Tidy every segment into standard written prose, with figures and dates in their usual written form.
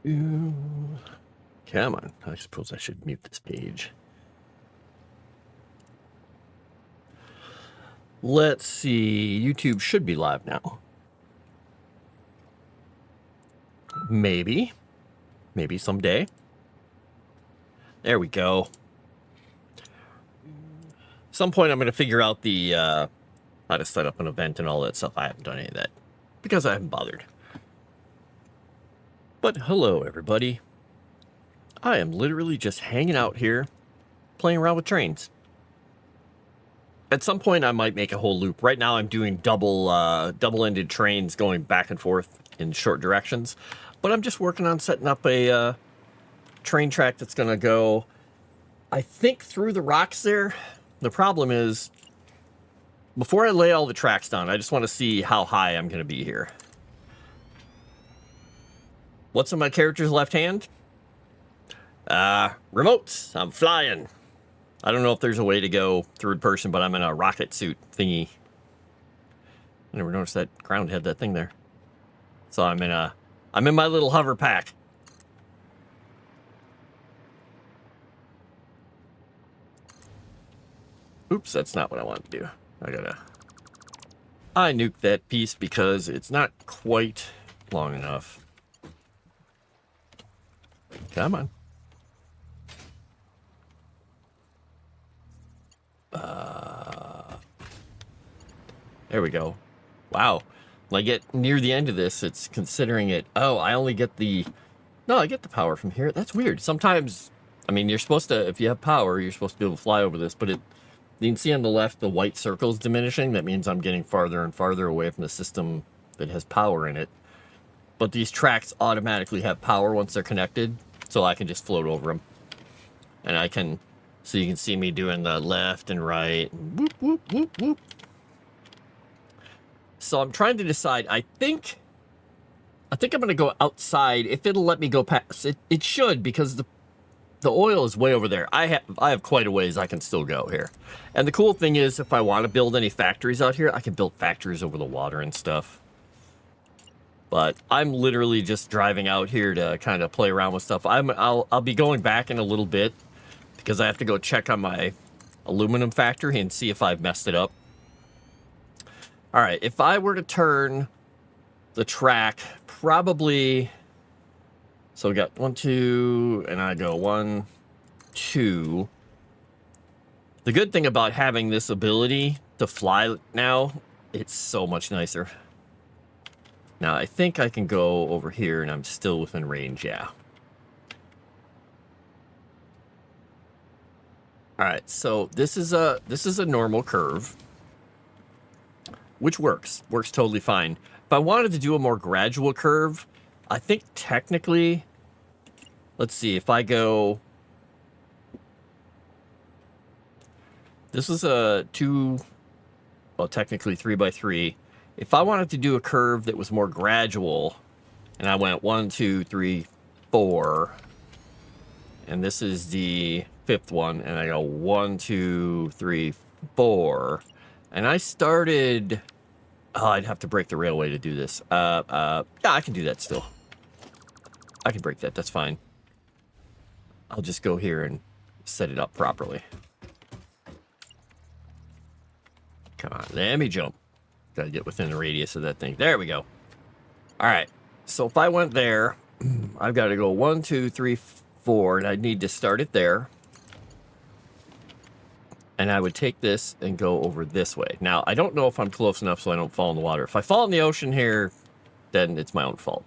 Ooh. Come on. I suppose I should mute this page. Let's see. YouTube should be live now. Maybe. Maybe someday. There we go. At some point I'm going to figure out the how to set up an event and all that stuff. I haven't done any of that because I haven't bothered. But hello, everybody. I am literally just hanging out here, playing around with trains. At some point, I might make a whole loop. Right now, I'm doing double-ended trains going back and forth in short directions. But I'm just working on setting up a train track that's going to go, I think, through the rocks there. The problem is, before I lay all the tracks down, I just want to see how high I'm going to be here. What's on my character's left hand? Remote. I'm flying. I don't know if there's a way to go third person, but I'm in a rocket suit thingy. I never noticed that ground had that thing there. So I'm in my little hover pack. Oops, that's not what I wanted to do. I nuked that piece because it's not quite long enough. Come on. There we go. Wow. When I get near the end of this, it's considering it. Oh, I only get the... No, I get the power from here. That's weird. Sometimes, I mean, you're supposed to, if you have power, you're supposed to be able to fly over this, but you can see on the left, the white circle's diminishing. That means I'm getting farther and farther away from the system that has power in it. But these tracks automatically have power once they're connected, so I can just float over them. And I can, so you can see me doing the left and right. Whoop, whoop, whoop, whoop. So I'm trying to decide. I think I'm going to go outside. If it'll let me go past, it should, because the oil is way over there. I have quite a ways I can still go here. And the cool thing is, if I want to build any factories out here, I can build factories over the water and stuff. But I'm literally just driving out here to kind of play around with stuff. I'll be going back in a little bit because I have to go check on my aluminum factory and see if I've messed it up. All right, if I were to turn the track, probably, so we got 1, 2, and I go 1, 2. The good thing about having this ability to fly now, it's so much nicer. Now, I think I can go over here and I'm still within range, yeah. All right, so this is a normal curve, which works totally fine. If I wanted to do a more gradual curve, I think technically, let's see, if I go, this is a technically 3x3. If I wanted to do a curve that was more gradual, and I went 1, 2, 3, 4, and this is the 5th one, and I go 1, 2, 3, 4, and I started, oh, I'd have to break the railway to do this. Yeah, I can do that still. I can break that, that's fine. I'll just go here and set it up properly. Come on, let me jump. Gotta get within the radius of that thing. There we go. All right, so if I went there, I've got to go 1, 2, 3, 4, and I'd need to start it there. And I would take this and go over this way. Now, I don't know if I'm close enough so I don't fall in the water. If I fall in the ocean here, then it's my own fault.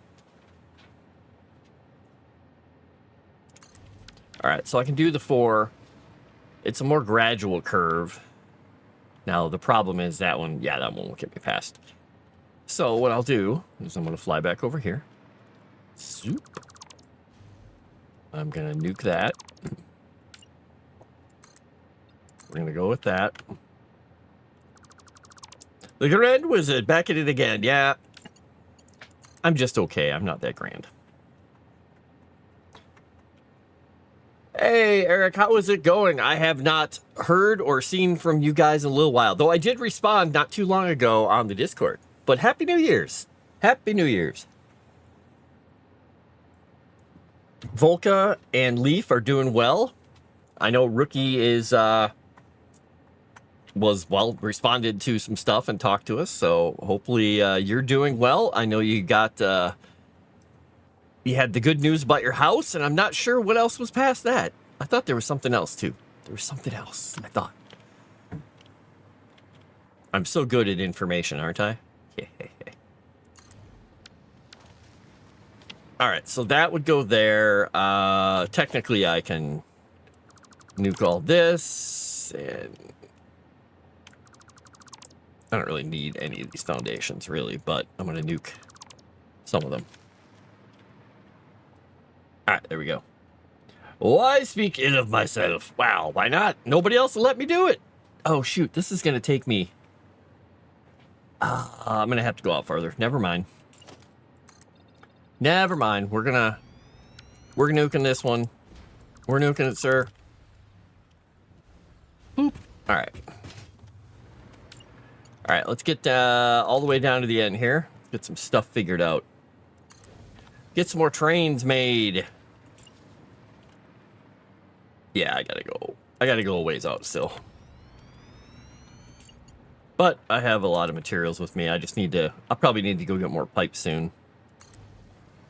All right, so I can do the 4. It's a more gradual curve. Now, the problem is that one, yeah, that one won't get me past. So what I'll do is I'm going to fly back over here. Zoop. I'm going to nuke that. We're going to go with that. The Grand Wizard, back at it again. Yeah. I'm just okay. I'm not that grand. Hey, Eric, how is it going? I have not heard or seen from you guys in a little while, though I did respond not too long ago on the Discord. But Happy New Year's. Happy New Year's. Volka and Leaf are doing well. I know Rookie is responded to some stuff and talked to us, so hopefully you're doing well. I know you got you had the good news about your house, and I'm not sure what else was past that. I thought there was something else too. There was something else, I thought. I'm so good at information, aren't I? All right, so that would go there. Technically, I can nuke all this, and I don't really need any of these foundations, really, but I'm going to nuke some of them. All right, there we go. Why speak ill of myself? Wow, why not? Nobody else will let me do it. Oh, shoot, this is going to take me... I'm going to have to go out farther. Never mind. Never mind. We're nuking this one. We're nuking it, sir. Boop. All right. All right, let's get all the way down to the end here. Get some stuff figured out. Get some more trains made. Yeah, I gotta go a ways out still. But I have a lot of materials with me. I'll probably need to go get more pipes soon.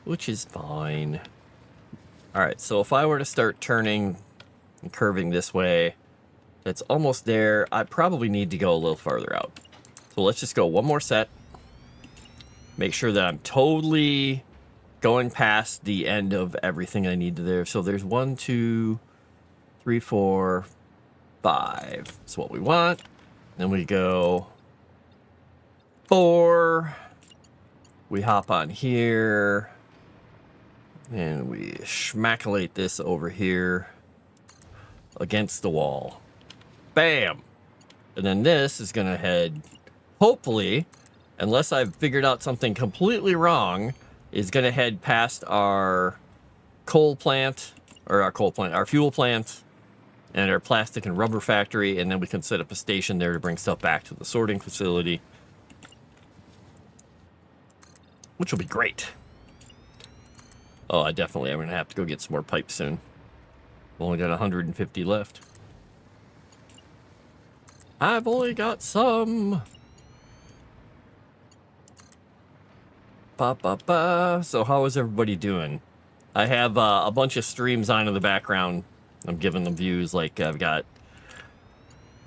Which is fine. All right, so if I were to start turning and curving this way, it's almost there. I probably need to go a little farther out. So let's just go one more set. Make sure that I'm totally going past the end of everything I need to there. So there's 1, 2, 3, 4, 5. That's what we want. Then we go 4. We hop on here. And we schmackulate this over here against the wall. Bam! And then this is going to head, hopefully, unless I've figured out something completely wrong, is going to head past our our fuel plant, and our plastic and rubber factory, and then we can set up a station there to bring stuff back to the sorting facility. Which will be great. Oh, I definitely am going to have to go get some more pipes soon. I've only got 150 left. I've only got some. So how is everybody doing? I have a bunch of streams on in the background. I'm giving them views. Like I've got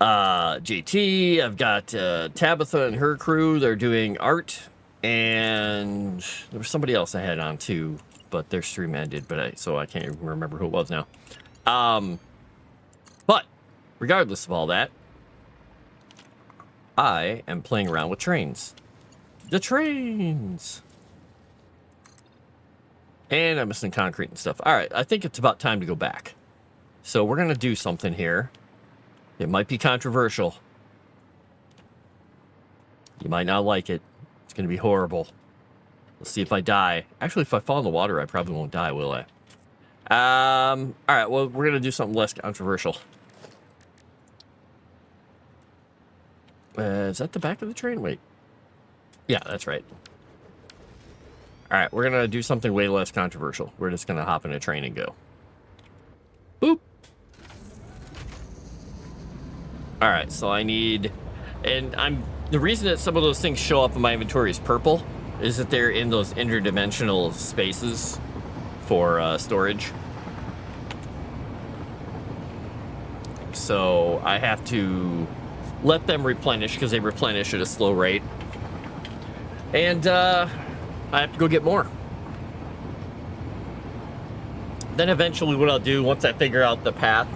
JT, I've got Tabitha and her crew. They're doing art, and there was somebody else I had on too, but their stream ended. So I can't even remember who it was now. But regardless of all that, I am playing around with trains. The trains. And I'm missing concrete and stuff. All right, I think it's about time to go back. So we're going to do something here. It might be controversial. You might not like it. It's going to be horrible. Let's see if I die. Actually, if I fall in the water, I probably won't die, will I? All right, well, we're going to do something less controversial. Is that the back of the train? Wait. Yeah, that's right. All right, we're going to do something way less controversial. We're just going to hop in a train and go. Boop. All right, so I need... And the reason that some of those things show up in my inventory is purple is that they're in those interdimensional spaces for storage. So I have to let them replenish because they replenish at a slow rate. And I have to go get more. Then eventually what I'll do, once I figure out the path,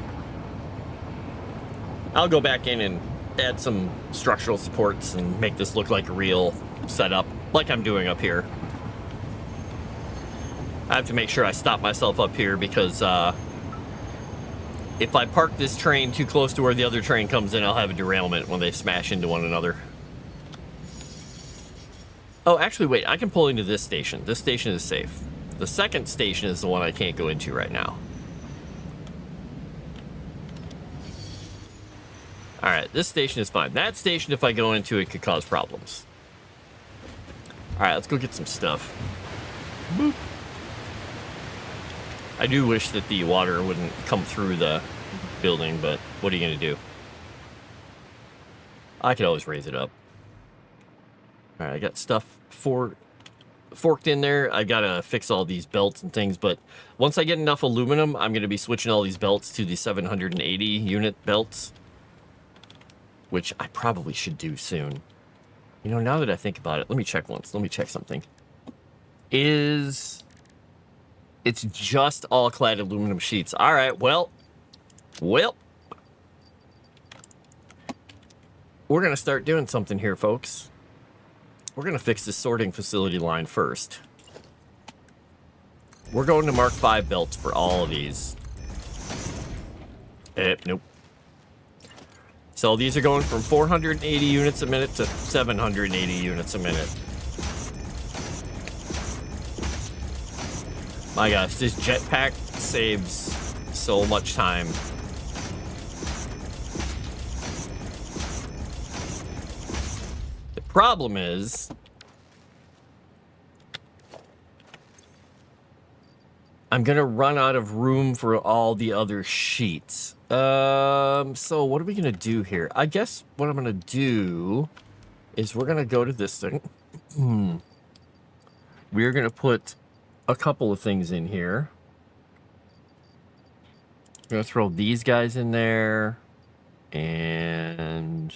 I'll go back in and add some structural supports and make this look like a real setup, like I'm doing up here. I have to make sure I stop myself up here because if I park this train too close to where the other train comes in, I'll have a derailment when they smash into one another. Oh, actually, wait, I can pull into this station. This station is safe. The second station is the one I can't go into right now. All right, this station is fine. That station, if I go into it, could cause problems. All right, let's go get some stuff. Boop. I do wish that the water wouldn't come through the building, but what are you going to do? I could always raise it up. All right, I got stuff forked in there. I got to fix all these belts and things, but once I get enough aluminum, I'm going to be switching all these belts to the 780 unit belts, which I probably should do soon. You know, now that I think about it, let me check once. Let me check something. It's just all clad aluminum sheets. All right, well, we're going to start doing something here, folks. We're going to fix this sorting facility line first. We're going to Mark 5 belts for all of these. Nope. So these are going from 480 units a minute to 780 units a minute. My gosh, this jetpack saves so much time. The problem is, I'm gonna run out of room for all the other sheets. So what are we gonna do here? I guess what I'm gonna do is we're gonna go to this thing. We're gonna put a couple of things in here. I'm gonna throw these guys in there, and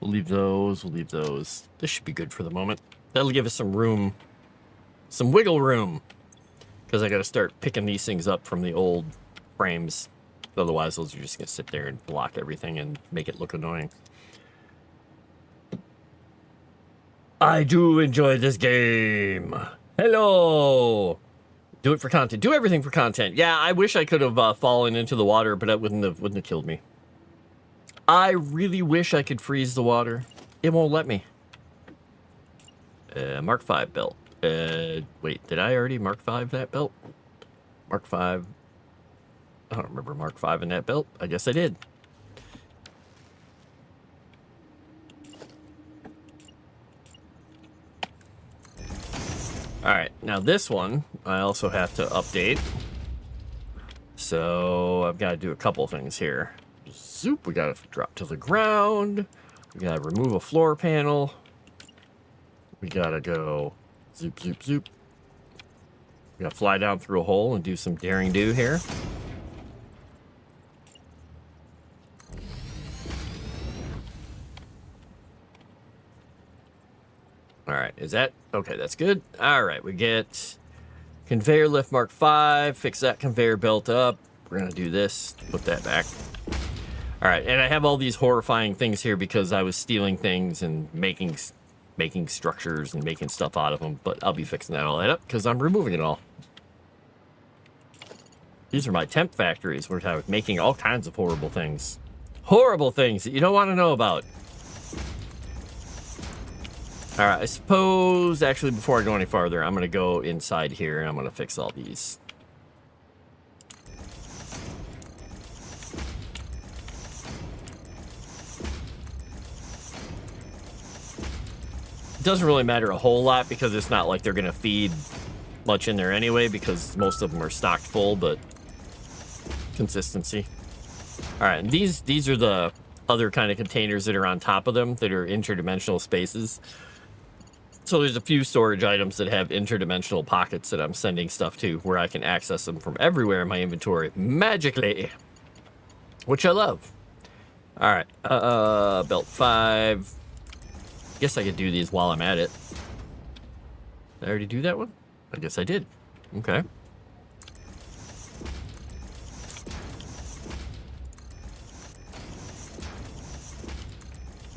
we'll leave those. We'll leave those. This should be good for the moment. That'll give us some room, some wiggle room, because I got to start picking these things up from the old frames. Otherwise, those are just gonna sit there and block everything and make it look annoying. I do enjoy this game. Hello. Do it for content. Do everything for content. Yeah, I wish I could have fallen into the water, but that wouldn't have killed me. I really wish I could freeze the water. It won't let me. Mark 5 belt. Wait, did I already Mark 5 that belt? Mark 5. I don't remember Mark 5 in that belt. I guess I did. All right, now this one I also have to update. So I've got to do a couple things here. Zoop, we got to drop to the ground. We got to remove a floor panel. We got to go zoop, zoop, zoop. We got to fly down through a hole and do some daring do here. All right, is that okay? That's good. All right, we get conveyor lift Mark 5. Fix that conveyor belt up. We're gonna do this. Put that back. All right, and I have all these horrifying things here because I was stealing things and making structures and making stuff out of them. But I'll be fixing all that up because I'm removing it all. These are my temp factories where I was making all kinds of horrible things that you don't want to know about. All right, I suppose, actually, before I go any farther, I'm going to go inside here, and I'm going to fix all these. It doesn't really matter a whole lot, because it's not like they're going to feed much in there anyway, because most of them are stocked full, but consistency. All right, and these are the other kind of containers that are on top of them that are interdimensional spaces. So there's a few storage items that have interdimensional pockets that I'm sending stuff to where I can access them from everywhere in my inventory magically, which I love. All right, belt 5. Guess I could do these while I'm at it. Did I already do that one? I guess I did. Okay.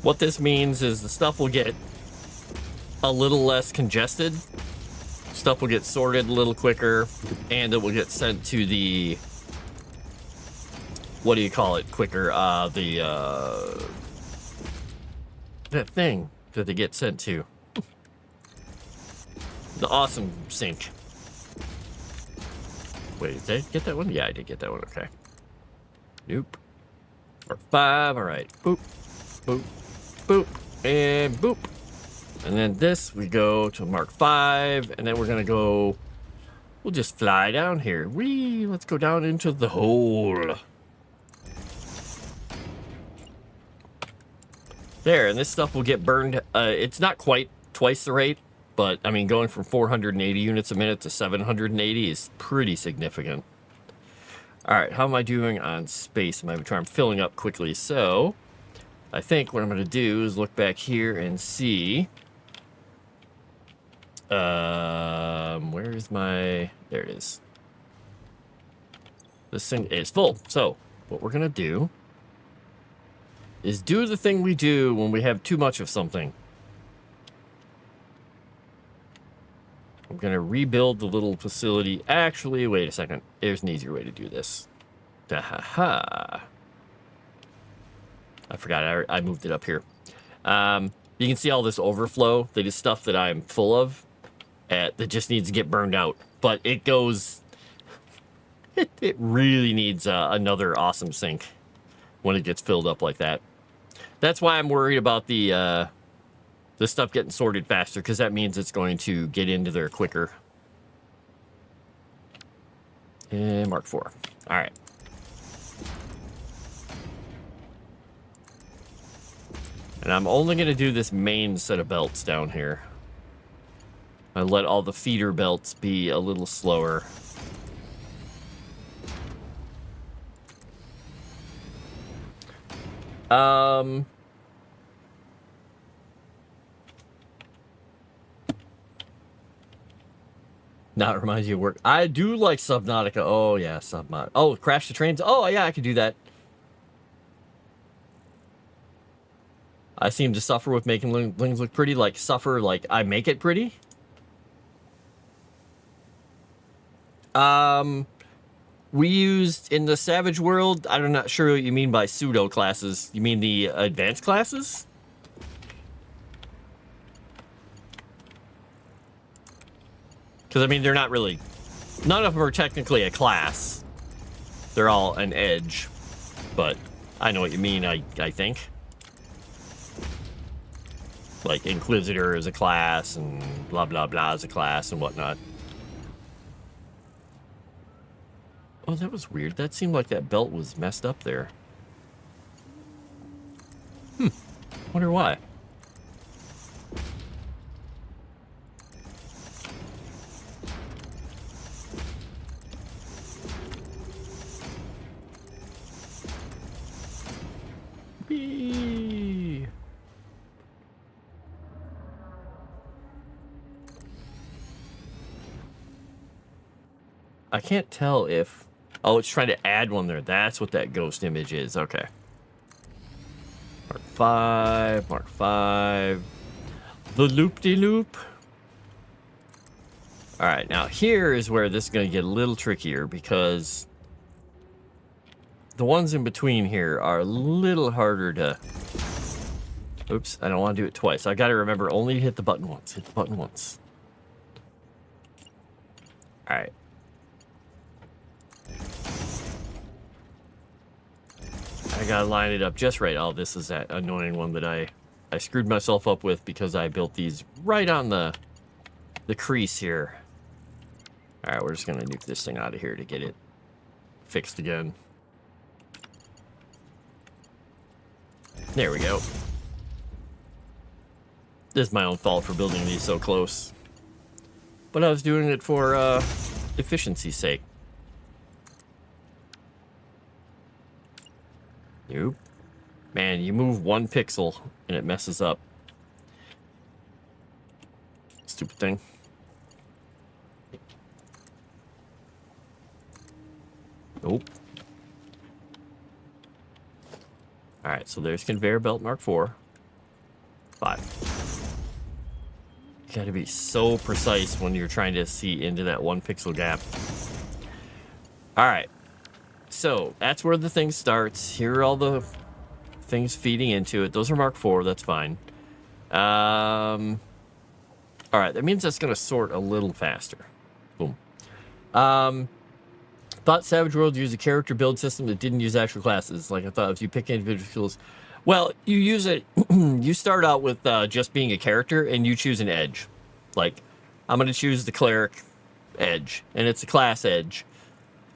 What this means is the stuff will get a little less congested. Stuff will get sorted a little quicker, and it will get sent to the, what do you call it, quicker? That thing that they get sent to. The awesome sink. Wait, did I get that one? Yeah, I did get that one. Okay. Nope. Mark 5. All right. Boop, boop, boop, and boop. And then this, we go to Mark 5, and then we're going to go We'll just fly down here. Whee! Let's go down into the hole. There, and this stuff will get burned. It's not quite twice the rate, but I mean, going from 480 units a minute to 780 is pretty significant. All right, how am I doing on space? I'm filling up quickly. So I think what I'm going to do is look back here and see. Where is my... There it is. This thing is full. So what we're going to do is do the thing we do when we have too much of something. I'm going to rebuild the little facility. Actually, wait a second. There's an easier way to do this. Ha. I forgot. I moved it up here. You can see all this overflow. That is stuff that I'm full of that just needs to get burned out. But it goes... It really needs another awesome sink when it gets filled up like that. That's why I'm worried about the stuff getting sorted faster, because that means it's going to get into there quicker. And Mark 4. All right. And I'm only going to do this main set of belts down here. I let all the feeder belts be a little slower. Now it reminds you of work. I do like Subnautica. Oh yeah, Subnautica. Oh, Crash the Trains. Oh yeah, I could do that. I seem to suffer with making things look pretty. Like suffer, like I make it pretty. We used in the Savage world. I'm not sure what you mean by pseudo classes. You mean the advanced classes? Because I mean, they're not really. None of them are technically a class. They're all an edge. But I know what you mean. I think. Like Inquisitor is a class, and blah blah blah is a class, and whatnot. Oh, that was weird. That seemed like that belt was messed up there. Wonder why. Whee! I can't tell if... Oh, it's trying to add one there. That's what that ghost image is. Okay. Mark 5. Mark 5. The loop-de-loop. Alright, now here is where this is going to get a little trickier, because the ones in between here are a little harder to... Oops, I don't want to do it twice. I got to remember only hit the button once. Hit the button once. Alright. I gotta line it up just right. Oh, this is that annoying one that I screwed myself up with because I built these right on the crease here. All right, we're just gonna nuke this thing out of here to get it fixed again. There we go. This is my own fault for building these so close, but I was doing it for efficiency's sake. Nope. Man, you move 1 pixel and it messes up. Stupid thing. Nope. Alright, so there's conveyor belt Mark 4. 5. You gotta be so precise when you're trying to see into that 1 pixel gap. Alright. So, that's where the thing starts. Here are all the things feeding into it. Those are Mark 4, that's fine. Alright, that means that's going to sort a little faster. Boom. Thought Savage World used a character build system that didn't use actual classes. Like I thought, if you pick individual skills... Well, you use it... you start out with just being a character, and you choose an edge. Like, I'm going to choose the cleric, edge, and it's a class edge.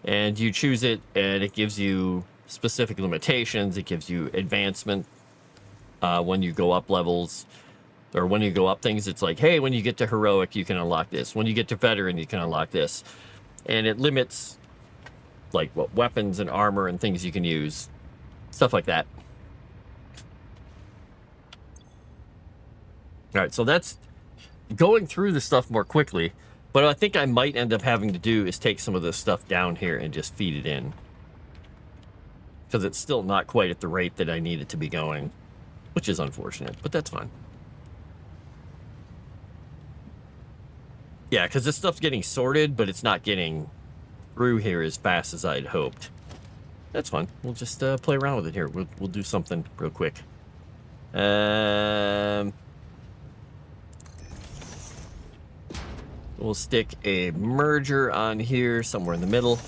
And you choose it, and it gives you specific limitations. It gives you advancement when you go up levels, or when you go up things. It's like, hey, when you get to heroic, you can unlock this. When you get to veteran, you can unlock this. And it limits like what weapons and armor and things you can use, stuff like that. All right, so that's going through the stuff more quickly. But what I think I might end up having to do is take some of this stuff down here and just feed it in, because it's still not quite at the rate that I need it to be going, which is unfortunate, but that's fine. Yeah, because this stuff's getting sorted, but it's not getting through here as fast as I'd hoped. That's fine. We'll just play around with it here. We'll do something real quick. We'll stick a merger on here somewhere in the middle.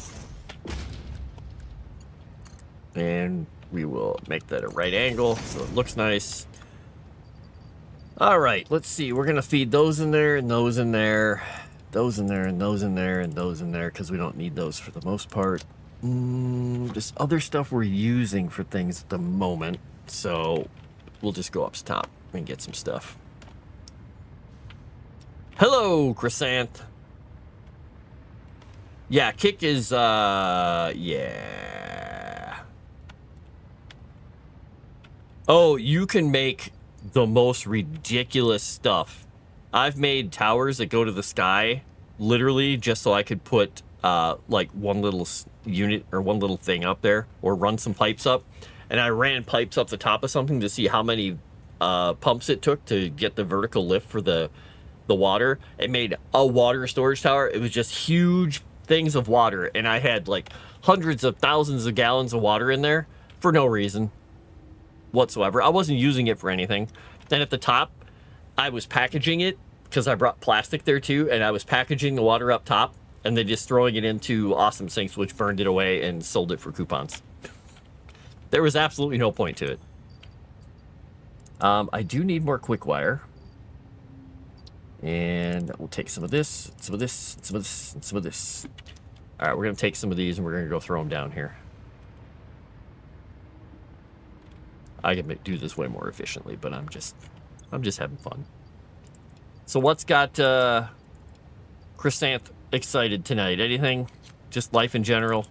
And we will make that a right angle so it looks nice. All right, let's see. We're going to feed those in there and those in there. Those in there and those in there and those in there, because we don't need those for the most part. Just other stuff we're using for things at the moment. So we'll just go up top and get some stuff. Hello, Crescent. Yeah, kick is, yeah. Oh, you can make the most ridiculous stuff. I've made towers that go to the sky, literally, just so I could put, like, one little unit or one little thing up there, or run some pipes up. And I ran pipes up the top of something to see how many pumps it took to get the vertical lift for the water. It made a water storage tower. It was just huge things of water, and I had like hundreds of thousands of gallons of water in there for no reason whatsoever. I wasn't using it for anything. Then at the top, I was packaging it, because I brought plastic there too, and I was packaging the water up top and then just throwing it into Awesome Sinks, which burned it away and sold it for coupons. There was absolutely no point to it. I do need more quick wire. And we'll take some of this, some of this, some of this, and some of this. All right, we're going to take some of these and we're going to go throw them down here. I can do this way more efficiently, but I'm just having fun. So what's got Chrysanth excited tonight? Anything? Just life in general?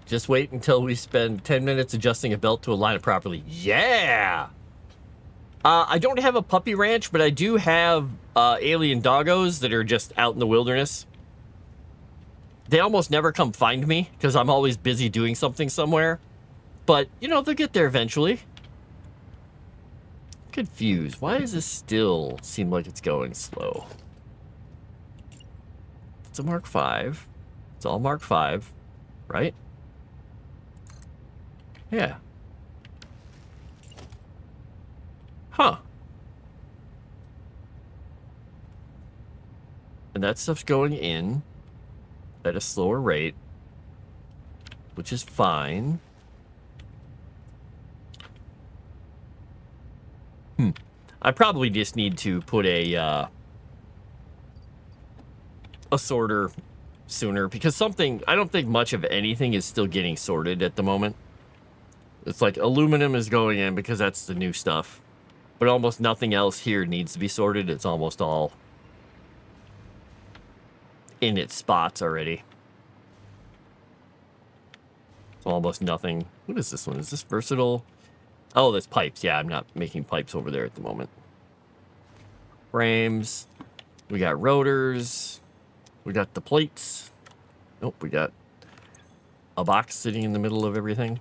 Just wait until we spend 10 minutes adjusting a belt to align it properly. Yeah! I don't have a puppy ranch, but I do have alien doggos that are just out in the wilderness. They almost never come find me, because I'm always busy doing something somewhere. But, you know, they'll get there eventually. Confused. Why does this still seem like it's going slow? It's a Mark V. It's all Mark V, right? Yeah. Huh. And that stuff's going in at a slower rate, which is fine. I probably just need to put a sorter sooner, because I don't think much of anything is still getting sorted at the moment. It's like aluminum is going in because that's the new stuff, but almost nothing else here needs to be sorted. It's almost all in its spots already. Almost nothing. What is this one? Is this versatile? Oh, that's pipes. Yeah, I'm not making pipes over there at the moment. Frames. We got rotors. We got the plates. Nope, we got a box sitting in the middle of everything.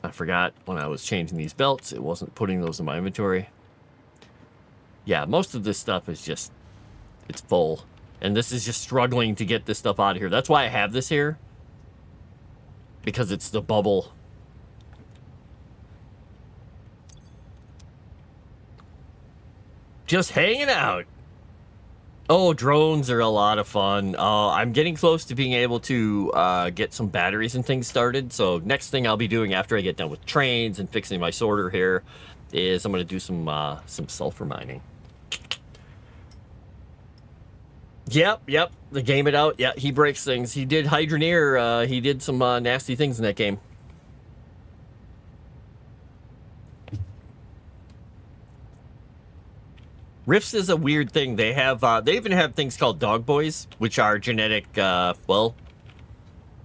I forgot when I was changing these belts, it wasn't putting those in my inventory. Yeah, most of this stuff is just, it's full. And this is just struggling to get this stuff out of here. That's why I have this here. Because it's the bubble. Just hanging out. Oh, drones are a lot of fun. I'm getting close to being able to get some batteries and things started. So next thing I'll be doing after I get done with trains and fixing my sorter here is I'm going to do some sulfur mining. Yep. The game it out. Yeah, he breaks things. He did Hydroneer. He did some nasty things in that game. Rifts is a weird thing. They have they even have things called dog boys, which are genetic well,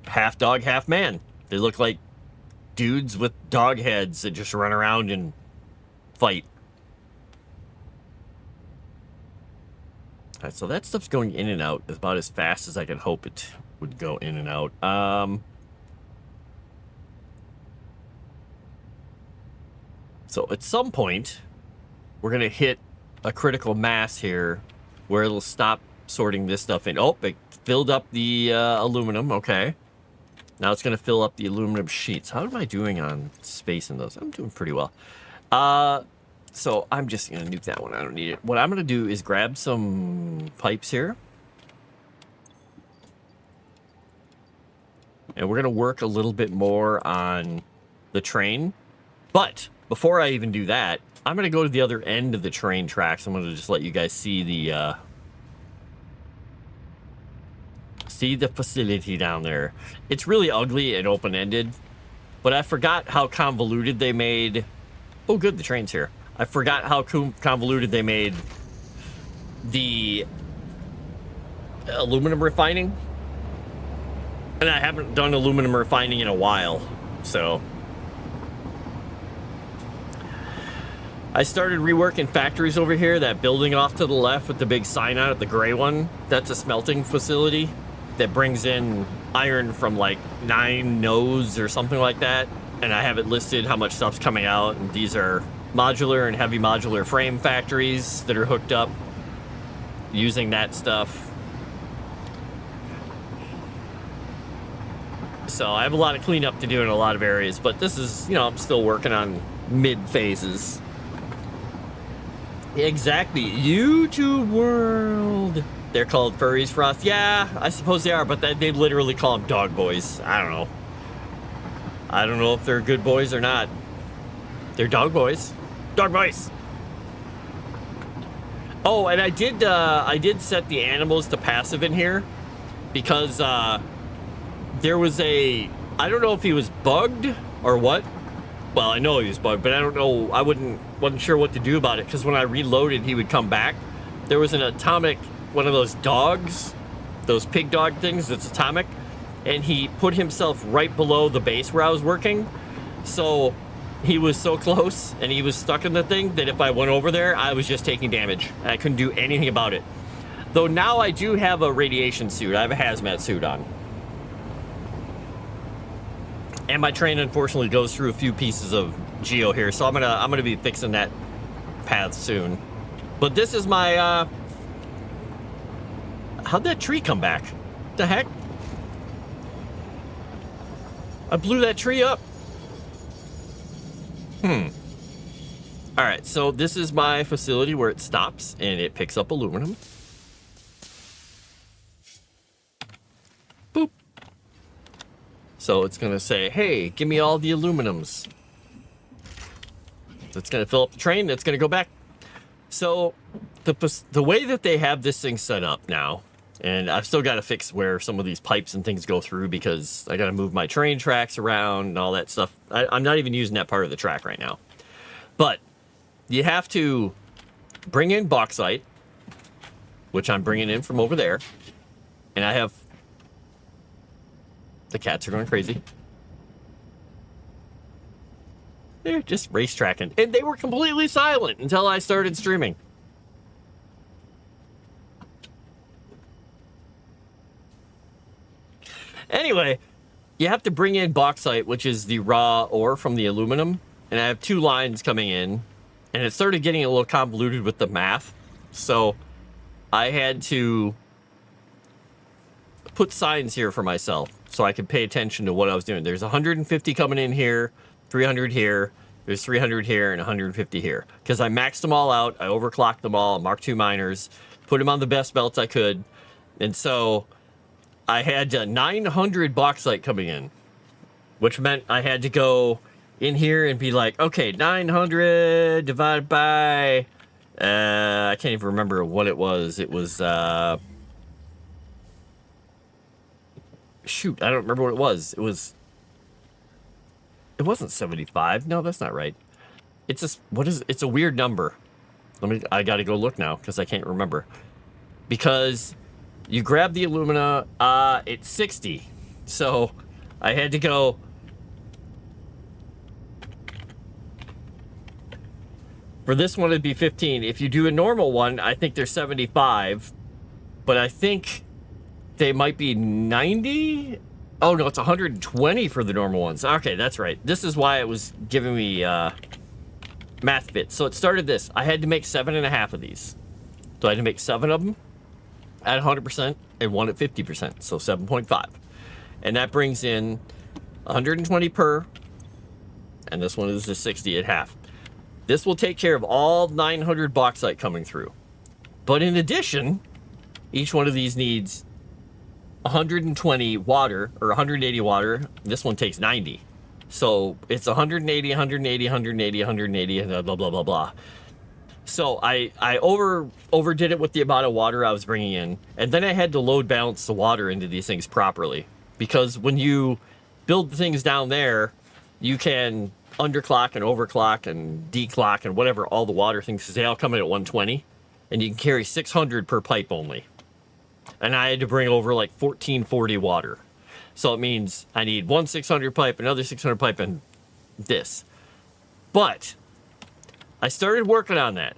half dog, half man. They look like dudes with dog heads that just run around and fight. All right, so that stuff's going in and out about as fast as I could hope it would go in and out. So at some point, we're gonna hit a critical mass here where it'll stop sorting this stuff in. Oh, it filled up the aluminum. Okay. Now it's going to fill up the aluminum sheets. How am I doing on space in those? I'm doing pretty well. So I'm just going to nuke that one. I don't need it. What I'm going to do is grab some pipes here. And we're going to work a little bit more on the train. But before I even do that, I'm going to go to the other end of the train tracks. I'm going to just let you guys see the facility down there. It's really ugly and open-ended, but I forgot how convoluted they made. Oh, good, the train's here. I forgot how convoluted they made the aluminum refining. And I haven't done aluminum refining in a while, so I started reworking factories over here. That building off to the left with the big sign on it, the gray one, that's a smelting facility that brings in iron from like 9 nodes or something like that. And I have it listed how much stuff's coming out. And these are modular and heavy modular frame factories that are hooked up using that stuff. So I have a lot of cleanup to do in a lot of areas, but this is, I'm still working on mid phases. Exactly. YouTube world. They're called furries, Frost. Yeah, I suppose they are, but they literally call them dog boys. I don't know. I don't know if they're good boys or not. They're dog boys. Dog boys. Oh, and I did set the animals to passive in here because there was I don't know if he was bugged or what. Well, I know he was bugged, but I don't know. I wasn't sure what to do about it because when I reloaded, he would come back. There was an atomic, one of those dogs, those pig dog things that's atomic, and he put himself right below the base where I was working. So he was so close and he was stuck in the thing that if I went over there, I was just taking damage. I couldn't do anything about it. Though now I do have a radiation suit. I have a hazmat suit on. And my train unfortunately goes through a few pieces of geo here, so I'm gonna be fixing that path soon. But this is my how'd that tree come back? What the heck? I blew that tree up. Alright, so this is my facility where it stops and it picks up aluminum. Boop. So it's going to say, hey, give me all the aluminums. It's going to fill up the train. It's going to go back. So the way that they have this thing set up now, and I've still got to fix where some of these pipes and things go through because I got to move my train tracks around and all that stuff. I'm not even using that part of the track right now. But you have to bring in bauxite, which I'm bringing in from over there. And I have... The cats are going crazy. They're just racetracking. And they were completely silent until I started streaming. Anyway, you have to bring in bauxite, which is the raw ore from the aluminum. And I have 2 lines coming in. And it started getting a little convoluted with the math. So I had to put signs here for myself so I could pay attention to what I was doing. There's 150 coming in here, 300 here, there's 300 here, and 150 here. Because I maxed them all out, I overclocked them all, Mark II miners. put them on the best belts I could. And so I had 900 bauxite coming in, which meant I had to go in here and be like, okay, 900 divided by, I can't even remember what it was. It was, shoot, I don't remember what it was. It wasn't 75. No, that's not right. It's a weird number. I got to go look now because I can't remember. Because you grab the alumina, it's 60. So I had to go. For this one, it'd be 15. If you do a normal one, I think they're 75. But I think they might be 90. Oh, no, it's 120 for the normal ones. Okay, that's right. This is why it was giving me math bits. So it started this. I had to make 7.5 of these. So I had to make 7 of them at 100% and 1 at 50%. So 7.5. And that brings in 120 per. And this one is the 60 at half. This will take care of all 900 bauxite coming through. But in addition, each one of these needs 120 water or 180 water. This one takes 90. So it's 180, 180, 180, 180, and blah, blah, blah, blah. So I overdid it with the amount of water I was bringing in. And then I had to load balance the water into these things properly. Because when you build things down there, you can underclock and overclock and declock and whatever, all the water things, because they all come in at 120. And you can carry 600 per pipe only. And I had to bring over like 1440 water. So it means I need one 600 pipe, another 600 pipe, and this. But I started working on that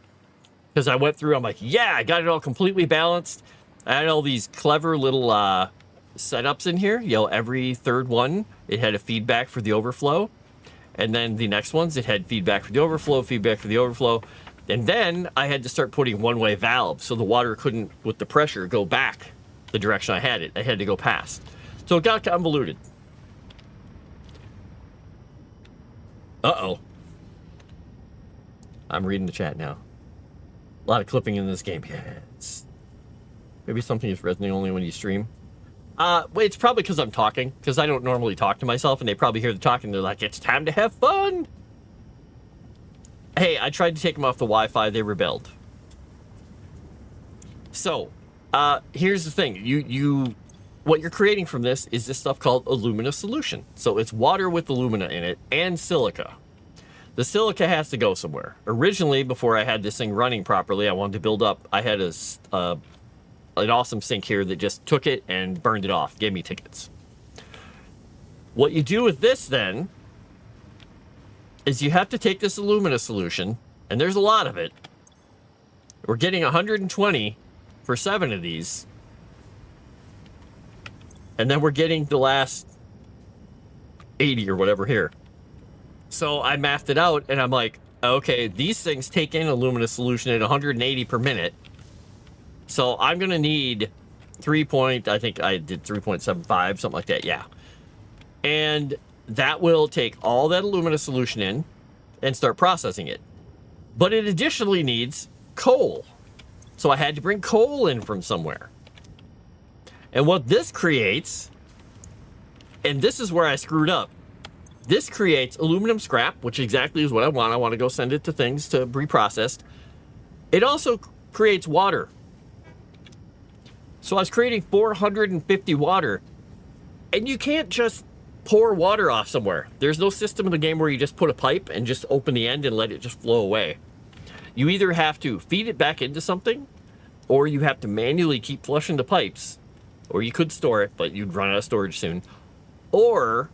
because I went through, I'm like, yeah, I got it all completely balanced. I had all these clever little setups in here. You know, every third one, it had a feedback for the overflow. And then the next ones, it had feedback for the overflow, feedback for the overflow. And then I had to start putting one-way valves so the water couldn't, with the pressure, go back the direction I had it. I had to go past. So it got convoluted. Uh-oh. I'm reading the chat now. A lot of clipping in this game. Yeah, maybe something is resonating only when you stream. Well, it's probably because I'm talking, because I don't normally talk to myself, and they probably hear the talking, and they're like, it's time to have fun! Hey, I tried to take them off the Wi-Fi, they rebelled. So, here's the thing. What you're creating from this is this stuff called alumina solution. So it's water with alumina in it and silica. The silica has to go somewhere. Originally, before I had this thing running properly, I wanted to build up. I had an awesome sink here that just took it and burned it off, gave me tickets. What you do with this then is you have to take this alumina solution, and there's a lot of it. We're getting 120 for 7 of these. And then we're getting the last 80 or whatever here. So I mathed it out, and I'm like, okay, these things take in alumina solution at 180 per minute. So I'm going to need I think I did 3.75, something like that, yeah. And that will take all that alumina solution in and start processing it. But it additionally needs coal. So I had to bring coal in from somewhere. And what this creates, and this is where I screwed up, this creates aluminum scrap, which exactly is what I want. I want to go send it to things to be processed. It also creates water. So I was creating 450 water, and you can't just pour water off somewhere. There's no system in the game where you just put a pipe and just open the end and let it just flow away. You either have to feed it back into something, or you have to manually keep flushing the pipes. Or you could store it, but you'd run out of storage soon. Or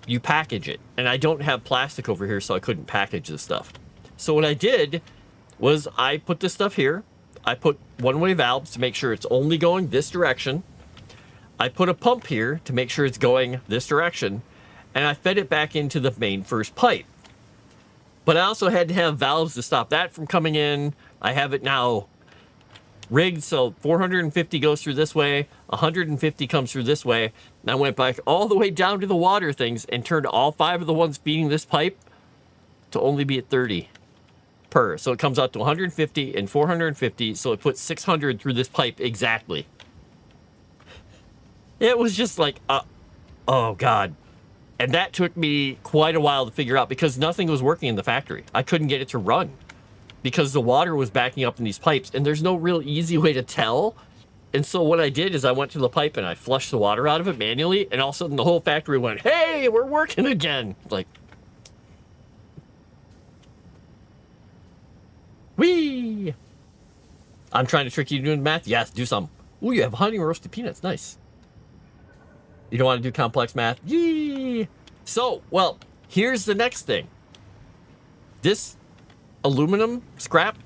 you package it. And I don't have plastic over here, so I couldn't package this stuff. So what I did was I put this stuff here. I put one-way valves to make sure it's only going this direction. I put a pump here to make sure it's going this direction. And I fed it back into the main first pipe. But I also had to have valves to stop that from coming in. I have it now rigged, so 450 goes through this way, 150 comes through this way, and I went back all the way down to the water things and turned all 5 of the ones feeding this pipe to only be at 30 per. So it comes out to 150 and 450. So it puts 600 through this pipe exactly. It was just like, oh God. And that took me quite a while to figure out because nothing was working in the factory. I couldn't get it to run because the water was backing up in these pipes and there's no real easy way to tell. And so what I did is I went to the pipe and I flushed the water out of it manually. And all of a sudden the whole factory went, hey, we're working again. Like, whee! I'm trying to trick you into doing math. Yes, do some. Ooh, you have honey roasted peanuts. Nice. You don't want to do complex math? Yee! So, well, here's the next thing. This aluminum scrap,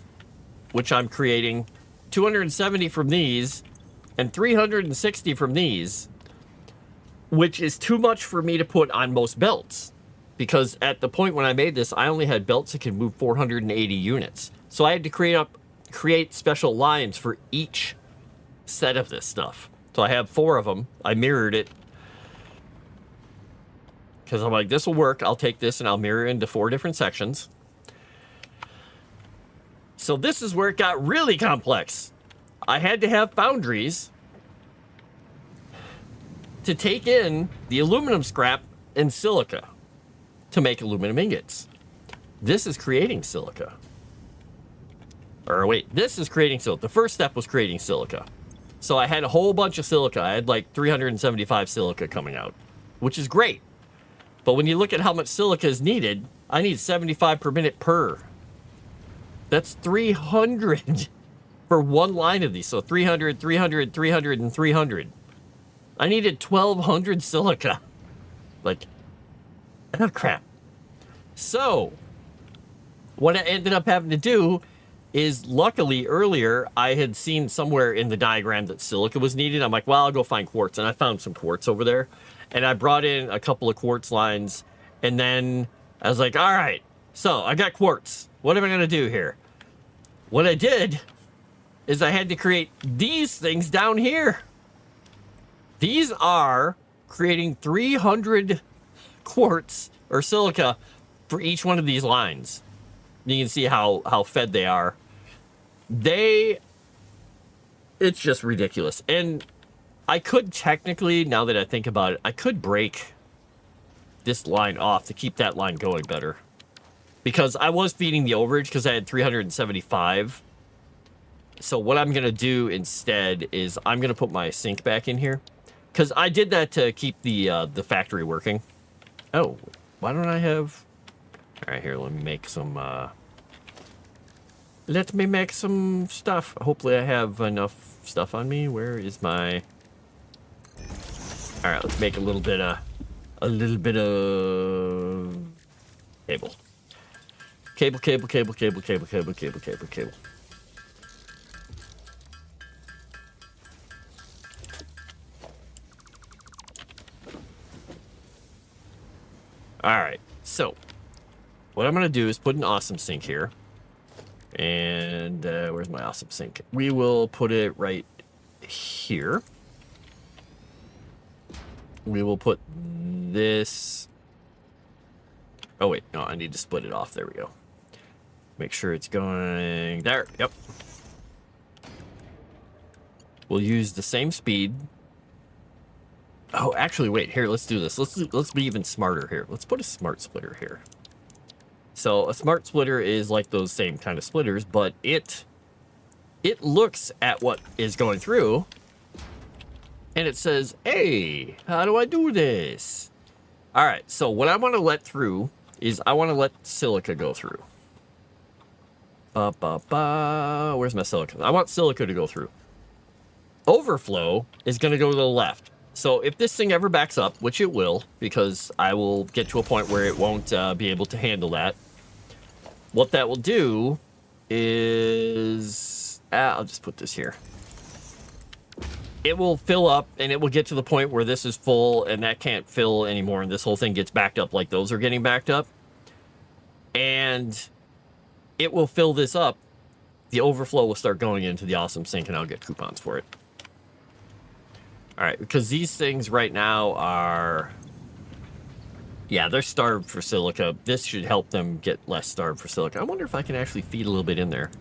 which I'm creating 270 from these and 360 from these, which is too much for me to put on most belts. Because at the point when I made this, I only had belts that could move 480 units. So I had to create special lines for each set of this stuff. So I have 4 of them. I mirrored it. Because I'm like, this will work. I'll take this and I'll mirror it into 4 different sections. So this is where it got really complex. I had to have foundries to take in the aluminum scrap and silica to make aluminum ingots. This is creating silica. Or wait, this is creating silica. The first step was creating silica. So I had a whole bunch of silica. I had like 375 silica coming out, which is great. But when you look at how much silica is needed, I need 75 per minute per. That's 300 for one line of these. So 300, 300, 300, and 300. I needed 1,200 silica. Like, oh crap. So, what I ended up having to do is, luckily, earlier, I had seen somewhere in the diagram that silica was needed. I'm like, well, I'll go find quartz. And I found some quartz over there. And I brought in a couple of quartz lines. And then I was like, all right, so I got quartz. What am I going to do here? What I did is I had to create these things down here. These are creating 300 quartz or silica for each one of these lines. You can see how fed they are. It's just ridiculous. And I could technically, now that I think about it, I could break this line off to keep that line going better. Because I was feeding the overage because I had 375. So what I'm going to do instead is I'm going to put my sink back in here. Because I did that to keep the factory working. Oh, why don't I have... All right, here, let me make some... Let me make some stuff. Hopefully I have enough stuff on me. Where is my... All right, let's make a little bit of cable. Cable. All right, so what I'm gonna do is put an awesome sink here. And where's my awesome sink? We will put it right here. We will put this... Oh, wait. No, I need to split it off. There we go. Make sure it's going there. Yep. We'll use the same speed. Oh, actually, wait. Here, let's do this. Let's be even smarter here. Let's put a smart splitter here. So a smart splitter is like those same kind of splitters, but it looks at what is going through, and it says, hey, how do I do this? All right, so what I want to let through is I want to let silica go through. Where's my silica? I want silica to go through. Overflow is going to go to the left. So if this thing ever backs up, which it will, because I will get to a point where it won't be able to handle that, what that will do is... I'll just put this here. It will fill up, and it will get to the point where this is full, and that can't fill anymore, and this whole thing gets backed up like those are getting backed up. And it will fill this up. The overflow will start going into the awesome sink, and I'll get coupons for it. All right, because these things right now are Yeah, they're starved for silica. This should help them get less starved for silica. I wonder if I can actually feed a little bit in there.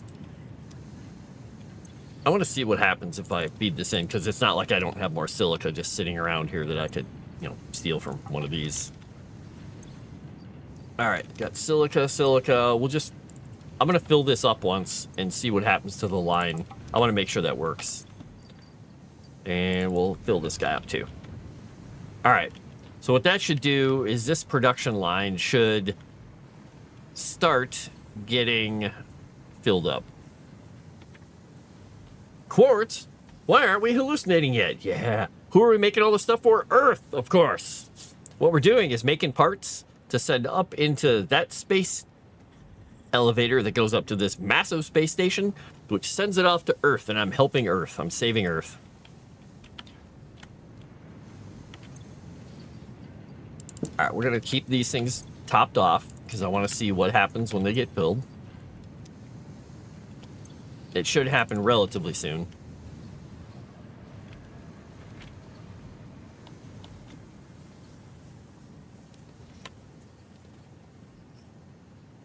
I want to see what happens if I feed this in, because it's not like I don't have more silica just sitting around here that I could, you know, steal from one of these. All right, got silica. We'll just... I'm going to fill this up once and see what happens to the line. I want to make sure that works. And we'll fill this guy up too. All right. So what that should do is this production line should start getting filled up. Quartz? Why aren't we hallucinating yet? Yeah. Who are we making all this stuff for? Earth, of course. What we're doing is making parts to send up into that space elevator that goes up to this massive space station, which sends it off to Earth, and I'm helping Earth. I'm saving Earth. All right, we're going to keep these things topped off because I want to see what happens when they get filled. It should happen relatively soon.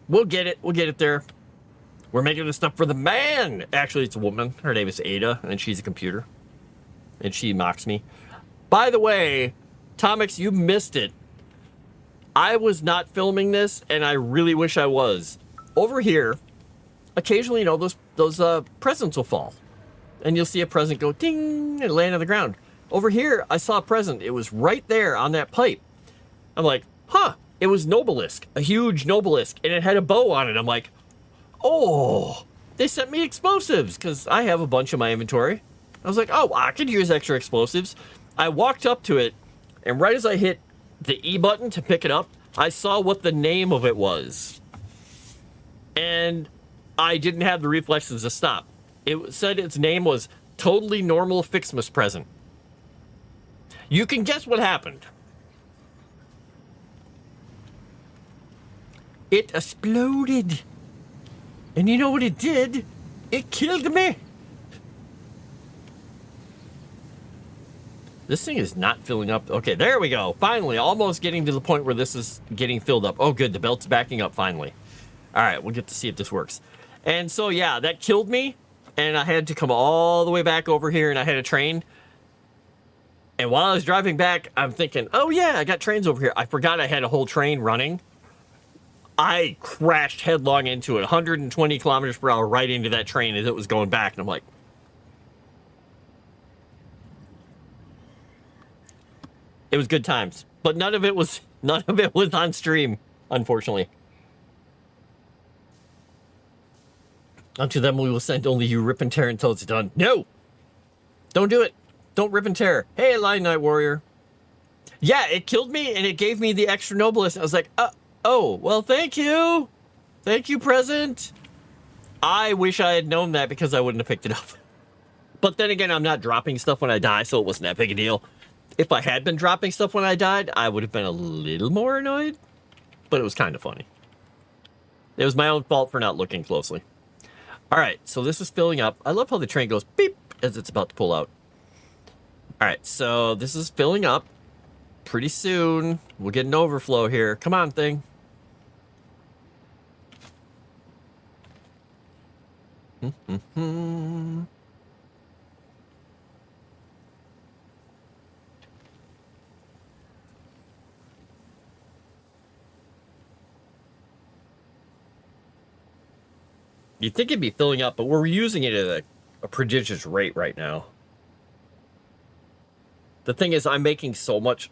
We'll get it. We'll get it there. We're making this stuff for the man. Actually, it's a woman. Her name is Ada, and she's a computer. And she mocks me. By the way, Tomix, you missed it. I was not filming this, and I really wish I was. Over here, occasionally, you know, those presents will fall. And you'll see a present go ding and land on the ground. Over here, I saw a present. It was right there on that pipe. I'm like, huh. It was Nobelisk, a huge Nobelisk, and it had a bow on it. I'm like, oh, they sent me explosives because I have a bunch in my inventory. I was like, oh, I could use extra explosives. I walked up to it, and right as I hit the E button to pick it up, I saw what the name of it was. And I didn't have the reflexes to stop. It said its name was Totally Normal Fixmas Present. You can guess what happened. It exploded. And you know what it did? It killed me. This thing is not filling up. Okay, there we go. Finally, almost getting to the point where this is getting filled up. Oh, good. The belt's backing up finally. All right, we'll get to see if this works. And so, yeah, that killed me. And I had to come all the way back over here, and I had a train. And while I was driving back, I'm thinking, oh, yeah, I got trains over here. I forgot I had a whole train running. I crashed headlong into it, 120 kilometers per hour right into that train as it was going back. And I'm like, it was good times, but none of it was on stream, unfortunately. Unto them we will send only you rip and tear until it's done. No! Don't do it. Don't rip and tear. Hey, Lion Knight Warrior. Yeah, it killed me and it gave me the extra Noblest. I was like, oh, well, thank you. Thank you, present. I wish I had known that because I wouldn't have picked it up. But then again, I'm not dropping stuff when I die, so it wasn't that big a deal. If I had been dropping stuff when I died, I would have been a little more annoyed. But it was kind of funny. It was my own fault for not looking closely. All right, so this is filling up. I love how the train goes beep as it's about to pull out. All right, so this is filling up. Pretty soon, we'll get an overflow here. Come on, thing. You'd think it'd be filling up, but we're using it at a prodigious rate right now. The thing is, I'm making so much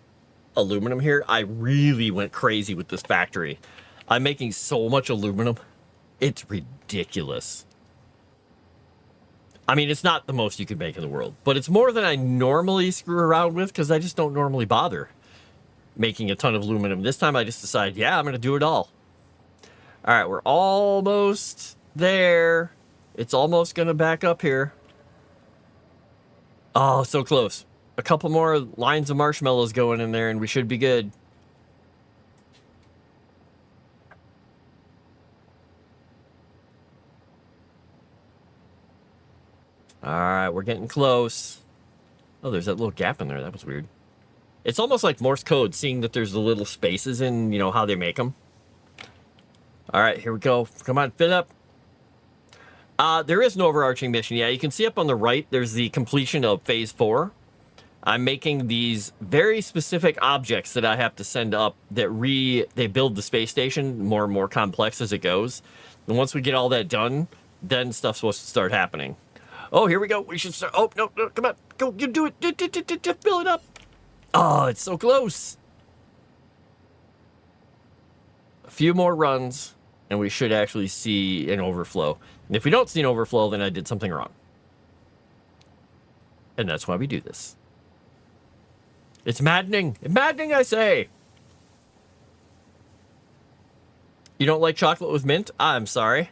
aluminum here. I really went crazy with this factory. I'm making so much aluminum. It's ridiculous. I mean, it's not the most you could make in the world, but it's more than I normally screw around with because I just don't normally bother making a ton of aluminum. This time I just decided, yeah, I'm going to do it all. All right, we're almost there. It's almost going to back up here. Oh, so close. A couple more lines of marshmallows going in there and we should be good. All right, we're getting close. Oh, there's that little gap in there. That was weird. It's almost like Morse code, seeing that there's the little spaces in, you know, how they make them. All right, here we go. Come on, fill up. There is an overarching mission. Yeah, you can see up on the right, there's the completion of phase 4. I'm making these very specific objects that I have to send up that they build the space station more and more complex as it goes. And once we get all that done, then stuff's supposed to start happening. Oh, here we go. We should start. Oh, no, no, come on. Go, you do it. Fill it up. Oh, it's so close. A few more runs, and we should actually see an overflow. And if we don't see an overflow, then I did something wrong. And that's why we do this. It's maddening. Maddening, I say. You don't like chocolate with mint? I'm sorry.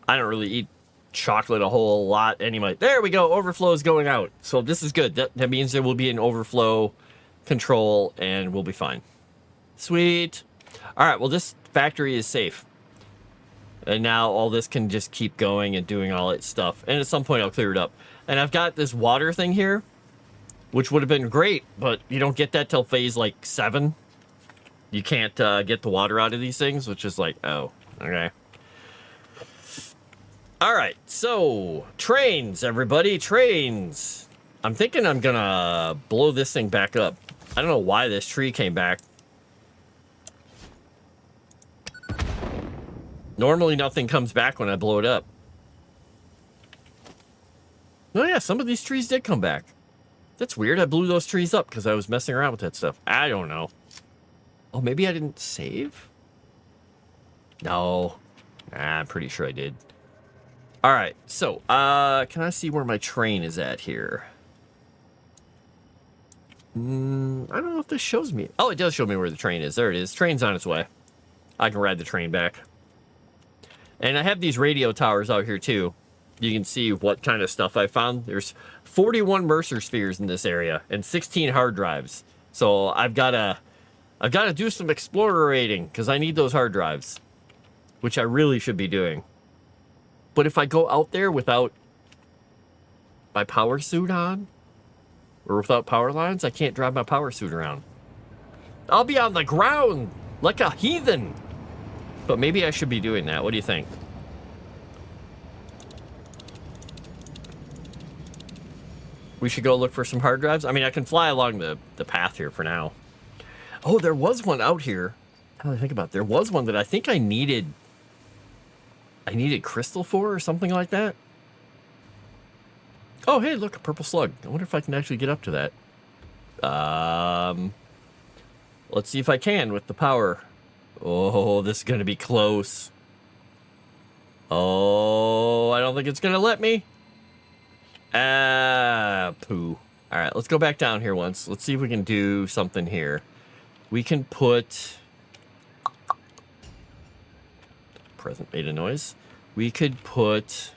I don't really eat chocolate a whole lot anyway. There we go. Overflow is going out. So this is good. That means there will be an overflow control and we'll be fine. Sweet. All right. Well, this factory is safe. And now all this can just keep going and doing all its stuff. And at some point I'll clear it up. And I've got this water thing here, which would have been great, but you don't get that till phase like 7. You can't get the water out of these things, which is like, oh, okay. All right, so trains, everybody, trains. I'm thinking I'm gonna blow this thing back up. I don't know why this tree came back. Normally nothing comes back when I blow it up. Oh yeah, some of these trees did come back. That's weird. I blew those trees up because I was messing around with that stuff. I don't know. Oh, maybe I didn't save? No. I'm pretty sure I did. All right, so can I see where my train is at here? I don't know if this shows me. Oh, it does show me where the train is. There it is. Train's on its way. I can ride the train back. And I have these radio towers out here too. You can see what kind of stuff I found. There's 41 Mercer spheres in this area and 16 hard drives. So I've got to do some explorating because I need those hard drives, which I really should be doing. But if I go out there without my power suit on or without power lines, I can't drive my power suit around. I'll be on the ground like a heathen. But maybe I should be doing that. What do you think? We should go look for some hard drives. I mean, I can fly along the path here for now. Oh, there was one out here. How do I think about it? There was one that I think I needed crystal for or something like that. Oh, hey, look, a purple slug. I wonder if I can actually get up to that. Let's see if I can with the power. Oh, this is going to be close. Oh, I don't think it's going to let me. Poo. All right, let's go back down here once. Let's see if we can do something here. We can put... Present made a noise. We could put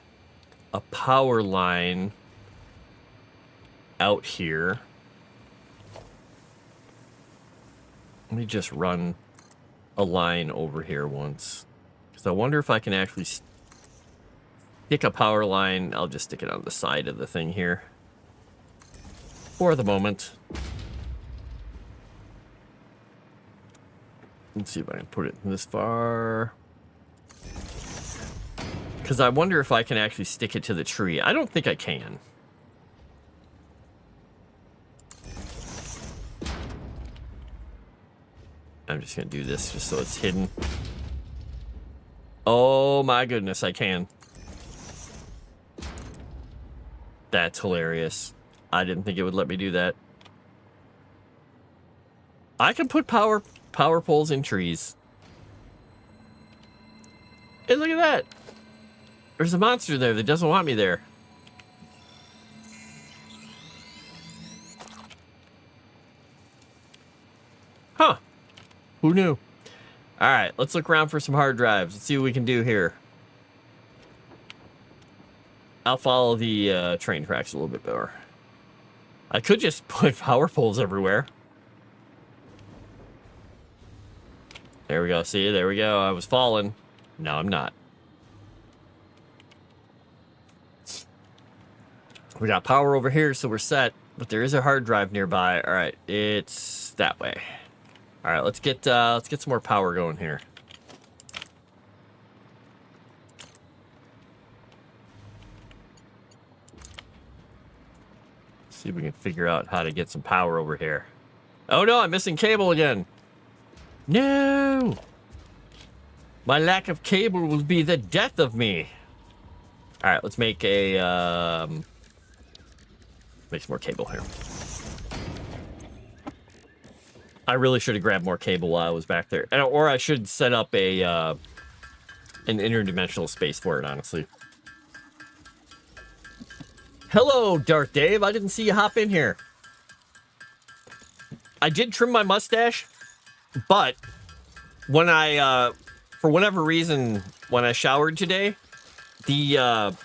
a power line out here. Let me just run a line over here once. Because I wonder if I can actually stick a power line. I'll just stick it on the side of the thing here. For the moment. Let's see if I can put it this far. Because I wonder if I can actually stick it to the tree. I don't think I can. I'm just going to do this just so it's hidden. Oh my goodness, I can. That's hilarious. I didn't think it would let me do that. I can put power poles in trees. Hey, look at that. There's a monster there that doesn't want me there. Huh. Who knew? All right, let's look around for some hard drives. Let's see what we can do here. I'll follow the train tracks a little bit better. I could just put power poles everywhere. There we go. See, there we go. I was falling. No, I'm not. We got power over here, so we're set. But there is a hard drive nearby. All right, it's that way. All right, let's get some more power going here. See if we can figure out how to get some power over here. Oh no, I'm missing cable again. No! My lack of cable will be the death of me. All right, let's make a make some more cable here. I really should have grabbed more cable while I was back there, or I should set up a an interdimensional space for it. Honestly. Hello, Dark Dave. I didn't see you hop in here. I did trim my mustache, but when I, for whatever reason, when I showered today, the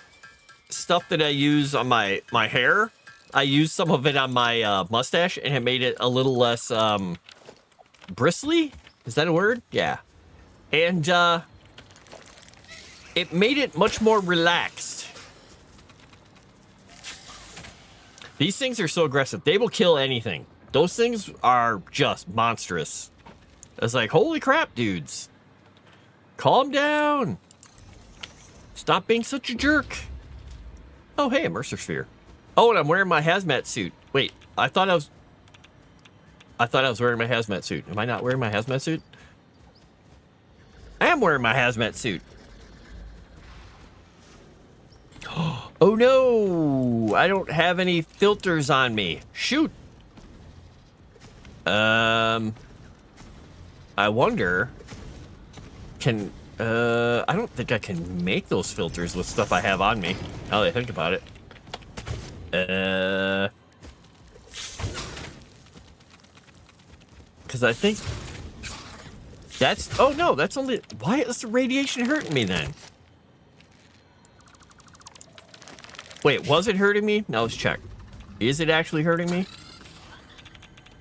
stuff that I use on my hair, I used some of it on my mustache, and it made it a little less bristly. Is that a word? Yeah. And it made it much more relaxed. These things are so aggressive. They will kill anything. Those things are just monstrous. It's like, holy crap, dudes. Calm down. Stop being such a jerk. Oh, hey, a Mercer Sphere. Oh, and I'm wearing my hazmat suit. Wait, I thought I was wearing my hazmat suit. Am I not wearing my hazmat suit? I am wearing my hazmat suit. Oh no, I don't have any filters on me. Shoot. I wonder, I don't think I can make those filters with stuff I have on me. Now that I think about it. Because I think that's, oh no, that's only, why is the radiation hurting me then? Wait, was it hurting me? Now let's check. Is it actually hurting me?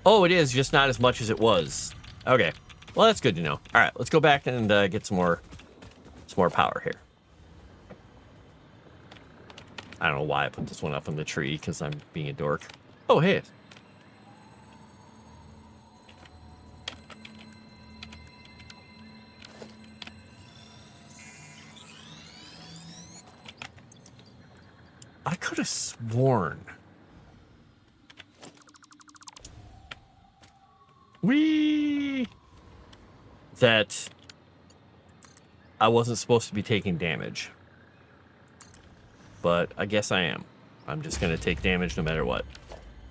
Oh, it is, just not as much as it was. Okay, well that's good to know. All right, let's go back and get some more power here. I don't know why I put this one up in the tree, because I'm being a dork. Oh, hey. I could have sworn. That I wasn't supposed to be taking damage. But I guess I am. I'm just going to take damage no matter what.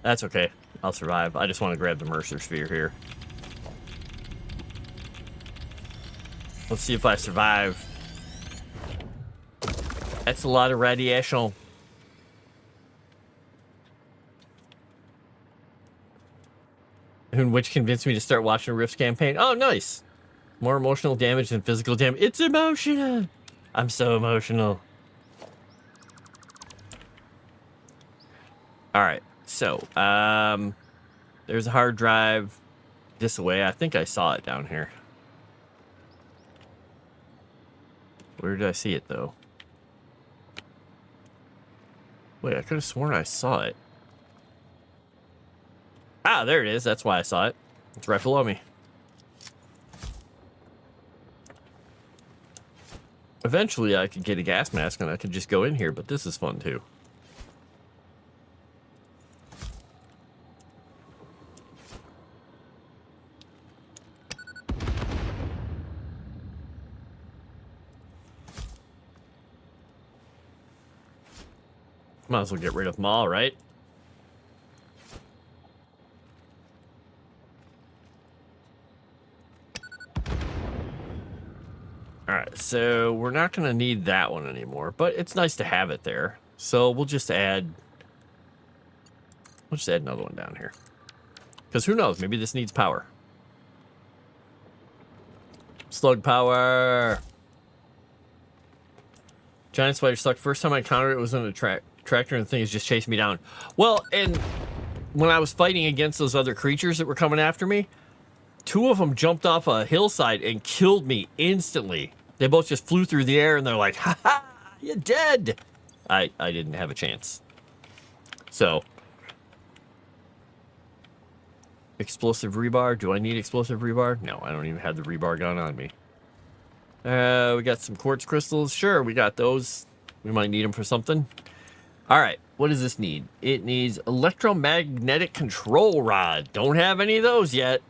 That's okay. I'll survive. I just want to grab the Mercer Sphere here. Let's see if I survive. That's a lot of radiation. Which convinced me to start watching Rift's campaign. Oh, nice. More emotional damage than physical damage. It's emotional. I'm so emotional. All right. So, there's a hard drive this way. I think I saw it down here. Where did I see it, though? Wait, I could have sworn I saw it. Ah, there it is. That's why I saw it. It's right below me. Eventually, I could get a gas mask and I could just go in here, but this is fun too. Might as well get rid of them all, right? Alright, so we're not going to need that one anymore, but it's nice to have it there. So we'll just add another one down here. Because who knows, maybe this needs power. Slug power! Giant spider sucked. First time I encountered it was in a tractor and the thing is just chasing me down. Well, and when I was fighting against those other creatures that were coming after me, two of them jumped off a hillside and killed me instantly. They both just flew through the air and they're like, ha ha, you're dead. I didn't have a chance. So, explosive rebar. Do I need explosive rebar? No, I don't even have the rebar gun on me. We got some quartz crystals. Sure, we got those. We might need them for something. All right, what does this need? It needs electromagnetic control rod. Don't have any of those yet.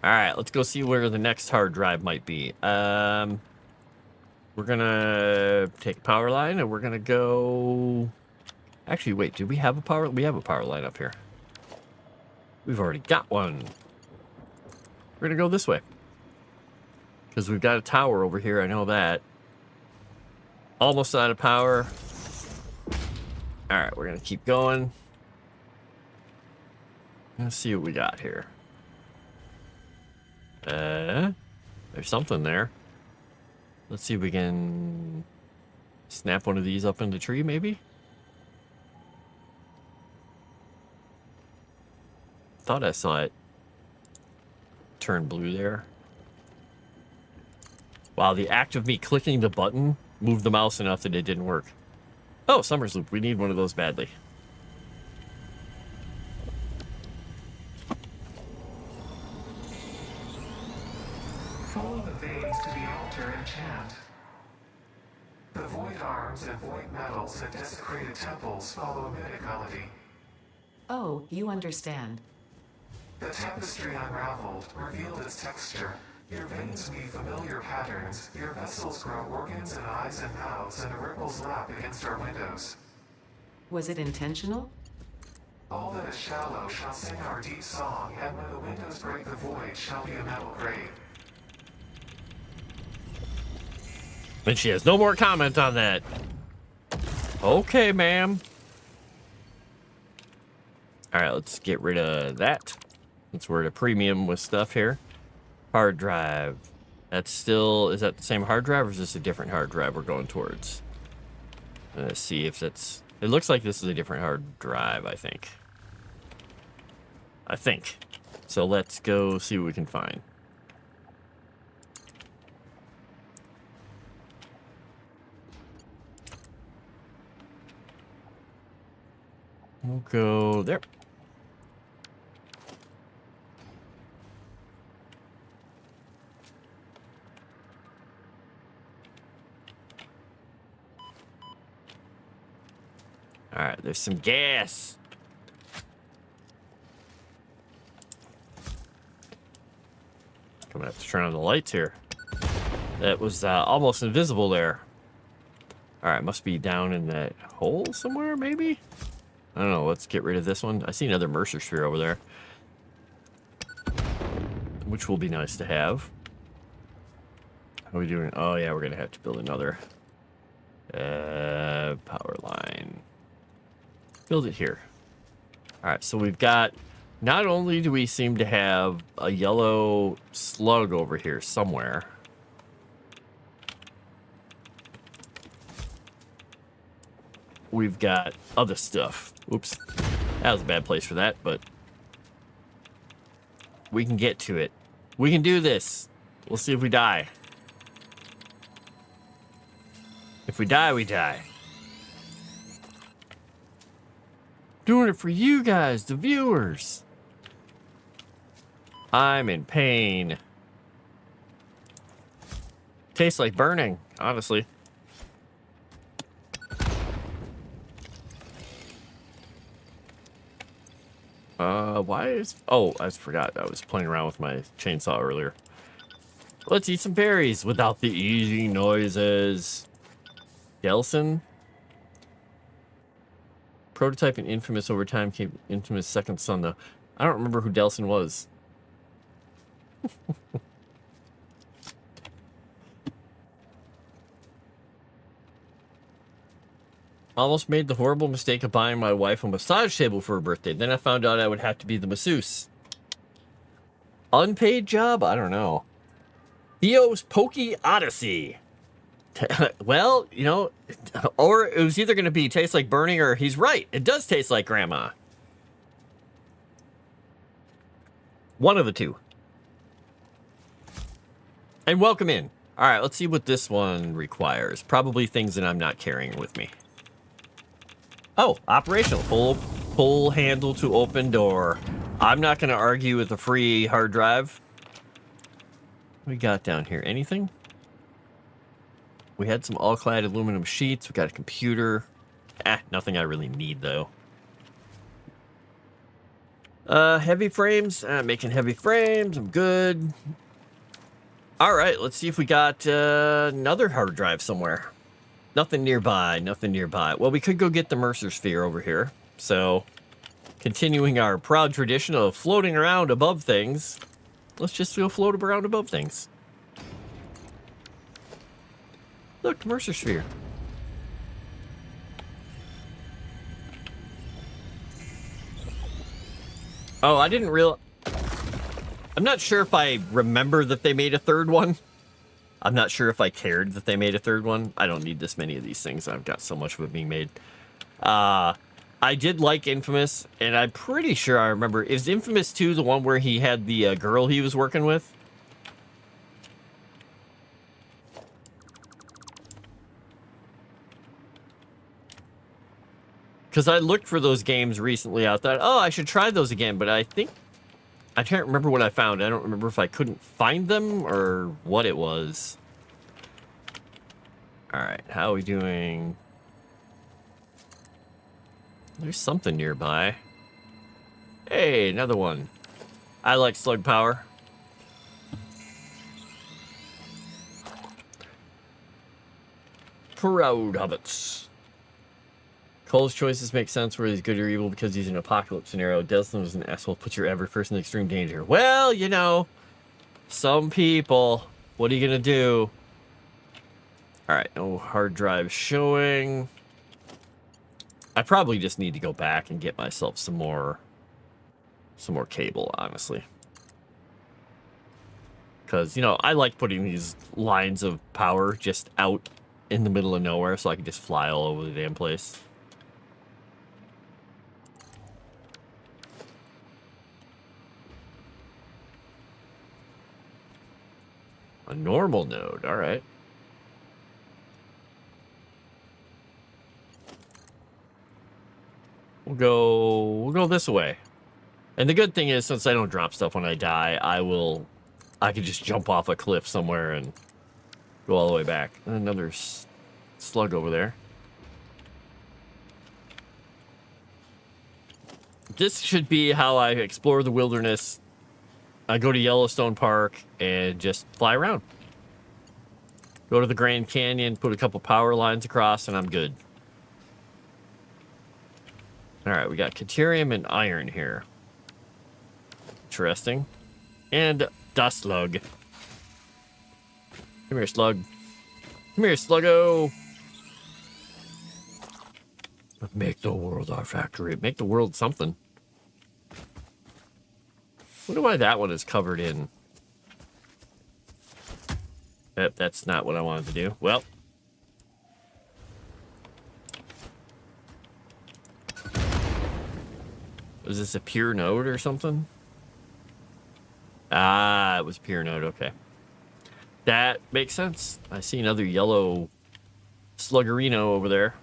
All right, let's go see where the next hard drive might be. We're gonna take a power line and we're gonna go. Actually, wait, do we have a power? We have a power line up here. We've already got one. We're gonna go this way because we've got a tower over here. I know that. Almost out of power. All right, we're gonna keep going. Let's see what we got here. There's something there. Let's see if we can snap one of these up in the tree, maybe. Thought I saw it turn blue there. Wow, the act of me clicking the button moved the mouse enough that it didn't work. Oh, Summer's Loop. We need one of those badly. Follow the veins to the altar and chant. The void arms and void metals and desecrated temples follow a mythic melody. Oh, you understand. The tapestry unraveled, revealed its texture. Your veins weave familiar patterns. Your vessels grow organs and eyes and mouths, and the ripples lap against our windows. Was it intentional? All that is shallow shall sing our deep song, and when the windows break the void shall be a metal grave. And she has no more comment on that. Okay, ma'am. All right, let's get rid of that. Since we're at a premium with stuff here. Hard drive. That's still, is that the same hard drive or is this a different hard drive we're going towards? Let's see if that's, it looks like this is a different hard drive, I think. So let's go see what we can find. We'll go there. All right, there's some gas. I'm gonna have to turn on the lights here. That was almost invisible there. All right, must be down in that hole somewhere, maybe? I don't know, let's get rid of this one. I see another Mercer sphere over there. Which will be nice to have. How are we doing? Oh yeah, we're gonna have to build another power line. Build it here. All right, so we've got, not only do we seem to have a yellow slug over here somewhere. We've got other stuff. Oops, that was a bad place for that, but we can get to it. We can do this. We'll see if we die. If we die, we die. Doing it for you guys, the viewers. I'm in pain. Tastes like burning, honestly. Why is... Oh, I forgot. I was playing around with my chainsaw earlier. Let's eat some berries without the eating noises. Delson? Prototype and infamous over time came infamous second son, though. I don't remember who Delson was. Almost made the horrible mistake of buying my wife a massage table for her birthday. Then I found out I would have to be the masseuse. Unpaid job? I don't know. Theo's Pokey Odyssey. Well, you know, or it was either going to be tastes like burning or he's right. It does taste like grandma. One of the two. And welcome in. All right, let's see what this one requires. Probably things that I'm not carrying with me. Oh, operational. Pull handle to open door. I'm not going to argue with a free hard drive. What we got down here? Anything? We had some all-clad aluminum sheets. We got a computer. Nothing I really need, though. Heavy frames. Making heavy frames. I'm good. All right, let's see if we got another hard drive somewhere. Nothing nearby. Nothing nearby. Well, we could go get the Mercer Sphere over here. So, continuing our proud tradition of floating around above things, let's just go float around above things. Look, the Mercer Sphere. Oh, I didn't realize... I'm not sure if I remember that they made a third one. I'm not sure if I cared that they made a third one. I don't need this many of these things. I've got so much of it being made. I did like Infamous, and I'm pretty sure I remember. Is Infamous 2 the one where he had the girl he was working with? Because I looked for those games recently. I thought, oh, I should try those again, but I think... I can't remember what I found. I don't remember if I couldn't find them or what it was. Alright, how are we doing? There's something nearby. Hey, another one. I like slug power. Proud hobbits. Cole's choices make sense where he's good or evil because he's in an apocalypse scenario. Desmond is an asshole, puts your every person in extreme danger. Well, you know, some people. What are you gonna do? Alright, no hard drive showing. I probably just need to go back and get myself some more cable, honestly. Because, you know, I like putting these lines of power just out in the middle of nowhere so I can just fly all over the damn place. A normal node, all right. We'll go this way. And the good thing is, since I don't drop stuff when I die, I can just jump off a cliff somewhere and go all the way back. And another slug over there. This should be how I explore the wilderness. I go to Yellowstone Park and just fly around. Go to the Grand Canyon, put a couple power lines across, and I'm good. All right, we got Caterium and iron here. Interesting. And dust slug. Come here, slug. Come here, sluggo. Make the world our factory. Make the world something. Wonder why that one is covered in. Yep, that's not what I wanted to do. Well. Was this a pure node or something? Ah, it was pure node. Okay. That makes sense. I see another yellow sluggerino over there.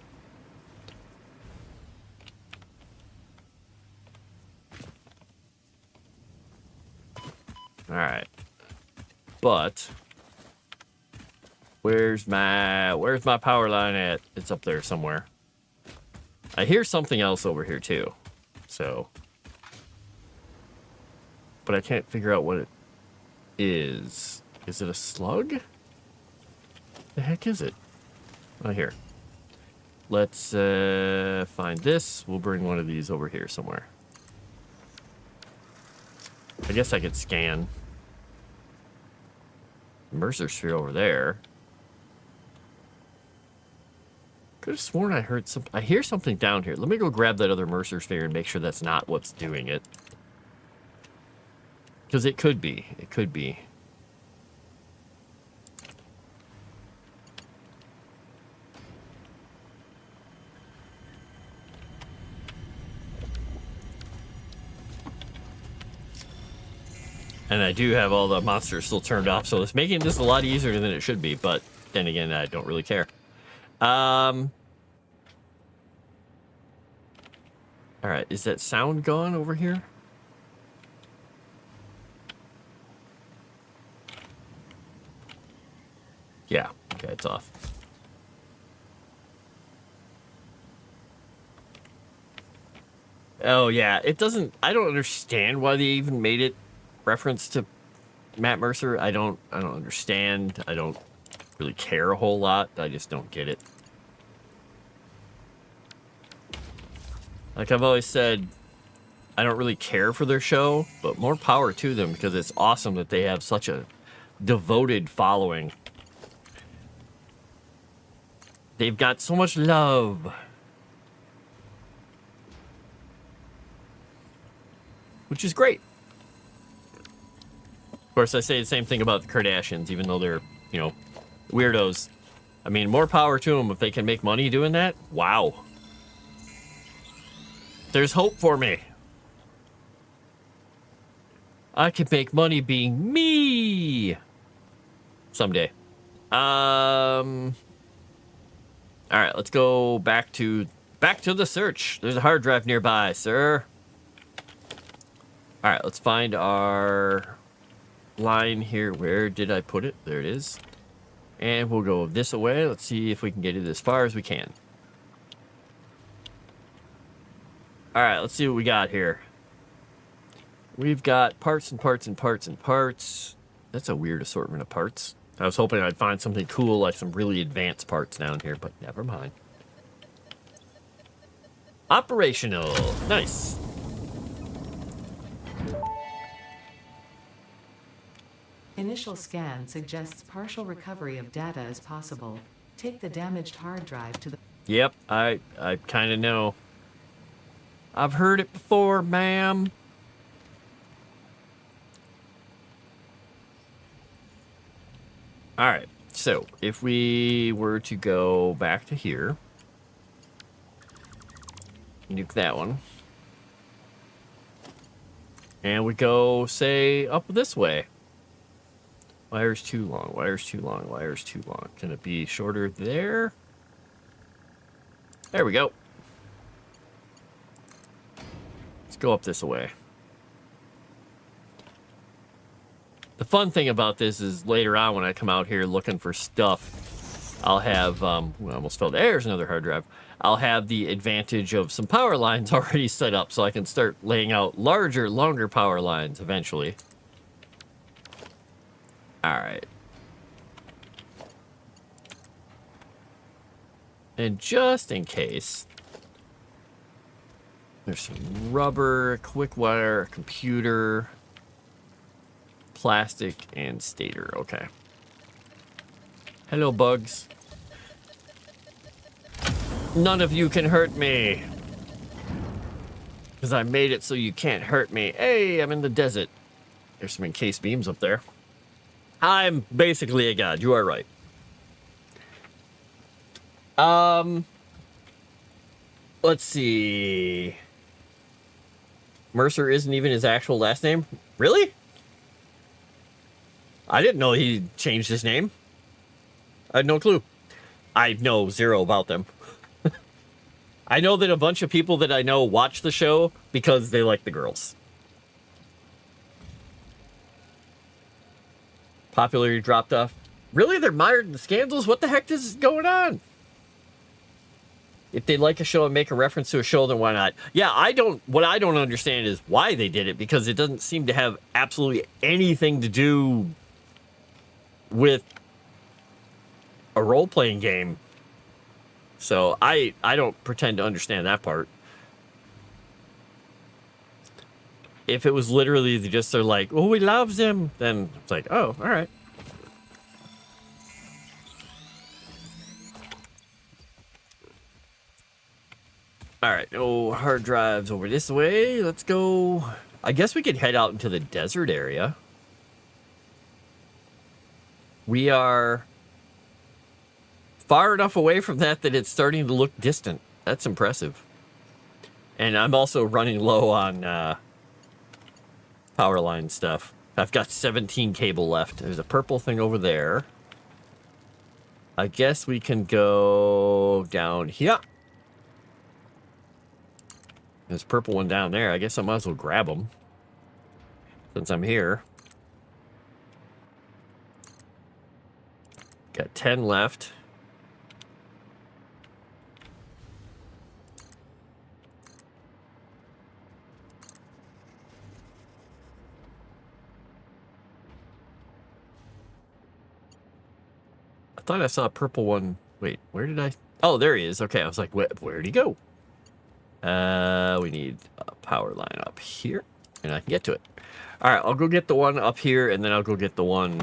All right. But where's my power line at? It's up there somewhere. I hear something else over here too. So, but I can't figure out what it is. Is it a slug? The heck is it? Oh, here. Let's find this. We'll bring one of these over here somewhere. I guess I could scan. Mercer Sphere over there. Could have sworn I heard something. I hear something down here. Let me go grab that other Mercer Sphere and make sure that's not what's doing it. Because it could be. It could be. And I do have all the monsters still turned off, so it's making this a lot easier than it should be, but then again, I don't really care. All right, is that sound gone over here? Yeah, okay, it's off. Oh, yeah, it doesn't... I don't understand why they even made it reference to Matt Mercer. I don't understand. I don't really care a whole lot. I just don't get it. Like I've always said, I don't really care for their show, but more power to them because it's awesome that they have such a devoted following. They've got so much love. Which is great. Of course, I say the same thing about the Kardashians, even though they're, you know, weirdos. I mean, more power to them if they can make money doing that. Wow. There's hope for me. I could make money being me someday. All right, let's go back to the search. There's a hard drive nearby, sir. All right, let's find our line here. Where did I put it? There it is. And we'll go this away. Let's see if we can get it as far as we can. All right, let's see what we got here. We've got parts and parts and parts and parts. That's a weird assortment of parts. I was hoping I'd find something cool, like some really advanced parts down here, but never mind. Operational. Nice. Initial scan suggests partial recovery of data is possible. Take the damaged hard drive to the... Yep, I kind of know. I've heard it before, ma'am. All right, so if we were to go back to here, nuke that one, and we go, say, up this way. Wire's too long, wire's too long, wire's too long. Can it be shorter there? There we go. Let's go up this way. The fun thing about this is later on when I come out here looking for stuff, I'll have, I almost fell, there's another hard drive. I'll have the advantage of some power lines already set up so I can start laying out larger, longer power lines eventually. All right. And just in case, there's some rubber, quick wire, computer, plastic, and stator. Okay. Hello, bugs. None of you can hurt me. Because I made it so you can't hurt me. Hey, I'm in the desert. There's some encased beams up there. I'm basically a god. You are right. Let's see. Mercer isn't even his actual last name? Really? I didn't know he changed his name. I had no clue. I know zero about them. I know that a bunch of people that I know watch the show because they like the girls. Popularity dropped off. Really? They're mired in the scandals? What the heck is going on? If they like a show and make a reference to a show, then why not? Yeah, what I don't understand is why they did it, because it doesn't seem to have absolutely anything to do with a role-playing game. So I don't pretend to understand that part. If it was literally just they're like, oh, he loves him, then it's like, oh, all right. All right, no hard drives over this way. Let's go. I guess we could head out into the desert area. We are far enough away from that it's starting to look distant. That's impressive. And I'm also running low on power line stuff. I've got 17 cable left. There's a purple thing over there. I guess we can go down here. There's a purple one down there. I guess I might as well grab them since I'm here. Got 10 left. I thought I saw a purple one. Wait, where did I? Oh, there he is. Okay, I was like, where'd he go? We need a power line up here, and I can get to it. All right, I'll go get the one up here, and then I'll go get the one.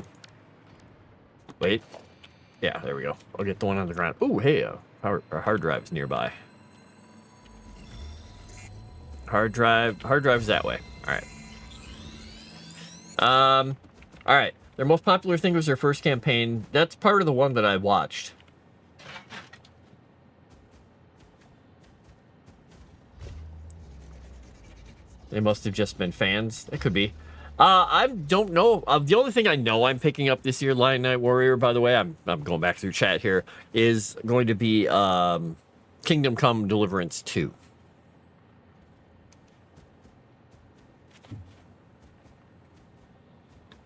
Wait. Yeah, there we go. I'll get the one on the ground. Ooh, hey, a hard drive is nearby. Hard drive's that way. All right. All right. Their most popular thing was their first campaign. That's part of the one that I watched. They must have just been fans. It could be. I don't know. The only thing I know I'm picking up this year, Lion Knight Warrior, by the way, I'm going back through chat here, is going to be Kingdom Come Deliverance 2.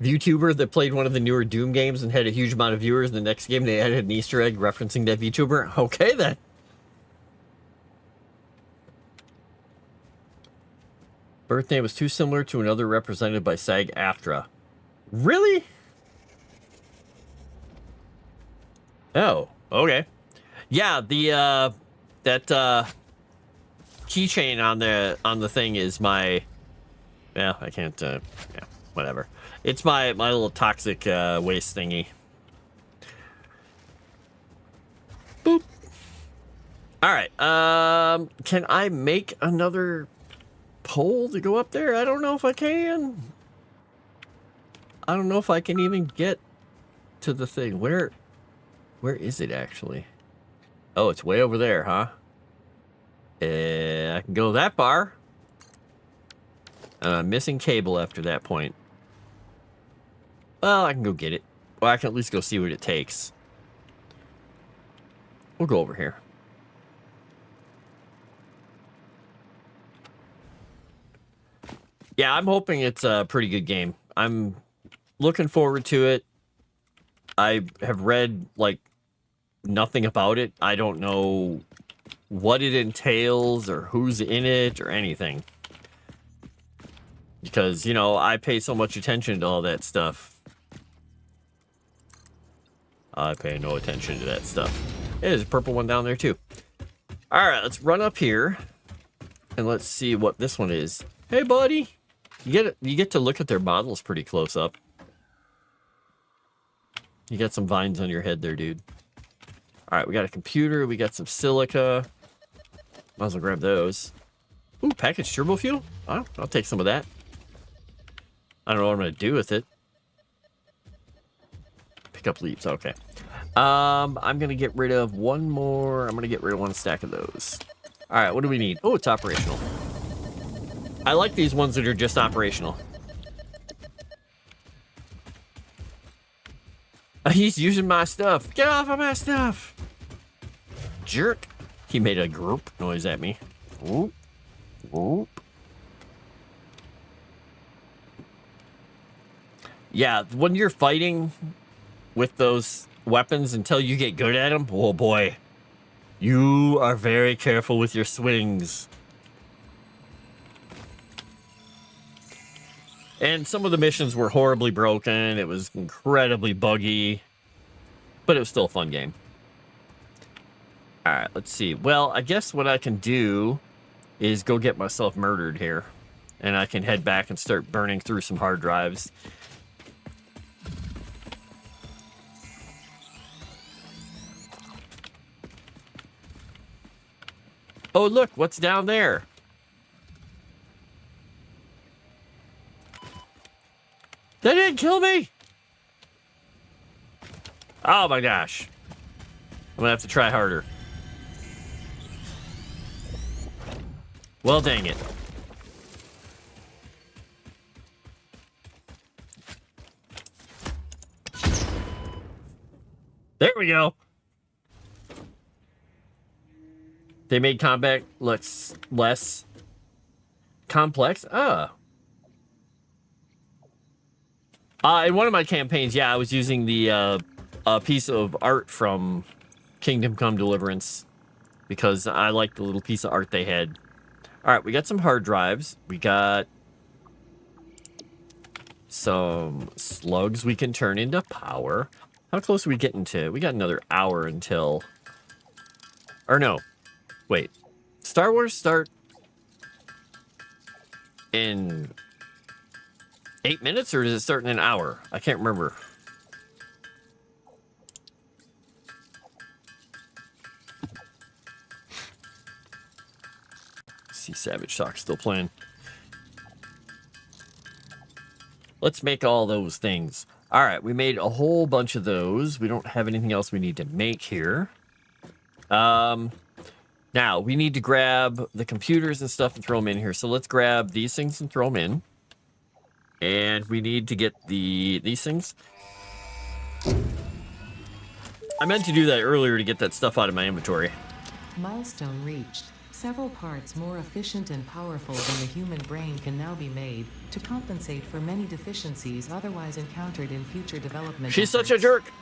VTuber that played one of the newer Doom games and had a huge amount of viewers. The next game, they added an Easter egg referencing that VTuber. Okay, then. Birthday was too similar to another represented by SAG-AFTRA. Really? Oh, okay. Yeah, the that keychain on the thing is my. Yeah, I can't. Yeah, whatever. It's my little toxic waste thingy. Boop. All right. Can I make another pole to go up there? I don't know if I can. I don't know if I can even get to the thing. Where is it actually? Oh, it's way over there, huh? I can go that far. Missing cable after that point. Well, I can go get it. Well, I can at least go see what it takes. We'll go over here. Yeah, I'm hoping it's a pretty good game. I'm looking forward to it. I have read, like, nothing about it. I don't know what it entails or who's in it or anything. Because, you know, I pay so much attention to all that stuff. I pay no attention to that stuff. There's a purple one down there, too. All right, let's run up here. And let's see what this one is. Hey, buddy. You get to look at their models pretty close up. You got some vines on your head there, dude. All right, we got a computer. We got some silica. Might as well grab those. Ooh, packaged turbo fuel? I'll take some of that. I don't know what I'm going to do with it. Pick up leaves. Okay. I'm going to get rid of one more. I'm going to get rid of one stack of those. All right, what do we need? Oh, it's operational. I like these ones that are just operational. He's using my stuff. Get off of my stuff. Jerk. He made a group noise at me. Whoop. Whoop. Yeah, when you're fighting with those weapons until you get good at them, oh boy. You are very careful with your swings. And some of the missions were horribly broken. It was incredibly buggy. But it was still a fun game. Alright, let's see. Well, I guess what I can do is go get myself murdered here. And I can head back and start burning through some hard drives. Oh, look, what's down there? They didn't kill me! Oh my gosh. I'm gonna have to try harder. Well, dang it. There we go. They made combat less complex. In one of my campaigns, yeah, I was using the a piece of art from Kingdom Come Deliverance because I liked the little piece of art they had. All right, we got some hard drives. We got some slugs we can turn into power. How close are we getting to? We got another hour until... Or no. Wait. Star Wars start in 8 minutes, or does it start in an hour? I can't remember. See Savage Shock still playing. Let's make all those things. All right, we made a whole bunch of those. We don't have anything else we need to make here. Now, we need to grab the computers and stuff and throw them in here. So let's grab these things and throw them in. And we need to get these things. I meant to do that earlier to get that stuff out of my inventory. Milestone reached. Several parts more efficient and powerful than the human brain can now be made to compensate for many deficiencies otherwise encountered in future development. She's such a jerk.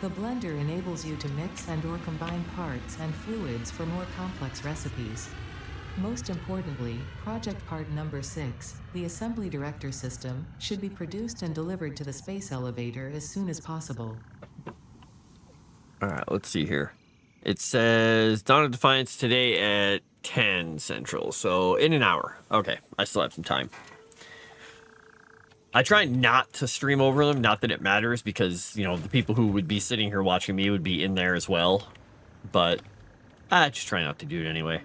The blender enables you to mix and/or combine parts and fluids for more complex recipes. Most importantly, project part number 6, the assembly director system, should be produced and delivered to the space elevator as soon as possible. All right, let's see here. It says Dawn of Defiance today at 10 Central, so in an hour. Okay, I still have some time. I try not to stream over them, not that it matters, because, you know, the people who would be sitting here watching me would be in there as well. But I just try not to do it anyway.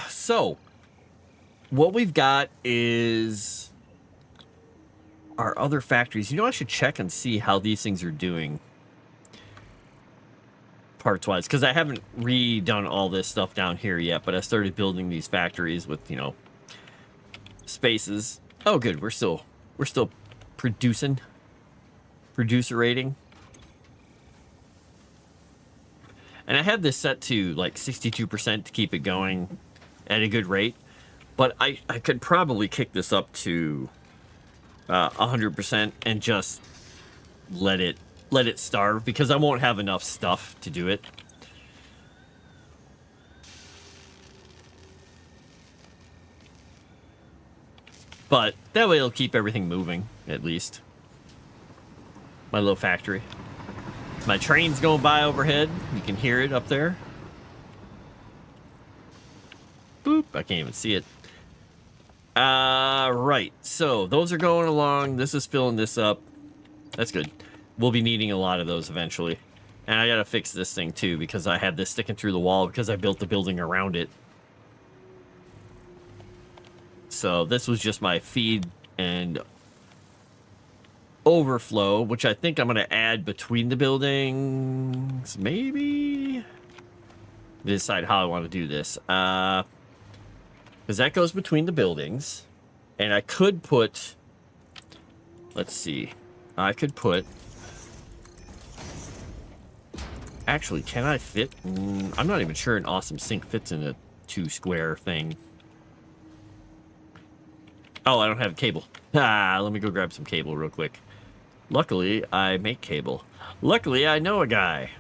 So what we've got is our other factories. You know, I should check and see how these things are doing parts-wise, because I haven't redone all this stuff down here yet, but I started building these factories with, you know, spaces. Oh, good. We're still producing. Producer rating. And I have this set to like 62% to keep it going at a good rate. But I could probably kick this up to 100% and just let it starve, because I won't have enough stuff to do it. But that way it'll keep everything moving, at least. My little factory. My train's going by overhead. You can hear it up there. Boop. I can't even see it. Right. So those are going along. This is filling this up. That's good. We'll be needing a lot of those eventually. And I gotta fix this thing too, because I have this sticking through the wall because I built the building around it. So this was just my feed and overflow, which I think I'm going to add between the buildings. Maybe decide how I want to do this. Because that goes between the buildings. And I could put... Let's see. I could put... Actually, can I fit? I'm not even sure an awesome sink fits in a 2-square thing. Oh, I don't have cable. Let me go grab some cable real quick. Luckily, I make cable. Luckily, I know a guy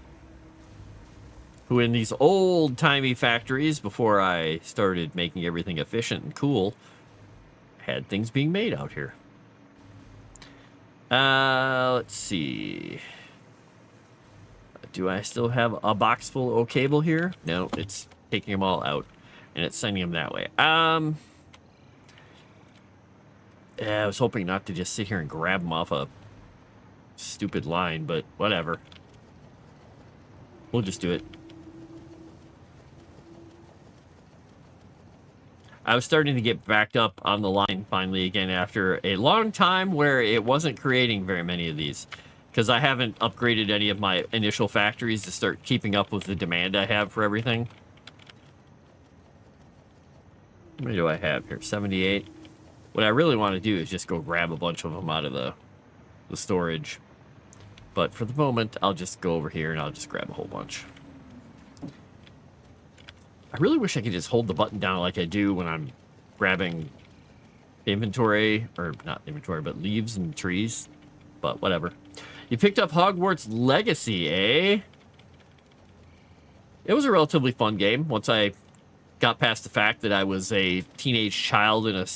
who, in these old-timey factories, before I started making everything efficient and cool, had things being made out here. Let's see. Do I still have a box full of cable here? No, it's taking them all out, and it's sending them that way. Yeah, I was hoping not to just sit here and grab them off a stupid line, but whatever. We'll just do it. I was starting to get backed up on the line finally again after a long time where it wasn't creating very many of these, because I haven't upgraded any of my initial factories to start keeping up with the demand I have for everything. How many do I have here? 78. What I really want to do is just go grab a bunch of them out of the storage. But for the moment, I'll just go over here and I'll just grab a whole bunch. I really wish I could just hold the button down like I do when I'm grabbing inventory, or not inventory, but leaves and trees. But whatever. You picked up Hogwarts Legacy, eh? It was a relatively fun game once I got past the fact that I was a teenage child in a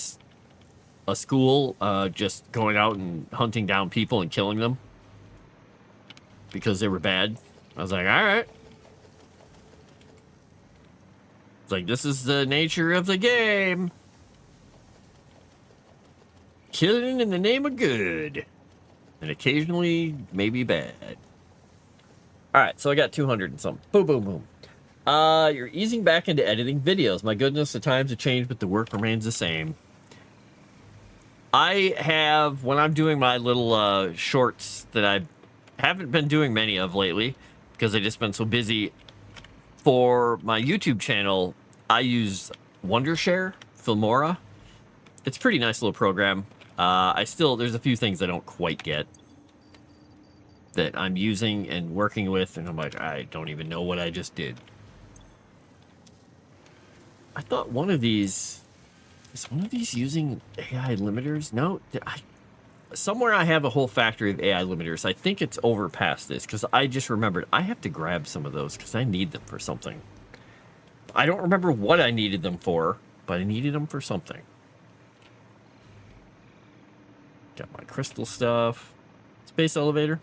school, just going out and hunting down people and killing them because they were bad. I was like, all right. It's like, this is the nature of the game. Killing in the name of good. And occasionally, maybe bad. Alright, so I got 200 and something. Boom, boom, boom. You're easing back into editing videos. My goodness, the times have changed, but the work remains the same. I have, when I'm doing my little shorts that I haven't been doing many of lately, because I've just been so busy, for my YouTube channel, I use Wondershare, Filmora. It's a pretty nice little program. There's a few things I don't quite get that I'm using and working with, and I'm like, I don't even know what I just did. I thought is one of these using AI limiters? No, somewhere I have a whole factory of AI limiters. I think it's over past this, because I just remembered I have to grab some of those because I need them for something. I don't remember what I needed them for, but I needed them for something. Got my crystal stuff. Space elevator.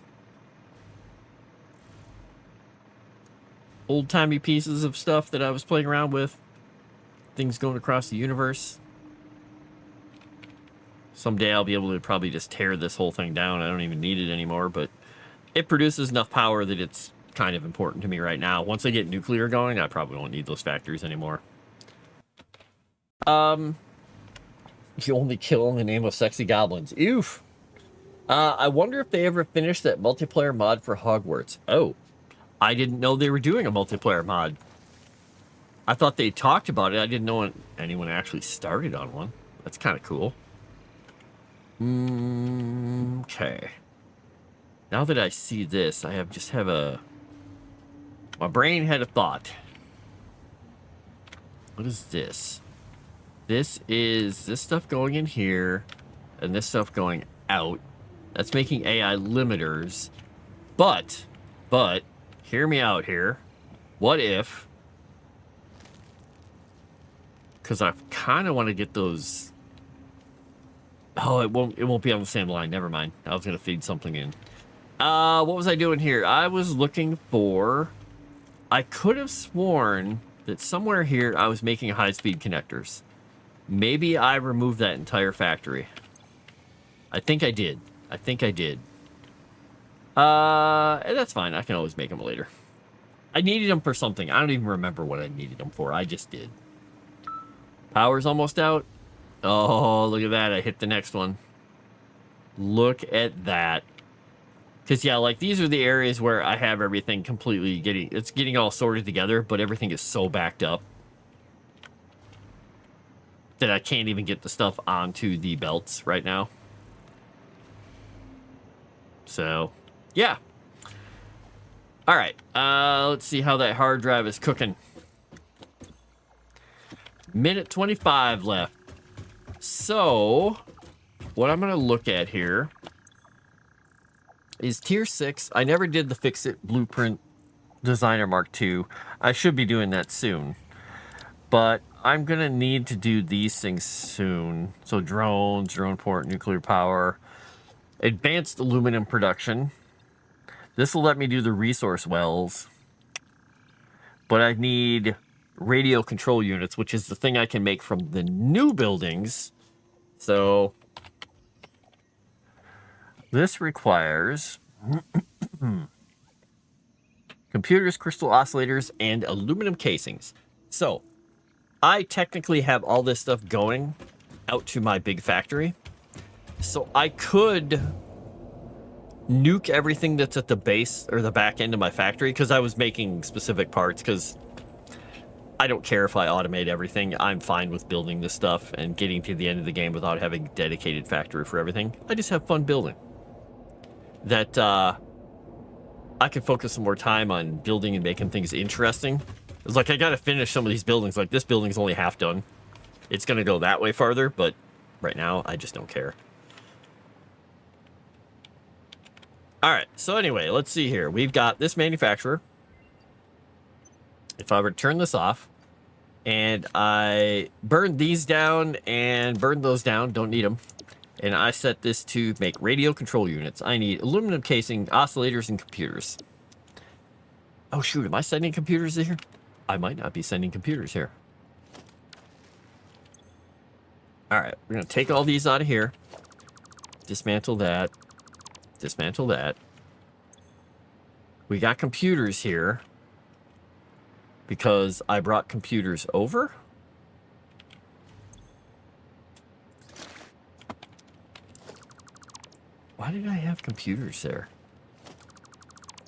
Old-timey pieces of stuff that I was playing around with. Things going across the universe. Someday I'll be able to probably just tear this whole thing down. I don't even need it anymore, but it produces enough power that it's kind of important to me right now. Once I get nuclear going, I probably won't need those factories anymore. You only kill in the name of sexy goblins. Oof. I wonder if they ever finished that multiplayer mod for Hogwarts. Oh, I didn't know they were doing a multiplayer mod. I thought they talked about it. I didn't know anyone actually started on one. That's kind of cool. Okay. Now that I see this, my brain had a thought. What is this? This is this stuff going in here, and this stuff going out. That's making AI limiters. But, hear me out here. What if, because I kind of want to get those. Oh, it won't be on the same line. Never mind. I was gonna feed something in. What was I doing here? I was looking for. I could have sworn that somewhere here I was making high-speed connectors. Maybe I removed that entire factory. I think I did. And that's fine. I can always make them later. I needed them for something. I don't even remember what I needed them for. I just did. Power's almost out. Oh, look at that. I hit the next one. Look at that. Because, yeah, like, these are the areas where I have everything completely getting all sorted together, but everything is so backed up that I can't even get the stuff onto the belts right now. So, yeah. All right. Let's see how that hard drive is cooking. Minute 25 left. So, what I'm going to look at here is Tier 6. I never did the Fix-It Blueprint Designer Mark II. I should be doing that soon. But I'm going to need to do these things soon. So drones, drone port, nuclear power, advanced aluminum production. This will let me do the resource wells. But I need radio control units, which is the thing I can make from the new buildings. So this requires computers, crystal oscillators, and aluminum casings. So I technically have all this stuff going out to my big factory. So I could nuke everything that's at the base or the back end of my factory, because I was making specific parts, because I don't care if I automate everything. I'm fine with building this stuff and getting to the end of the game without having a dedicated factory for everything. I just have fun building. That I can focus some more time on building and making things interesting It's like I gotta finish some of these buildings. Like this building's only half done. It's gonna go that way farther, but right now I just don't care. Alright, so anyway, let's see here. We've got this manufacturer. If I were to turn this off, and I burn these down and burn those down, don't need them. And I set this to make radio control units. I need aluminum casing, oscillators, and computers. Oh shoot, am I sending computers here? I might not be sending computers here. Alright, we're going to take all these out of here. Dismantle that. Dismantle that. We got computers here. Because I brought computers over. Why did I have computers there?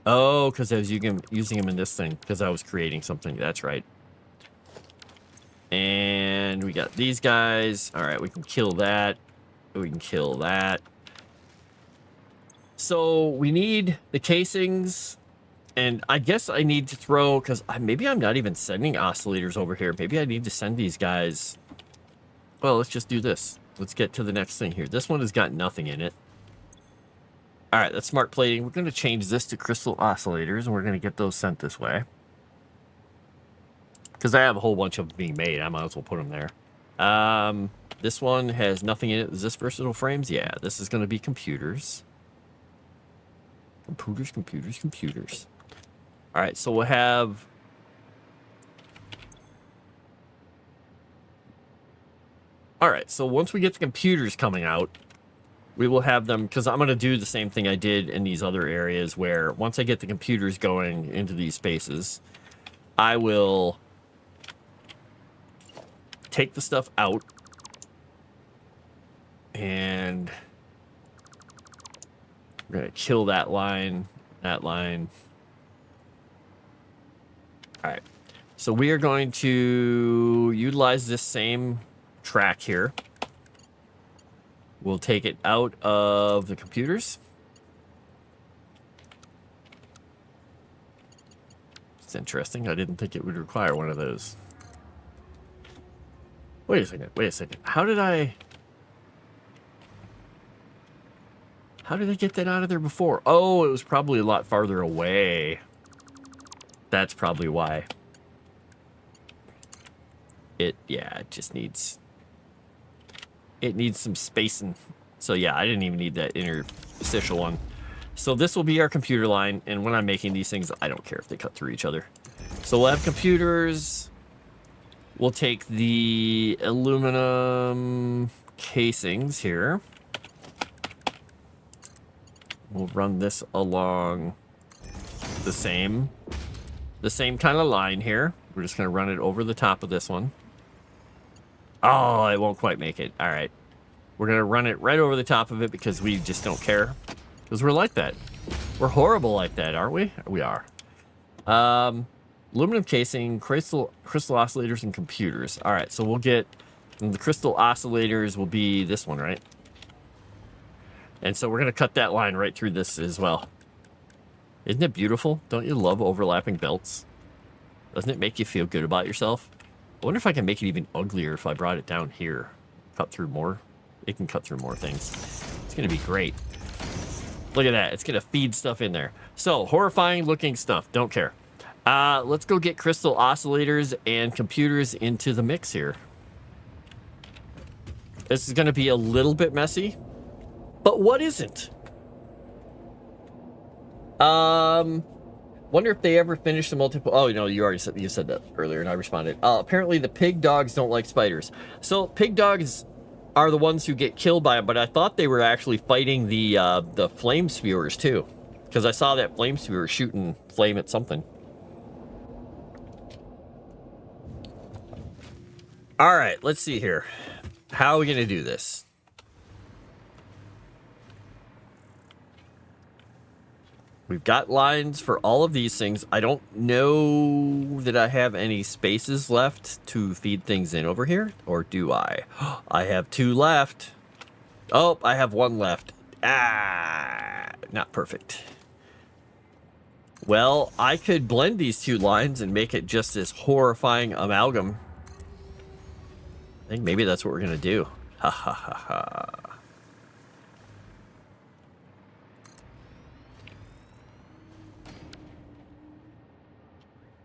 Oh, because I was using them in this thing. Because I was creating something. That's right. And we got these guys. All right, we can kill that. We can kill that. So we need the casings. And I guess I need to throw... Because maybe I'm not even sending oscillators over here. Maybe I need to send these guys... Well, let's just do this. Let's get to the next thing here. This one has got nothing in it. All right, that's smart plating. We're going to change this to crystal oscillators, and we're going to get those sent this way. Because I have a whole bunch of them being made. I might as well put them there. This one has nothing in it. Is this versatile frames? Yeah, this is going to be computers. Computers, computers, computers. All right, so we'll have... All right, so once we get the computers coming out, we will have them, because I'm going to do the same thing I did in these other areas where once I get the computers going into these spaces, I will take the stuff out and we're going to kill that line, that line. All right, so we are going to utilize this same track here. We'll take it out of the computers. It's interesting. I didn't think it would require one of those. Wait a second. Wait a second. How did I get that out of there before? Oh, it was probably a lot farther away. That's probably why. Yeah, it just needs... It needs some spacing. So yeah, I didn't even need that interstitial one. So this will be our computer line. And when I'm making these things, I don't care if they cut through each other. So we'll have computers. We'll take the aluminum casings here. We'll run this along the same kind of line here. We're just going to run it over the top of this one. Oh, it won't quite make it. All right. We're going to run it right over the top of it because we just don't care. Because we're like that. We're horrible like that, aren't we? We are. Aluminum casing, crystal oscillators, and computers. All right, so we'll get... And the crystal oscillators will be this one, right? And so we're going to cut that line right through this as well. Isn't it beautiful? Don't you love overlapping belts? Doesn't it make you feel good about yourself? I wonder if I can make it even uglier if I brought it down here. Cut through more. It can cut through more things. It's going to be great. Look at that. It's going to feed stuff in there. So, horrifying looking stuff. Don't care. Let's go get crystal oscillators and computers into the mix here. This is going to be a little bit messy. But what isn't? Wonder if they ever finish the multiple... Oh, no, you said that earlier, and I responded. Apparently, the pig dogs don't like spiders. So, pig dogs are the ones who get killed by them, but I thought they were actually fighting the flame spewers, too. Because I saw that flame spewer shooting flame at something. All right, let's see here. How are we going to do this? We've got lines for all of these things. I don't know that I have any spaces left to feed things in over here. Or do I? I have 2 left. Oh, I have 1 left. Ah, not perfect. Well, I could blend these two lines and make it just this horrifying amalgam. I think maybe that's what we're gonna do. Ha ha ha ha.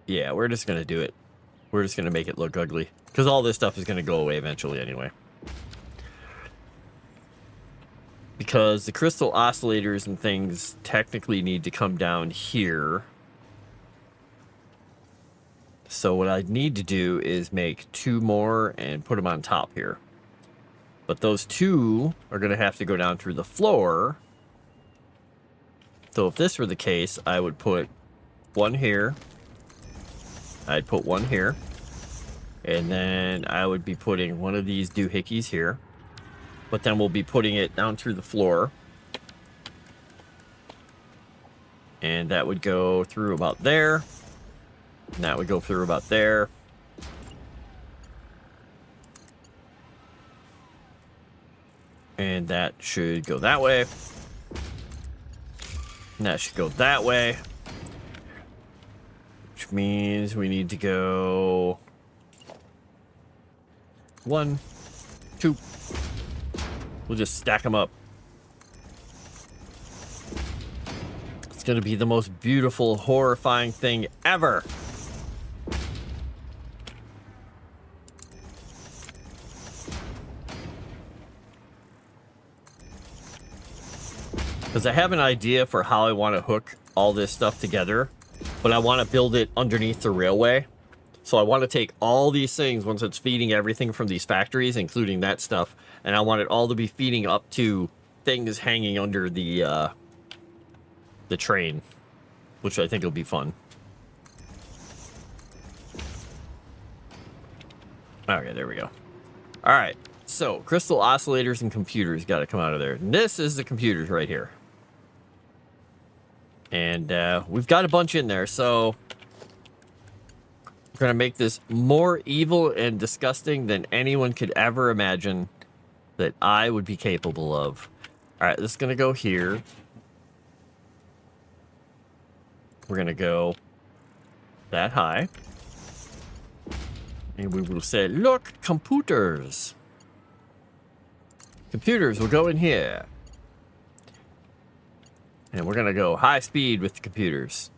Yeah, we're just gonna do it. We're just gonna make it look ugly. Because all this stuff is gonna go away eventually anyway. Because the crystal oscillators and things technically need to come down here. So what I need to do is make 2 more and put them on top here. But those 2 are going to have to go down through the floor. So if this were the case, I would put 1 here. I'd put 1 here. And then I would be putting one of these doohickeys here. But then we'll be putting it down through the floor. And that would go through about there. And that would go through about there. And that should go that way. And that should go that way. Which means we need to go 1, 2. We'll just stack them up. It's going to be the most beautiful, horrifying thing ever. Because I have an idea for how I want to hook all this stuff together, but I want to build it underneath the railway. So I want to take all these things once it's feeding everything from these factories, including that stuff, and I want it all to be feeding up to things hanging under the train, which I think will be fun. Okay, there we go. All right, so crystal oscillators and computers got to come out of there. And this is the computers right here. And we've got a bunch in there, so we're going to make this more evil and disgusting than anyone could ever imagine that I would be capable of. All right, this is going to go here. We're going to go that high. And we will say, look, computers. Computers will go in here. And we're going to go high speed with the computers.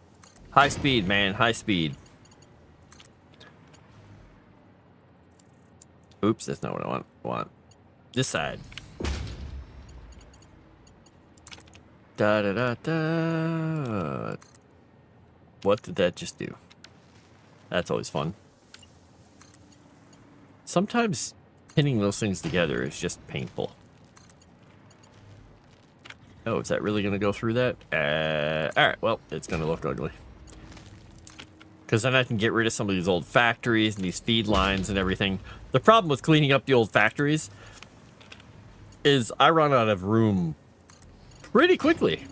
High speed, man, high speed. Oops, that's not what I want. This side. Da da da da. What did that just do? That's always fun. Sometimes pinning those things together is just painful. Oh, is that really going to go through that? Alright, well, it's going to look ugly. Because then I can get rid of some of these old factories and these feed lines and everything. The problem with cleaning up the old factories is I run out of room pretty quickly.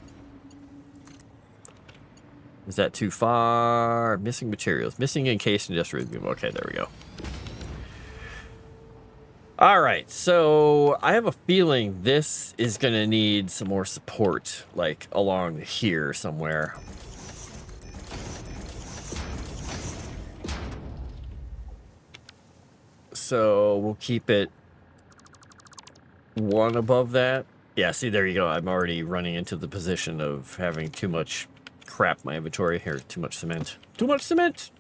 Is that too far? Missing materials. Missing encased industrial beam. Okay, there we go. All right, so I have a feeling this is going to need some more support, like along here somewhere. So we'll keep it 1 above that. Yeah, see, there you go. I'm already running into the position of having too much crap in my inventory here. Too much cement. Too much cement!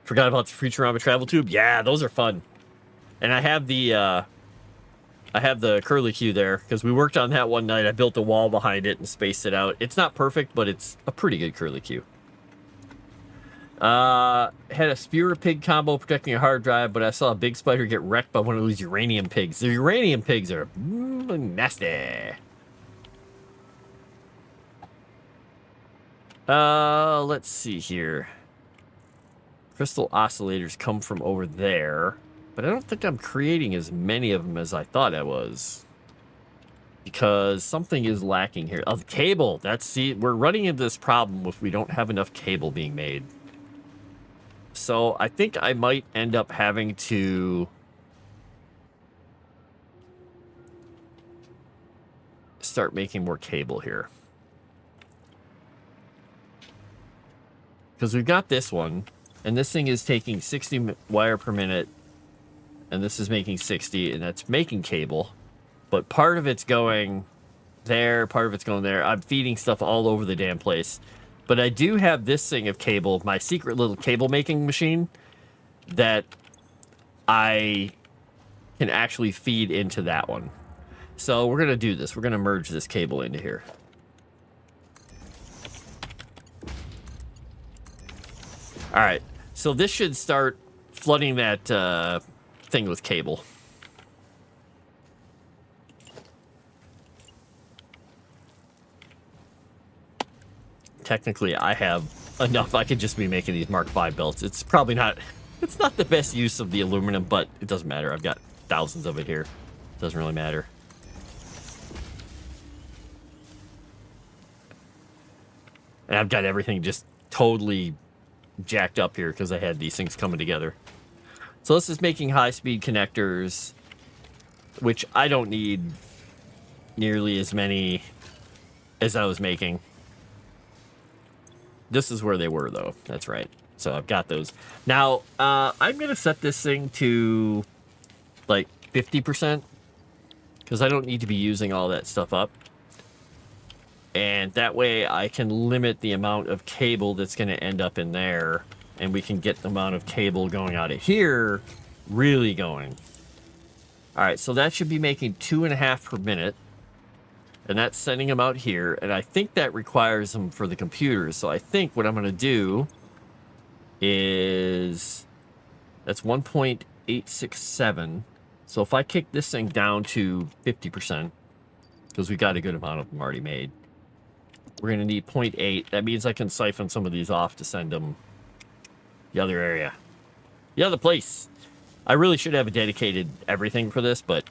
Forgot about the Futurama travel tube. Yeah, those are fun. And I have the curlicue there because we worked on that one night. I built a wall behind it and spaced it out. It's not perfect, but it's a pretty good curlicue. Had a spear pig combo protecting a hard drive, but I saw a big spider get wrecked by one of those uranium pigs. The uranium pigs are nasty. Let's see here. Crystal oscillators come from over there. But I don't think I'm creating as many of them as I thought I was. Because something is lacking here. Oh, the cable. We're running into this problem if we don't have enough cable being made. So I think I might end up having to start making more cable here. because we've got this one, and this thing is taking 60 wire per minute, and this is making 60, and that's making cable. But part of it's going there, part of it's going there. I'm feeding stuff all over the damn place. But I do have this thing of cable, my secret little cable making machine, that I can actually feed into that one. So we're going to do this. We're going to merge this cable into here. All right. So this should start flooding that thing with cable. Technically, I have enough. I could just be making these Mark V belts. It's probably not... It's not the best use of the aluminum, but it doesn't matter. I've got thousands of it here. Doesn't really matter. And I've got everything just totally jacked up here because I had these things coming together. So this is making high-speed connectors, which I don't need nearly as many as I was making. This is where they were, though. That's right. So I've got those. Now, I'm going to set this thing to, like, 50%. Because I don't need to be using all that stuff up. And that way I can limit the amount of cable that's going to end up in there. And we can get the amount of cable going out of here really going. Alright, so that should be making 2.5 per minute. And that's sending them out here. And I think that requires them for the computers. So I think what I'm going to do is... That's 1.867. So if I kick this thing down to 50%, because we've got a good amount of them already made, we're going to need 0.8. That means I can siphon some of these off to send them the other area. The other place. I really should have a dedicated everything for this, but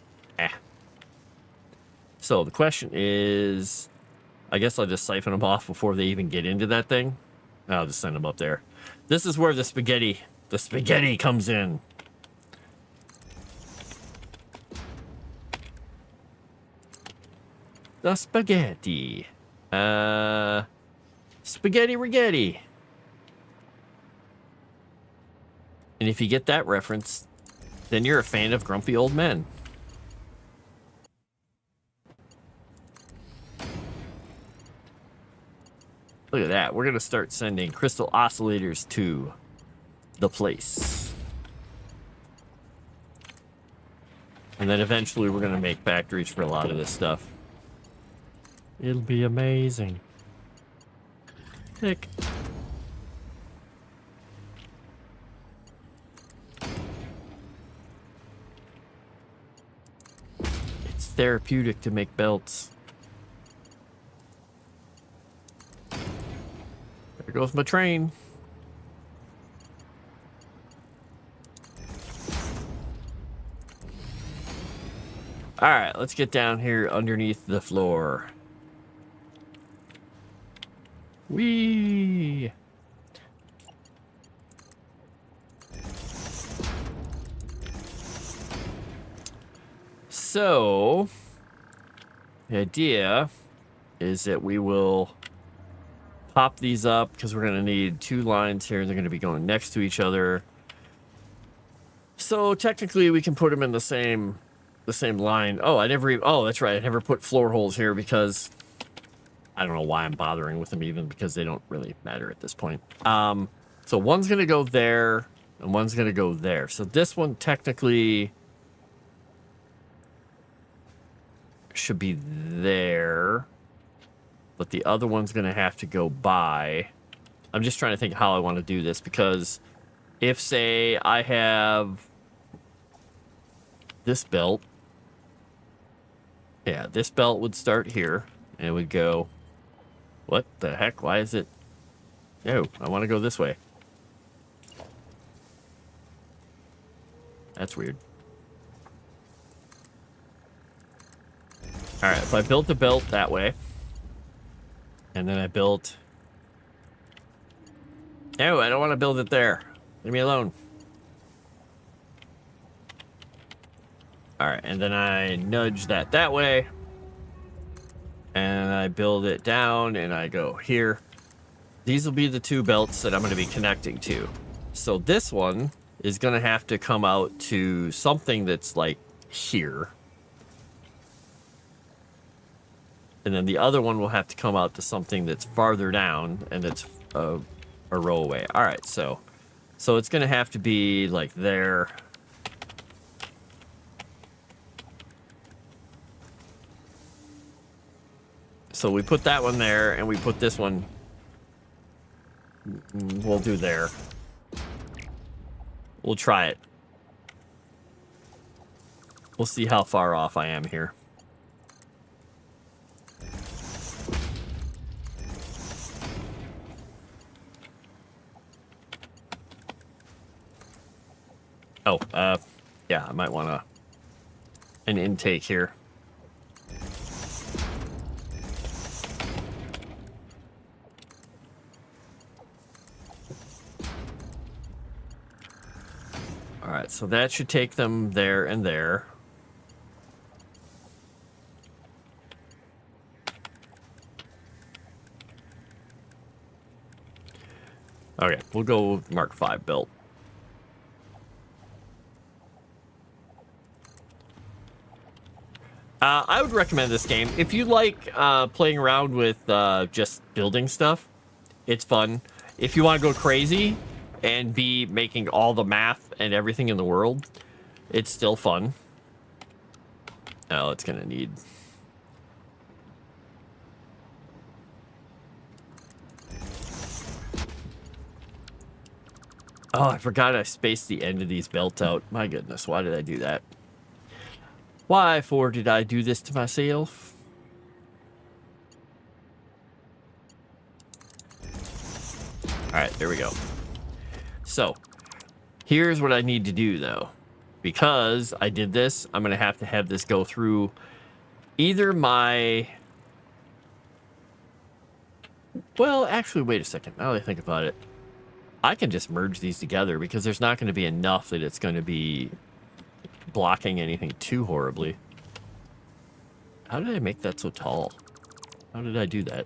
So the question is, I guess I'll just siphon them off before they even get into that thing. I'll just send them up there. This is where the spaghetti comes in. The spaghetti. Spaghetti rigetti. And if you get that reference, then you're a fan of grumpy old men. Look at that. We're going to start sending crystal oscillators to the place. And then eventually we're going to make factories for a lot of this stuff. It'll be amazing. Heck. It's therapeutic to make belts. There goes my train. All right, let's get down here underneath the floor. Whee! So, the idea is that we will pop these up because we're going to need 2 lines here. They're going to be going next to each other. So technically we can put them in the same line. Oh, oh, that's right. I never put floor holes here because I don't know why I'm bothering with them even, because they don't really matter at this point. So one's going to go there and one's going to go there. So this one technically should be there. But the other one's going to have to go by. I'm just trying to think how I want to do this, because if, say, I have this belt. Yeah, this belt would start here, and it would go... What the heck? Why is it... No, I want to go this way. That's weird. Alright, if I built the belt that way... And then I built... No, I don't want to build it there. Leave me alone. Alright, and then I nudge that way. And I build it down, and I go here. these will be the two belts that I'm going to be connecting to. So this one is going to have to come out to something that's like here. And then the other one will have to come out to something that's farther down and that's a row away. All right, so it's going to have to be like there. So we put that one there, and we put this one, we'll do there. We'll try it. We'll see how far off I am here. Oh, yeah, I might want an intake here. All right, so that should take them there and there. Okay, we'll go with Mark 5 built. I would recommend this game. If you like playing around with just building stuff, it's fun. If you want to go crazy and be making all the math and everything in the world, it's still fun. Oh, it's going to need... Oh, I forgot I spaced the end of these belts out. My goodness, why did I do that? Why for did I do this to myself? All right, there we go. So, here's what I need to do, though. Because I did this, I'm going to have this go through either my... Well, actually, wait a second. Now that I think about it, I can just merge these together because there's not going to be enough that it's going to be blocking anything too horribly. How did I make that so tall? How did I do that?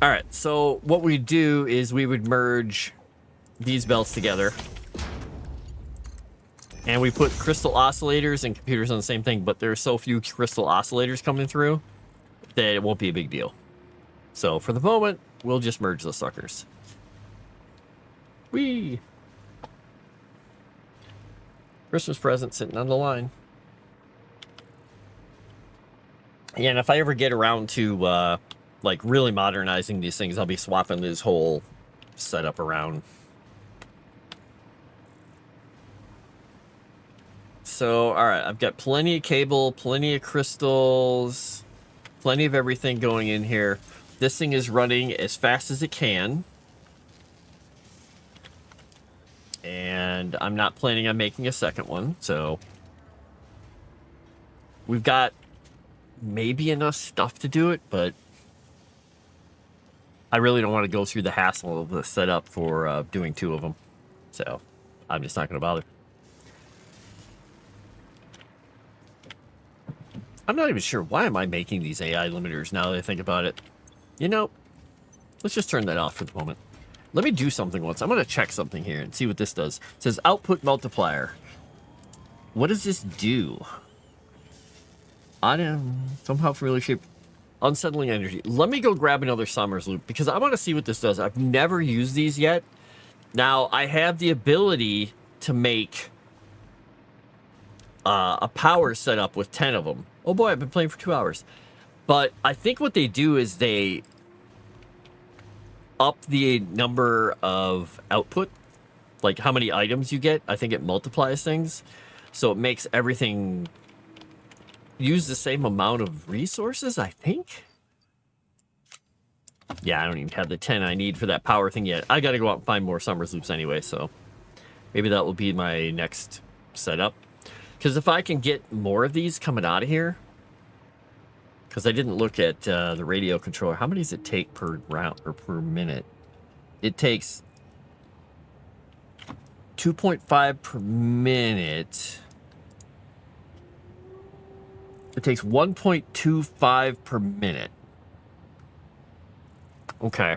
All right, so what we do is we would merge these belts together. And we put crystal oscillators and computers on the same thing, but there are so few crystal oscillators coming through that it won't be a big deal. So for the moment, we'll just merge the suckers. Whee! Christmas present sitting on the line. Yeah, and if I ever get around to like really modernizing these things, I'll be swapping this whole setup around. So, all right, I've got plenty of cable, plenty of crystals, plenty of everything going in here. This thing is running as fast as it can. And I'm not planning on making a second one, so we've got maybe enough stuff to do it, but I really don't want to go through the hassle of the setup for doing two of them, so I'm just not going to bother. I'm not even sure why am I making these AI limiters now that I think about it. You know, let's just turn that off for the moment. Let me do something once. I'm going to check something here and see what this does. It says output multiplier. What does this do? Somehow familiar shape. Unsettling energy. Let me go grab another Summers loop because I want to see what this does. I've never used these yet. Now, I have the ability to make a power setup with 10 of them. Oh boy, I've been playing for 2 hours. But I think what they do is they up the number of output, like how many items you get. I think it multiplies things. So it makes everything use the same amount of resources, I think. Yeah, I don't even have the 10 I need for that power thing yet. I got to go out and find more Summers loops anyway, so maybe that will be my next setup. Because if I can get more of these coming out of here, because I didn't look at the radio controller. How many does it take per round or per minute? It takes 2.5 per minute. It takes 1.25 per minute. Okay.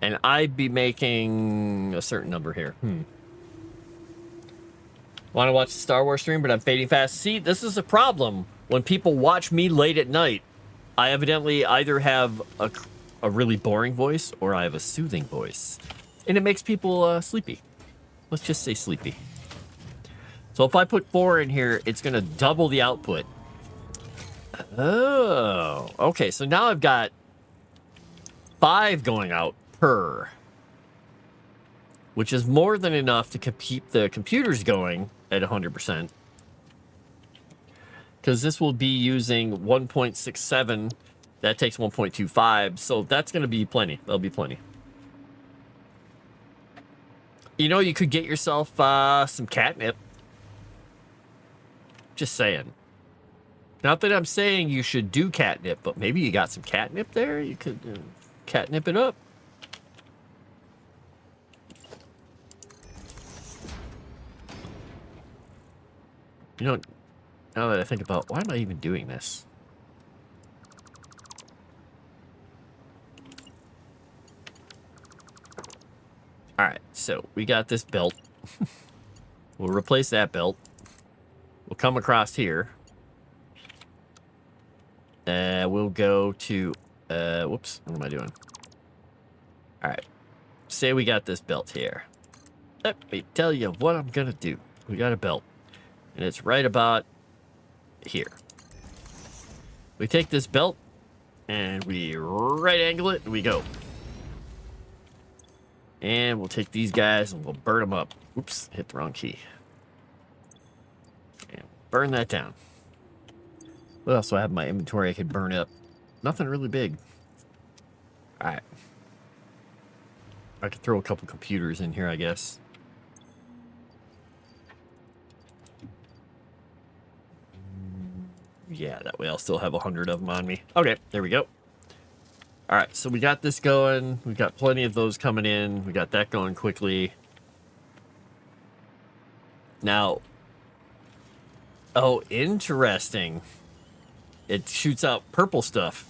And I'd be making a certain number here. Want to watch the Star Wars stream, but I'm fading fast. See, this is a problem. When people watch me late at night, I evidently either have a really boring voice or I have a soothing voice. And it makes people sleepy. Let's just say sleepy. So if I put 4 in here, it's going to double the output. Oh, okay. So now I've got 5 going out per, which is more than enough to keep the computers going at 100%. Because this will be using 1.67. That takes 1.25. So that's going to be plenty. That'll be plenty. You know, you could get yourself some catnip. Just saying. Not that I'm saying you should do catnip, but maybe you got some catnip there. You could catnip it up. You know, now that I think about, why am I even doing this? All right, so we got this belt. We'll replace that belt. We'll come across here. We'll go to, whoops, what am I doing? All right, say we got this belt here. Let me tell you what I'm gonna do. We got a belt, and it's right about here. We take this belt, and we right angle it, and we go. And we'll take these guys, and we'll burn them up. Oops, hit the wrong key. And burn that down. What else do I have in my inventory I could burn up? Nothing really big. All right. I could throw a couple computers in here, I guess. Yeah, that way I'll still have 100 of them on me. Okay, there we go. All right, so we got this going. We got plenty of those coming in. We got that going quickly. Now, oh, interesting. It shoots out purple stuff.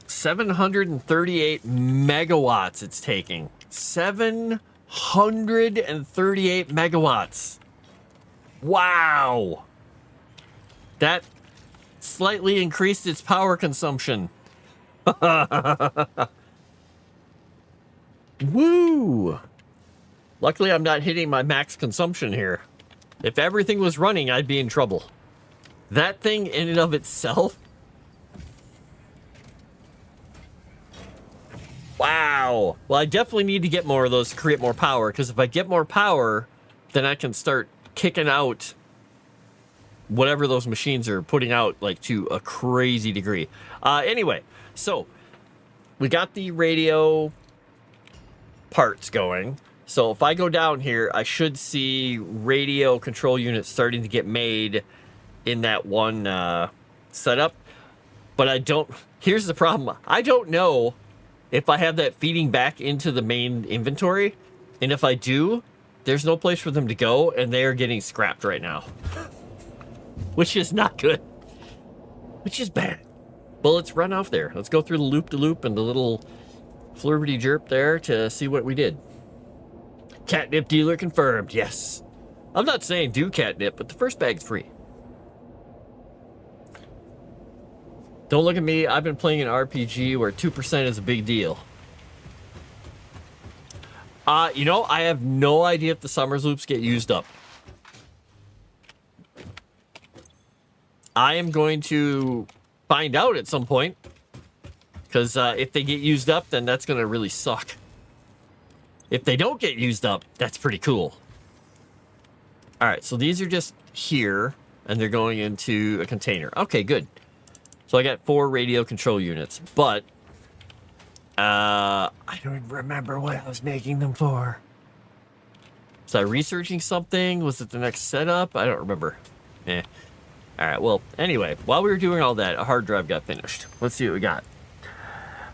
738 megawatts it's taking. 738 megawatts. Wow. That slightly increased its power consumption. Woo. Luckily, I'm not hitting my max consumption here. If everything was running, I'd be in trouble. That thing in and of itself. Wow. Well, I definitely need to get more of those to create more power, because if I get more power, then I can start kicking out whatever those machines are putting out, like, to a crazy degree. Anyway, so we got the radio parts going. So if I go down here, I should see radio control units starting to get made in that one setup. But I don't... Here's the problem. I don't know if I have that feeding back into the main inventory. And if I do, there's no place for them to go, and they are getting scrapped right now. Which is not good. Which is bad. Well, let's run off there. Let's go through the loop-de-loop and the little flurby-derp there to see what we did. Catnip dealer confirmed. Yes. I'm not saying do catnip, but the first bag's free. Don't look at me. I've been playing an RPG where 2% is a big deal. You know, I have no idea if the Summers loops get used up. I am going to find out at some point. Because if they get used up, then that's going to really suck. If they don't get used up, that's pretty cool. All right, so these are just here, and they're going into a container. Okay, good. So I got 4 radio control units, but I don't even remember what I was making them for. Was I researching something? Was it the next setup? I don't remember. All right, well, anyway, while we were doing all that, a hard drive got finished. Let's see what we got.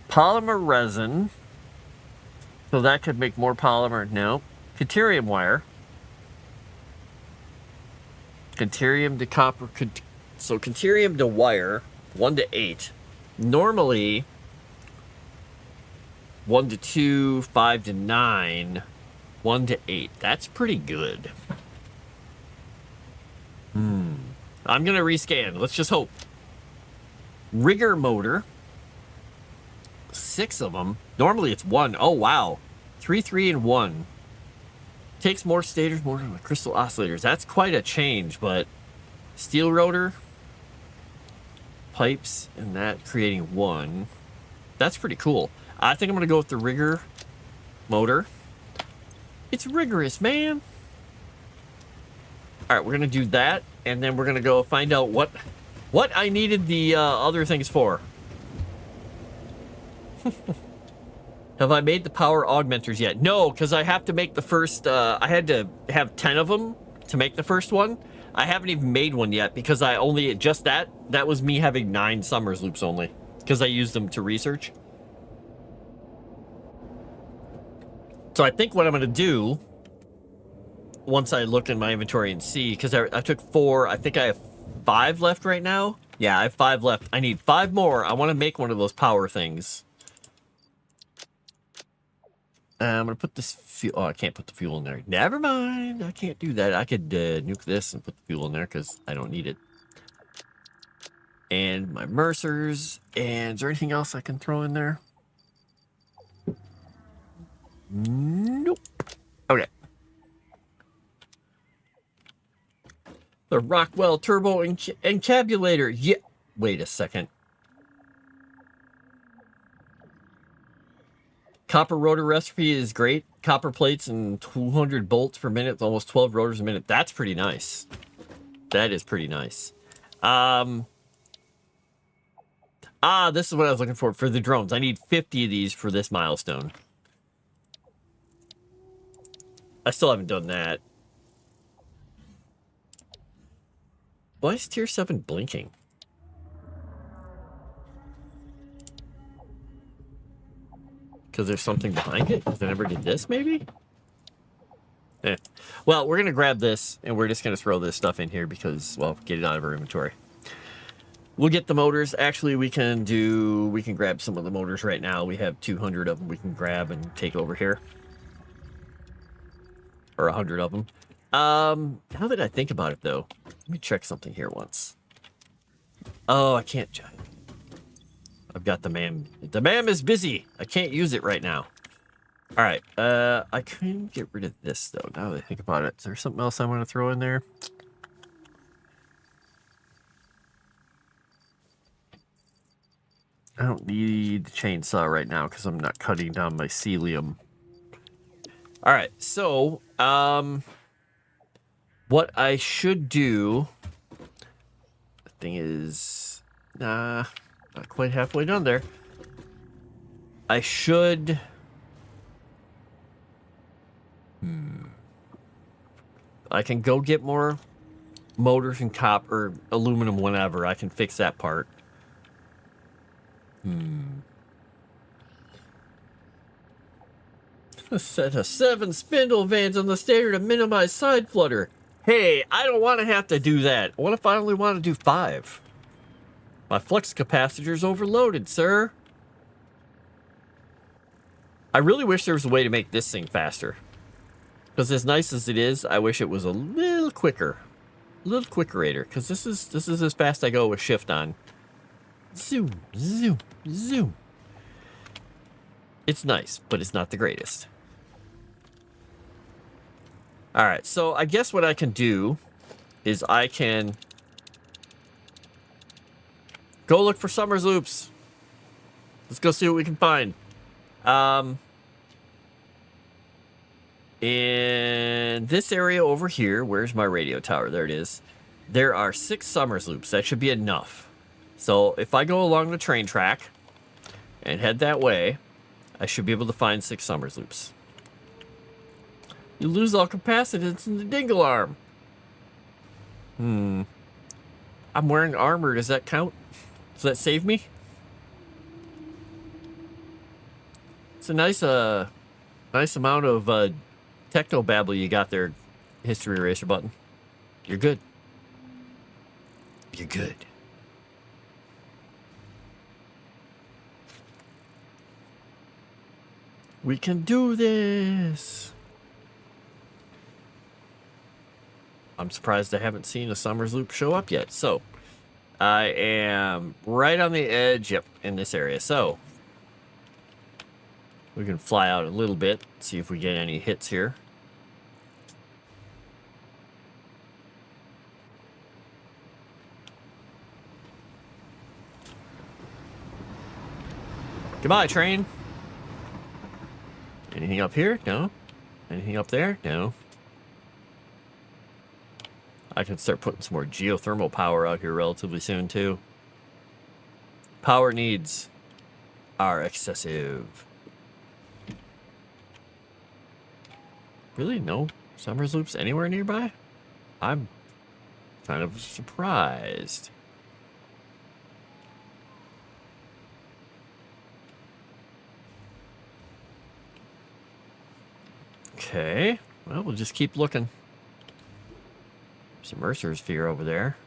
Polymer resin. So that could make more polymer. No. Deuterium wire. Deuterium to copper. So deuterium to wire, 1 to 8. normally 1 to 2, 5 to 9, 1 to 8. That's pretty good. I'm going to rescan. Let's just hope. Rigger motor. 6 of them. Normally it's 1. Oh, wow. 3, 3, and 1. Takes more stators, more crystal oscillators. That's quite a change, but steel rotor, pipes, and that creating 1. That's pretty cool. I think I'm going to go with the rigger motor. It's rigorous, man. All right, we're going to do that, and then we're going to go find out what I needed the other things for. Have I made the power augmenters yet? No, because I have to make the first... I had to have 10 of them to make the first one. I haven't even made one yet because I only... Just that was me having 9 Summers loops only. Because I used them to research. So I think what I'm going to do... Once I look in my inventory and see... Because I took 4. I think I have 5 left right now. Yeah, I have 5 left. I need 5 more. I want to make one of those power things. I'm going to put this fuel... Oh, I can't put the fuel in there. Never mind. I can't do that. I could nuke this and put the fuel in there because I don't need it. And my Mercers. And is there anything else I can throw in there? Nope. Okay. The Rockwell Turbo Encabulator. Yeah. Wait a second. Copper rotor recipe is great. Copper plates and 200 bolts per minute, almost 12 rotors a minute. That's pretty nice. That is pretty nice. This is what I was looking for the drones. I need 50 of these for this milestone. I still haven't done that. Why is tier 7 blinking? Because there's something behind it? Because I never did this, maybe? Eh. Well, we're going to grab this, and we're just going to throw this stuff in here because, well, get it out of our inventory. We'll get the motors. Actually, we can grab some of the motors right now. We have 200 of them we can grab and take over here. Or 100 of them. Now that I think about it, though, let me check something here once. Oh, I can't... I've got the MAM. The MAM is busy. I can't use it right now. All right. I can get rid of this, though, now that I think about it. Is there something else I want to throw in there? I don't need the chainsaw right now because I'm not cutting down my celium. All right. So, what I should do... The thing is... Not quite halfway done there. I should... I can go get more motors and copper, aluminum, whenever. I can fix that part. A set of 7 spindle vans on the stator to minimize side flutter. Hey, I don't want to have to do that. What if I only want to do 5? My flux capacitor's overloaded, sir. I really wish there was a way to make this thing faster. Because as nice as it is, I wish it was a little quicker. A little quickerator. Because this is as fast I go with shift on. Zoom, zoom, zoom. It's nice, but it's not the greatest. Alright, so I guess what I can do is I can... Go look for Summers loops. Let's go see what we can find. In this area over here, where's my radio tower? There it is. There are 6 Summers loops. That should be enough. So if I go along the train track and head that way, I should be able to find 6 Summers loops. You lose all capacitance in the dingle arm. I'm wearing armor. Does that count? Does that save me? It's a nice amount of techno babble you got there, History Eraser button. You're good. You're good. We can do this. I'm surprised I haven't seen a Summers Loop show up yet. So, I am right on the edge, yep, in this area. So, we can fly out a little bit, see if we get any hits here. Goodbye, train. Anything up here? No. Anything up there? No. I can start putting some more geothermal power out here relatively soon, too. Power needs are excessive. Really? No Summers Loops anywhere nearby? I'm kind of surprised. Okay. Well, we'll just keep looking. Some Mercer's Sphere over there.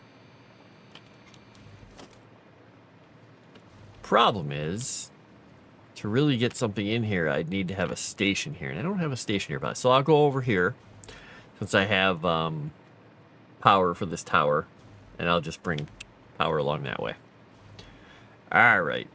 Problem is, to really get something in here, I'd need to have a station here. And I don't have a station nearby. So I'll go over here, since I have power for this tower. And I'll just bring power along that way. Alright.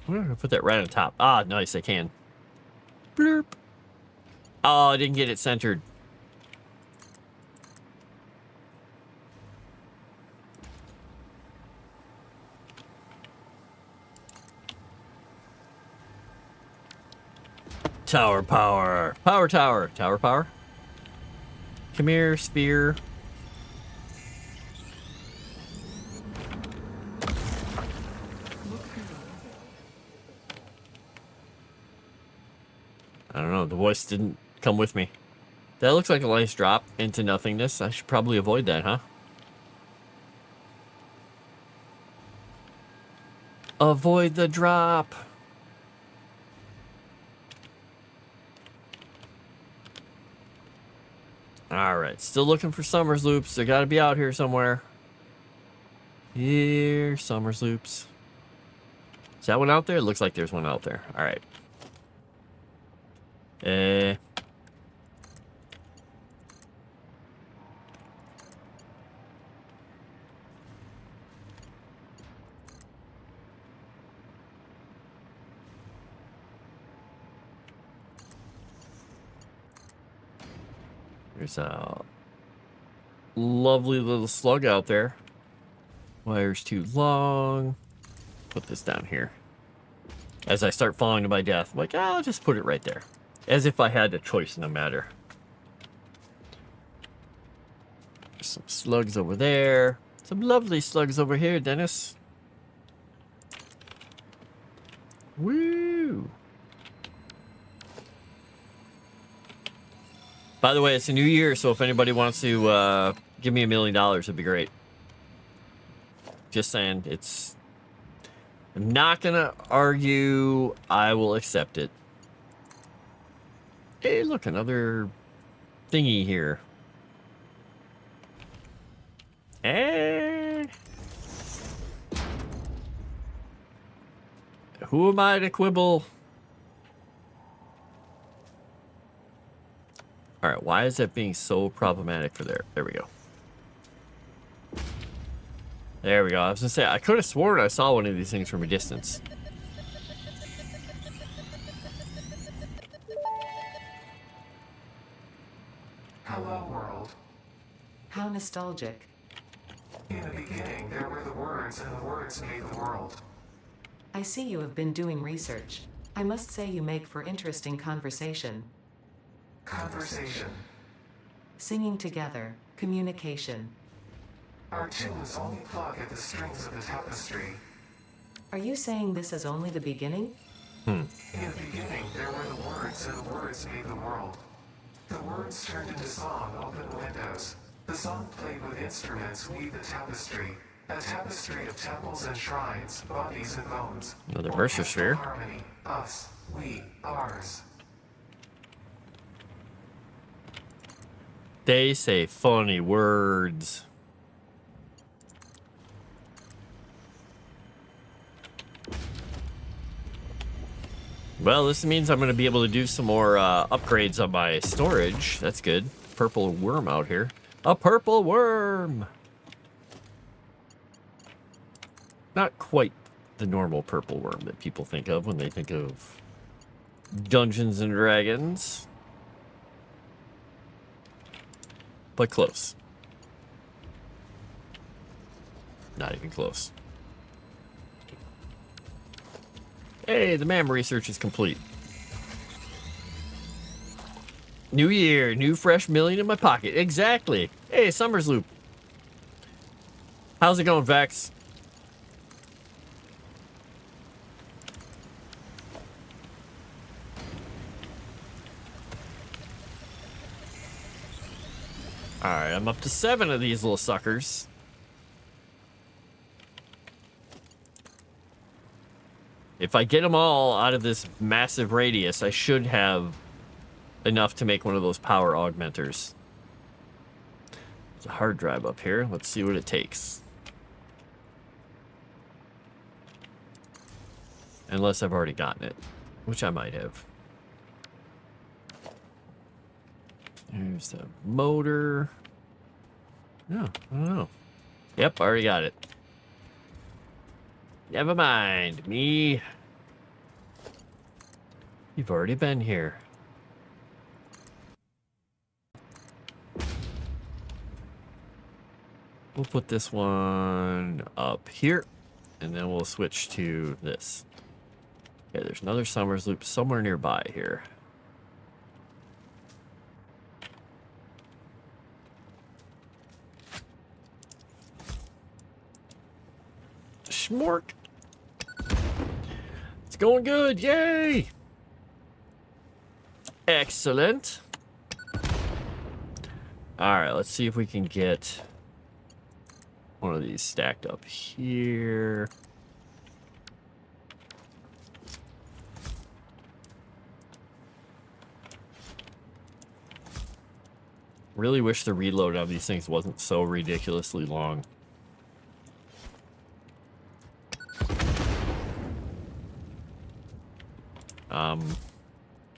I'm going to put that right on top. Ah, nice, I can. Blurp. Oh, I didn't get it centered. Tower power. Power tower. Tower power. Come here, sphere. I don't know, the voice didn't come with me. That looks like a nice drop into nothingness. I should probably avoid that, huh? Avoid the drop. Alright, still looking for Summers Loops. They gotta be out here somewhere. Here, Summers Loops. Is that one out there? It looks like there's one out there. Alright. There's a lovely little slug out there. Wire's too long. Put this down here. As I start falling to my death, I'm like, I'll just put it right there. As if I had a choice in the matter. There's some slugs over there. Some lovely slugs over here, Dennis. Woo! By the way, it's a new year, so if anybody wants to give me $1 million, it'd be great. Just saying, it's... I'm not gonna argue. I will accept it. Hey, look, another thingy here. Eh. Who am I to quibble? All right, why is that being so problematic for there? There we go. There we go. I was gonna say, I could have sworn I saw one of these things from a distance. Hello, world. How nostalgic. In the beginning, there were the words, and the words made the world. I see you have been doing research. I must say you make for interesting conversation. Conversation. Singing together, communication. Our tunes only plug at the strings of the tapestry. Are you saying this is only the beginning? In the beginning, there were the words, and the words made the world. The words turned into song, open windows. The song played with instruments, weave the tapestry. A tapestry of temples and shrines, bodies and bones. Another Mercer Sphere. Harmony. Us. We. Ours. They say funny words. Well, this means I'm going to be able to do some more upgrades on my storage. That's good. Purple worm out here. A purple worm! Not quite the normal purple worm that people think of when they think of Dungeons and Dragons. But close. Not even close. Hey, the MAM research is complete. New year, new fresh million in my pocket. Exactly. Hey, Summer's Loop. How's it going, Vex? Alright, I'm up to 7 of these little suckers. If I get them all out of this massive radius, I should have enough to make one of those power augmenters. There's a hard drive up here. Let's see what it takes. Unless I've already gotten it, which I might have. There's the motor. No, I don't know. Yep, already got it. Never mind me. You've already been here. We'll put this one up here, and then we'll switch to this. Okay, there's another Summers Loop somewhere nearby here. Schmork. It's going good. Yay! Excellent. All right, let's see if we can get one of these stacked up here. Really wish the reload on these things wasn't so ridiculously long.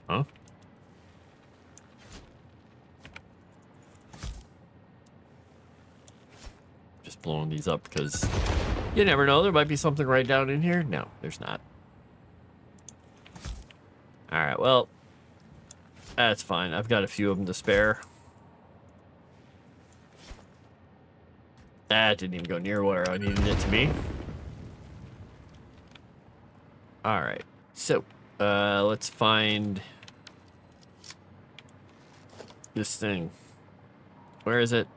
Huh? Just blowing these up because you never know. There might be something right down in here. No, there's not. All right, well, that's fine. I've got a few of them to spare. That didn't even go near where I needed it to be. All right, so let's find this thing. Where is it?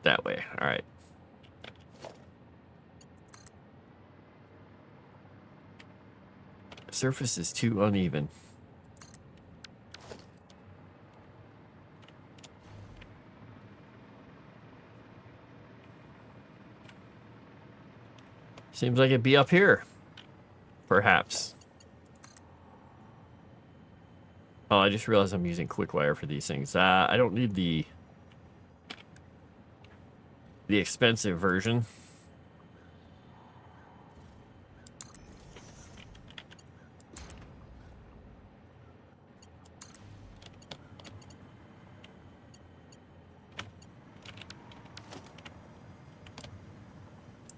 That way. All right. The surface is too uneven. Seems like it'd be up here. Perhaps. Oh, I just realized I'm using quick wire for these things. I don't need the expensive version.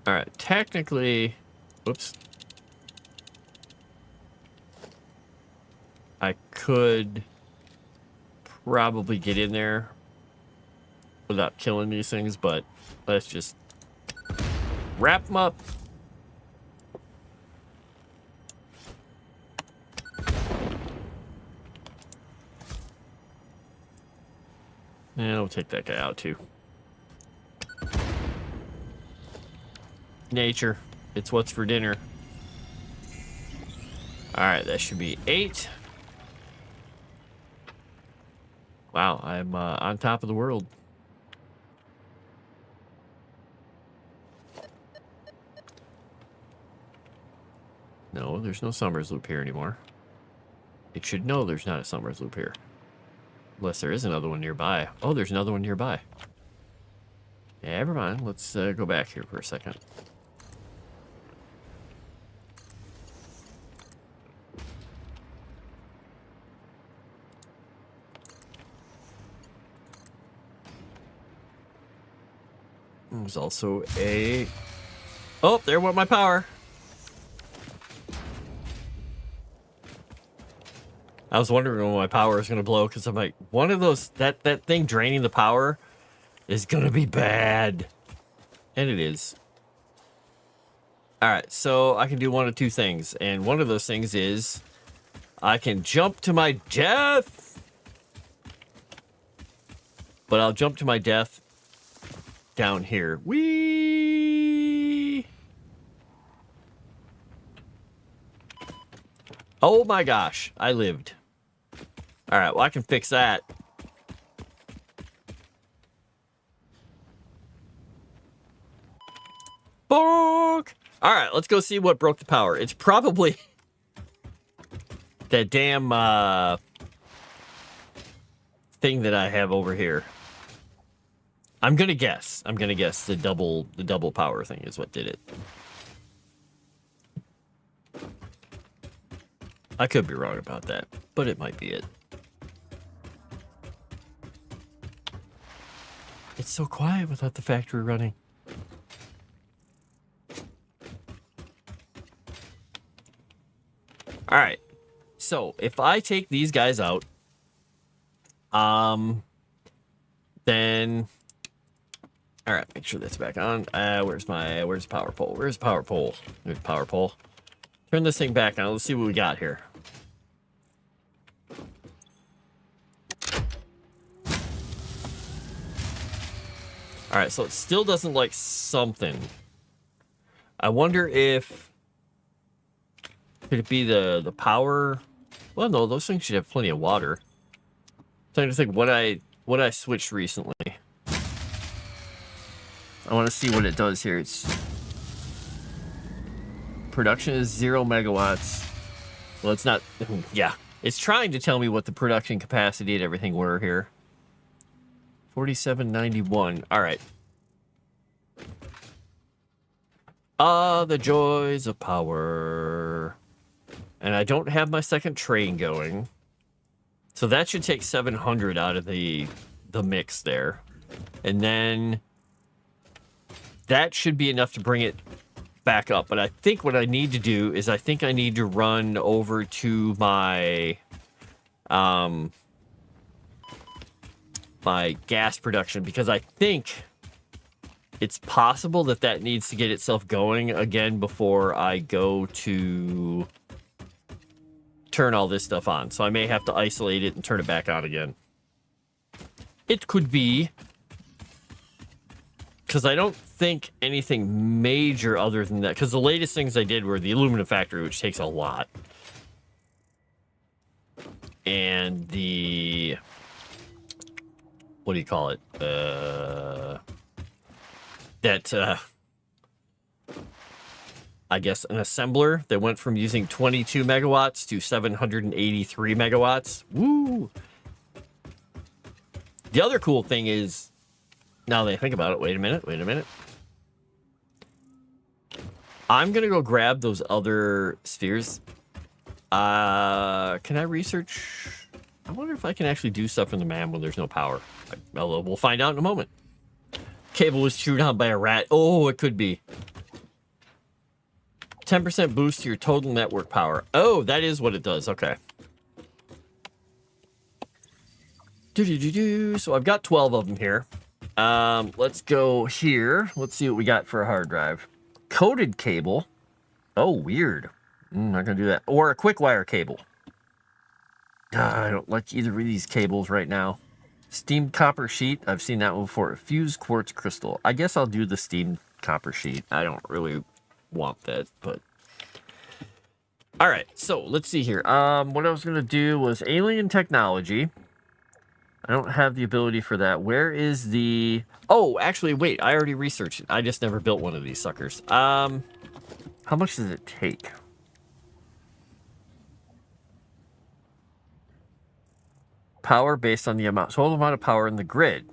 All right, technically, whoops. I could probably get in there without killing these things, but let's just wrap them up. And we'll take that guy out too. Nature, it's what's for dinner. All right, that should be 8. Wow, I'm on top of the world. No, there's no Summers Loop here anymore. It should know there's not a Summers Loop here. Unless there is another one nearby. Oh, there's another one nearby. Yeah, never mind. Let's go back here for a second. There's also a... Oh, there went my power. I was wondering when my power is going to blow because I'm like, one of those, that thing draining the power is going to be bad. And it is. All right, so I can do one of two things. And one of those things is I can jump to my death. But I'll jump to my death down here. Whee! Oh my gosh, I lived. All right, well, I can fix that. Bonk! All right, let's go see what broke the power. It's probably that damn thing that I have over here. I'm gonna guess the double power thing is what did it. I could be wrong about that, but it might be it. It's so quiet without the factory running. All right. So if I take these guys out, then, all right, make sure that's back on. Where's the power pole? Where's the power pole? There's the power pole. Turn this thing back on. Let's see what we got here. All right, so it still doesn't like something. I wonder if could it be the power? Well, no, those things should have plenty of water. I'm trying to think what I switched recently. I want to see what it does here. It's production is 0 megawatts. Well, it's not. Yeah, it's trying to tell me what the production capacity and everything were here. 4791. All right. The joys of power. And I don't have my second train going. So that should take 700 out of the mix there. And then that should be enough to bring it back up. But I think what I need to do is I think I need to run over to my my gas production, because I think it's possible that needs to get itself going again before I go to turn all this stuff on. So I may have to isolate it and turn it back on again. It could be, because I don't think anything major other than that, because the latest things I did were the aluminum factory, which takes a lot, and the, what do you call it? I guess an assembler that went from using 22 megawatts to 783 megawatts. Woo! The other cool thing is, now that I think about it, wait a minute. I'm going to go grab those other spheres. Can I research? I wonder if I can actually do stuff in the man when there's no power. Well, we'll find out in a moment. Cable was chewed on by a rat. Oh, it could be. 10% boost to your total network power. Oh, that is what it does. Okay. So I've got 12 of them here. Let's go here. Let's see what we got for a hard drive. Coated cable. Oh, weird. Not gonna do that. Or a quick wire cable. I don't like either of these cables right now. Steamed copper sheet. I've seen that one before. Fused quartz crystal. I guess I'll do the steamed copper sheet. I don't really want that, but all right. So let's see here. What I was gonna do was alien technology. I don't have the ability for that. Where is the? Oh, actually, wait. I already researched it. I just never built one of these suckers. How much does it take? power based on the total amount of power in the grid.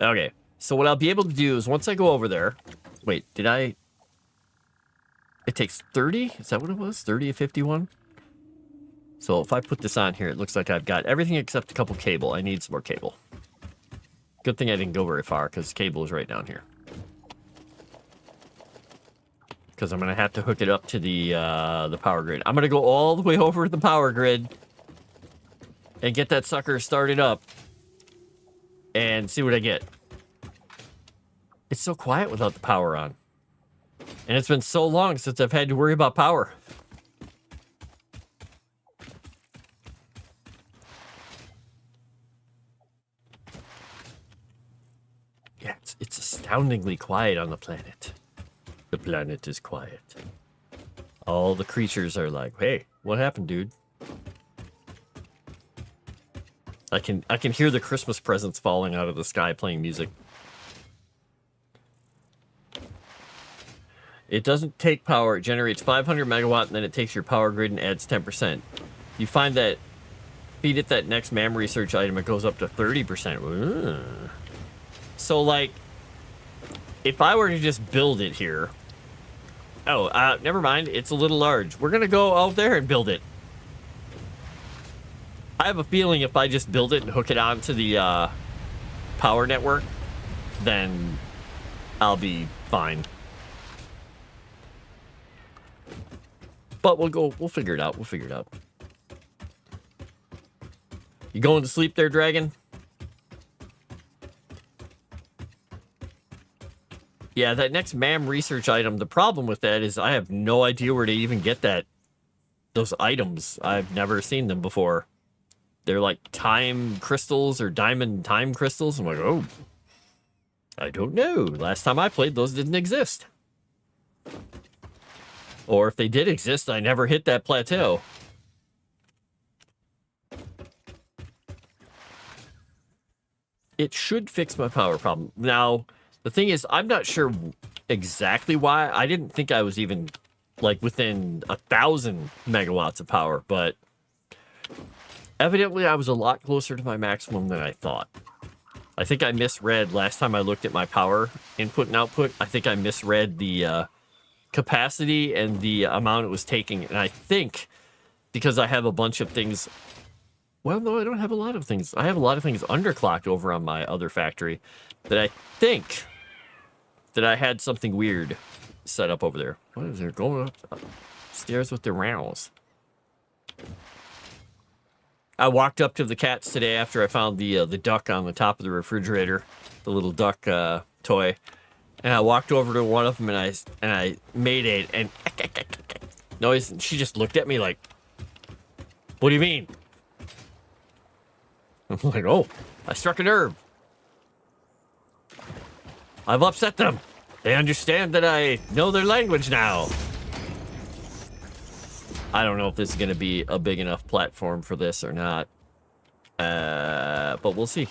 Okay, so what I'll be able to do is once I go over there... Wait, did I... It takes 30? Is that what it was? 30 of 51? So if I put this on here, it looks like I've got everything except a couple cable. I need some more cable. Good thing I didn't go very far, because cable is right down here. Because I'm going to have to hook it up to the power grid. I'm going to go all the way over to the power grid and get that sucker started up and see what I get. It's so quiet without the power on. And it's been so long since I've had to worry about power. Yeah, it's astoundingly quiet on the planet. The planet is quiet. All the creatures are like, hey, what happened, dude? I can hear the Christmas presents falling out of the sky playing music. It doesn't take power. It generates 500 megawatt, and then it takes your power grid and adds 10%. You find that, feed it that next MAM research item, it goes up to 30%. Ooh. So, like, if I were to just build it here... Oh, never mind. It's a little large. We're going to go out there and build it. I have a feeling if I just build it and hook it onto the power network, then I'll be fine. But we'll figure it out. We'll figure it out. You going to sleep there, Dragon? Yeah, that next MAM research item, the problem with that is I have no idea where to even get those items. I've never seen them before. They're like time crystals or diamond time crystals. I'm like, oh, I don't know. Last time I played, those didn't exist. Or if they did exist, I never hit that plateau. It should fix my power problem. Now, the thing is, I'm not sure exactly why. I didn't think I was even, like, within 1,000 megawatts of power, but evidently I was a lot closer to my maximum than I thought. I think I misread last time I looked at my power input and output. I think I misread the capacity and the amount it was taking. And I think because I have a bunch of things... Well, no, I don't have a lot of things. I have a lot of things underclocked over on my other factory that I think that I had something weird set up over there. What is there going upstairs with the rounds? I walked up to the cats today after I found the duck on the top of the refrigerator, the little duck toy, and I walked over to one of them and I made a noise, and she just looked at me like, "What do you mean?" I'm like, "Oh, I struck a nerve. I've upset them. They understand that I know their language now." I don't know if this is going to be a big enough platform for this or not. But we'll see.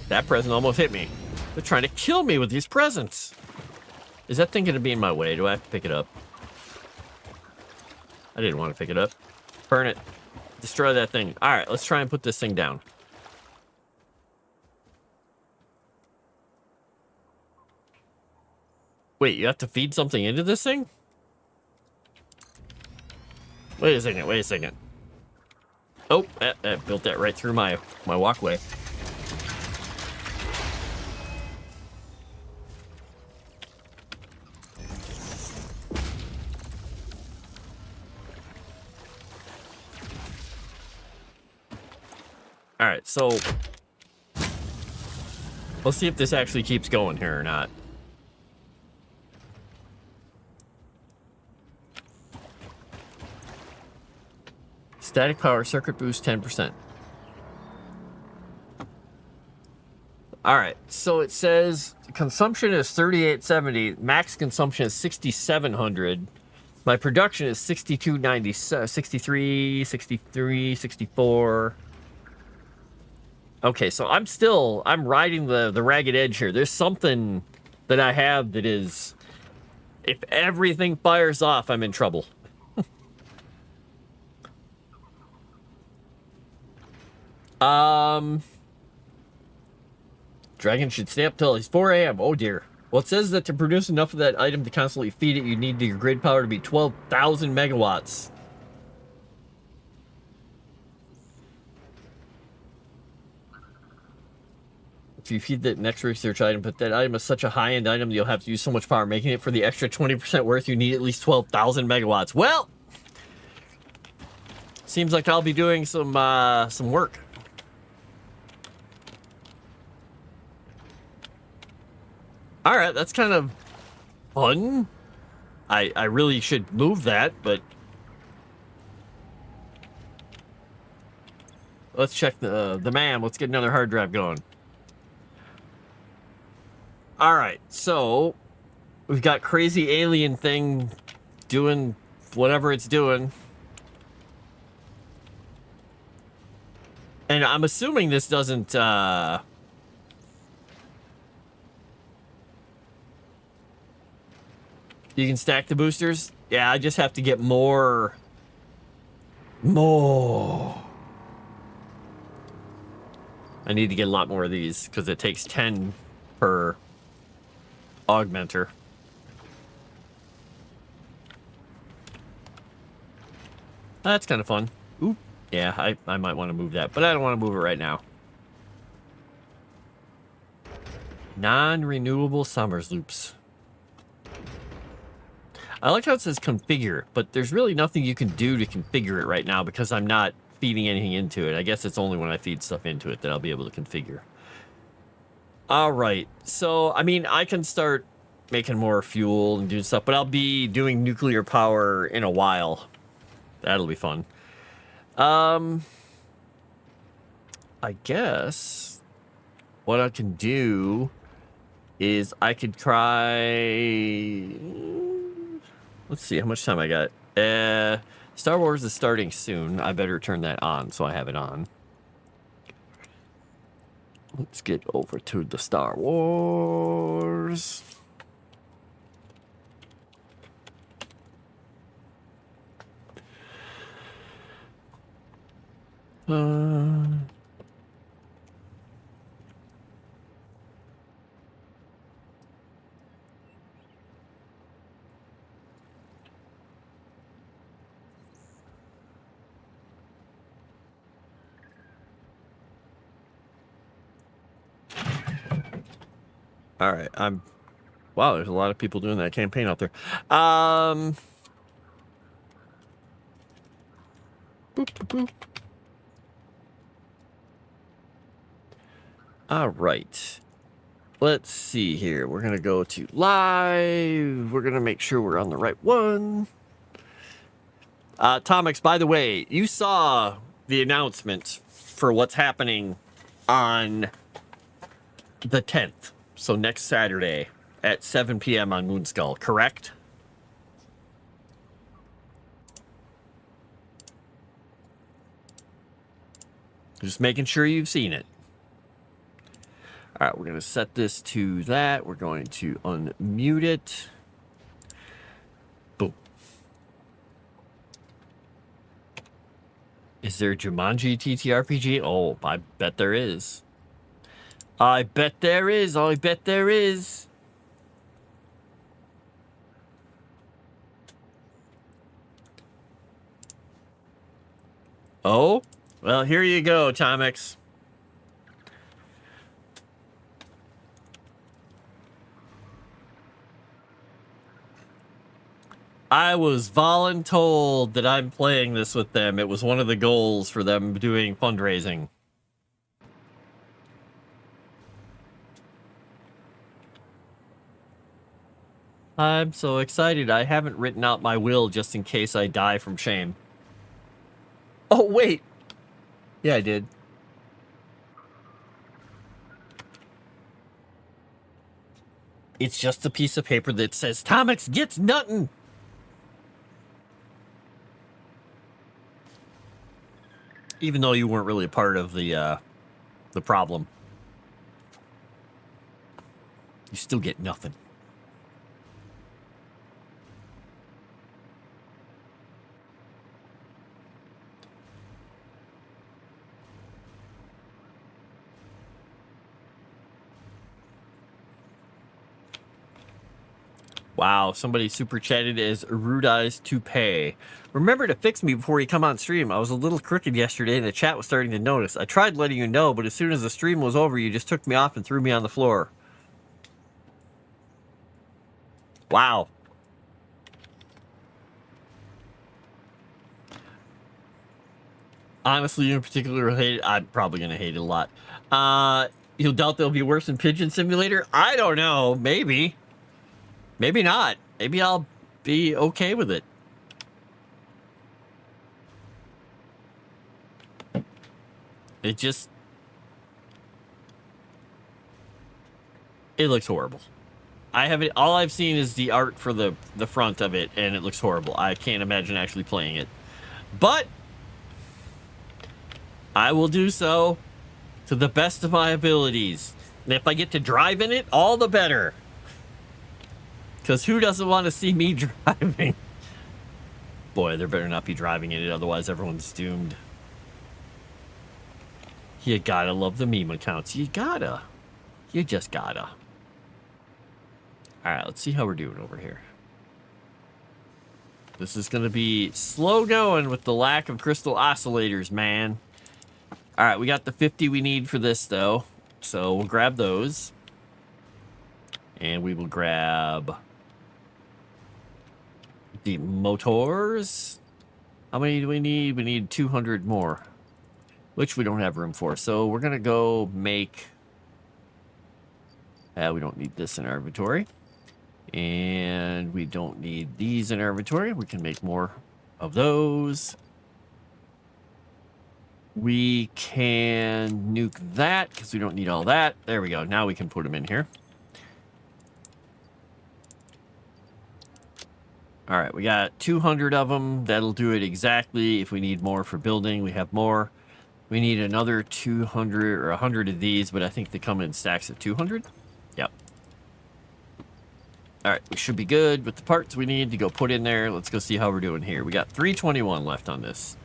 That present almost hit me. They're trying to kill me with these presents. Is that thing going to be in my way? Do I have to pick it up? I didn't want to pick it up. Burn it. Destroy that thing. All right, let's try and put this thing down. Wait, you have to feed something into this thing? Wait a second, wait a second. Oh, that built that right through my walkway. All right, so let's see if this actually keeps going here or not. Static power circuit boost 10%. All right, so it says consumption is 3870, max consumption is 6700. My production is 6290, 63, 63, 64. Okay, so I'm riding the ragged edge here. There's something that I have that is If everything fires off, I'm in trouble. Dragon should stay up till it's 4 a.m. Oh dear. Well, it says that to produce enough of that item to constantly feed it, you need your grid power to be 12,000 megawatts. If you feed that next research item, but that item is such a high-end item, you'll have to use so much power, making it for the extra 20% worth, you need at least 12,000 megawatts. Well, seems like I'll be doing some work. All right, that's kind of fun. I really should move that, but let's check the man. Let's get another hard drive going. All right, so we've got crazy alien thing doing whatever it's doing. And I'm assuming this doesn't you can stack the boosters? Yeah, I just have to get more. I need to get a lot more of these because it takes 10 per augmenter. That's kind of fun. Ooh, yeah, I might want to move that, but I don't want to move it right now. Non-renewable summers loops. I like how it says configure, but there's really nothing you can do to configure it right now because I'm not feeding anything into it. I guess it's only when I feed stuff into it that I'll be able to configure. All right, so, I mean, I can start making more fuel and doing stuff, but I'll be doing nuclear power in a while. That'll be fun. I guess what I can do is I could try... Let's see how much time I got. Star Wars is starting soon. I better turn that on so I have it on. Let's get over to the Star Wars. All right, wow, there's a lot of people doing that campaign out there. Boop, boop, boop. All right. Let's see here. We're going to go to live. We're going to make sure we're on the right one. Tomix, by the way, you saw the announcement for what's happening on the 10th. So next Saturday at 7 p.m. on Moonskull, correct? Just making sure you've seen it. All right, we're going to set this to that. We're going to unmute it. Boom. Is there Jumanji TTRPG? Oh, I bet there is. I bet there is. I bet there is. Oh, well, here you go, Tomix. I was voluntold that I'm playing this with them. It was one of the goals for them doing fundraising. I'm so excited. I haven't written out my will just in case I die from shame. Oh, wait. Yeah, I did. It's just a piece of paper that says, Tomix gets nothing. Even though you weren't really a part of the problem. You still get nothing. Wow, somebody super chatted as Rude Eyes Toupee. Remember to fix me before you come on stream. I was a little crooked yesterday and the chat was starting to notice. I tried letting you know, but as soon as the stream was over, you just took me off and threw me on the floor. Wow. Honestly, you in particular will hate it. I'm probably going to hate it a lot. You'll doubt they'll be worse than Pigeon Simulator? I don't know. Maybe. Maybe not. Maybe I'll be okay with it. It just... It looks horrible. I haven't... All I've seen is the art for the front of it, and it looks horrible. I can't imagine actually playing it. But... I will do so to the best of my abilities. And if I get to drive in it, all the better. Because who doesn't want to see me driving? Boy, there better not be driving in it, otherwise everyone's doomed. You gotta love the meme accounts. You gotta. You just gotta. Alright, let's see how we're doing over here. This is gonna be slow going with the lack of crystal oscillators, man. Alright, we got the 50 we need for this, though. So we'll grab those. And we will grab the motors. How many do we need? We need 200 more, which we don't have room for. So we're going to go make... we don't need this in our inventory. And we don't need these in our inventory. We can make more of those. We can nuke that because we don't need all that. There we go. Now we can put them in here. All right, we got 200 of them. That'll do it exactly. If we need more for building, we have more. We need another 200 or 100 of these, but I think they come in stacks of 200. Yep. All right, we should be good with the parts we need to go put in there. Let's go see how we're doing here. We got 321 left on this.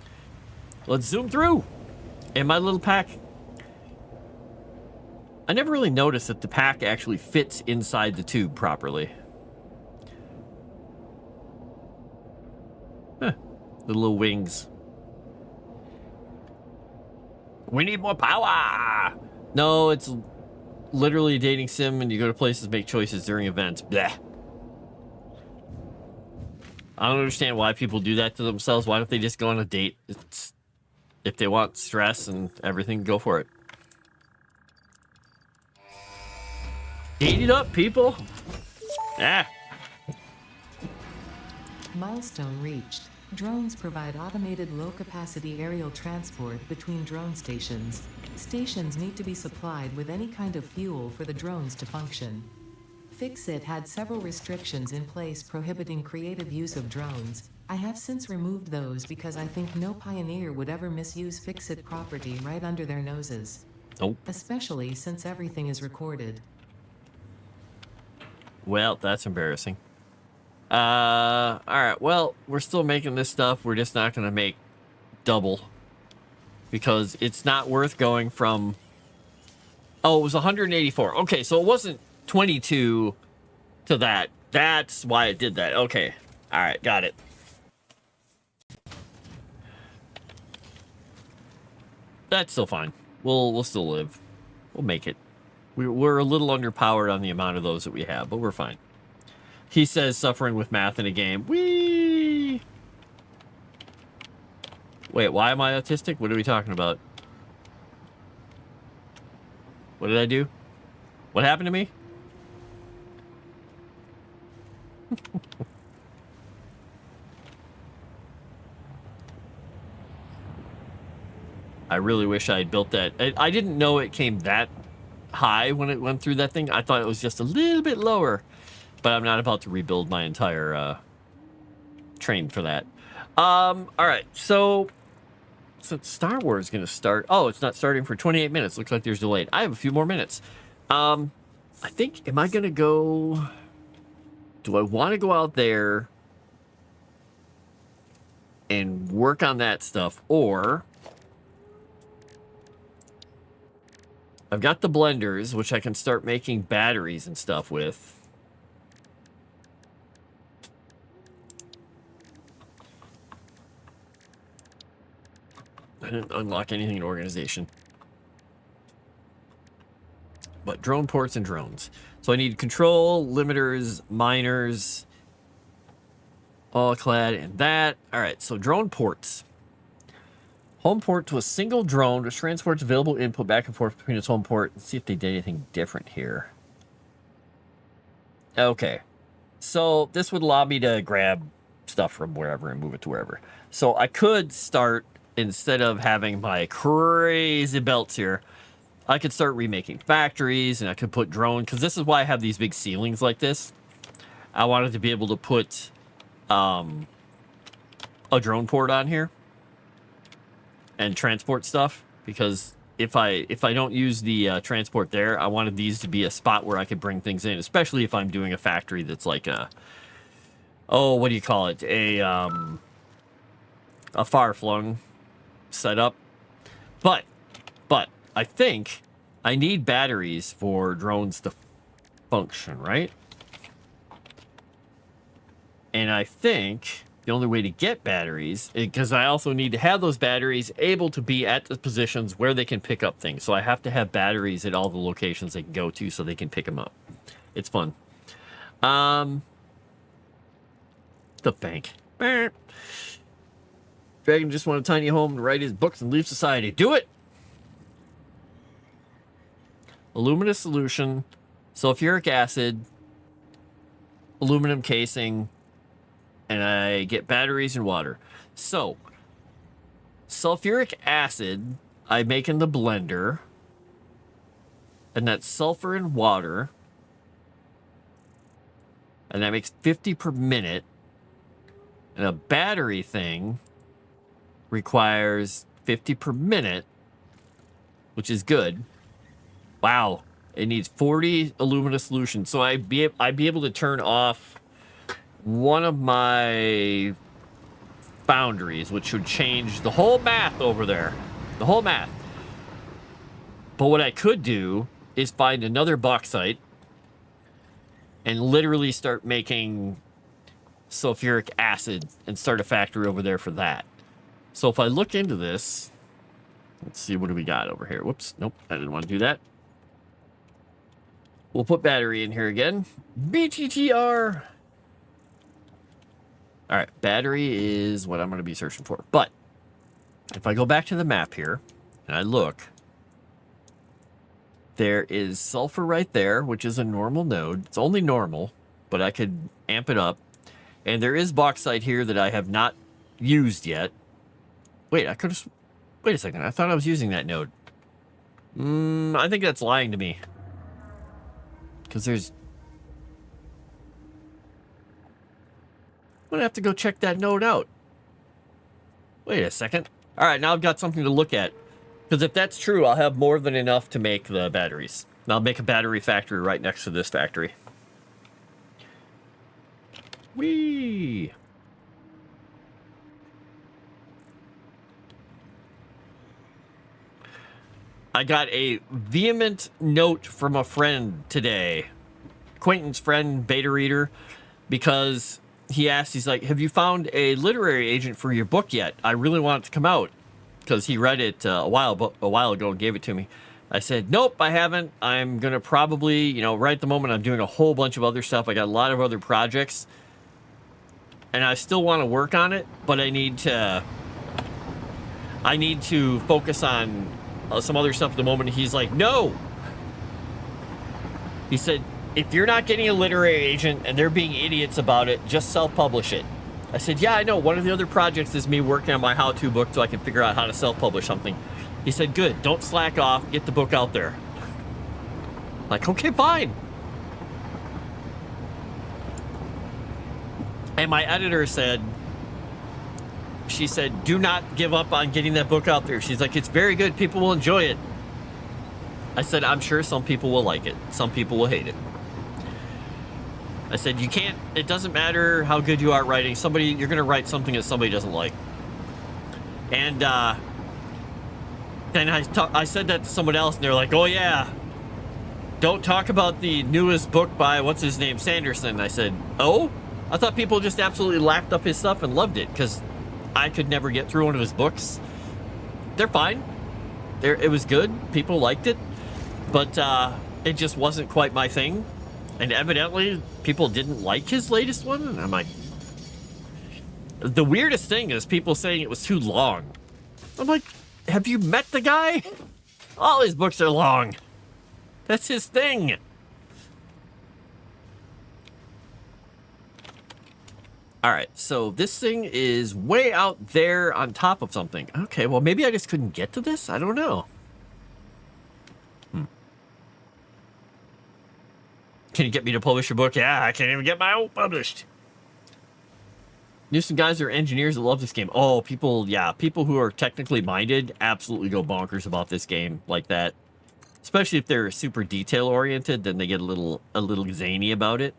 Let's zoom through. And my little pack. I never really noticed that the pack actually fits inside the tube properly. Huh. The little wings. We need more power! No, it's literally a dating sim and you go to places, make choices during events. Bleh. I don't understand why people do that to themselves. Why don't they just go on a date? It's... If they want stress and everything, go for it. Eat it up, people. Ah. Milestone reached. Drones provide automated low-capacity aerial transport between drone stations. Stations need to be supplied with any kind of fuel for the drones to function. Fixit had several restrictions in place prohibiting creative use of drones. I have since removed those because I think no pioneer would ever misuse Fixit property right under their noses. Nope. Especially since everything is recorded. Well, that's embarrassing. Alright, well, we're still making this stuff. We're just not going to make double. Because it's not worth going from... Oh, it was 184. Okay, so it wasn't 22 to that. That's why it did that. Okay. Alright, got it. That's still fine. We'll still live. We'll make it. We're a little underpowered on the amount of those that we have, but we're fine. He says suffering with math in a game. Whee! Wait, why am I autistic? What are we talking about? What did I do? What happened to me? I really wish I had built that. I didn't know it came that high when it went through that thing. I thought it was just a little bit lower. But I'm not about to rebuild my entire train for that. All right, so since Star Wars is going to start... Oh, it's not starting for 28 minutes. Looks like there's delayed. I have a few more minutes. I think... Am I going to go... Do I want to go out there and work on that stuff? Or... I've got the blenders, which I can start making batteries and stuff with. I didn't unlock anything in organization. But drone ports and drones. So I need control, limiters, miners, all clad in that. All right, so drone ports. Home port to a single drone, which transports available input back and forth between its home port. Let's see if they did anything different here. Okay. So this would allow me to grab stuff from wherever and move it to wherever. So I could start, instead of having my crazy belts here, I could start remaking factories, and I could put drone, because this is why I have these big ceilings like this. I wanted to be able to put a drone port on here and transport stuff, because if I don't use the transport there, I wanted these to be a spot where I could bring things in, especially if I'm doing a factory that's like a, oh, what do you call it? A far-flung setup. But I think I need batteries for drones to function, right? And I think the only way to get batteries, because I also need to have those batteries able to be at the positions where they can pick up things. So I have to have batteries at all the locations they can go to so they can pick them up. It's fun. The bank. Dragon just want a tiny home to write his books and leave society. Do it! Aluminous solution, sulfuric acid, aluminum casing, and I get batteries and water. So, sulfuric acid, I make in the blender, and that's sulfur and water, and that makes 50 per minute, and a battery thing requires 50 per minute, which is good. Wow, it needs 40 aluminum solution, so I'd be able to turn off one of my foundries, which would change the whole math over there. The whole math. But what I could do is find another bauxite and literally start making sulfuric acid and start a factory over there for that. So if I look into this, let's see, what do we got over here? Whoops, nope, I didn't want to do that. We'll put battery in here again. BTTR. All right, battery is what I'm going to be searching for. But if I go back to the map here and I look, there is sulfur right there, which is a normal node. It's only normal, but I could amp it up. And there is bauxite here that I have not used yet. Wait, I could have... Wait a second. I thought I was using that node. I think that's lying to me. Because there's... I'm going to have to go check that node out. Wait a second. All right, now I've got something to look at. Because if that's true, I'll have more than enough to make the batteries. And I'll make a battery factory right next to this factory. Whee! I got a vehement note from a friend today. Acquaintance friend, beta reader. Because he asked, he's like, have you found a literary agent for your book yet? I really want it to come out. Because he read it a while ago and gave it to me. I said, nope, I haven't. I'm going to probably, right at the moment, I'm doing a whole bunch of other stuff. I got a lot of other projects. And I still want to work on it, but I need to focus on some other stuff at the moment. He's like, no. He said, if you're not getting a literary agent and they're being idiots about it, just self-publish it. I said, yeah, I know. One of the other projects is me working on my how-to book so I can figure out how to self-publish something. He said, good. Don't slack off. Get the book out there. Like, okay, fine. And my editor said, she said, do not give up on getting that book out there. She's like, it's very good. People will enjoy it. I said, I'm sure some people will like it. Some people will hate it. I said, you can't, it doesn't matter how good you are at writing. You're going to write something that somebody doesn't like. And then I said that to someone else, and they're like, oh, yeah. Don't talk about the newest book by, what's his name, Sanderson. I said, oh? I thought people just absolutely lapped up his stuff and loved it, because I could never get through one of his books. they're fine. It was good. People liked it, but it just wasn't quite my thing. And evidently, people didn't like his latest one. And I'm like, the weirdest thing is people saying it was too long. I'm like, have you met the guy? All his books are long. That's his thing. All right, so this thing is way out there on top of something. Okay, well, maybe I just couldn't get to this? I don't know. Can you get me to publish a book? Yeah, I can't even get my own published. Knew some guys that are engineers that love this game. Oh, people who are technically minded absolutely go bonkers about this game like that. Especially if they're super detail-oriented, then they get a little zany about it.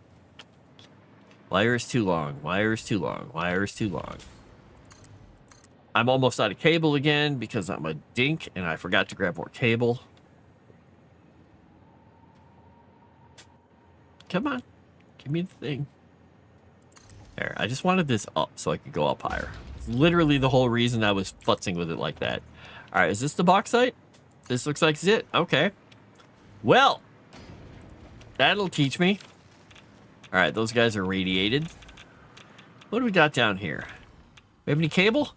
Wire is too long. Wire is too long. Wire is too long. I'm almost out of cable again because I'm a dink and I forgot to grab more cable. Come on. Give me the thing. There. I just wanted this up so I could go up higher. It's literally the whole reason I was futzing with it like that. All right. Is this the bauxite? This looks like it's it. Okay. Well, that'll teach me. All right, those guys are radiated. What do we got down here? We have any cable?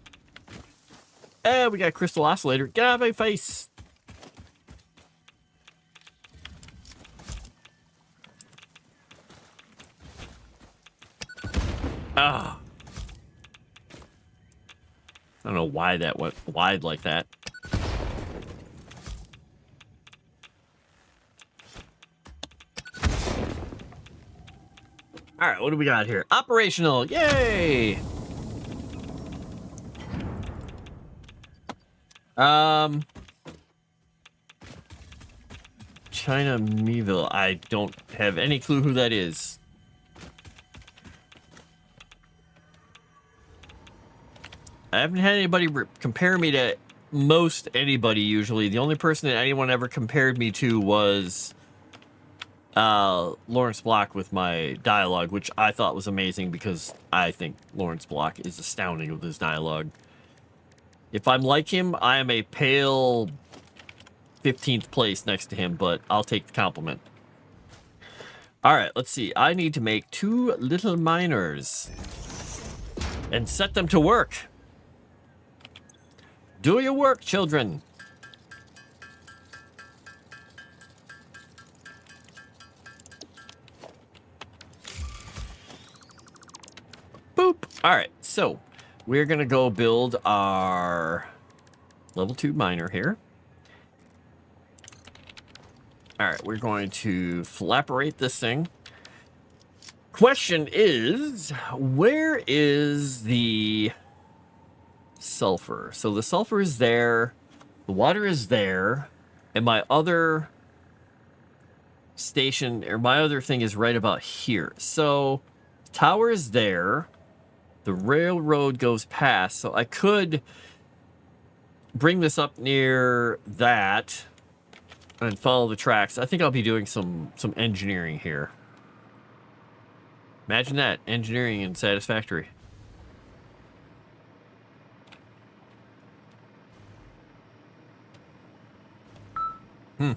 We got a crystal oscillator. Get out of my face. Ah. I don't know why that went wide like that. All right, what do we got here? Operational, yay! China Meeville. I don't have any clue who that is. I haven't had anybody compare me to most anybody usually. The only person that anyone ever compared me to was Lawrence Block with my dialogue, which I thought was amazing because I think Lawrence Block is astounding with his dialogue. If I'm like him, I am a pale 15th place next to him, but I'll take the compliment. All right, let's see. I need to make 2 little miners and set them to work. Do your work, children. Boop. All right, so we're going to go build our level 2 miner here. All right, we're going to flaporate this thing. Question is, where is the sulfur? So the sulfur is there, the water is there, and my other station, or my other thing is right about here. So the tower is there, the railroad goes past, so I could bring this up near that and follow the tracks. I think I'll be doing some engineering here. Imagine that, engineering in Satisfactory.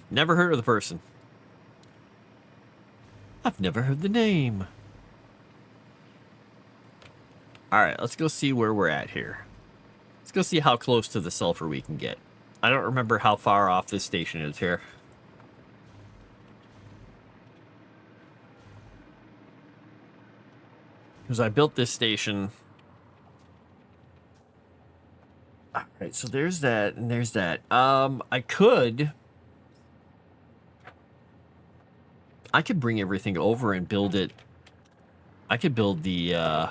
Never heard of the person. I've never heard the name. All right, let's go see where we're at here. Let's go see how close to the sulfur we can get. I don't remember how far off this station is here. Because I built this station. All right, so there's that and there's that. I could bring everything over and build it. I could build the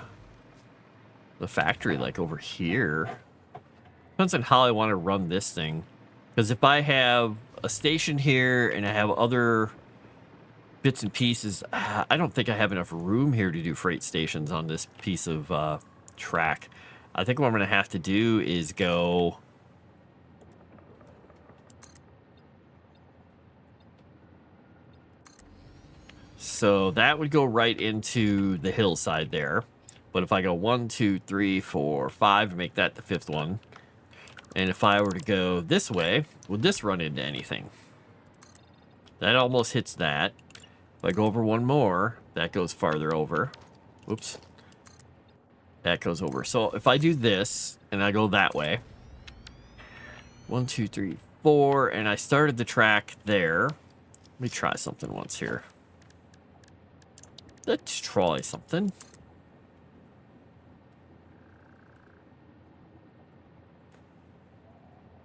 factory like over here. Depends on how I want to run this thing. Because if I have a station here and I have other bits and pieces, I don't think I have enough room here to do freight stations on this piece of track. I think what I'm going to have to do is go... So that would go right into the hillside there. But if I go 1, 2, 3, 4, 5 to make that the 5th one, And if I were to go this way, would this run into anything? That almost hits that. If I go over one more, that goes farther over. Whoops. That goes over. So if I do this, and I go that way. 1, 2, 3, 4, and I started the track there. Let me try something once here. Let's try something.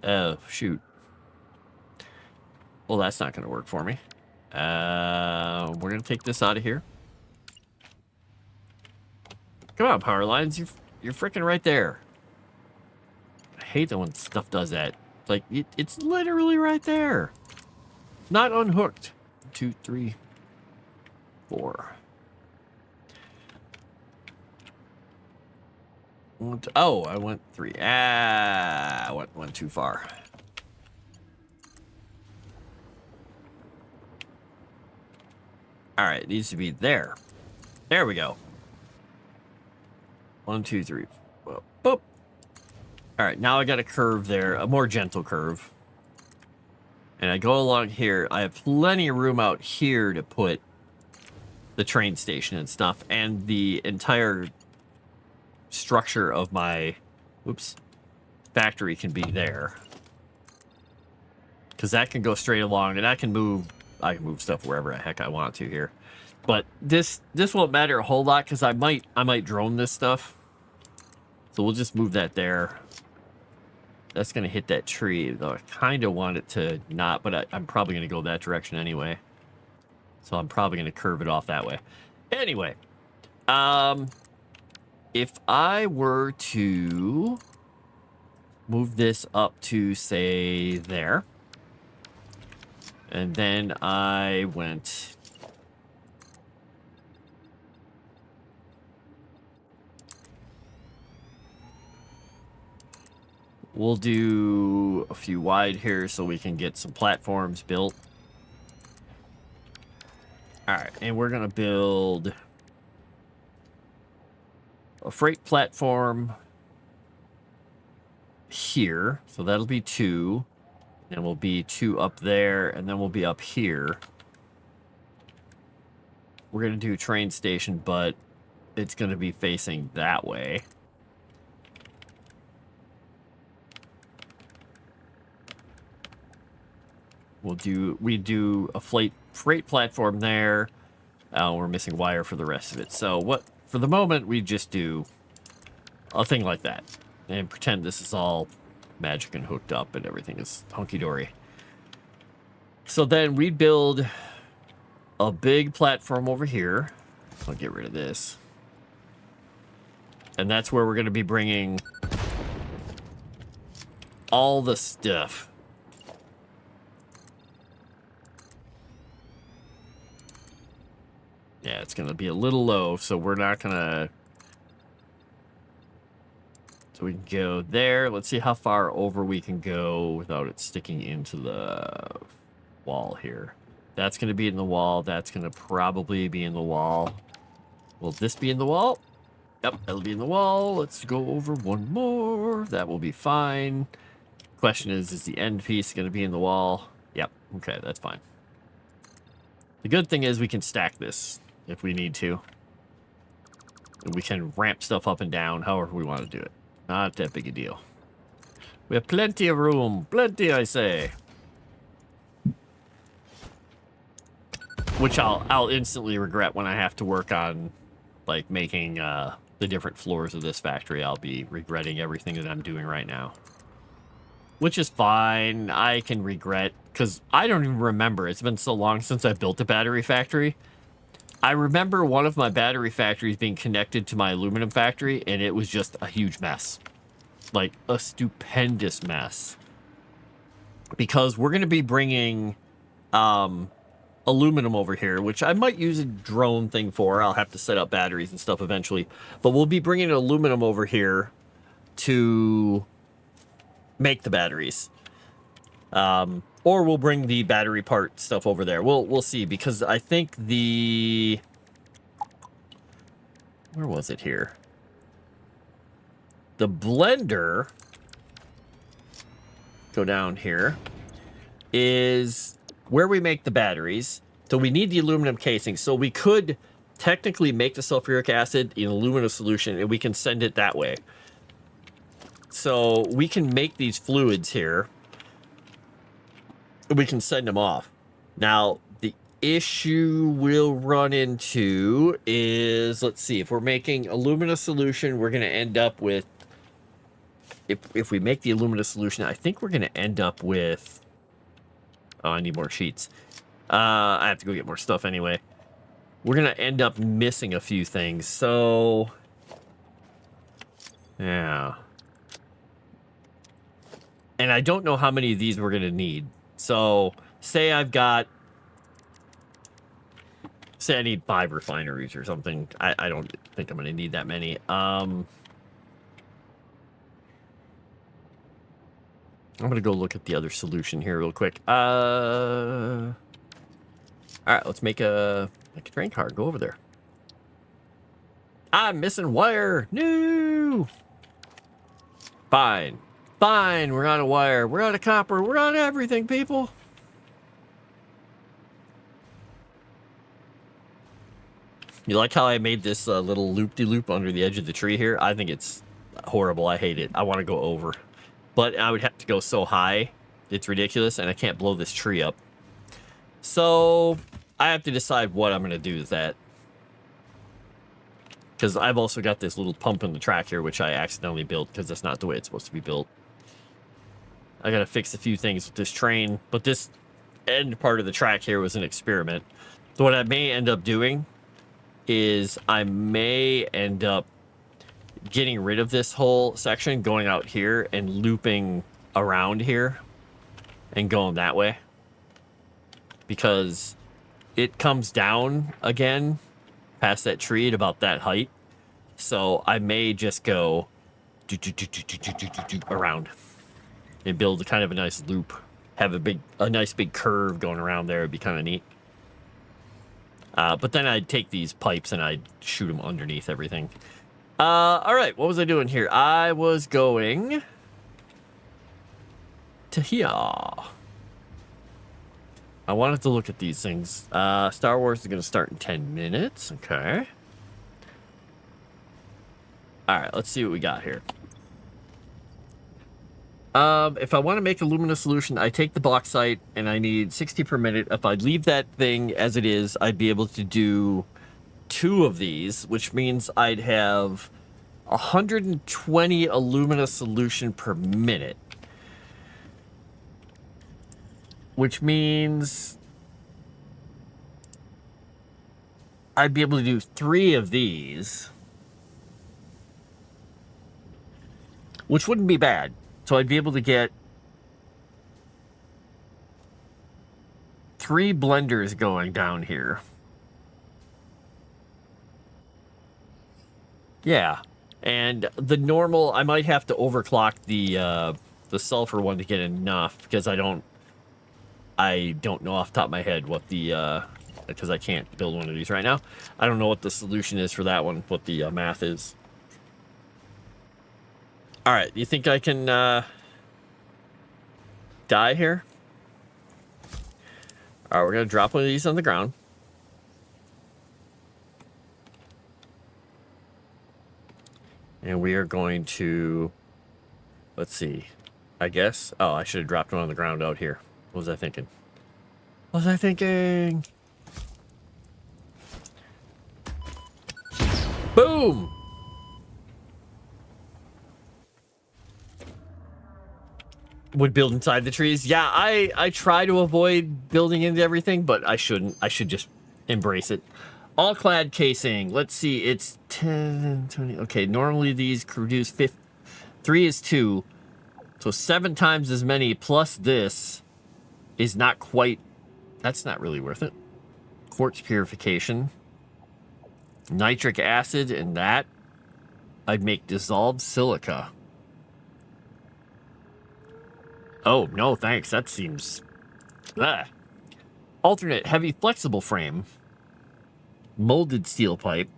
Oh, shoot. Well, that's not going to work for me. We're going to take this out of here. Come on, power lines. You're freaking right there. I hate it when stuff does that. Like, it's literally right there. Not unhooked. 2, 3, 4. Oh, I went 3. I went too far. All right, it needs to be there. There we go. 1, 2, 3. Boop. All right, now I got a curve there, a more gentle curve. And I go along here. I have plenty of room out here to put the train station and stuff, and the entire structure of my factory can be there, because that can go straight along, and I can move stuff wherever the heck I want to here. But this won't matter a whole lot, because I might drone this stuff, so we'll just move that there. That's gonna hit that tree, though I kind of want it to not, but I'm probably gonna go that direction anyway, so I'm probably gonna curve it off that way anyway. If I were to move this up to, say, there, and then I went we'll do a few wide here so we can get some platforms built. All right, and we're gonna build a freight platform here, so that'll be 2, and we'll be 2 up there, and then we'll be up here. We're gonna do train station, but it's gonna be facing that way. We do a freight platform there. We're missing wire for the rest of it. So for the moment, we just do a thing like that and pretend this is all magic and hooked up and everything is hunky-dory. So then we build a big platform over here. I'll get rid of this. And that's where we're going to be bringing all the stuff. Yeah, it's going to be a little low, so we're not going to... So we can go there. Let's see how far over we can go without it sticking into the wall here. That's going to be in the wall. That's going to probably be in the wall. Will this be in the wall? Yep, that'll be in the wall. Let's go over one more. That will be fine. Question is the end piece going to be in the wall? Yep, okay, that's fine. The good thing is we can stack this if we need to. And we can ramp stuff up and down however we want to do it. Not that big a deal. We have plenty of room. Plenty, I say. Which I'll instantly regret when I have to work on, like, making the different floors of this factory. I'll be regretting everything that I'm doing right now. Which is fine. I can regret, because I don't even remember. It's been so long since I built a battery factory. I remember one of my battery factories being connected to my aluminum factory, and it was just a huge mess. Like, a stupendous mess. Because we're going to be bringing aluminum over here, which I might use a drone thing for. I'll have to set up batteries and stuff eventually. But we'll be bringing aluminum over here to make the batteries. Or we'll bring the battery part stuff over there. We'll see, because I think the... Where was it here? The blender go down here, is where we make the batteries. So we need the aluminum casing. So we could technically make the sulfuric acid in aluminum solution, and we can send it that way. So we can make these fluids here. We can send them off. Now, the issue we'll run into is, let's see, if we're making alumina solution, we're going to end up with, if we make the alumina solution, I think we're going to end up with, oh, I need more sheets. I have to go get more stuff anyway. We're going to end up missing a few things. So, yeah. And I don't know how many of these we're going to need. So, say I need 5 refineries or something. I don't think I'm going to need that many. I'm going to go look at the other solution here real quick. All right, let's make a train car. Go over there. I'm missing wire. No. Fine. Fine, we're out of wire. We're out of copper. We're out of everything, people. You like how I made this little loop-de-loop under the edge of the tree here? I think it's horrible. I hate it. I want to go over. But I would have to go so high. It's ridiculous, and I can't blow this tree up. So, I have to decide what I'm going to do with that. Because I've also got this little pump in the track here, which I accidentally built because that's not the way it's supposed to be built. I gotta fix a few things with this train, but this end part of the track here was an experiment. So what I may end up doing is I may end up getting rid of this whole section, going out here and looping around here and going that way. Because it comes down again past that tree at about that height. So I may just go around and build kind of a nice loop. Have a nice big curve going around there. It'd be kind of neat. But then I'd take these pipes and I'd shoot them underneath everything. All right, what was I doing here? I was going to here. I wanted to look at these things. Star Wars is going to start in 10 minutes. Okay. All right, let's see what we got here. If I want to make a alumina solution, I take the bauxite and I need 60 per minute. If I leave that thing as it is, I'd be able to do 2 of these, which means I'd have 120 alumina solution per minute. Which means I'd be able to do 3 of these, which wouldn't be bad. So I'd be able to get 3 blenders going down here. Yeah, and the normal, I might have to overclock the sulfur one to get enough, because I don't know off the top of my head what the because I can't build one of these right now. I don't know what the solution is for that one, what the math is. All right, you think I can die here? All right, we're gonna drop one of these on the ground. And we are going to, let's see, I guess. Oh, I should have dropped one on the ground out here. What was I thinking? What was I thinking? Boom! Would build inside the trees. Yeah, I try to avoid building into everything, but I shouldn't. I should just embrace it. All clad casing. Let's see. It's 10, 20. Okay, normally these produce 3 is 2. So 7 times as many plus this is not quite. That's not really worth it. Quartz purification. Nitric acid and that. I'd make dissolved silica. Oh, no, thanks. That seems... Ugh. Alternate heavy flexible frame. Molded steel pipe.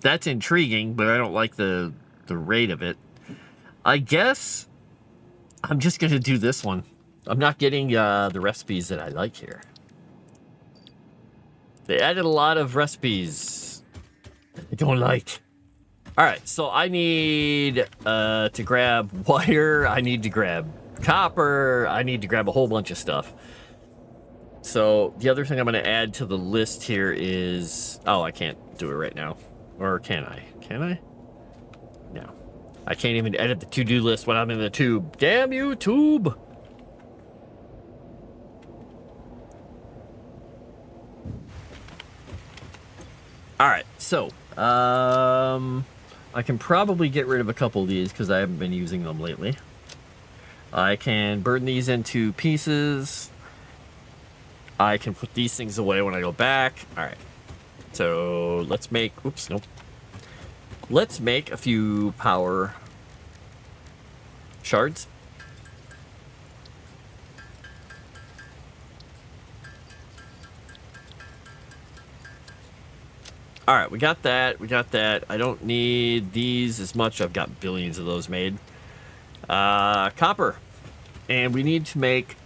That's intriguing, but I don't like the rate of it. I guess I'm just going to do this one. I'm not getting the recipes that I like here. They added a lot of recipes I don't like. All right, so I need to grab wire. I need to grab copper. I need to grab a whole bunch of stuff. So the other thing I'm going to add to the list here is... Oh, I can't do it right now. Or can I? Can I? No. I can't even edit the to-do list when I'm in the tube. Damn you, tube! Alright, so... I can probably get rid of a couple of these because I haven't been using them lately. I can burn these into pieces. I can put these things away when I go back. Alright. So let's make... Oops, nope. Let's make a few power shards. Alright, we got that. We got that. I don't need these as much. I've got billions of those made. Copper. And we need to make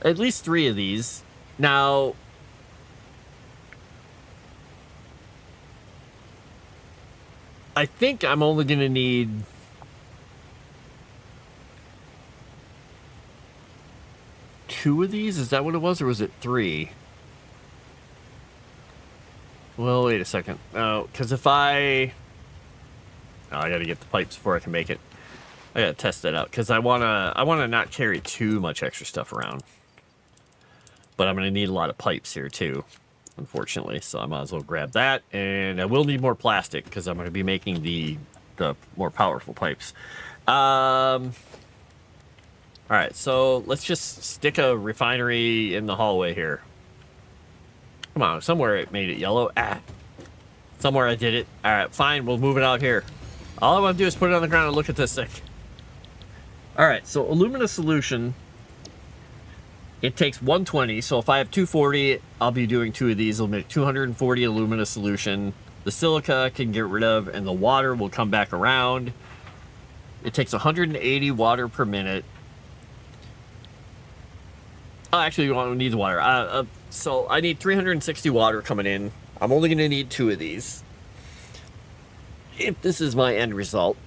at least 3 of these. Now, I think I'm only going to need two of these. Is that what it was, or was it 3? Well, wait a second. Oh, because if I... Oh, I got to get the pipes before I can make it. I got to test that out because I wanna not carry too much extra stuff around. But I'm going to need a lot of pipes here too, unfortunately. So I might as well grab that. And I will need more plastic because I'm going to be making the more powerful pipes. All right, so let's just stick a refinery in the hallway here. Come on, somewhere it made it yellow. Ah, somewhere I did it. All right, fine, we'll move it out here. All I want to do is put it on the ground and look at this thing. All right, so alumina solution, it takes 120. So if I have 240, I'll be doing 2 of these. I'll make 240 alumina solution. The silica I can get rid of, and the water will come back around. It takes 180 water per minute. Oh, actually, we don't need the water. So I need 360 water coming in. I'm only going to need 2 of these. If this is my end result.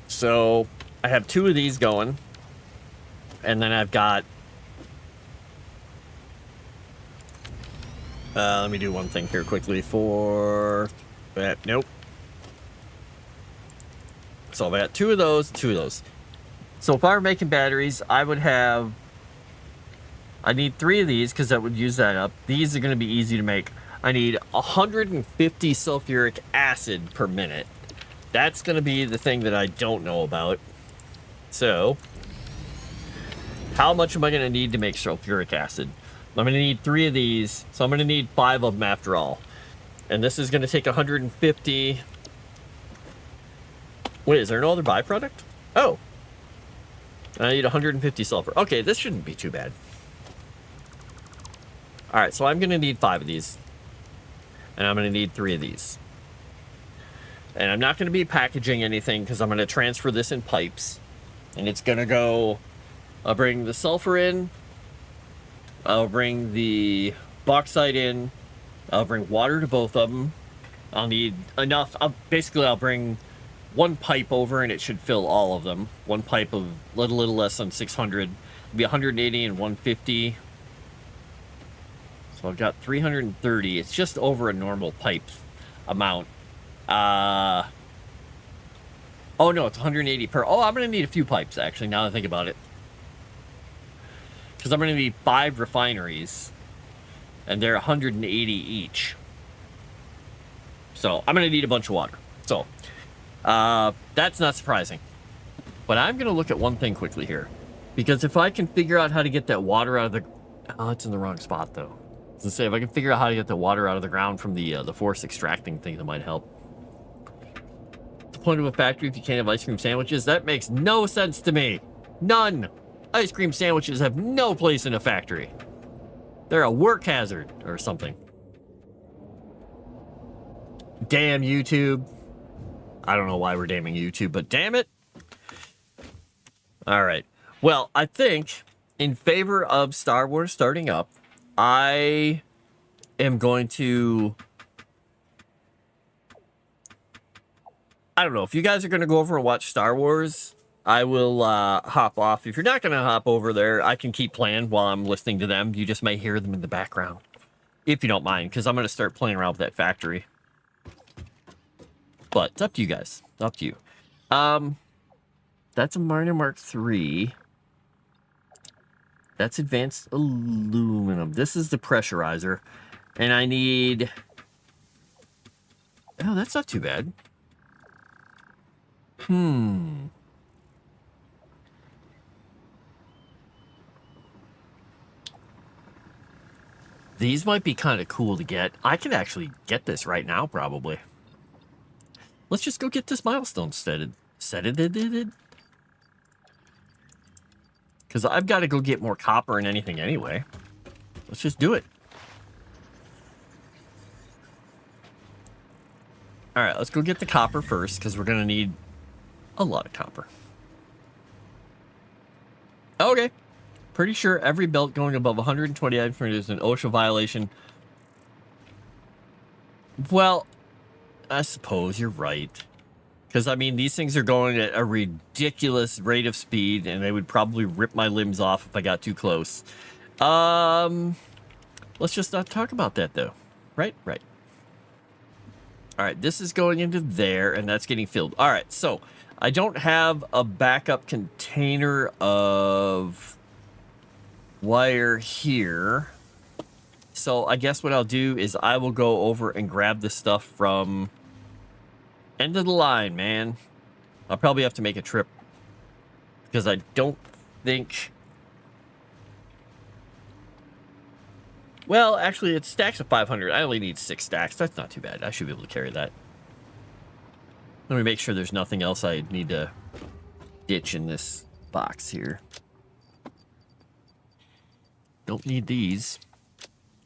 So I have 2 of these going. And then I've got... let me do one thing here quickly for... Nope. So I got 2 of those, 2 of those. So if I were making batteries, I would have... I need 3 of these because that would use that up. These are going to be easy to make. I need 150 sulfuric acid per minute. That's going to be the thing that I don't know about. So, how much am I going to need to make sulfuric acid? I'm going to need 3 of these, so I'm going to need 5 of them after all. And this is going to take 150. Wait, is there no other byproduct? Oh. I need 150 sulfur. Okay, this shouldn't be too bad. Alright, so I'm going to need 5 of these. And I'm going to need 3 of these. And I'm not going to be packaging anything because I'm going to transfer this in pipes. And it's going to go... I'll bring the sulfur in. I'll bring the bauxite in. I'll bring water to both of them. I'll need enough... Basically, I'll bring 1 pipe over and it should fill all of them. 1 pipe of a little less than 600. It'll be 180 and 150. So I've got 330. It's just over a normal pipe amount. Oh no, it's 180 per. Oh, I'm going to need a few pipes, actually, now that I think about it. Because I'm going to need 5 refineries. And they're 180 each. So I'm going to need a bunch of water. So that's not surprising. But I'm going to look at one thing quickly here. Because if I can figure out how to get that water out of the... Oh, it's in the wrong spot, though. I was gonna say, if I can figure out how to get the water out of the ground from the force extracting thing, that might help. The point of a factory if you can't have ice cream sandwiches? That makes no sense to me. None. Ice cream sandwiches have no place in a factory. They're a work hazard or something. Damn YouTube. I don't know why we're damning YouTube, but damn it. All right. Well, I think in favor of Star Wars starting up, I am going to... I don't know. If you guys are going to go over and watch Star Wars, I will hop off. If you're not going to hop over there, I can keep playing while I'm listening to them. You just may hear them in the background. If you don't mind, because I'm going to start playing around with that factory. But it's up to you guys. It's up to you. That's a Mariner Mark III. That's advanced aluminum. This is the pressurizer. And I need... Oh, that's not too bad. These might be kind of cool to get. I could actually get this right now, probably. Let's just go get this milestone set it. Because I've got to go get more copper and anything anyway. Let's just do it. All right, let's go get the copper first, because we're going to need a lot of copper. Okay. Pretty sure every belt going above 120 is an OSHA violation. Well, I suppose you're right. Because, I mean, these things are going at a ridiculous rate of speed, and they would probably rip my limbs off if I got too close. Let's just not talk about that, though. Right? Right. All right, this is going into there, and that's getting filled. All right, so I don't have a backup container of wire here. So I guess what I'll do is I will go over and grab the stuff from end of the line, man. I'll probably have to make a trip because I don't think... Well, actually, it's stacks of 500. I only need 6 stacks. That's not too bad. I should be able to carry that. Let me make sure there's nothing else I need to ditch in this box here. Don't need these.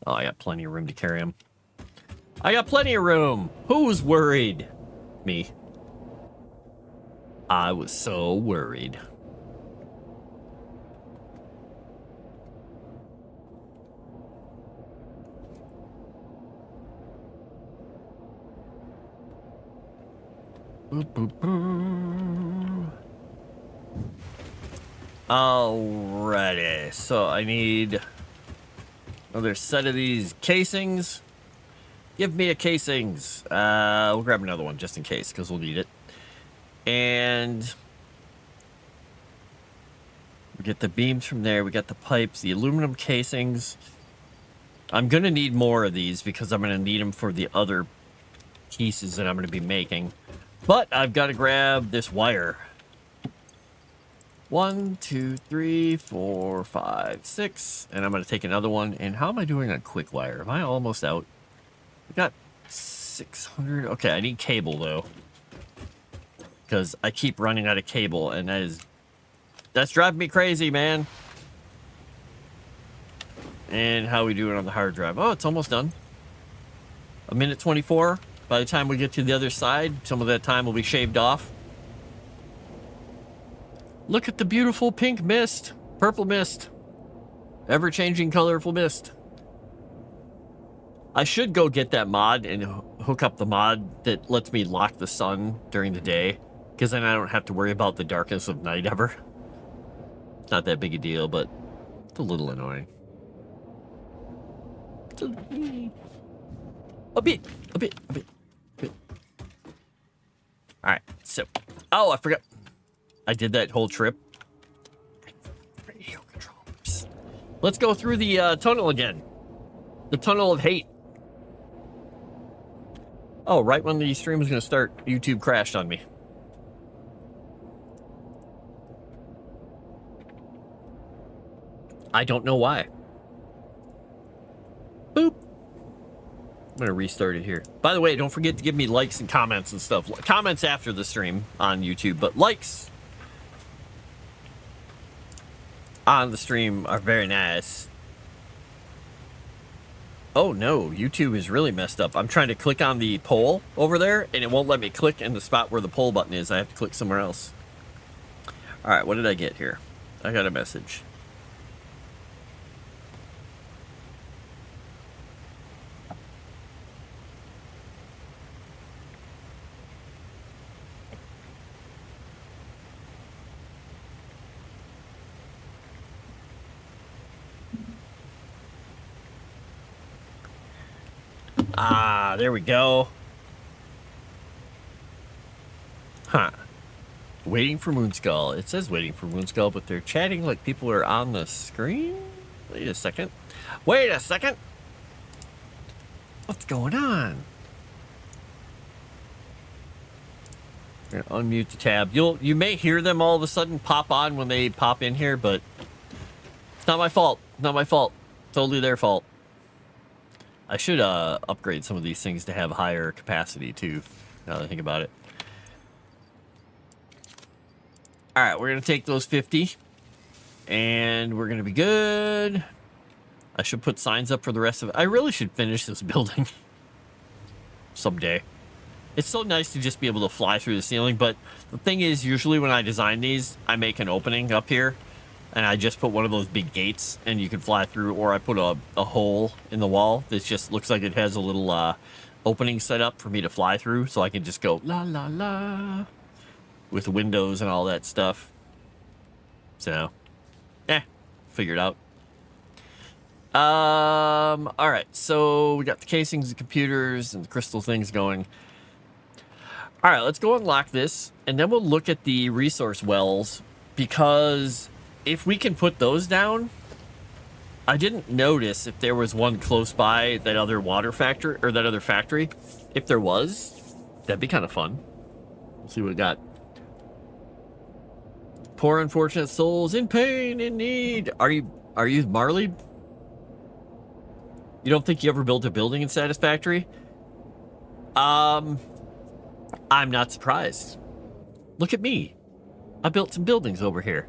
Oh, I got plenty of room to carry them. I got plenty of room. Who's worried? Me. I was so worried. Alrighty, so I need another set of these casings. Give me a casings. We'll grab another one just in case, because we'll need it. And we get the beams from there. We got the pipes, the aluminum casings. I'm going to need more of these because I'm going to need them for the other pieces that I'm going to be making. But I've got to grab this wire. 1, 2, 3, 4, 5, 6. And I'm going to take another one. And how am I doing on quick wire? Am I almost out? I got 600. Okay, I need cable, though. Because I keep running out of cable. And that's driving me crazy, man. And how are we doing on the hard drive? Oh, it's almost done. 1:24. By the time we get to the other side, some of that time will be shaved off. Look at the beautiful pink mist. Purple mist. Ever-changing colorful mist. I should go get that mod and hook up the mod that lets me lock the sun during the day. Because then I don't have to worry about the darkness of night ever. It's not that big a deal, but it's a little annoying. A bit. Alright, so... Oh, I forgot. I did that whole trip. Radio controllers. Let's go through the tunnel again. The tunnel of hate. Oh, right when the stream was going to start, YouTube crashed on me. I don't know why. Boop. I'm going to restart it here. By the way, don't forget to give me likes and comments and stuff. Comments after the stream on YouTube, but likes on the stream are very nice. Oh no, YouTube is really messed up. I'm trying to click on the poll over there, and it won't let me click in the spot where the poll button is. I have to click somewhere else. All right, what did I get here? I got a message. Ah, there we go. Huh. Waiting for Moonskull. It says waiting for Moonskull, but they're chatting like people are on the screen? Wait a second. Wait a second! What's going on? I'm gonna unmute the tab. You may hear them all of a sudden pop on when they pop in here, but it's not my fault. Not my fault. Totally their fault. I should upgrade some of these things to have higher capacity too, now that I think about it. Alright, we're going to take those 50. And we're going to be good. I should put signs up for the rest of it. I really should finish this building someday. It's so nice to just be able to fly through the ceiling, but the thing is, usually when I design these, I make an opening up here. And I just put one of those big gates, and you can fly through, or I put a hole in the wall that just looks like it has a little opening set up for me to fly through, so I can just go la la la with windows and all that stuff. So, figure it out. All right, so we got the casings, the computers, and the crystal things going. All right, let's go unlock this, and then we'll look at the resource wells, because if we can put those down, I didn't notice if there was one close by that other water factory, or that other factory. If there was, that'd be kind of fun. Let's see what we got. Poor unfortunate souls in pain, in need. Are you Marley? You don't think you ever built a building in Satisfactory? I'm not surprised. Look at me. I built some buildings over here.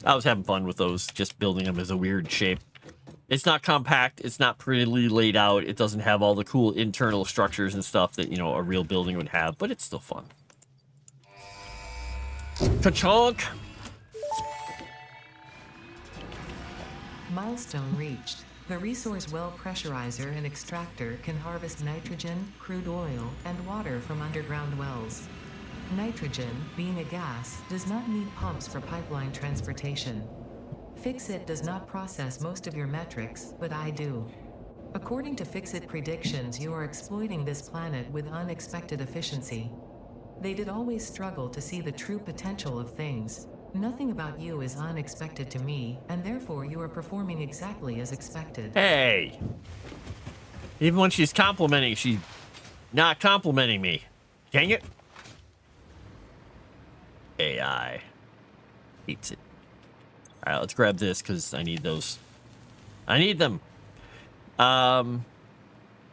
I was having fun with those, just building them as a weird shape. It's not compact, it's not prettily laid out, it doesn't have all the cool internal structures and stuff that, you know, a real building would have, but it's still fun. Ka-chonk! Milestone reached. The resource well pressurizer and extractor can harvest nitrogen, crude oil, and water from underground wells. Nitrogen, being a gas, does not need pumps for pipeline transportation. Fixit does not process most of your metrics, but I do. According to Fixit predictions, you are exploiting this planet with unexpected efficiency. They did always struggle to see the true potential of things. Nothing about you is unexpected to me, and therefore you are performing exactly as expected. Hey! Even when she's complimenting, she's not complimenting me. Dang it! AI hates it. All right, let's grab this because I need those. I need them.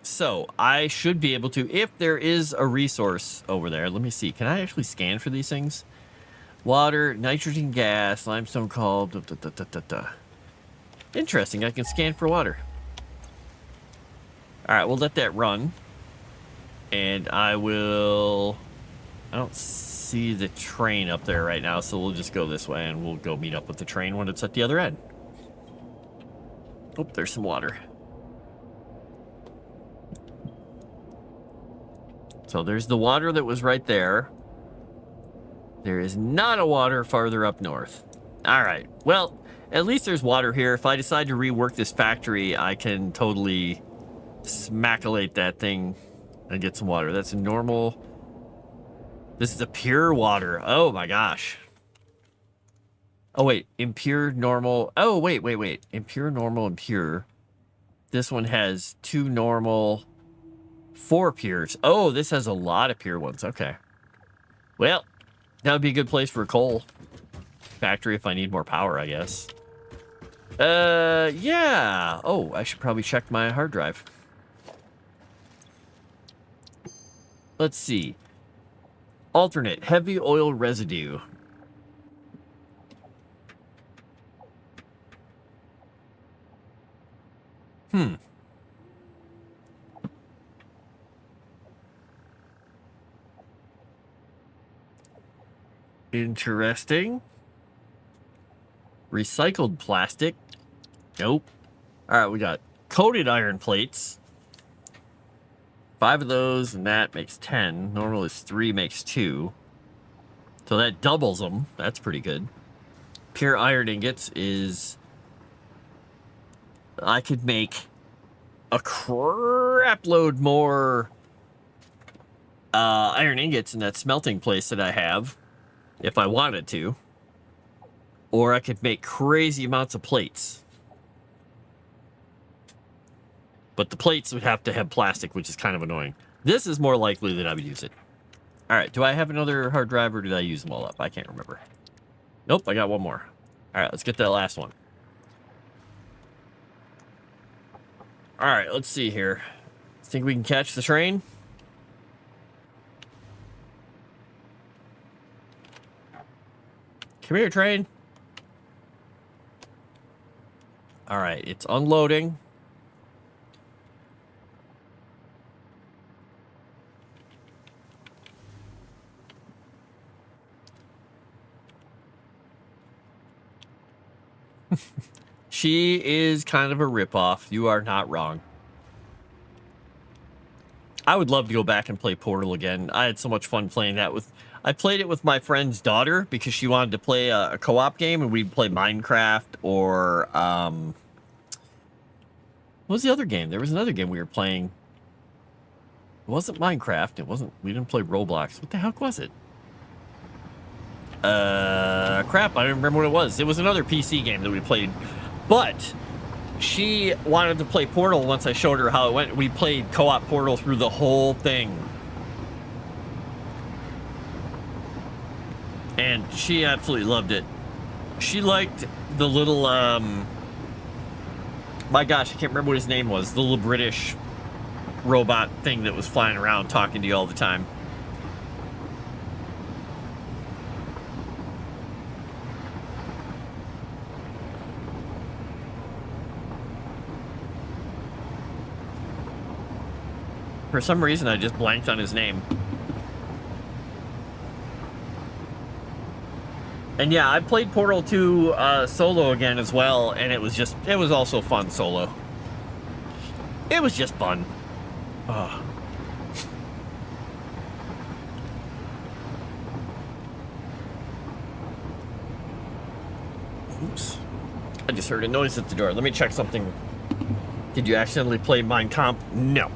So I should be able to, if there is a resource over there. Let me see. Can I actually scan for these things? Water, nitrogen gas, limestone coal. Interesting. I can scan for water. All right, we'll let that run, and I don't see the train up there right now, so we'll just go this way and we'll go meet up with the train when it's at the other end. Oh, there's some water. So there's the water that was right there. There is not a water farther up north. All right, well, at least there's water here. If I decide to rework this factory, I can totally smackulate that thing and get some water. That's a normal. This is a pure water. Oh my gosh. Oh wait, impure, normal. Oh wait. Impure, normal, and pure. This one has 2 normal, 4 pures. Oh, this has a lot of pure ones. Okay. Well, that would be a good place for a coal factory if I need more power, I guess. Yeah. Oh, I should probably check my hard drive. Let's see. Alternate, heavy oil residue. Hmm. Interesting. Recycled plastic. Nope. All right, we got coated iron plates. 5 of those, and that makes 10. Normal is 3, makes 2. So that doubles them. That's pretty good. Pure iron ingots is... I could make a crap load more iron ingots in that smelting place that I have, if I wanted to. Or I could make crazy amounts of plates. But the plates would have to have plastic, which is kind of annoying. This is more likely that I would use it. All right, do I have another hard drive or did I use them all up? I can't remember. Nope, I got one more. All right, let's get that last one. All right, let's see here. Think we can catch the train? Come here, train. All right, it's unloading. She is kind of a ripoff. You are not wrong. I would love to go back and play Portal again. I had so much fun playing that with... I played it with my friend's daughter because she wanted to play a co-op game, and we'd play Minecraft or... what was the other game? There was another game we were playing. It wasn't Minecraft. It wasn't... We didn't play Roblox. What the heck was it? Crap, I don't remember what it was. It was another PC game that we played. But she wanted to play Portal once I showed her how it went. We played co-op Portal through the whole thing. And she absolutely loved it. She liked the little, my gosh, I can't remember what his name was. The little British robot thing that was flying around talking to you all the time. For some reason, I just blanked on his name. And yeah, I played Portal 2 solo again as well, and it was also fun solo. It was just fun. Oh. Oops. I just heard a noise at the door. Let me check something. Did you accidentally play Mein Kampf? No.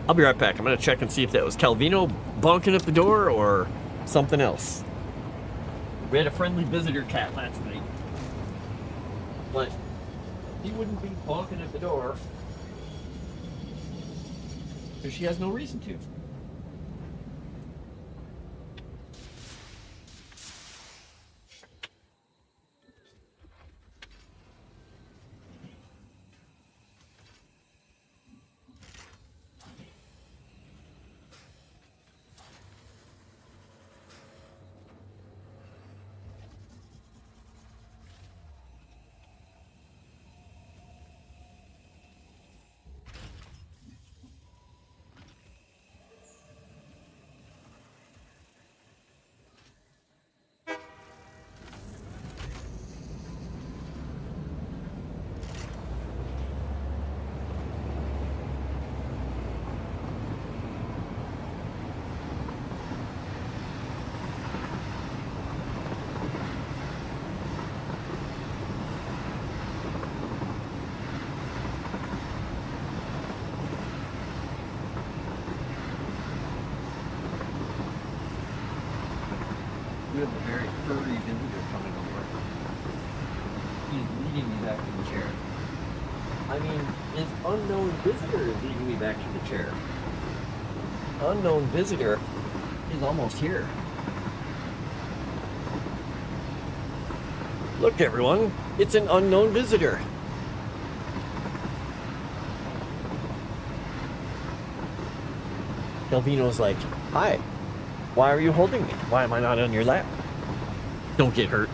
I'll be right back. I'm going to check and see if that was Calvino bonking at the door or something else. We had a friendly visitor cat last night, but he wouldn't be bonking at the door because she has no reason to. We have a very furry visitor coming over. He's leading me back to the chair. I mean, this unknown visitor is leading me back to the chair. Unknown visitor is almost here. Look, everyone, it's an unknown visitor. Calvino's like, hi. Why are you holding me? Why am I not on your lap? Don't get hurt.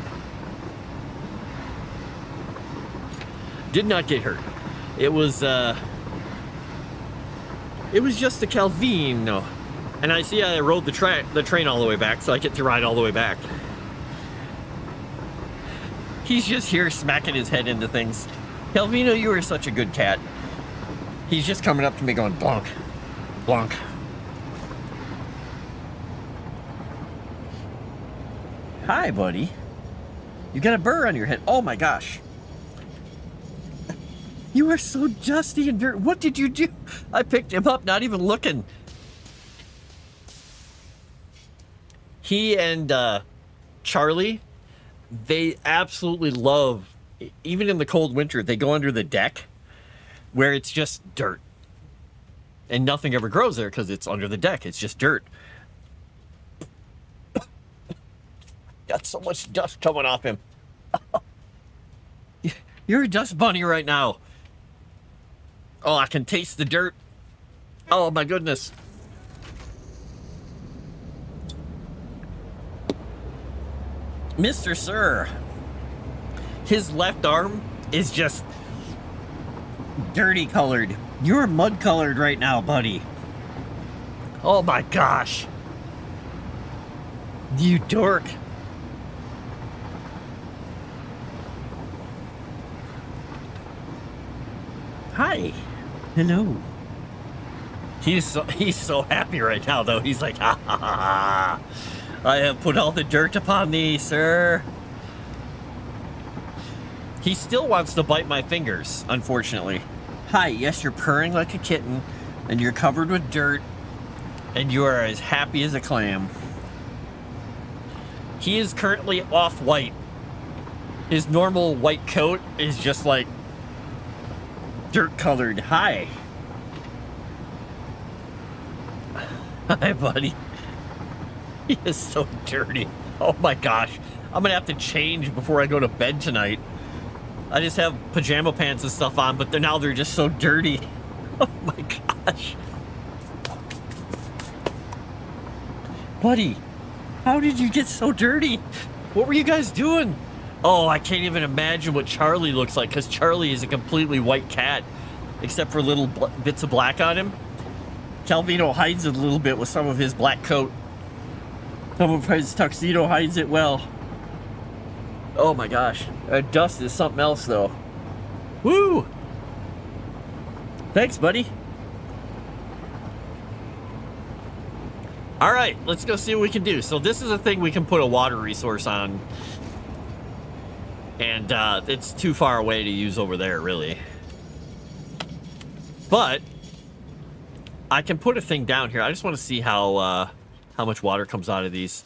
Did not get hurt. It was just a Calvino. And I see I rode the train all the way back, so I get to ride all the way back. He's just here smacking his head into things. Calvino, you are such a good cat. He's just coming up to me going, Blanc, Blanc. Hi, buddy. You got a burr on your head. Oh my gosh. You are so dusty and dirty. What did you do? I picked him up, not even looking. He and Charlie, they absolutely love, even in the cold winter, they go under the deck where it's just dirt. And nothing ever grows there because it's under the deck. It's just dirt. Got so much dust coming off him. You're a dust bunny right now. Oh, I can taste the dirt. Oh, my goodness. Mr. Sir, his left arm is just dirty colored. You're mud colored right now, buddy. Oh my gosh. You dork. Hi. Hello. He's so happy right now, though. He's like, ha ha ha ha. I have put all the dirt upon thee, sir. He still wants to bite my fingers, unfortunately. Hi, yes, you're purring like a kitten, and you're covered with dirt, and you are as happy as a clam. He is currently off-white. His normal white coat is just like dirt-colored. Hi. Hi, buddy. He is so dirty. Oh my gosh. I'm gonna have to change before I go to bed tonight. I just have pajama pants and stuff on, but now they're just so dirty. Oh my gosh. Buddy, how did you get so dirty? What were you guys doing? Oh, I can't even imagine what Charlie looks like, because Charlie is a completely white cat, except for little bits of black on him. Calvino hides it a little bit with some of his black coat. Some of his tuxedo hides it well. Oh my gosh. Dust is something else, though. Woo! Thanks, buddy. Alright, let's go see what we can do. So this is a thing we can put a water resource on. And it's too far away to use over there, really. But I can put a thing down here. I just want to see how much water comes out of these.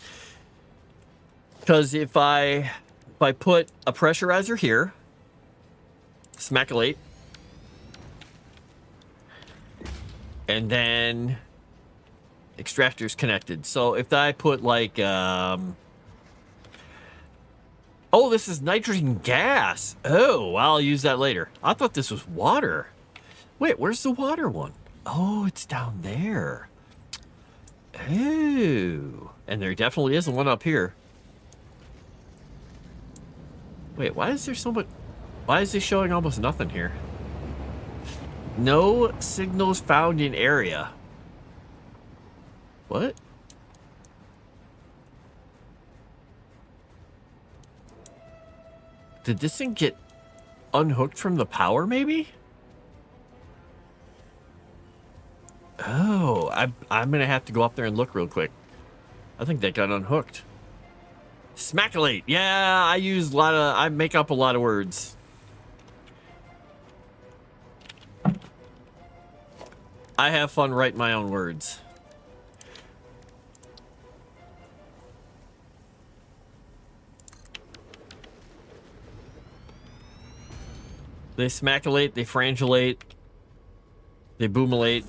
Because if I put a pressurizer here, smaculate, and then extractors connected. So if I put like, oh, this is nitrogen gas. Oh, I'll use that later. I thought this was water. Wait, where's the water one? Oh, it's down there. Oh, and there definitely is one up here. Wait, why is there so much? Why is this showing almost nothing here? No signals found in area. What? Did this thing get unhooked from the power, maybe? Oh, I'm gonna have to go up there and look real quick. I think that got unhooked. Smaculate. Yeah, I make up a lot of words. I have fun writing my own words. They smaculate, they frangulate, they boomulate.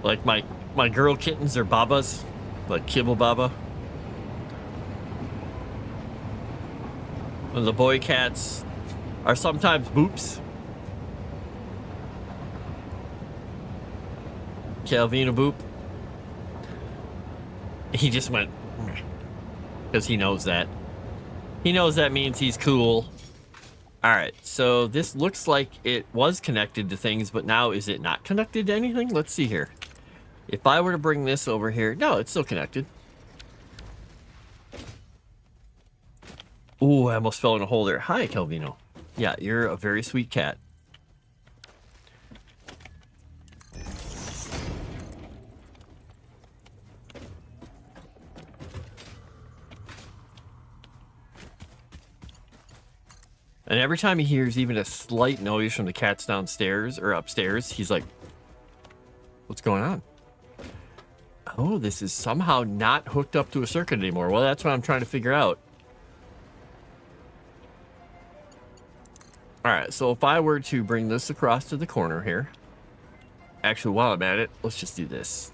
Like my girl kittens are babas, like kibble baba. And the boy cats are sometimes boops. Calvino boop. He just went, because he knows that. He knows that means he's cool. All right, so this looks like it was connected to things, but now is it not connected to anything? Let's see here. If I were to bring this over here, no, it's still connected. Ooh, I almost fell in a hole there. Hi, Calvino. Yeah, you're a very sweet cat. And every time he hears even a slight noise from the cats downstairs or upstairs, he's like, what's going on? Oh, this is somehow not hooked up to a circuit anymore. Well, that's what I'm trying to figure out. All right, so if I were to bring this across to the corner here, actually, while I'm at it, let's just do this.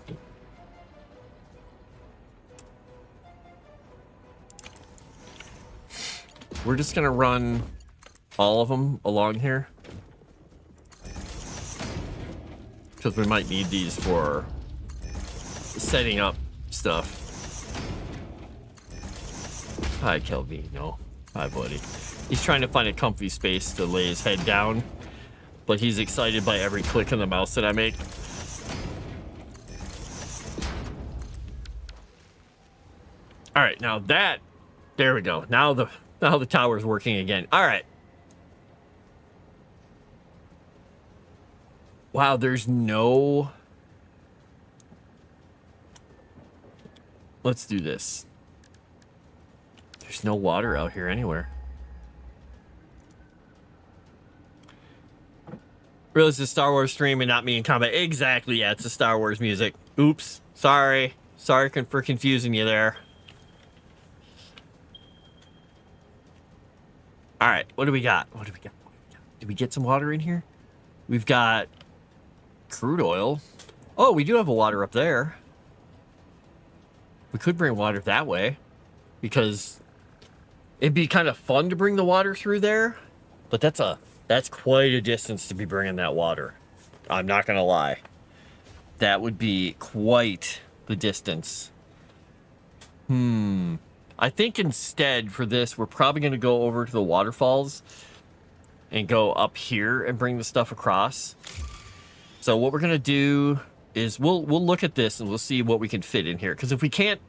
We're just gonna run all of them along here, because we might need these for setting up stuff. Hi, Calvino. Hi, buddy. He's trying to find a comfy space to lay his head down, but he's excited by every click of the mouse that I make. All right, now that, there we go. Now the tower's working again. All right. Wow, there's no... Let's do this. There's no water out here anywhere. Really, it's a Star Wars stream and not me in combat. Exactly, yeah, it's the Star Wars music. Oops, sorry. Sorry for confusing you there. All right, what do we got? What do we got? Did we get some water in here? We've got crude oil. Oh, we do have a water up there. We could bring water that way, because it'd be kind of fun to bring the water through there, but that's quite a distance to be bringing that water. I'm not gonna lie. That would be quite the distance. I think instead for this, we're probably gonna go over to the waterfalls and go up here and bring the stuff across. So what we're gonna do is we'll look at this and we'll see what we can fit in here. Because if we can't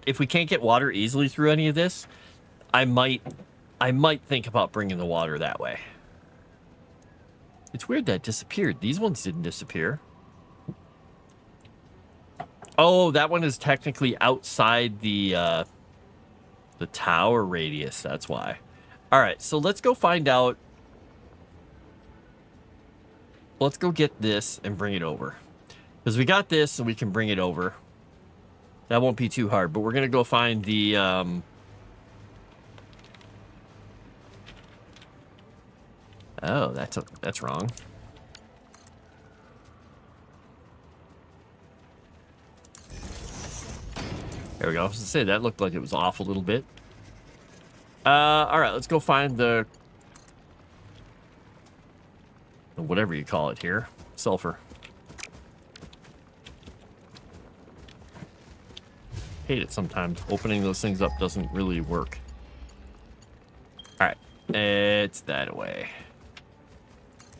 get water easily through any of this, I might think about bringing the water that way. It's weird that disappeared. These ones didn't disappear. Oh, that one is technically outside the tower radius. That's why. All right, so let's go find out. Let's go get this and bring it over. Because we got this and we can bring it over. That won't be too hard, but we're going to go find the... Oh, that's wrong. There we go. I was going to say, that looked like it was off a little bit. All right, let's go find the... whatever you call it here. Sulfur. Hate it sometimes. Opening those things up doesn't really work. All right, it's that away.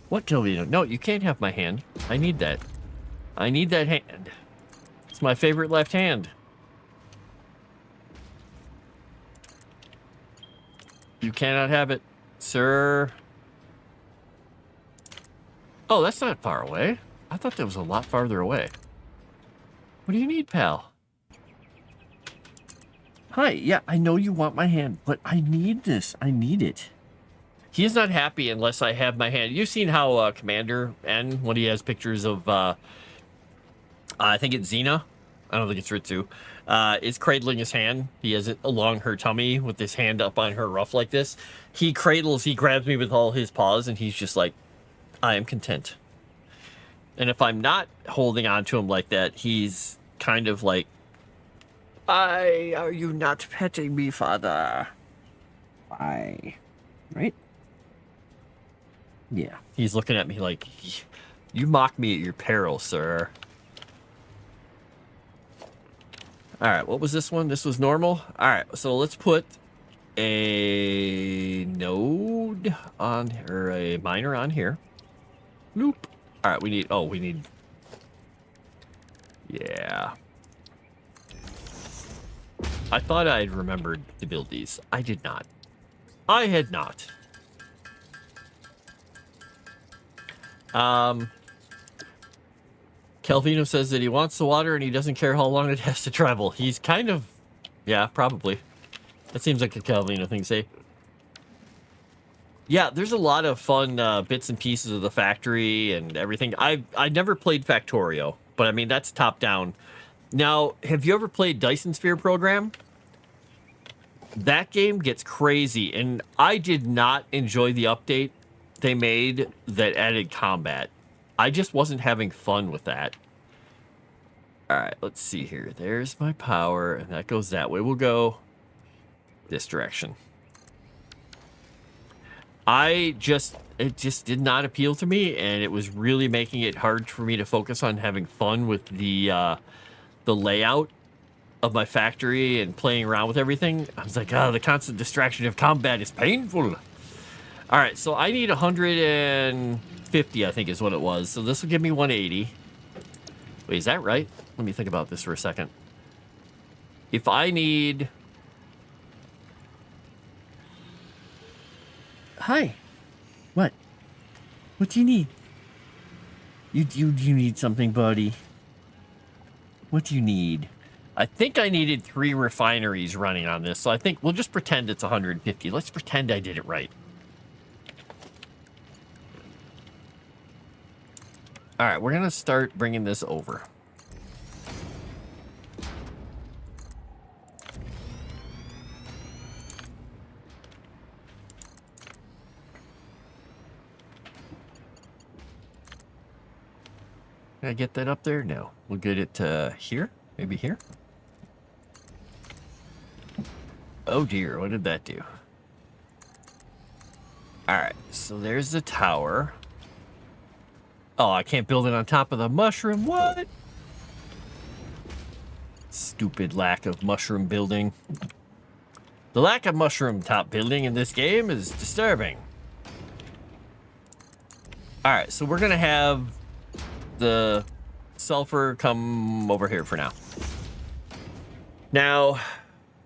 What, Calvino? No, you can't have my hand. I need that. I need that hand. It's my favorite left hand. You cannot have it, sir. Oh, that's not far away. I thought that was a lot farther away. What do you need, pal? Hi, yeah, I know you want my hand, but I need this. I need it. He is not happy unless I have my hand. You've seen how Commander N, when he has pictures of, I think it's Xena. I don't think it's Ritsu. Is cradling his hand. He has it along her tummy with his hand up on her ruff like this. He grabs me with all his paws, and he's just like, I am content. And if I'm not holding on to him like that, he's kind of like, are you not petting me, father? Why? Right? Yeah. He's looking at me like, you mock me at your peril, sir. All right, what was this one? This was normal. All right, so let's put a node on, or a miner on here. Nope. All right, we need. Yeah. I thought I had remembered to build these. I did not. I had not. Calvino says that he wants the water and he doesn't care how long it has to travel. He's kind of... Yeah, probably. That seems like a Calvino thing to say. Yeah, there's a lot of fun bits and pieces of the factory and everything. I never played Factorio, but I mean, that's top-down. Now, have you ever played Dyson Sphere Program? That game gets crazy, and I did not enjoy the update they made that added combat. I just wasn't having fun with that. All right, let's see here. There's my power, and that goes that way. We'll go this direction. It just did not appeal to me, and it was really making it hard for me to focus on having fun with the layout of my factory and playing around with everything. I was like, oh, the constant distraction of combat is painful. All right, so I need 150, I think is what it was. So this will give me 180. Wait, is that right? Let me think about this for a second. If I need... Hi. What? What do you need? You need something, buddy. What do you need? I think I needed 3 refineries running on this, so I think we'll just pretend it's 150. Let's pretend I did it right. All right, we're going to start bringing this over. Can I get that up there? No. We'll get it here. Maybe here. Oh dear, what did that do? Alright, so there's the tower. Oh, I can't build it on top of the mushroom. What? Stupid lack of mushroom building. The lack of mushroom top building in this game is disturbing. Alright, so we're gonna have the sulfur come over here for now. Now,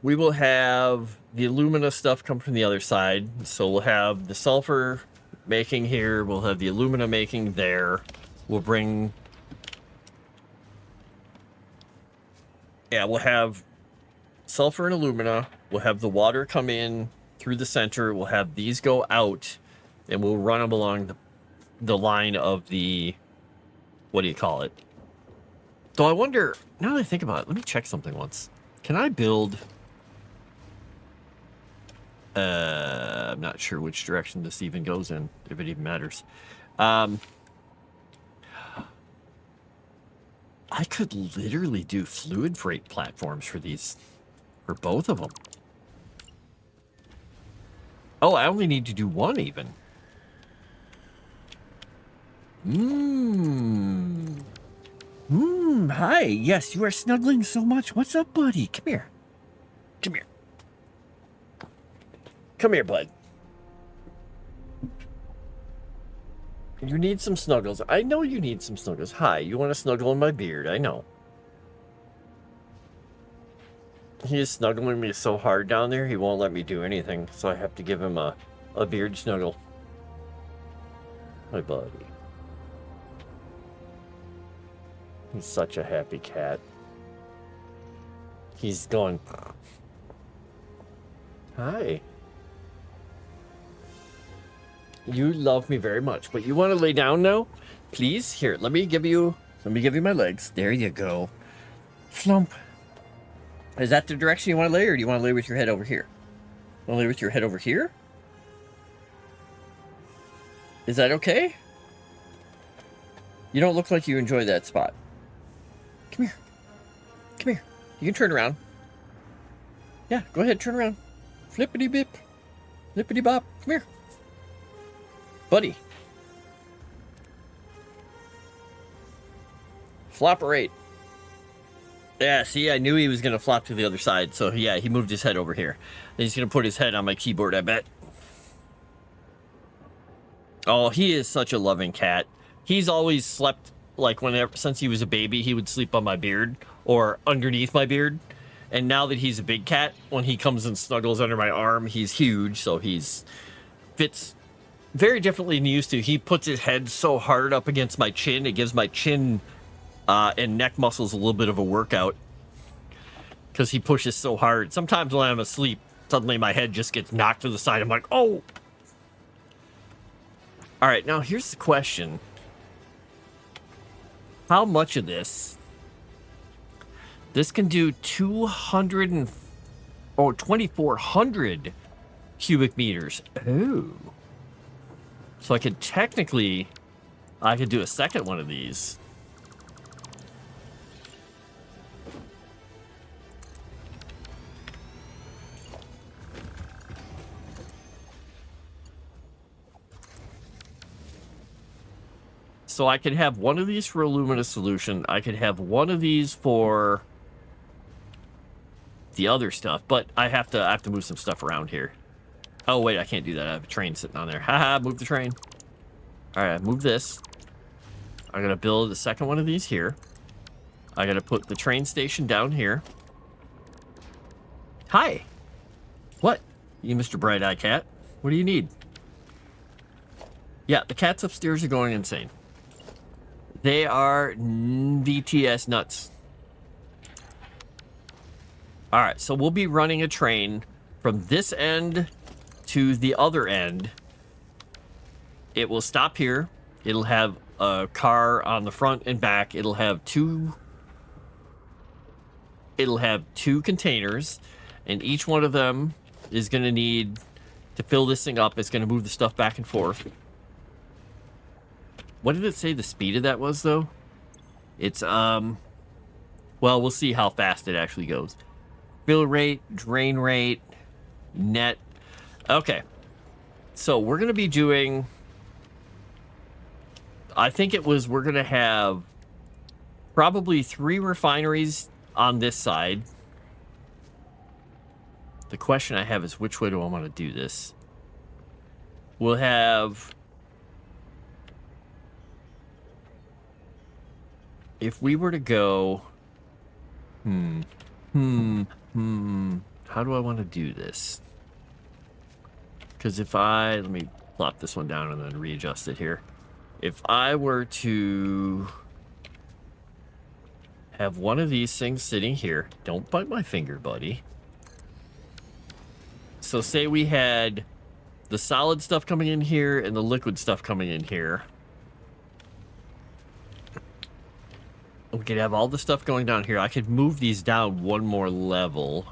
we will have the alumina stuff come from the other side. So we'll have the sulfur making here. We'll have the alumina making there. We'll bring... Yeah, we'll have sulfur and alumina. We'll have the water come in through the center. We'll have these go out. And we'll run them along the line of the... What do you call it? Though I wonder, now that I think about it, let me check something once. Can I build... I'm not sure which direction this even goes in, if it even matters. I could literally do fluid freight platforms for these, for both of them. Oh, I only need to do one even. Hi. Yes, you are snuggling so much. What's up, buddy? Come here. Come here. Come here, bud. You need some snuggles. I know you need some snuggles. Hi, you want to snuggle in my beard. I know. He is snuggling me so hard down there, he won't let me do anything. So I have to give him a beard snuggle. My buddy. He's such a happy cat. He's going... Hi. You love me very much, but you want to lay down now? Please? Here, let me give you my legs. There you go. Flump. Is that the direction you want to lay, or do you want to lay with your head over here? Want to lay with your head over here? Is that okay? You don't look like you enjoy that spot. Come here. Come here. You can turn around. Yeah, go ahead, turn around. Flippity bip. Flippity bop. Come here. Buddy. Flopperate. Yeah, see, I knew he was going to flop to the other side. So, yeah, he moved his head over here. And he's going to put his head on my keyboard, I bet. Oh, he is such a loving cat. He's always slept, like, whenever, since he was a baby, he would sleep on my beard or underneath my beard. And now that he's a big cat, when he comes and snuggles under my arm, he's huge. So he's fits very differently than he used to. He puts his head so hard up against my chin. It gives my chin and neck muscles a little bit of a workout because he pushes so hard. Sometimes when I'm asleep, suddenly my head just gets knocked to the side. I'm like, oh. All right, now here's the question. How much of this? This can do 2,400 cubic meters. Oh. So I could technically, I could do a second one of these. So I could have one of these for a luminous solution. I could have one of these for the other stuff, but I have to move some stuff around here. Oh wait, I can't do that. I have a train sitting on there. Haha, move the train. All right, move this. I'm gonna build the second one of these here. I gotta put the train station down here. Hi. What? You Mr. Bright Eye Cat? What do you need? Yeah, the cats upstairs are going insane. They are VTS nuts. All right, so we'll be running a train from this end to the other end. It will stop here. It'll have a car on the front and back. It'll have two containers, and each one of them is going to need to fill this thing up. It's going to move the stuff back and forth. What did it say the speed of that was, though? It's, well, we'll see how fast it actually goes. Fill rate, drain rate, net. Okay. So we're going to be doing, I think it was, we're going to have probably 3 refineries on this side. The question I have is, which way do I want to do this? We'll have, if we were to go, how do I want to do this? Because if let me plop this one down and then readjust it here. If I were to have one of these things sitting here, don't bite my finger, buddy. So say we had the solid stuff coming in here and the liquid stuff coming in here. We could have all the stuff going down here. I could move these down one more level.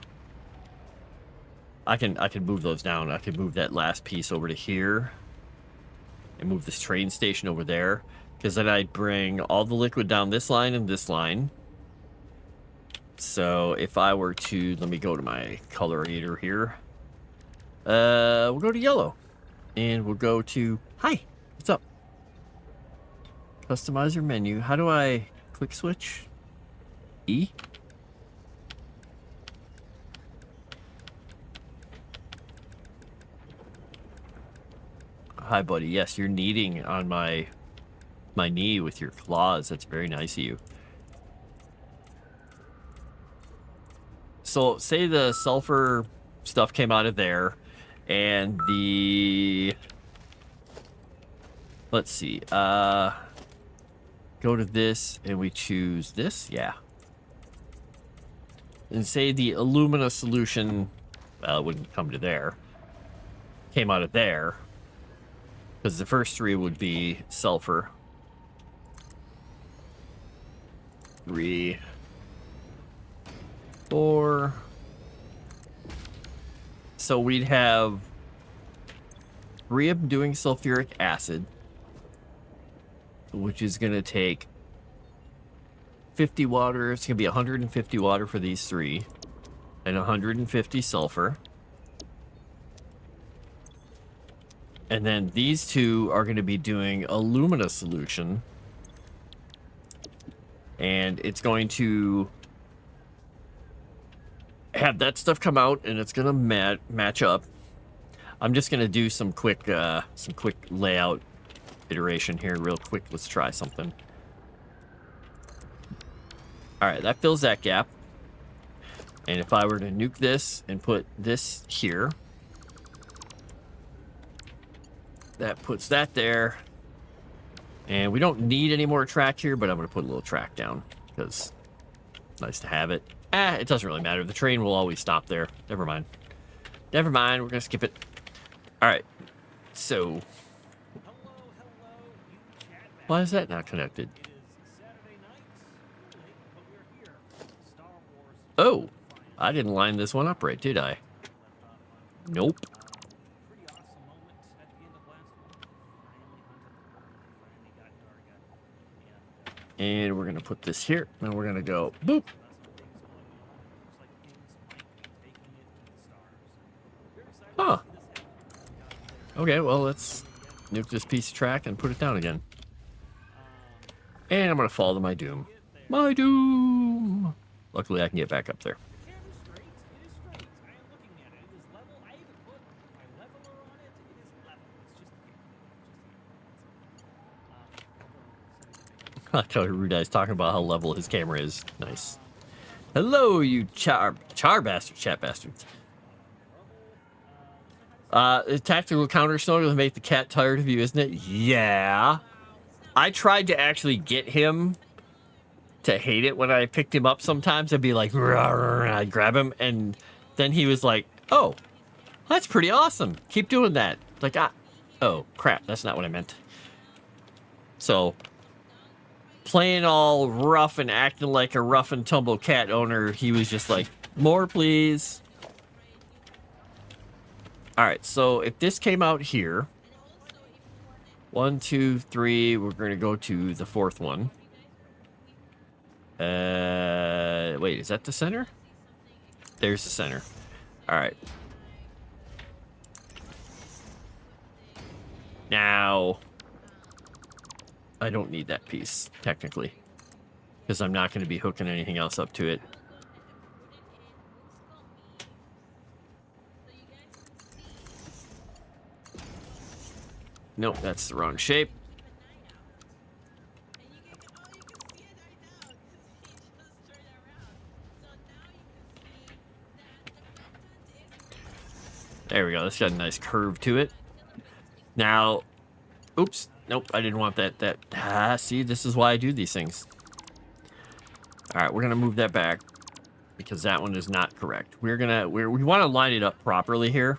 I can move those down. I could move that last piece over to here and move this train station over there, because then I'd bring all the liquid down this line and this line. So if I were to, let me go to my colorator here. We'll go to yellow, and we'll go to, hi, what's up? Customize your menu. How do I click switch? E? Hi, buddy. Yes, you're kneading on my knee with your claws. That's very nice of you. So, say the sulfur stuff came out of there, and the... Let's see. Go to this, and we choose this. Yeah. And say the alumina solution, well, it wouldn't come to there. Came out of there. Because the first 3 would be sulfur. 3, 4. So we'd have 3 of them doing sulfuric acid, which is going to take 50 water. It's going to be 150 water for these 3, and 150 sulfur. And then these 2 are going to be doing alumina solution. And it's going to have that stuff come out, and it's gonna match up. I'm just gonna do some quick layout iteration here, real quick. Let's try something. All right, that fills that gap. And if I were to nuke this and put this here, that puts that there. And we don't need any more track here, but I'm going to put a little track down because it's nice to have it. It doesn't really matter. The train will always stop there. Never mind. Never mind. We're going to skip it. All right. So, why is that not connected? Oh, I didn't line this one up right, did I? Nope. And we're going to put this here, and we're going to go boop. Huh. Okay, well, let's nuke this piece of track and put it down again. And I'm going to fall to my doom. My doom! Luckily, I can get back up there. I like how Rude Eye's talking about how level his camera is. Nice. Hello, you char bastards, chat bastards. Tactical counter snow to make the cat tired of you, isn't it? Yeah. I tried to actually get him to hate it when I picked him up sometimes. I'd be like, "Rawr," and I'd grab him, and then he was like, oh, that's pretty awesome. Keep doing that. Like, oh, crap, that's not what I meant. So, playing all rough and acting like a rough and tumble cat owner, he was just like, more, please. All right, so if this came out here, 1, 2, 3, we're going to go to the fourth one. Wait, is that the center? There's the center. All right. Now, I don't need that piece, technically, because I'm not going to be hooking anything else up to it. Nope, that's the wrong shape. There we go. That's got a nice curve to it. Now, oops. Nope, I didn't want that. See, this is why I do these things. All right, we're going to move that back because that one is not correct. We want to line it up properly here.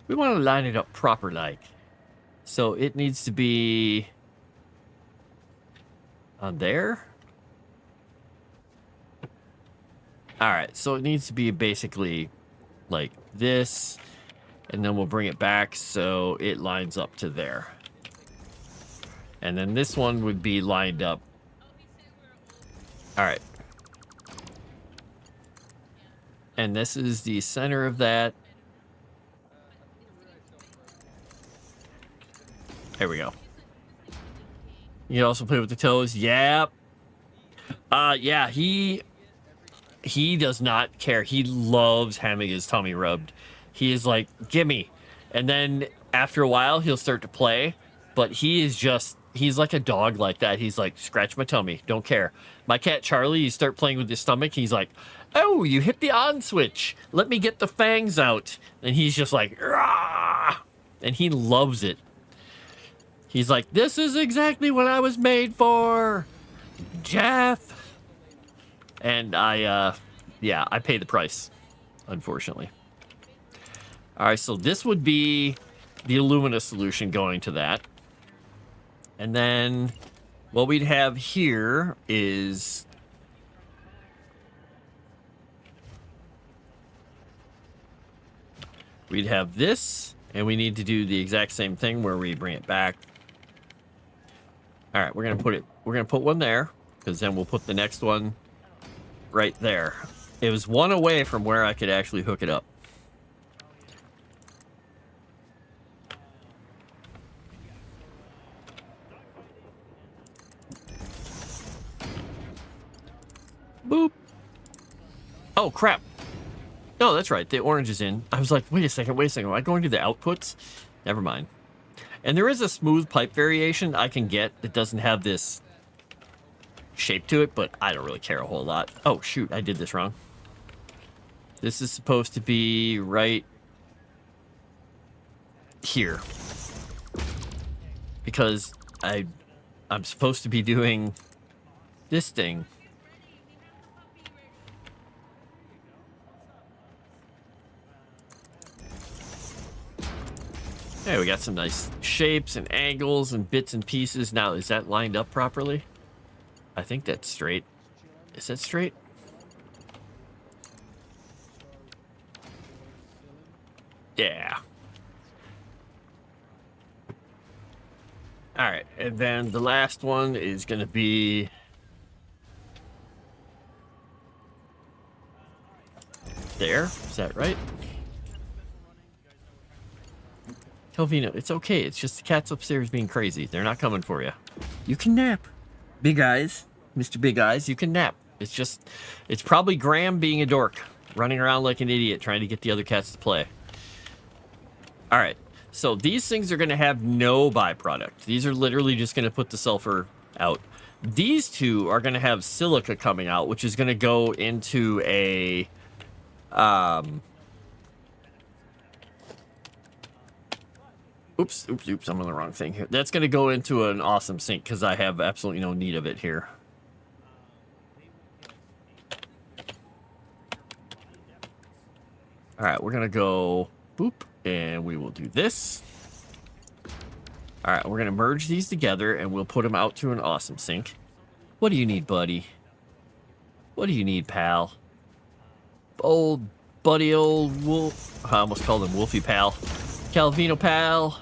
We want to line it up proper like. So it needs to be on there. All right, so it needs to be basically like this, and then we'll bring it back so it lines up to there. And then this one would be lined up. All right. And this is the center of that. There we go. You can also play with the toes. Yeah. Yeah, he does not care. He loves having his tummy rubbed. He is like, gimme. And then after a while, he'll start to play. But he's like a dog like that. He's like, scratch my tummy. Don't care. My cat Charlie, you start playing with his stomach. He's like, oh, you hit the on switch. Let me get the fangs out. And he's just like, rah! And he loves it. He's like, this is exactly what I was made for, Jeff. And I pay the price, unfortunately. All right, so this would be the Illumina solution going to that. And then what we'd have here is we'd have this, and we need to do the exact same thing where we bring it back. All right, we're gonna put one there, because then we'll put the next one right there. It was one away from where I could actually hook it up. Boop. Oh, crap. No, that's right. The orange is in. I was like, wait a second. Am I going to the outputs? Never mind. And there is a smooth pipe variation I can get that doesn't have this shape to it, but I don't really care a whole lot. Oh, shoot. I did this wrong. This is supposed to be right here. Because I'm supposed to be doing this thing. Hey, we got some nice shapes and angles and bits and pieces. Now, is that lined up properly? I think that's straight. Is that straight? Yeah. All right, and then the last one is going to be there. Is that right? Calvino, it's okay. It's just the cats upstairs being crazy. They're not coming for you. You can nap. Big Eyes. Mr. Big Eyes, you can nap. It's just, it's probably Graham being a dork, running around like an idiot trying to get the other cats to play. All right. So these things are going to have no byproduct. These are literally just going to put the sulfur out. These two are going to have silica coming out, which is going to go into a... Oops, I'm on the wrong thing here. That's going to go into an awesome sink because I have absolutely no need of it here. All right, we're going to go boop, and we will do this. All right, we're going to merge these together, and we'll put them out to an awesome sink. What do you need, buddy? What do you need, pal? Old buddy, old wolf. I almost called him Wolfie Pal. Calvino Pal.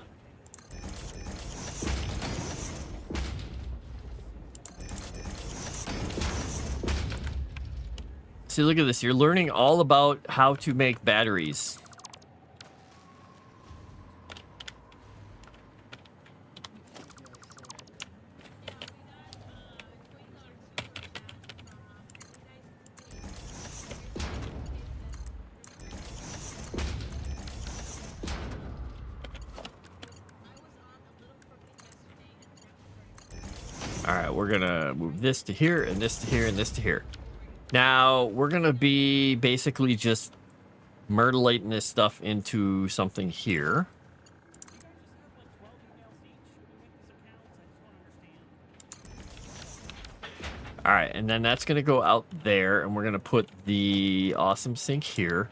See, look at this. You're learning all about how to make batteries. All right, we're going to move this to here, and this to here, and this to here. Now, we're going to be basically just myrtleating this stuff into something here. All right, and then that's going to go out there, and we're going to put the awesome sink here.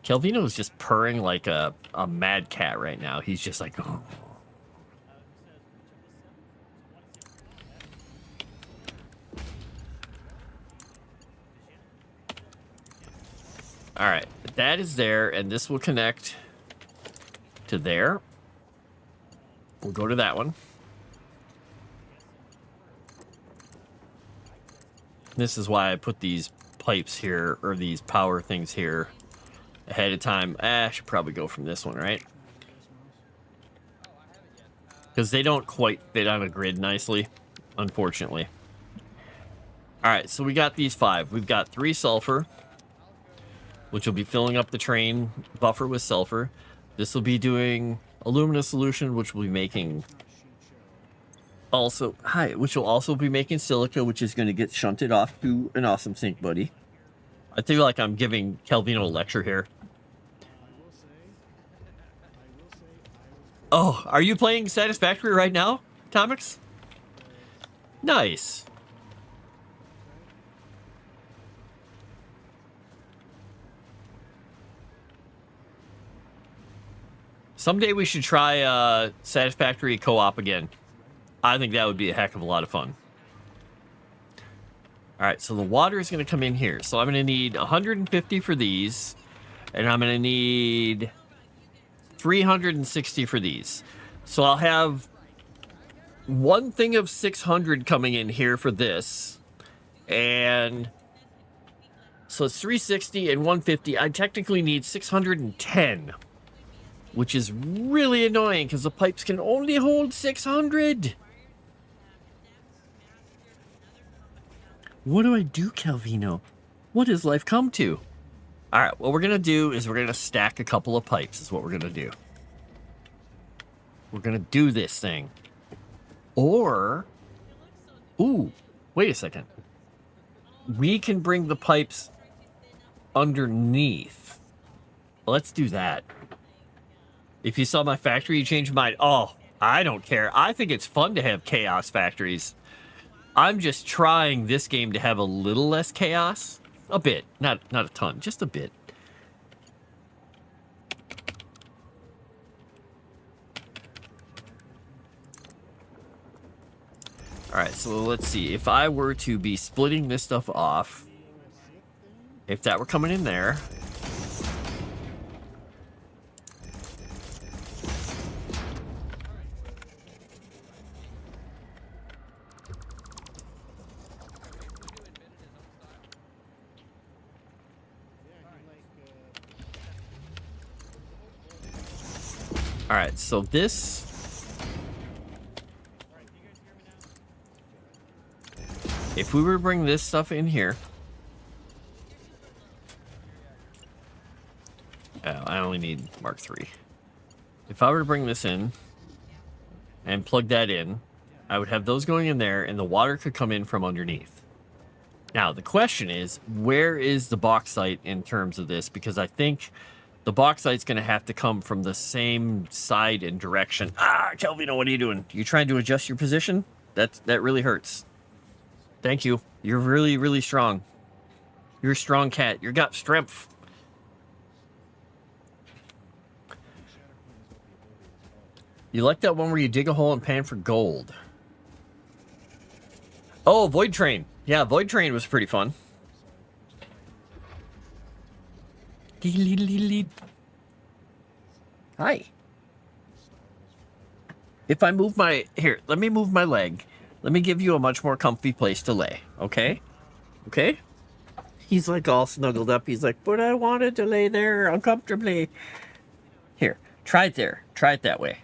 Calvino is just purring like a mad cat right now. He's just like... Oh. All right, that is there, and this will connect to there. We'll go to that one. This is why I put these pipes here, or these power things here ahead of time. I should probably go from this one, right? Because they don't quite fit on a grid nicely, unfortunately. All right, so we got these 5. We've got 3 sulfur, which will be filling up the train buffer with sulfur. This will be doing alumina solution, which will be making which will also be making silica, which is going to get shunted off to an awesome sink, buddy. I feel like I'm giving Calvino a lecture here. Oh, are you playing Satisfactory right now, Tomix? Nice. Someday we should try Satisfactory co-op again. I think that would be a heck of a lot of fun. All right, so the water is going to come in here. So I'm going to need 150 for these, and I'm going to need 360 for these. So I'll have one thing of 600 coming in here for this, and so it's 360 and 150. I technically need 610. Which is really annoying because the pipes can only hold 600. What do I do, Calvino? What has life come to? All right, what we're going to do is we're going to stack a couple of pipes is what we're going to do. We're going to do this thing. Or, ooh, wait a second. We can bring the pipes underneath. Let's do that. If you saw my factory, you changed your mind. Oh, I don't care. I think it's fun to have chaos factories. I'm just trying this game to have a little less chaos. A bit. Not a ton. Just a bit. Alright, so let's see. If I were to be splitting this stuff off, if that were coming in there... Alright, so this... If we were to bring this stuff in here... Oh, I only need Mark III. If I were to bring this in and plug that in, I would have those going in there and the water could come in from underneath. Now, the question is, where is the bauxite in terms of this? Because I think the bauxite's going to have to come from the same side and direction. Ah, Kelvino, what are you doing? You trying to adjust your position? That really hurts. Thank you. You're really, really strong. You're a strong cat. You got strength. You like that one where you dig a hole and pan for gold? Oh, Void Train. Yeah, Void Train was pretty fun. Hi. If I move my... Here, let me move my leg. Let me give you a much more comfy place to lay, okay? Okay? He's like all snuggled up. He's like, but I wanted to lay there uncomfortably. Here, try it there. Try it that way.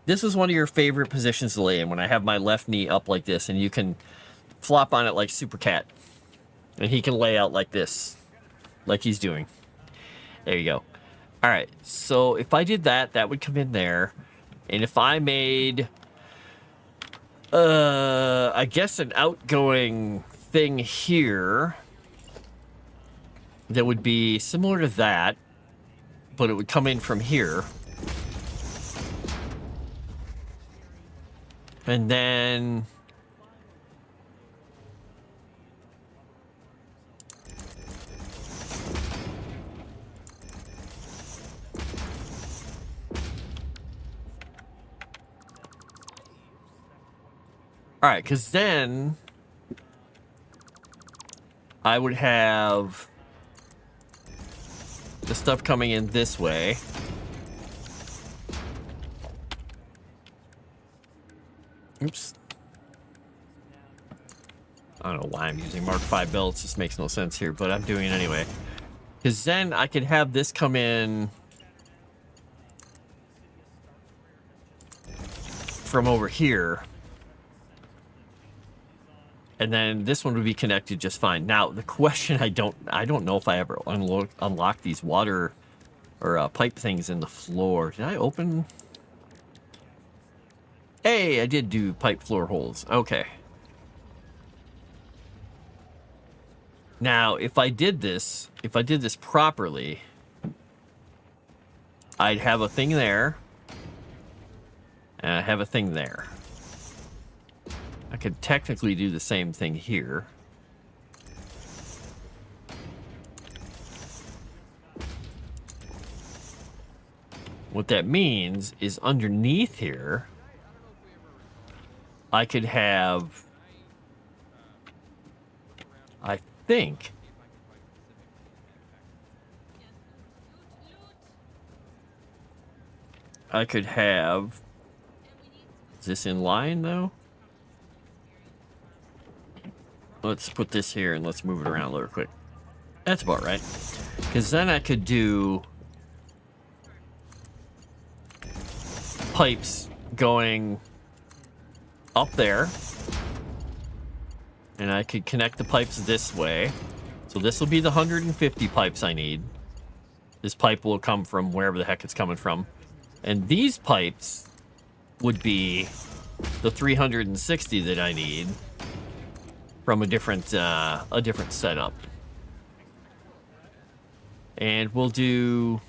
This is one of your favorite positions to lay in when I have my left knee up like this and you can flop on it like Super Cat. And he can lay out like this, like he's doing. There you go. All right, so if I did that, that would come in there. And if I made... I guess an outgoing thing here that would be similar to that, but it would come in from here. And then... Alright, because then I would have the stuff coming in this way. Oops. I don't know why I'm using Mark V belts. This makes no sense here, but I'm doing it anyway. Because then I could have this come in from over here. And then this one would be connected just fine. Now, the question, I don't know if I ever unlock these water or pipe things in the floor. Did I open? Hey, I did do pipe floor holes. Okay. Now, if I did this properly, I'd have a thing there, and I have a thing there. I could technically do the same thing here. What that means is underneath here, I could have, I think, I could have, is this in line though? Let's put this here and let's move it around a little quick. That's about right. Because then I could do pipes going up there. And I could connect the pipes this way. So this will be the 150 pipes I need. This pipe will come from wherever the heck it's coming from. And these pipes would be the 360 that I need from a different setup. And we'll do...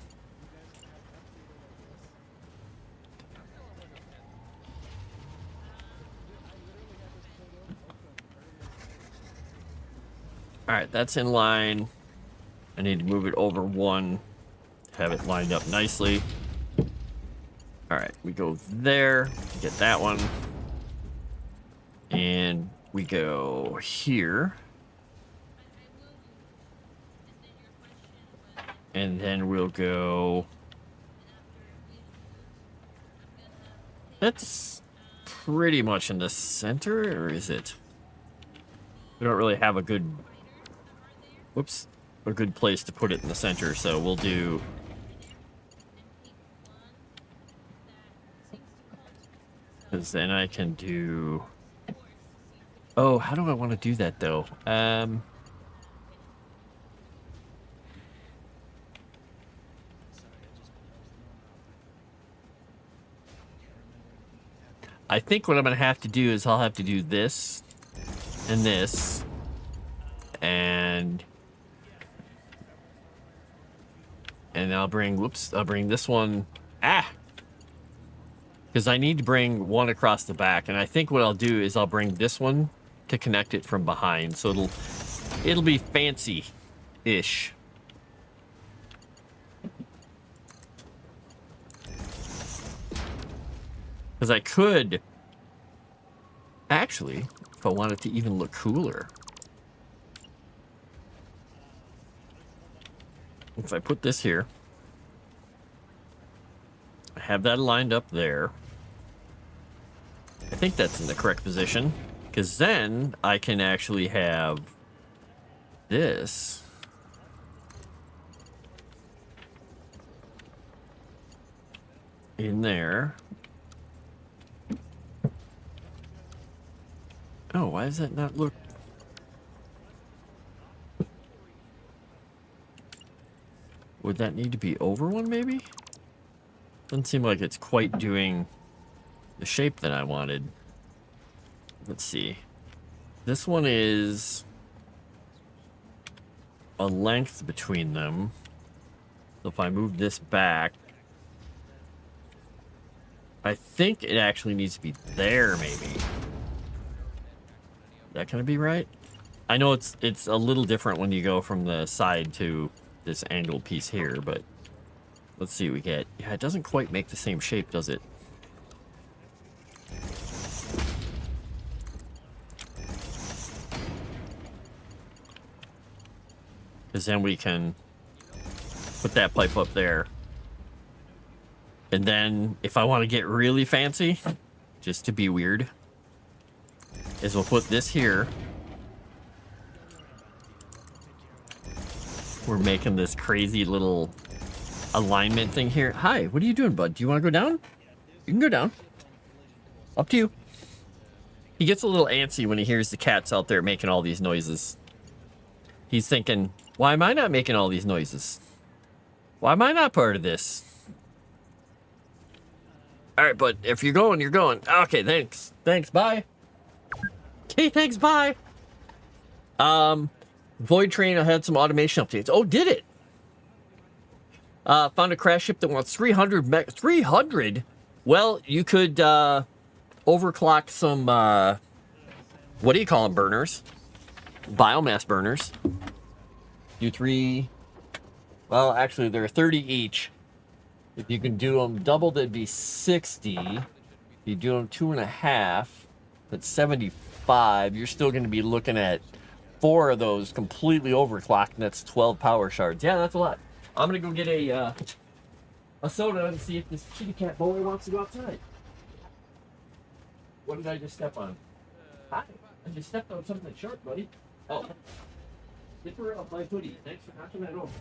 Alright, that's in line. I need to move it over one. Have it lined up nicely. Alright, we go there. Get that one. And we go here. And then we'll go... That's pretty much in the center, or is it? We don't really have a good... Whoops. A good place to put it in the center, so we'll do... Because then I can do... Oh, how do I want to do that, though? I think what I'm going to have to do is I'll have to do this and this and I'll bring, whoops, I'll bring this one, because I need to bring one across the back, and I think what I'll do is I'll bring this one to connect it from behind, so it'll be fancy-ish. Because I could, actually, if I want it to even look cooler, if I put this here, I have that lined up there. I think that's in the correct position, because then I can actually have this in there. Oh, why does that not look... Would that need to be over one, maybe? Doesn't seem like it's quite doing the shape that I wanted. Let's see. This one is a length between them. So if I move this back, I think it actually needs to be there, maybe. That gonna be right? I know it's a little different when you go from the side to this angled piece here, but let's see what we get. Yeah, it doesn't quite make the same shape, does it? Because then we can put that pipe up there. And then if I want to get really fancy, just to be weird, is we'll put this here. We're making this crazy little alignment thing here. Hi, what are you doing, bud? Do you want to go down? You can go down. Up to you. He gets a little antsy when he hears the cats out there making all these noises. He's thinking, why am I not making all these noises? Why am I not part of this? All right, but if you're going, you're going. Okay, thanks. Thanks, bye. Okay, thanks, bye. Void Train, I had some automation updates. Oh, did it? Found a crash ship that wants 300 meg. 300? Well, you could overclock some, what do you call them, burners? Biomass burners. Do 3. Well, actually, there are 30 each. If you can do them double, that'd be 60. If you do them 2.5, that's 75. You're still going to be looking at 4 of those completely overclocked, and that's 12 power shards. Yeah, that's a lot. I'm going to go get a soda and see if this kitty cat boy wants to go outside. What did I just step on? Hi. I just stepped on something sharp, buddy. Oh. Get her up my hoodie. Thanks for knocking that over.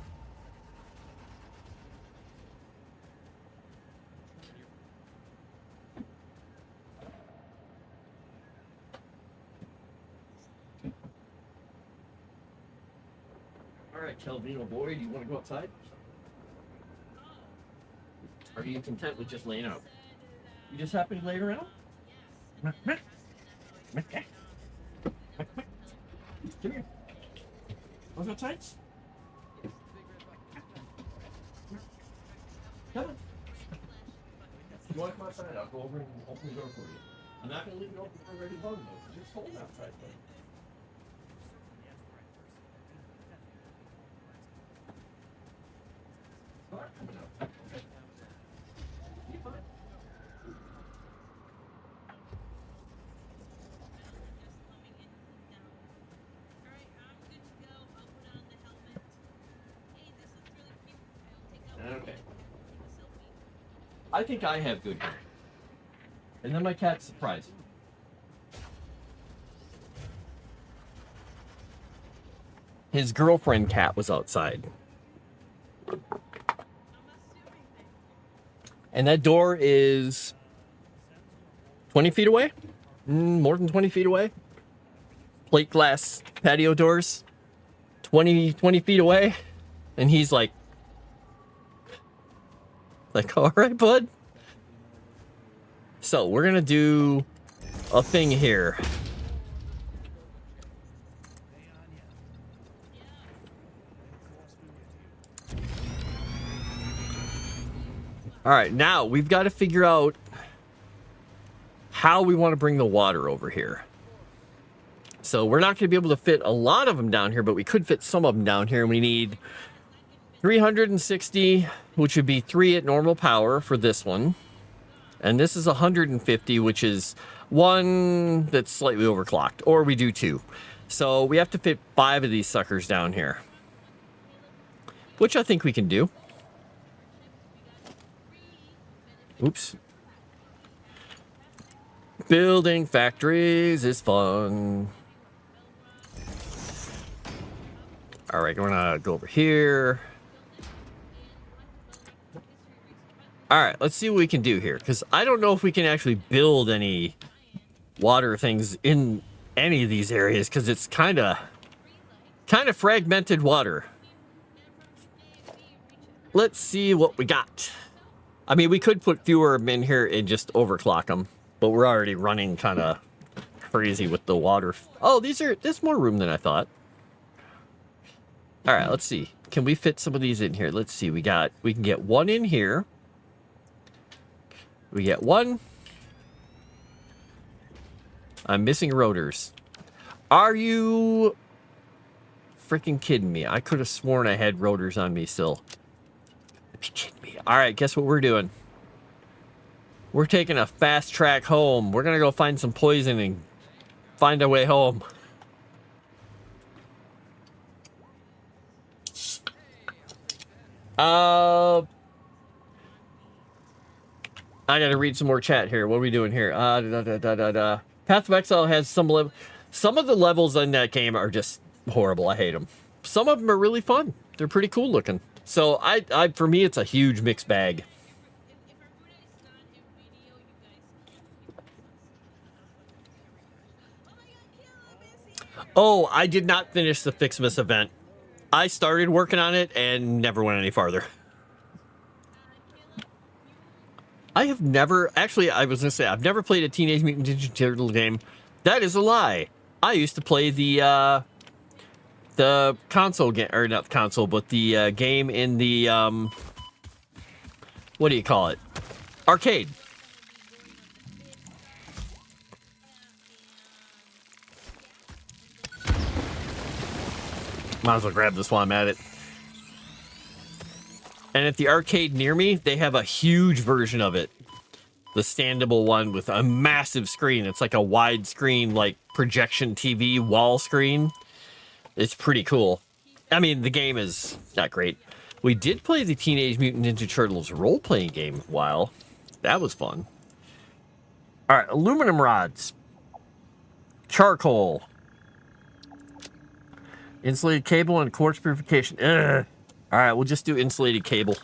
right, Calvino boy, do you want to go outside? Or are you content with just laying out? You just happy to lay around? Come here. Want to go outside? Come on. You want to come outside? I'll go over and open the door for you. I'm not going to leave it open for a ready bone though. It's cold outside, buddy. Coming out. Okay. You fine? Okay. I think I have good hair. And then my cat's surprised. His girlfriend cat was outside. And that door is 20 feet away? More than 20 feet away? Plate glass patio doors. 20 feet away. And he's like, all right, bud. So we're going to do a thing here. All right, now we've got to figure out how we want to bring the water over here. So we're not going to be able to fit a lot of them down here, but we could fit some of them down here. And we need 360, which would be 3 at normal power for this one. And this is 150, which is 1 that's slightly overclocked, or we do 2. So we have to fit 5 of these suckers down here, which I think we can do. Oops. Building factories is fun. All right, we're gonna go over here. All right, let's see what we can do here, because I don't know if we can actually build any water things in any of these areas, because it's kind of fragmented water. Let's see what we got. I mean, we could put fewer of them in here and just overclock them, but we're already running kind of crazy with the water. Oh, there's more room than I thought. All right, let's see. Can we fit some of these in here? Let's see. We can get 1 in here. We get 1. I'm missing rotors. Are you freaking kidding me? I could have sworn I had rotors on me still. Are you kidding me? All right, guess what we're doing? We're taking a fast track home. We're going to go find some poison and find our way home. I gotta read some more chat here. What are we doing here? Path of Exile has some of the levels in that game are just horrible. I hate them. Some of them are really fun. They're pretty cool looking. So for me, it's a huge mixed bag. Oh, I did not finish the Fixmas event. I started working on it and never went any farther. I have never, actually, I was going to say, I've never played a Teenage Mutant Ninja Turtle game. That is a lie. I used to play the console game, or not the console, but the game in the, what do you call it? Arcade. Might as well grab this while I'm at it. And at the arcade near me, they have a huge version of it. The standable one with a massive screen. It's like a widescreen, like projection TV wall screen. It's pretty cool. I mean, the game is not great. We did play the Teenage Mutant Ninja Turtles role-playing game a while. That was fun. All right, aluminum rods. Charcoal. Insulated cable and quartz purification. Ugh. All right, we'll just do insulated cable.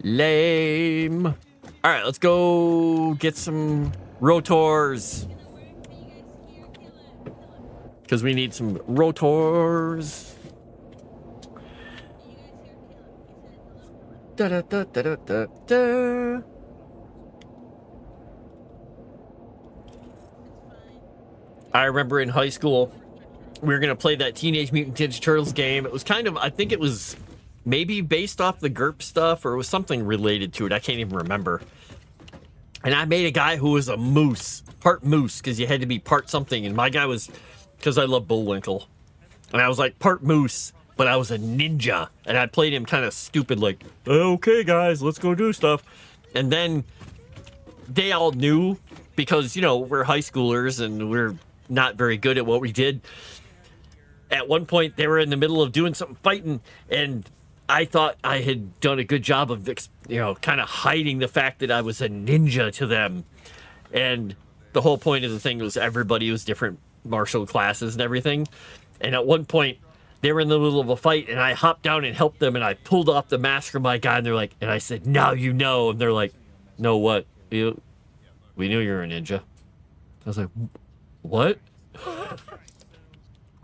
Lame. All right, let's go get some rotors. Because we need some rotors. Da, da, da, da, da, da, da. I remember in high school, we were going to play that Teenage Mutant Ninja Turtles game. It was kind of, I think it was maybe based off the GURP stuff, or it was something related to it. I can't even remember. And I made a guy who was a moose, part moose, because you had to be part something. And my guy was, because I love Bullwinkle. And I was like part moose, but I was a ninja. And I played him kind of stupid, like, okay, guys, let's go do stuff. And then they all knew, because, you know, we're high schoolers and we're not very good at what we did. At one point, they were in the middle of doing something, fighting, and I thought I had done a good job of, you know, kind of hiding the fact that I was a ninja to them. And the whole point of the thing was everybody was different martial classes and everything. And at one point, they were in the middle of a fight, and I hopped down and helped them, and I pulled off the mask of my guy, and they're like, and I said, now you know. And they're like, no, what? We knew you were a ninja. I was like, what?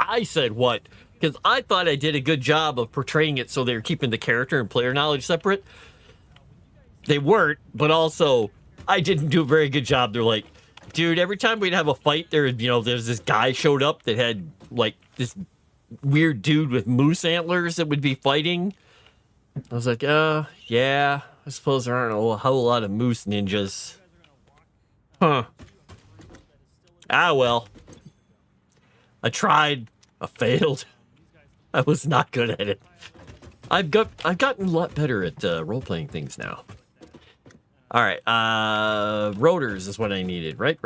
I said what? Because I thought I did a good job of portraying it so they were keeping the character and player knowledge separate. They weren't, but also I didn't do a very good job. They're like, dude, every time we'd have a fight, there's this guy showed up that had like this weird dude with moose antlers that would be fighting. I was like, yeah, I suppose there aren't a whole lot of moose ninjas. Huh. Ah, well. I tried. I failed. I was not good at it. I've gotten a lot better at role-playing things now. All right, rotors is what I needed. Right.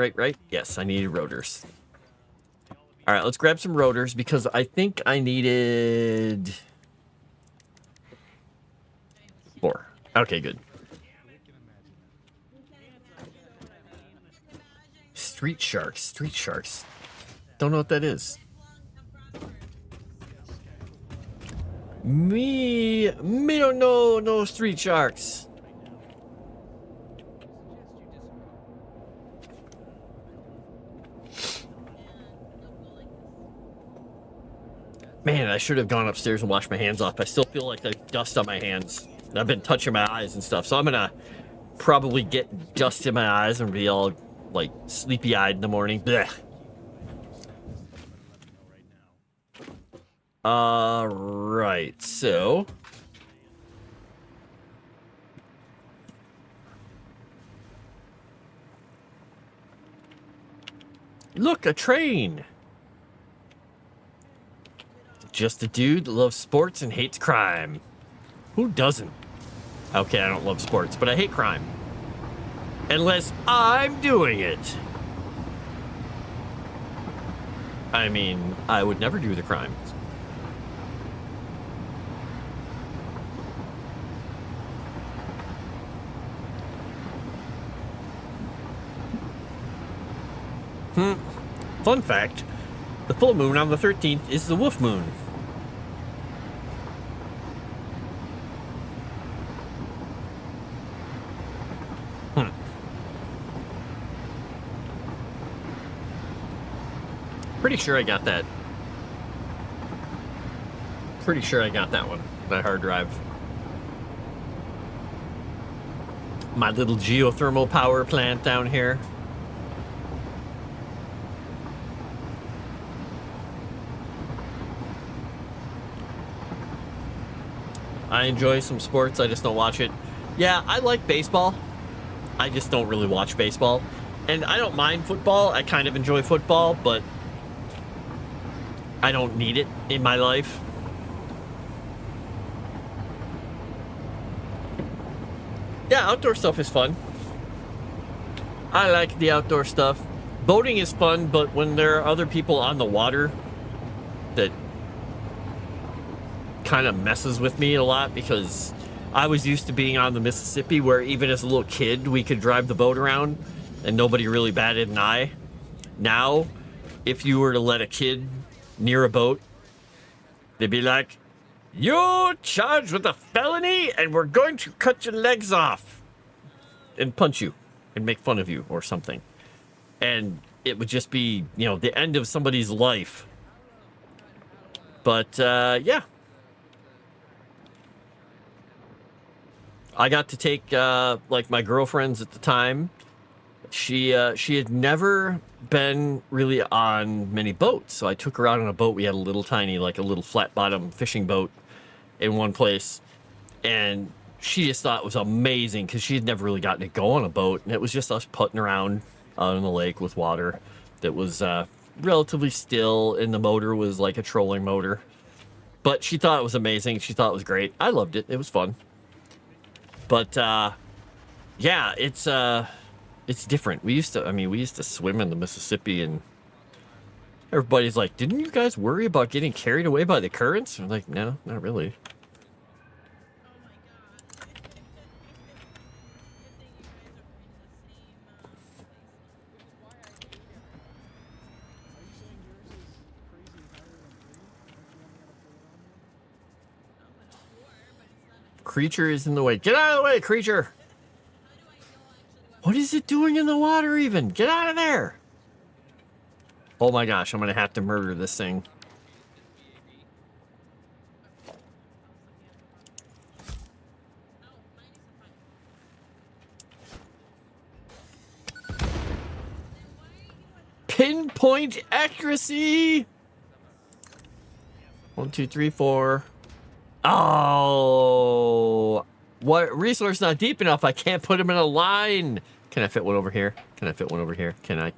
Yes, I needed rotors. All right, let's grab some rotors because I think I needed 4. Okay, good. Street sharks. Don't know what that is. Me don't know no street sharks. Man, I should have gone upstairs and washed my hands off. I still feel like there's dust on my hands. I've been touching my eyes and stuff, so I'm gonna probably get dust in my eyes and be all like sleepy-eyed in the morning. Blech. Right, so look, a train. Just a dude that loves sports and hates crime. Who doesn't? Okay, I don't love sports, but I hate crime. Unless I'm doing it. I mean, I would never do the crime. Fun fact, the full moon on the 13th is the wolf moon. Pretty sure I got that. Pretty sure I got that one, that hard drive. My little geothermal power plant down here. I enjoy some sports, I just don't watch it. Yeah, I like baseball. I just don't really watch baseball. And I don't mind football. I kind of enjoy football, but I don't need it in my life. Yeah, outdoor stuff is fun. I like the outdoor stuff. Boating is fun, but when there are other people on the water, that kind of messes with me a lot, because I was used to being on the Mississippi where even as a little kid we could drive the boat around and nobody really batted an eye. Now, if you were to let a kid near a boat, they'd be like, "You're charged with a felony and we're going to cut your legs off," and punch you and make fun of you or something. And it would just be, you know, the end of somebody's life. But yeah. I got to take like my girlfriends at the time. She had never been really on many boats, so I took her out on a boat. We had a little tiny, like a little flat bottom fishing boat in one place, and she just thought it was amazing because she had never really gotten to go on a boat, and it was just us putting around out in the lake with water that was relatively still, and the motor was like a trolling motor. But she thought it was amazing. She thought it was great. I loved it. It was fun. But yeah, it's different. We used to swim in the Mississippi, and everybody's like, "Didn't you guys worry about getting carried away by the currents?" I'm like, "No, not really." Creature is in the way. Get out of the way, creature! What is it doing in the water even? Get out of there! Oh my gosh, I'm gonna have to murder this thing. Pinpoint accuracy! 1, 2, 3, 4. Oh, what resource not deep enough? I can't put him in a line. Can I fit one over here? Can I fit one over here? Can I?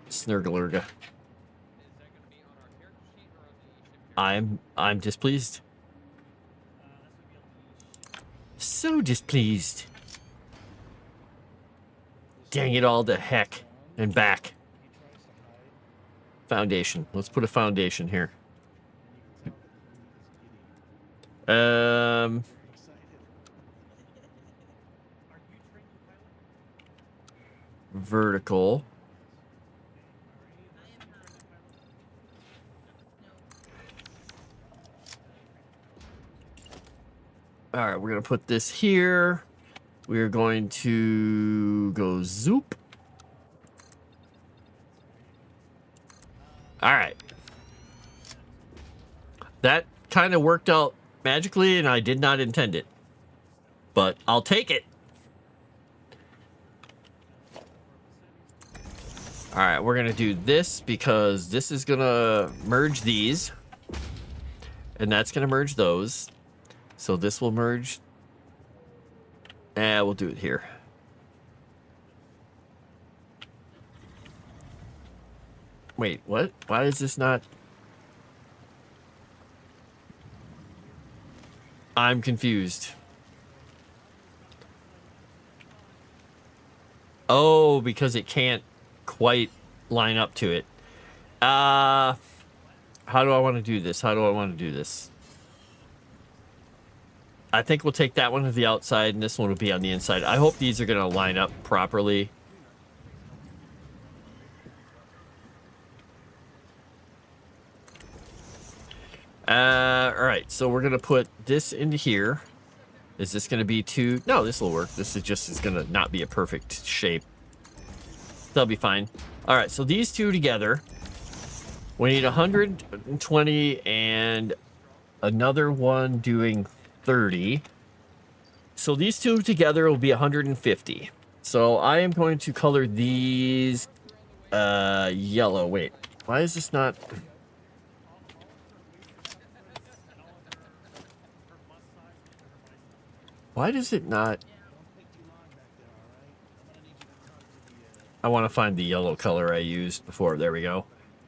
Snurglerga. I'm displeased. So displeased. Dang it all to heck and back. Foundation. Let's put a foundation here. Vertical. All right, we're going to put this here. We're going to go zoop. All right. That kind of worked out magically, and I did not intend it. But I'll take it. All right, we're going to do this because this is going to merge these. And that's going to merge those. So this will merge. We'll do it here. Wait, what? Why is this not? I'm confused. Oh, because it can't quite line up to it. How do I want to do this? I think we'll take that one to the outside, and this one will be on the inside. I hope these are going to line up properly. All right, so we're going to put this into here. Is this going to be too... No, this will work. This is going to not be a perfect shape. That'll be fine. All right, so these two together, we need 120 and another one doing 30. So these two together will be 150. So I am going to color these yellow. Wait, why is this not... Why does it not... I want to find the yellow color I used before. There we go.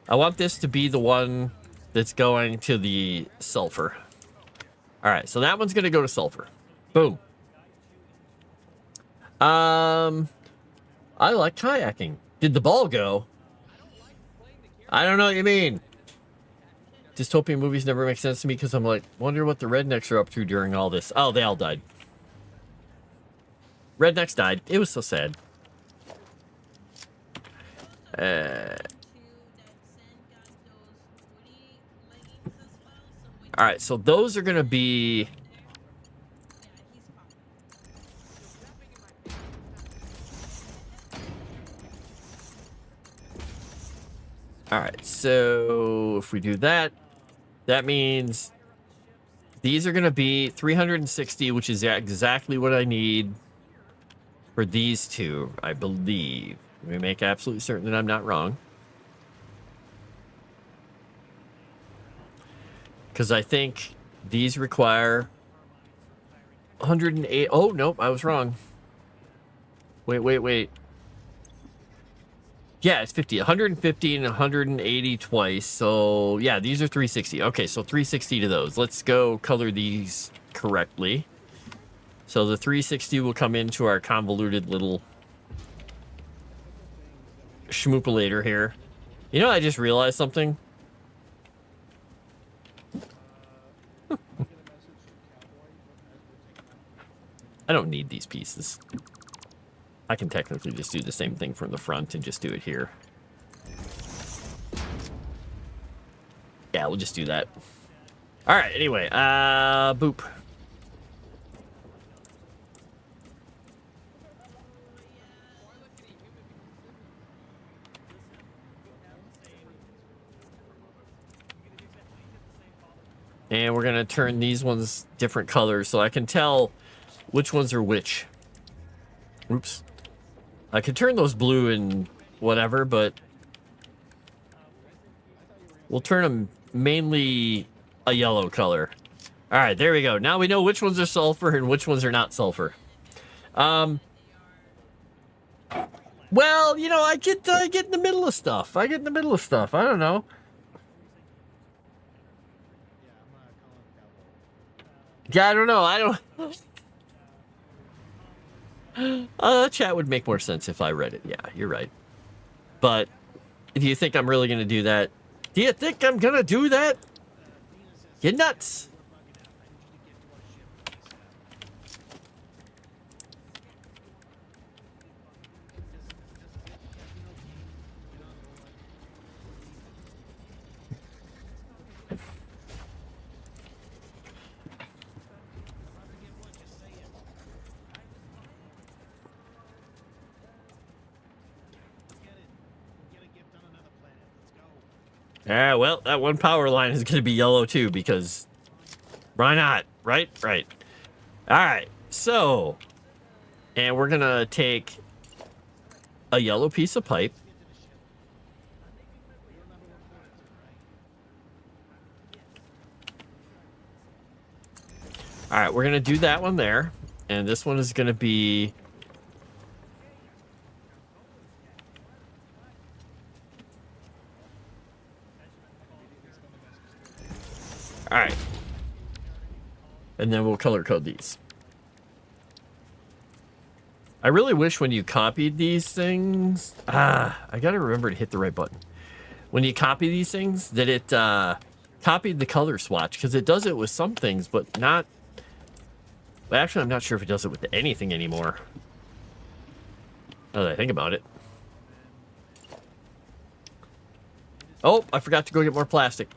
I want this to be the one that's going to the sulfur. All right, so that one's going to go to sulfur. Boom. I like kayaking. Did the ball go? I don't know what you mean. Dystopian movies never make sense to me because I'm like, wonder what the rednecks are up to during all this. Oh, they all died. Rednecks died. It was so sad. All right, so those are going to be... All right, so if we do that, That means these are going to be 360, which is exactly what I need for these two, I believe. Let me make absolutely certain that I'm not wrong. Because I think these require 108. Oh, nope, I was wrong. Wait. Yeah, it's 50. 150 and 180 twice. So, yeah, these are 360. Okay, so 360 to those. Let's go color these correctly. So the 360 will come into our convoluted little schmoopulator here. You know, I just realized something. I don't need these pieces. I can technically just do the same thing from the front and just do it here. Yeah, we'll just do that. All right, anyway, boop. And we're gonna turn these ones different colors so I can tell which ones are which. Oops. I could turn those blue and whatever, but we'll turn them mainly a yellow color. All right, there we go. Now we know which ones are sulfur and which ones are not sulfur. Well, you know, I get in the middle of stuff. I don't know. Yeah, I don't know. Chat would make more sense if I read it. Yeah, you're right. But if you think I'm really going to do that, do you think I'm going to do that? You're nuts. Yeah, well, that one power line is going to be yellow too, because why not? Right? Right. All right. So, and we're going to take a yellow piece of pipe. All right, we're going to do that one there. And this one is going to be... All right. And then we'll color code these. I really wish when you copied these things... I got to remember to hit the right button. When you copy these things, that it copied the color swatch. Because it does it with some things, but not... Well, actually, I'm not sure if it does it with anything anymore. Now that I think about it. Oh, I forgot to go get more plastic.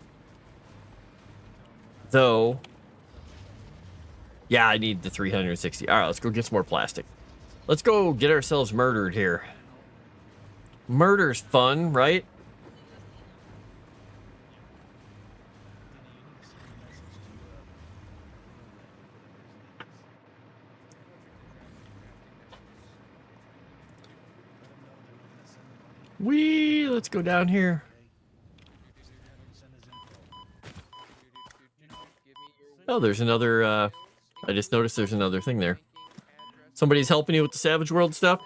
Though, yeah, I need the 360. All right, let's go get some more plastic. Let's go get ourselves murdered here. Murder's fun, right? Let's go down here. Oh, there's another, I just noticed there's another thing there. Somebody's helping you with the Savage World stuff?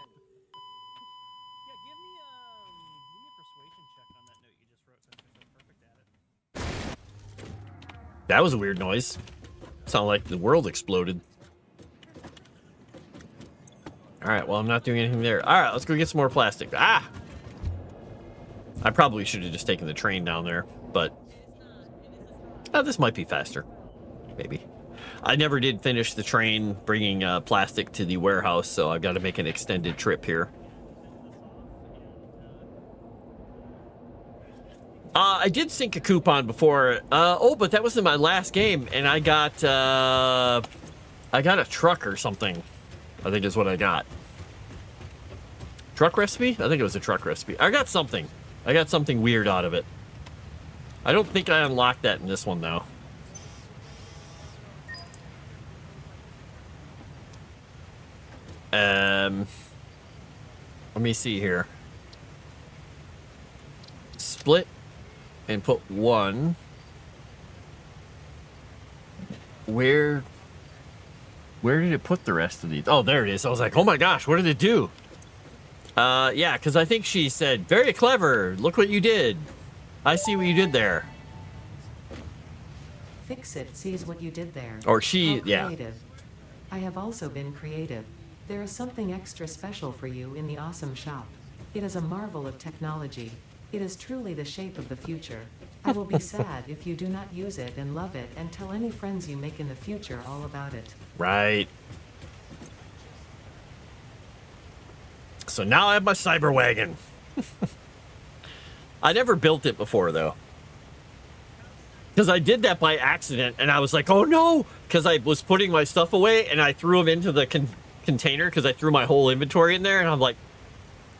That was a weird noise. Sounded like the world exploded. Alright, well, I'm not doing anything there. Alright, let's go get some more plastic. Ah! I probably should have just taken the train down there, but... Oh, this might be faster. Maybe. I never did finish the train bringing plastic to the warehouse, so I've got to make an extended trip here. I did sink a coupon before. Oh, but that was in my last game, and I got a truck or something. I think is what I got. Truck recipe? I think it was a truck recipe. I got something. I got something weird out of it. I don't think I unlocked that in this one, though. Let me see here. Split and put one. Where did it put the rest of these? Oh, there it is. I was like, oh my gosh, what did it do? Yeah, because I think she said, very clever. Look what you did. I see what you did there. Fix-It sees what you did there. Or she, How yeah. creative. I have also been creative. There is something extra special for you in the awesome shop. It is a marvel of technology. It is truly the shape of the future. I will be sad if you do not use it and love it, and tell any friends you make in the future all about it. Right. So now I have my cyber wagon. I never built it before, though. Because I did that by accident, and I was like, oh no! Because I was putting my stuff away, and I threw them into the container, because I threw my whole inventory in there, and I'm like,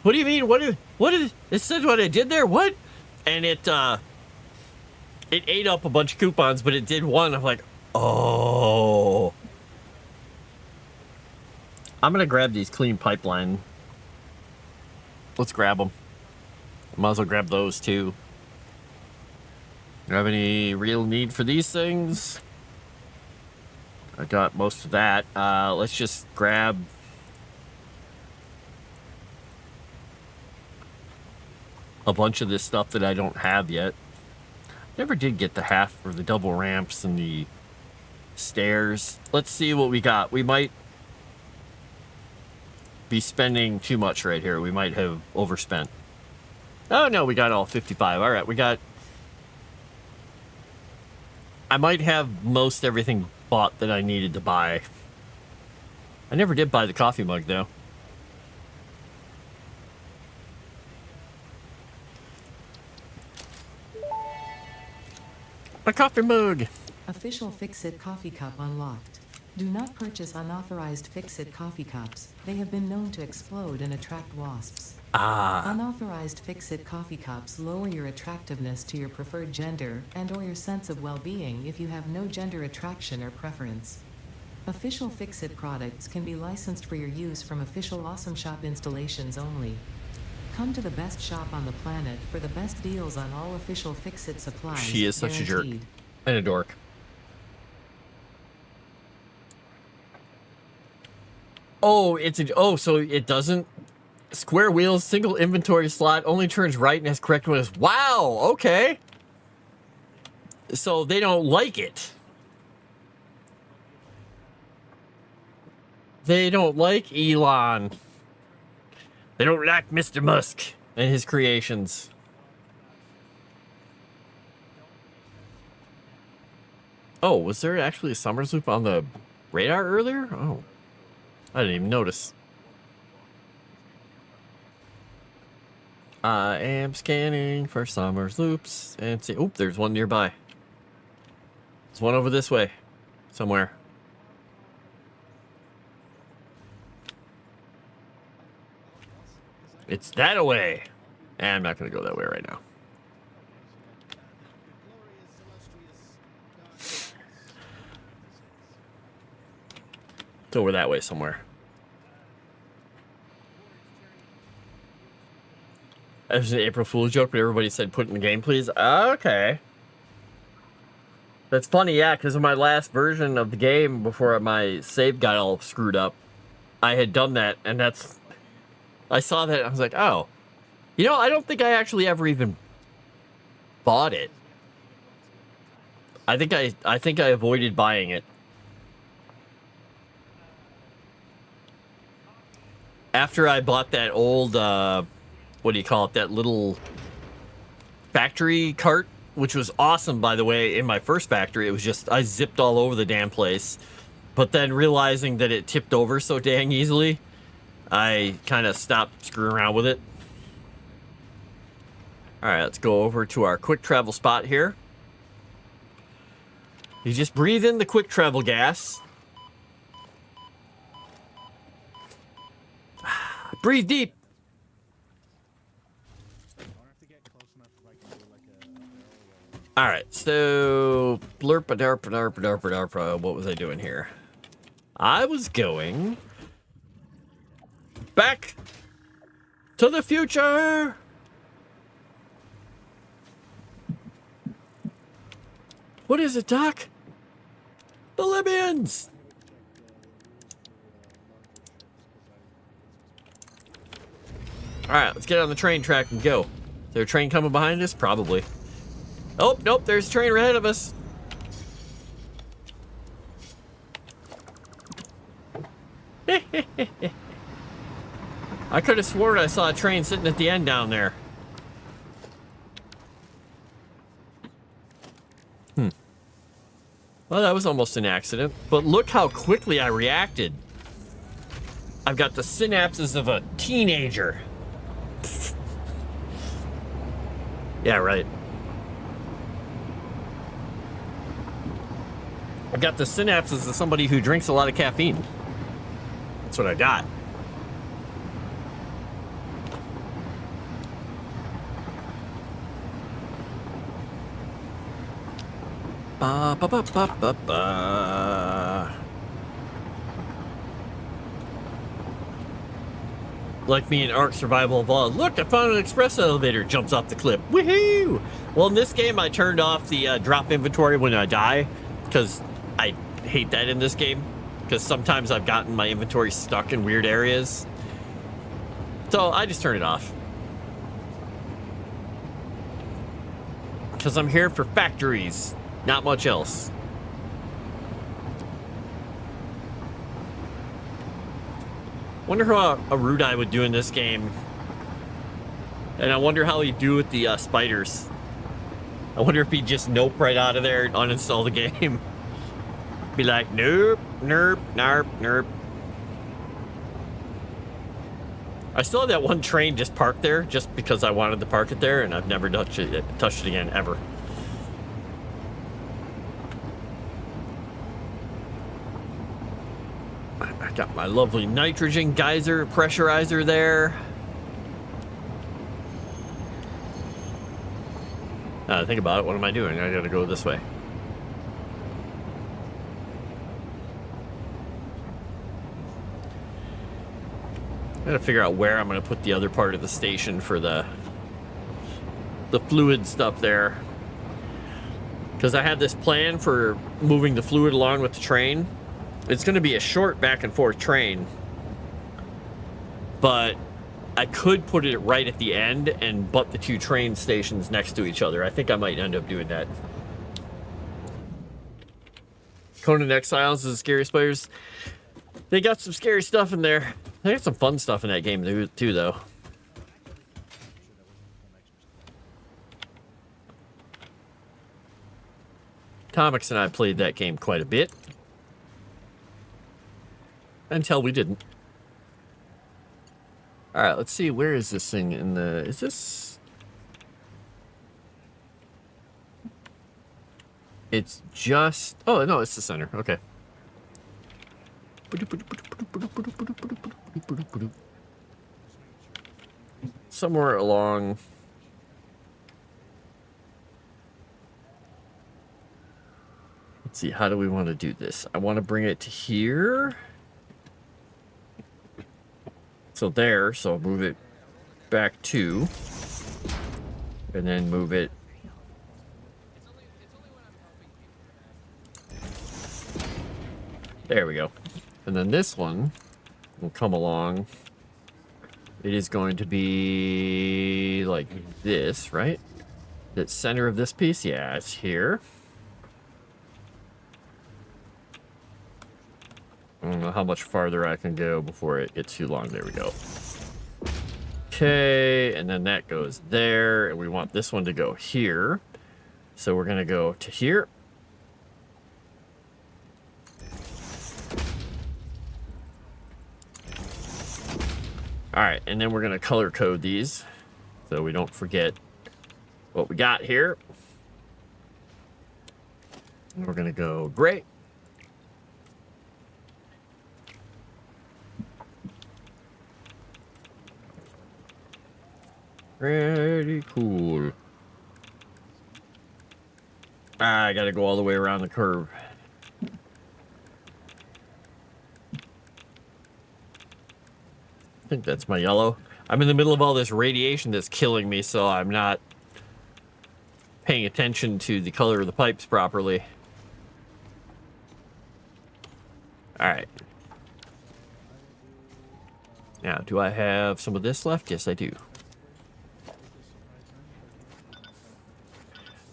what do you mean? What did it said what I did there? What? And it ate up a bunch of coupons, but it did one. I'm like, oh. I'm going to grab these clean pipeline. Let's grab them. Might as well grab those too. Do you have any real need for these things? I got most of that. Let's just grab a bunch of this stuff that I don't have yet. Never did get the half or the double ramps and the stairs. Let's see what we got. We might be spending too much right here. We might have overspent. Oh no, we got all 55. All right, we got... I might have most everything bought that I needed to buy. I never did buy the coffee mug though. My coffee mug. Official Fix-It coffee cup unlocked. Do not purchase unauthorized Fix-It coffee cups. They have been known to explode and attract wasps. Unauthorized Fix-It coffee cups lower your attractiveness to your preferred gender and or your sense of well-being if you have no gender attraction or preference. Official Fix-It products can be licensed for your use from official Awesome Shop installations only. Come to the best shop on the planet for the best deals on all official Fix-It supplies. She is such guaranteed. a jerk. And a dork. Oh, so it doesn't... Square wheels, single inventory slot, only turns right and has correct ones. Wow, okay. So they don't like it. They don't like Elon. They don't like Mr. Musk and his creations. Oh, was there actually a Summers loop on the radar earlier? Oh, I didn't even notice. I am scanning for Summers loops and see. Oop, there's one nearby. There's one over this way, somewhere. It's that away. I'm not going to go that way right now. It's over that way somewhere. It was an April Fool's joke, but everybody said put it in the game, please. Okay. That's funny, yeah, because in my last version of the game, before my save got all screwed up, I had done that, and that's... I saw that, and I was like, oh. You know, I don't think I actually ever even bought it. I think I avoided buying it. After I bought that old, what do you call it? That little factory cart, which was awesome, by the way. In my first factory, it was just, I zipped all over the damn place. But then realizing that it tipped over so dang easily, I kind of stopped screwing around with it. All right, let's go over to our quick travel spot here. You just breathe in the quick travel gas. Breathe deep. All right, so blurpa darpa darpa darpa darpa. What was I doing here? I was going back to the future. What is it, Doc? The Libyans. All right, let's get on the train track and go. Is there a train coming behind us? Probably. Oh, nope, there's a train ahead of us. I could have sworn I saw a train sitting at the end down there. Well, that was almost an accident, but look how quickly I reacted. I've got the synapses of a teenager. Yeah, right. I've got the synapses of somebody who drinks a lot of caffeine. That's what I got. Ba ba ba ba ba ba. Like me in Ark Survival Evolved. Look, I found an express elevator. Jumps off the cliff. Woohoo! Well, in this game, I turned off the drop inventory when I die, because I hate that in this game. Because sometimes I've gotten my inventory stuck in weird areas. So I just turn it off. Because I'm here for factories. Not much else. Wonder how a Rudai would do in this game. And I wonder how he'd do with the spiders. I wonder if he'd just nope right out of there and uninstall the game. Be like, nope, nerp, narp, nerp. I still have that one train just parked there just because I wanted to park it there, and I've never touched it again, ever. I got my lovely nitrogen geyser pressurizer there. Think about it. What am I doing? I gotta go this way. I gotta figure out where I'm gonna put the other part of the station for the fluid stuff there. Because I had this plan for moving the fluid along with the train. It's going to be a short back and forth train, but I could put it right at the end and butt the two train stations next to each other. I think I might end up doing that. Conan Exiles is Scary Spiders. They got some scary stuff in there. They got some fun stuff in that game too, though. Tomix and I played that game quite a bit. Until we didn't. Alright, let's see. Where is this thing in the... Is this... It's just... Oh, no, it's the center. Okay. Somewhere along... Let's see. How do we want to do this? I want to bring it to here... So there, so I'll move it back 2, and then move it. There we go. And then this one will come along. It is going to be like this, right? The center of this piece, yeah, it's here. I don't know how much farther I can go before it gets too long. There we go. Okay, and then that goes there, and we want this one to go here. So we're gonna go to here. All right, and then we're gonna color code these so we don't forget what we got here. And we're gonna go gray. Pretty cool. Ah, I gotta go all the way around the curve. I think that's my yellow. I'm in the middle of all this radiation that's killing me, so I'm not paying attention to the color of the pipes properly. Alright. Now, do I have some of this left? Yes, I do.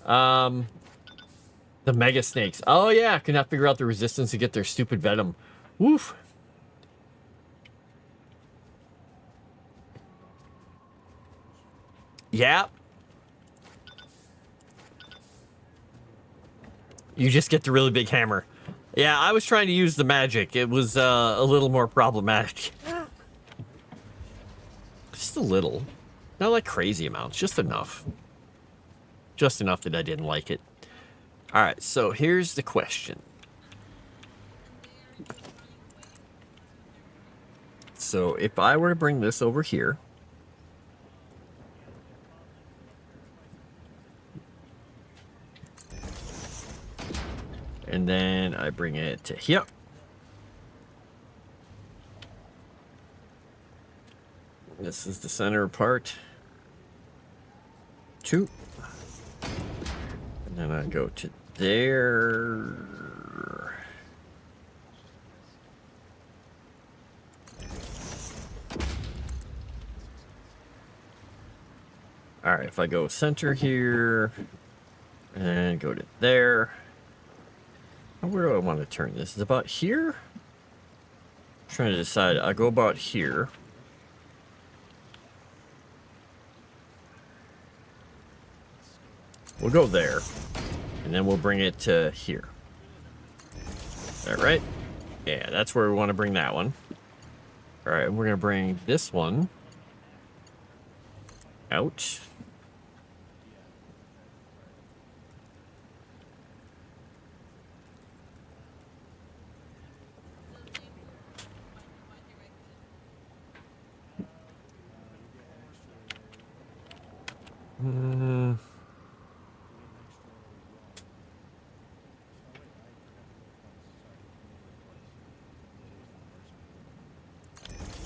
The mega snakes. Oh yeah, I cannot figure out the resistance to get their stupid venom. Woof. Yeah. You just get the really big hammer. Yeah, I was trying to use the magic. It was a little more problematic. Just a little. Not like crazy amounts, just enough. Just enough that I didn't like it. Alright, so here's the question. So if I were to bring this over here, and then I bring it to here. This is the center part. 2. And then I go to there. All right, if I go center here and go to there. Where do I want to turn this? Is it about here? I'm trying to decide. I go about here. We'll go there. And then we'll bring it to here. Is that right? Yeah, that's where we want to bring that one. All right, we're going to bring this one out.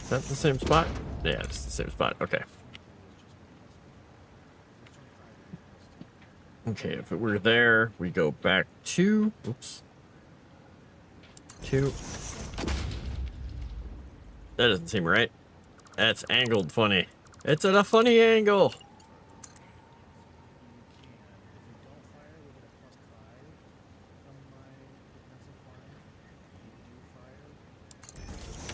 Is that the same spot? Yeah, it's the same spot. Okay. Okay, if it were there, we go back to... Oops. 2. That doesn't seem right. That's angled funny. It's at a funny angle.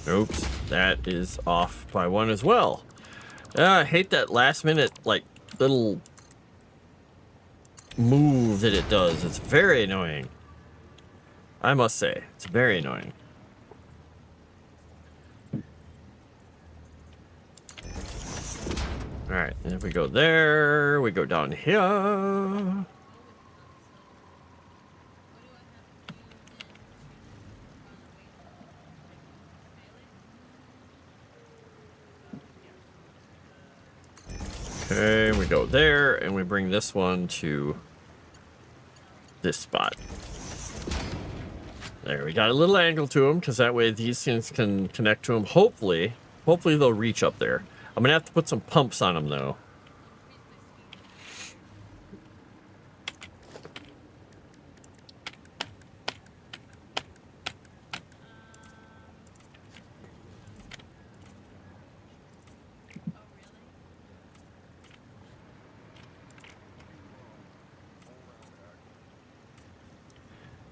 Oops, that is off by 1 as well. I hate that last minute, like, little move that it does. It's very annoying. I must say, it's very annoying. Alright, and if we go there, we go down here. Okay, we go there, and we bring this one to this spot. There, we got a little angle to them, because that way these things can connect to them. Hopefully they'll reach up there. I'm going to have to put some pumps on them, though.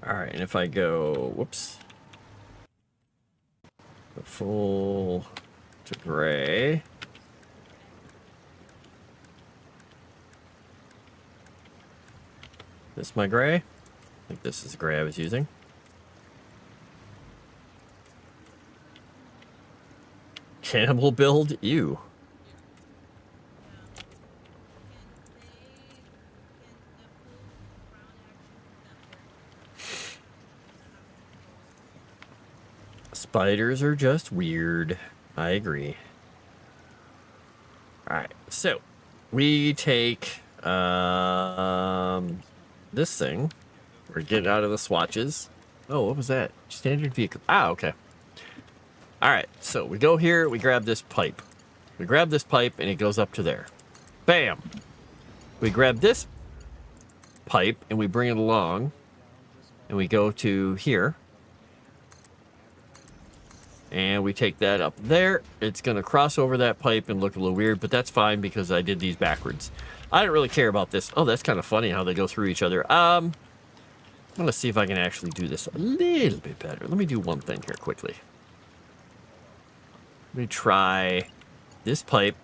Alright, and if I go, whoops, go full to gray. This my gray? I think this is the gray I was using. Cannibal build? Ew. Spiders are just weird. I agree. Alright, so we take this thing We're getting out of the swatches. Oh, what was that? Standard vehicle. Ah, okay. All right, so we go here, we grab this pipe. We grab this pipe, and it goes up to there. Bam! We grab this pipe, and we bring it along, and we go to here. And we take that up there. It's going to cross over that pipe and look a little weird, but that's fine because I did these backwards. I don't really care about this. Oh, that's kind of funny how they go through each other. I'm going to see if I can actually do this a little bit better. Let me do one thing here quickly. Let me try this pipe.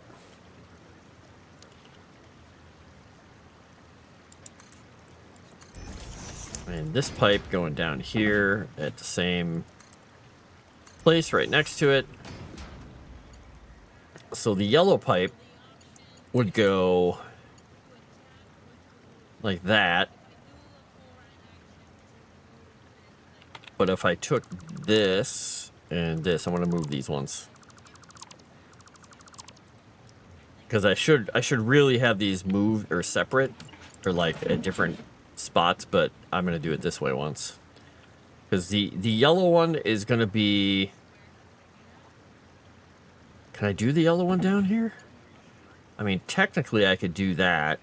And this pipe going down here at the same place right next to it. So the yellow pipe would go like that. But if I took this and this, I want to move these ones. Because I should really have these moved or separate or like at different spots, but I'm going to do it this way once. Because the yellow one is going to be... Can I do the yellow one down here? I mean, technically I could do that.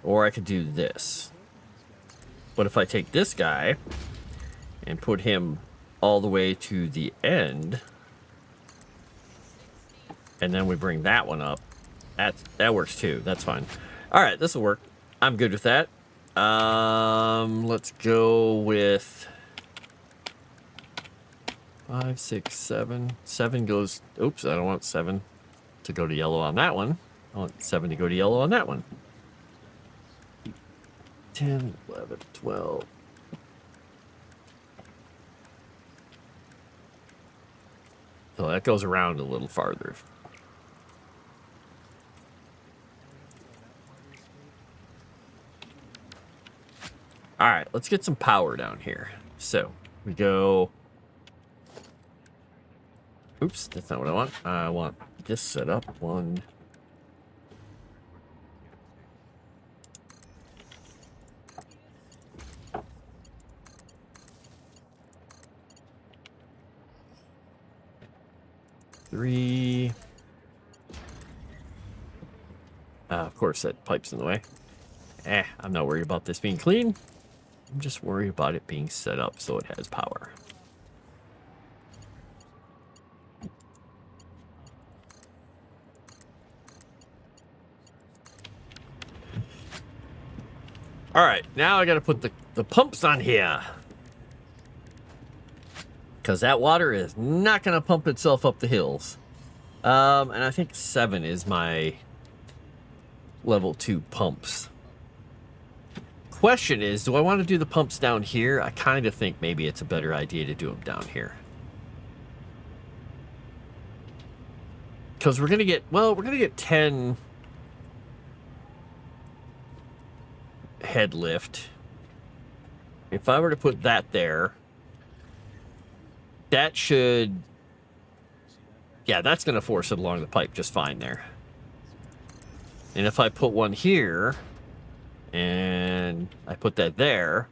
Or I could do this. But if I take this guy and put him all the way to the end, and then we bring that one up, that works too. That's fine. All right, this will work. I'm good with that. Let's go with 5, 6, 7. 7 goes... Oops, I don't want 7 to go to yellow on that one. I want 7 to go to yellow on that one. 10, 11, 12. So that goes around a little farther. All right, let's get some power down here. So we go... Oops, that's not what I want. I want this set up. 1. Three. Of course, that pipe's in the way. I'm not worried about this being clean. I'm just worried about it being set up so it has power. All right, now I got to put the pumps on here. Because that water is not going to pump itself up the hills. And I think 7 is my level 2 pumps. Question is, do I want to do the pumps down here? I kind of think maybe it's a better idea to do them down here. Because we're going to get, well, we're going to get 10 head lift. If I were to put that there, that should, yeah, that's going to force it along the pipe just fine there. And if I put one here and I put that there,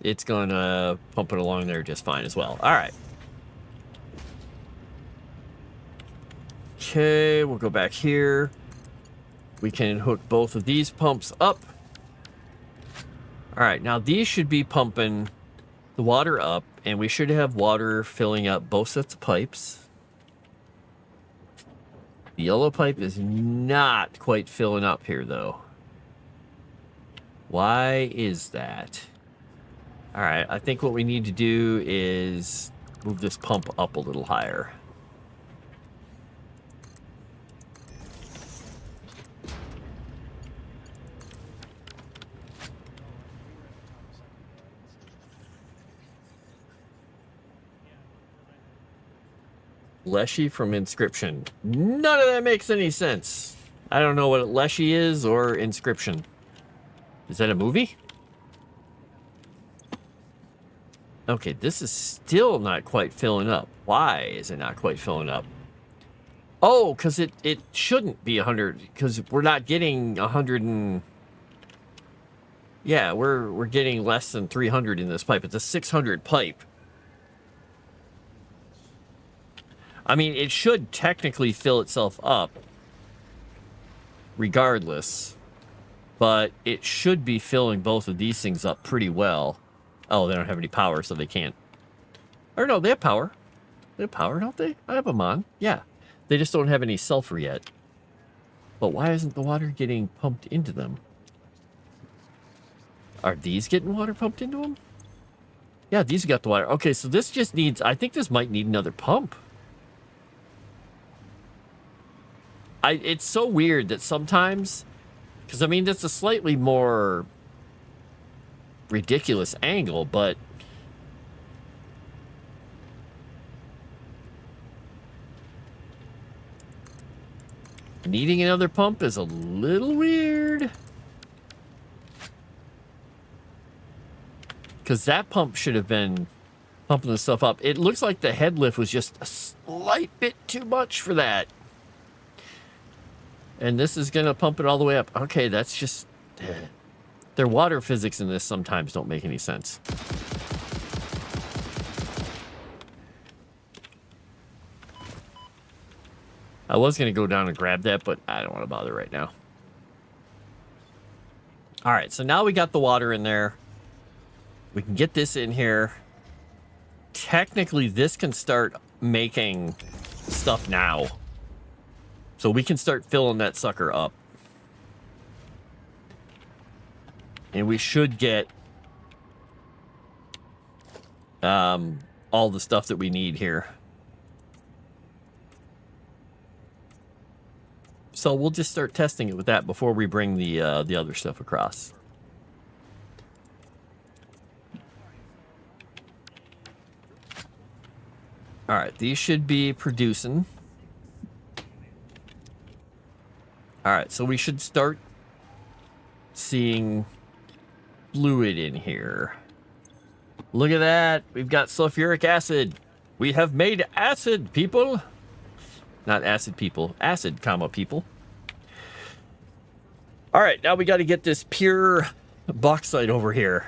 it's going to pump it along there just fine as well. All right. Okay, we'll go back here. We can hook both of these pumps up. All right, now these should be pumping the water up, and we should have water filling up both sets of pipes. The yellow pipe is not quite filling up here, though. Why is that? All right, I think what we need to do is move this pump up a little higher. Leshy from Inscription. None of that makes any sense. I don't know what Leshy is or Inscription. Is that a movie? Okay, this is still not quite filling up. Why is it not quite filling up? Oh, because it shouldn't be 100, because we're not getting 100 and... Yeah, we're getting less than 300 in this pipe. It's a 600 pipe. I mean, it should technically fill itself up regardless, but it should be filling both of these things up pretty well. Oh, they don't have any power, so they can't. Or no, they have power. They have power, don't they? I have them on. Yeah. They just don't have any sulfur yet. But why isn't the water getting pumped into them? Are these getting water pumped into them? Yeah, these got the water. Okay, so this just needs... I think this might need another pump. It's so weird that sometimes... Because, I mean, that's a slightly more ridiculous angle, but... Needing another pump is a little weird. Because that pump should have been pumping the stuff up. It looks like the head lift was just a slight bit too much for that. And this is going to pump it all the way up. Okay, that's just... Their water physics in this sometimes don't make any sense. I was going to go down and grab that, but I don't want to bother right now. All right, so now we got the water in there. We can get this in here. Technically, this can start making stuff now. So we can start filling that sucker up. And we should get all the stuff that we need here. So we'll just start testing it with that before we bring the other stuff across. All right, these should be producing. All right, so we should start seeing fluid in here. Look at that. We've got sulfuric acid. We have made acid, people. Not acid people. Acid, comma, people. All right, now we got to get this pure bauxite over here.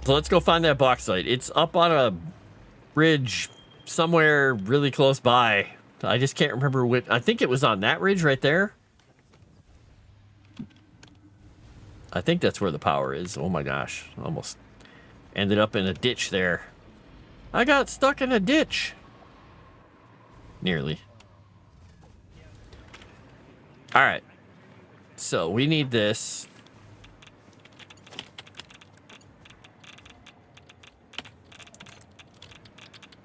So let's go find that bauxite. It's up on a ridge somewhere really close by. I just can't remember which. I think it was on that ridge right there. I think that's where the power is. Oh my gosh. Almost ended up in a ditch there. I got stuck in a ditch. Nearly. All right. So we need this.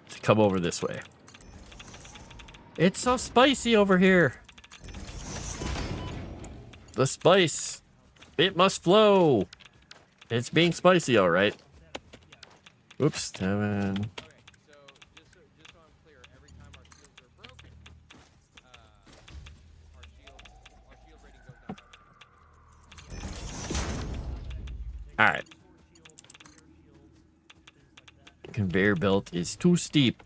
To come over this way. It's so spicy over here. The spice. It must flow. It's being spicy, all right. Oops, 7. All right. Conveyor belt is too steep.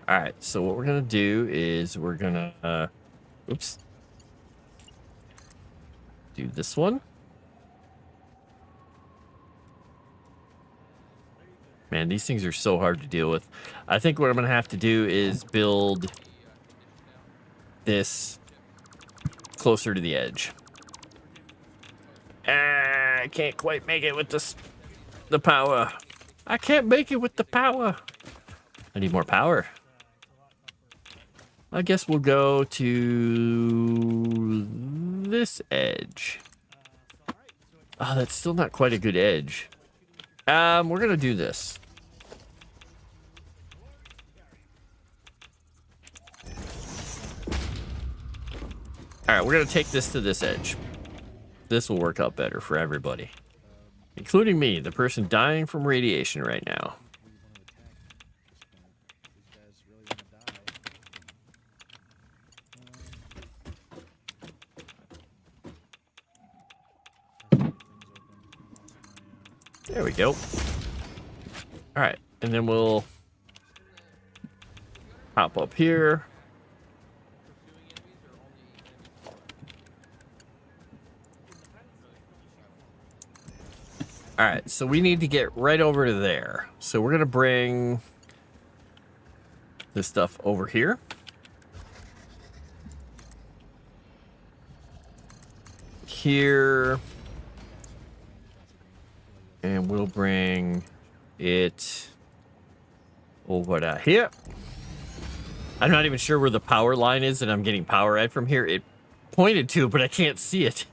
All right, so what we're gonna do is we're gonna, oops, do this one. Man, these things are so hard to deal with. I think what I'm gonna have to do is build this closer to the edge. I can't quite make it with the power. I can't make it with the power. I need more power. I guess we'll go to this edge. Oh, that's still not quite a good edge. We're gonna do this. All right, we're gonna take this to this edge. This will work out better for everybody, including me, the person dying from radiation right now. There we go. All right, and then we'll hop up here. All right, so we need to get right over to there. So we're going to bring this stuff over here. Here. And we'll bring it over to here. I'm not even sure where the power line is that I'm getting power at from here. It pointed to, but I can't see it.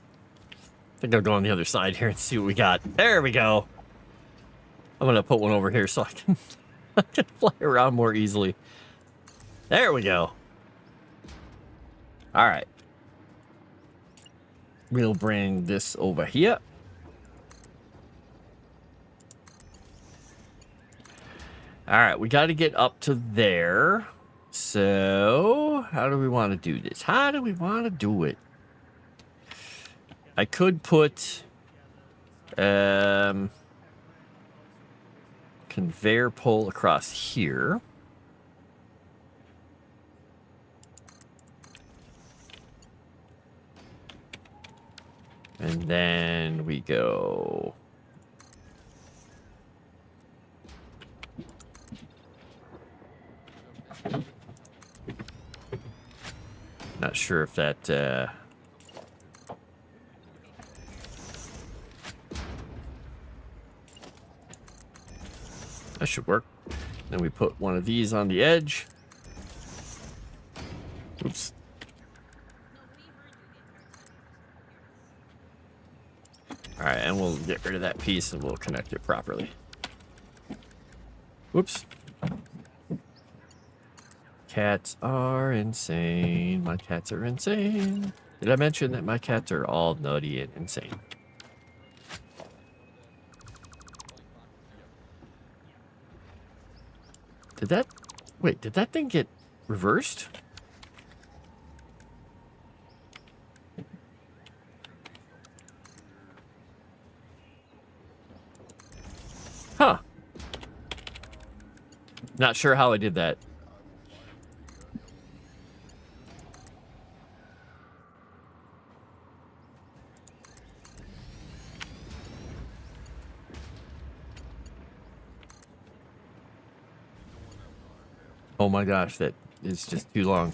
I think I'll go on the other side here and see what we got. There we go. I'm going to put one over here so I can fly around more easily. There we go. All right. We'll bring this over here. All right, we got to get up to there. So, how do we want to do this? How do we want to do it? I could put conveyor pole across here. And then we go not sure if that that should work. Then we put one of these on the edge. Oops. All right, and we'll get rid of that piece and we'll connect it properly. Whoops. Cats are insane. My cats are insane. Did I mention that my cats are all nutty and insane? Did that... Wait, did that thing get reversed? Huh. Not sure how I did that. Oh my gosh, that is just too long.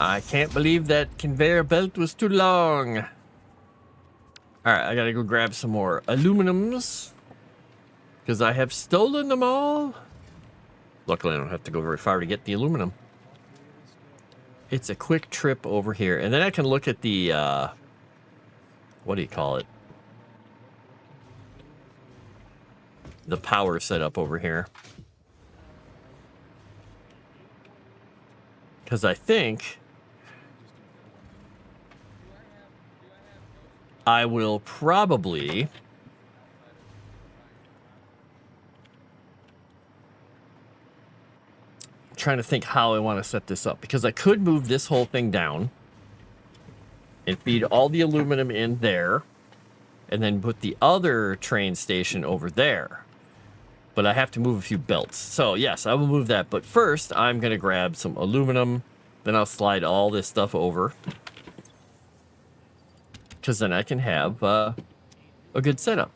I can't believe that conveyor belt was too long. All right, I gotta go grab some more aluminums because I have stolen them all. Luckily, I don't have to go very far to get the aluminum. It's a quick trip over here, and then I can look at the what do you call it? The power setup over here. Because I think I will probably trying to think how I want to set this up, because I could move this whole thing down and feed all the aluminum in there and then put the other train station over there. But I have to move a few belts. So yes, I will move that. But first, I'm going to grab some aluminum. Then I'll slide all this stuff over. Because then I can have a good setup.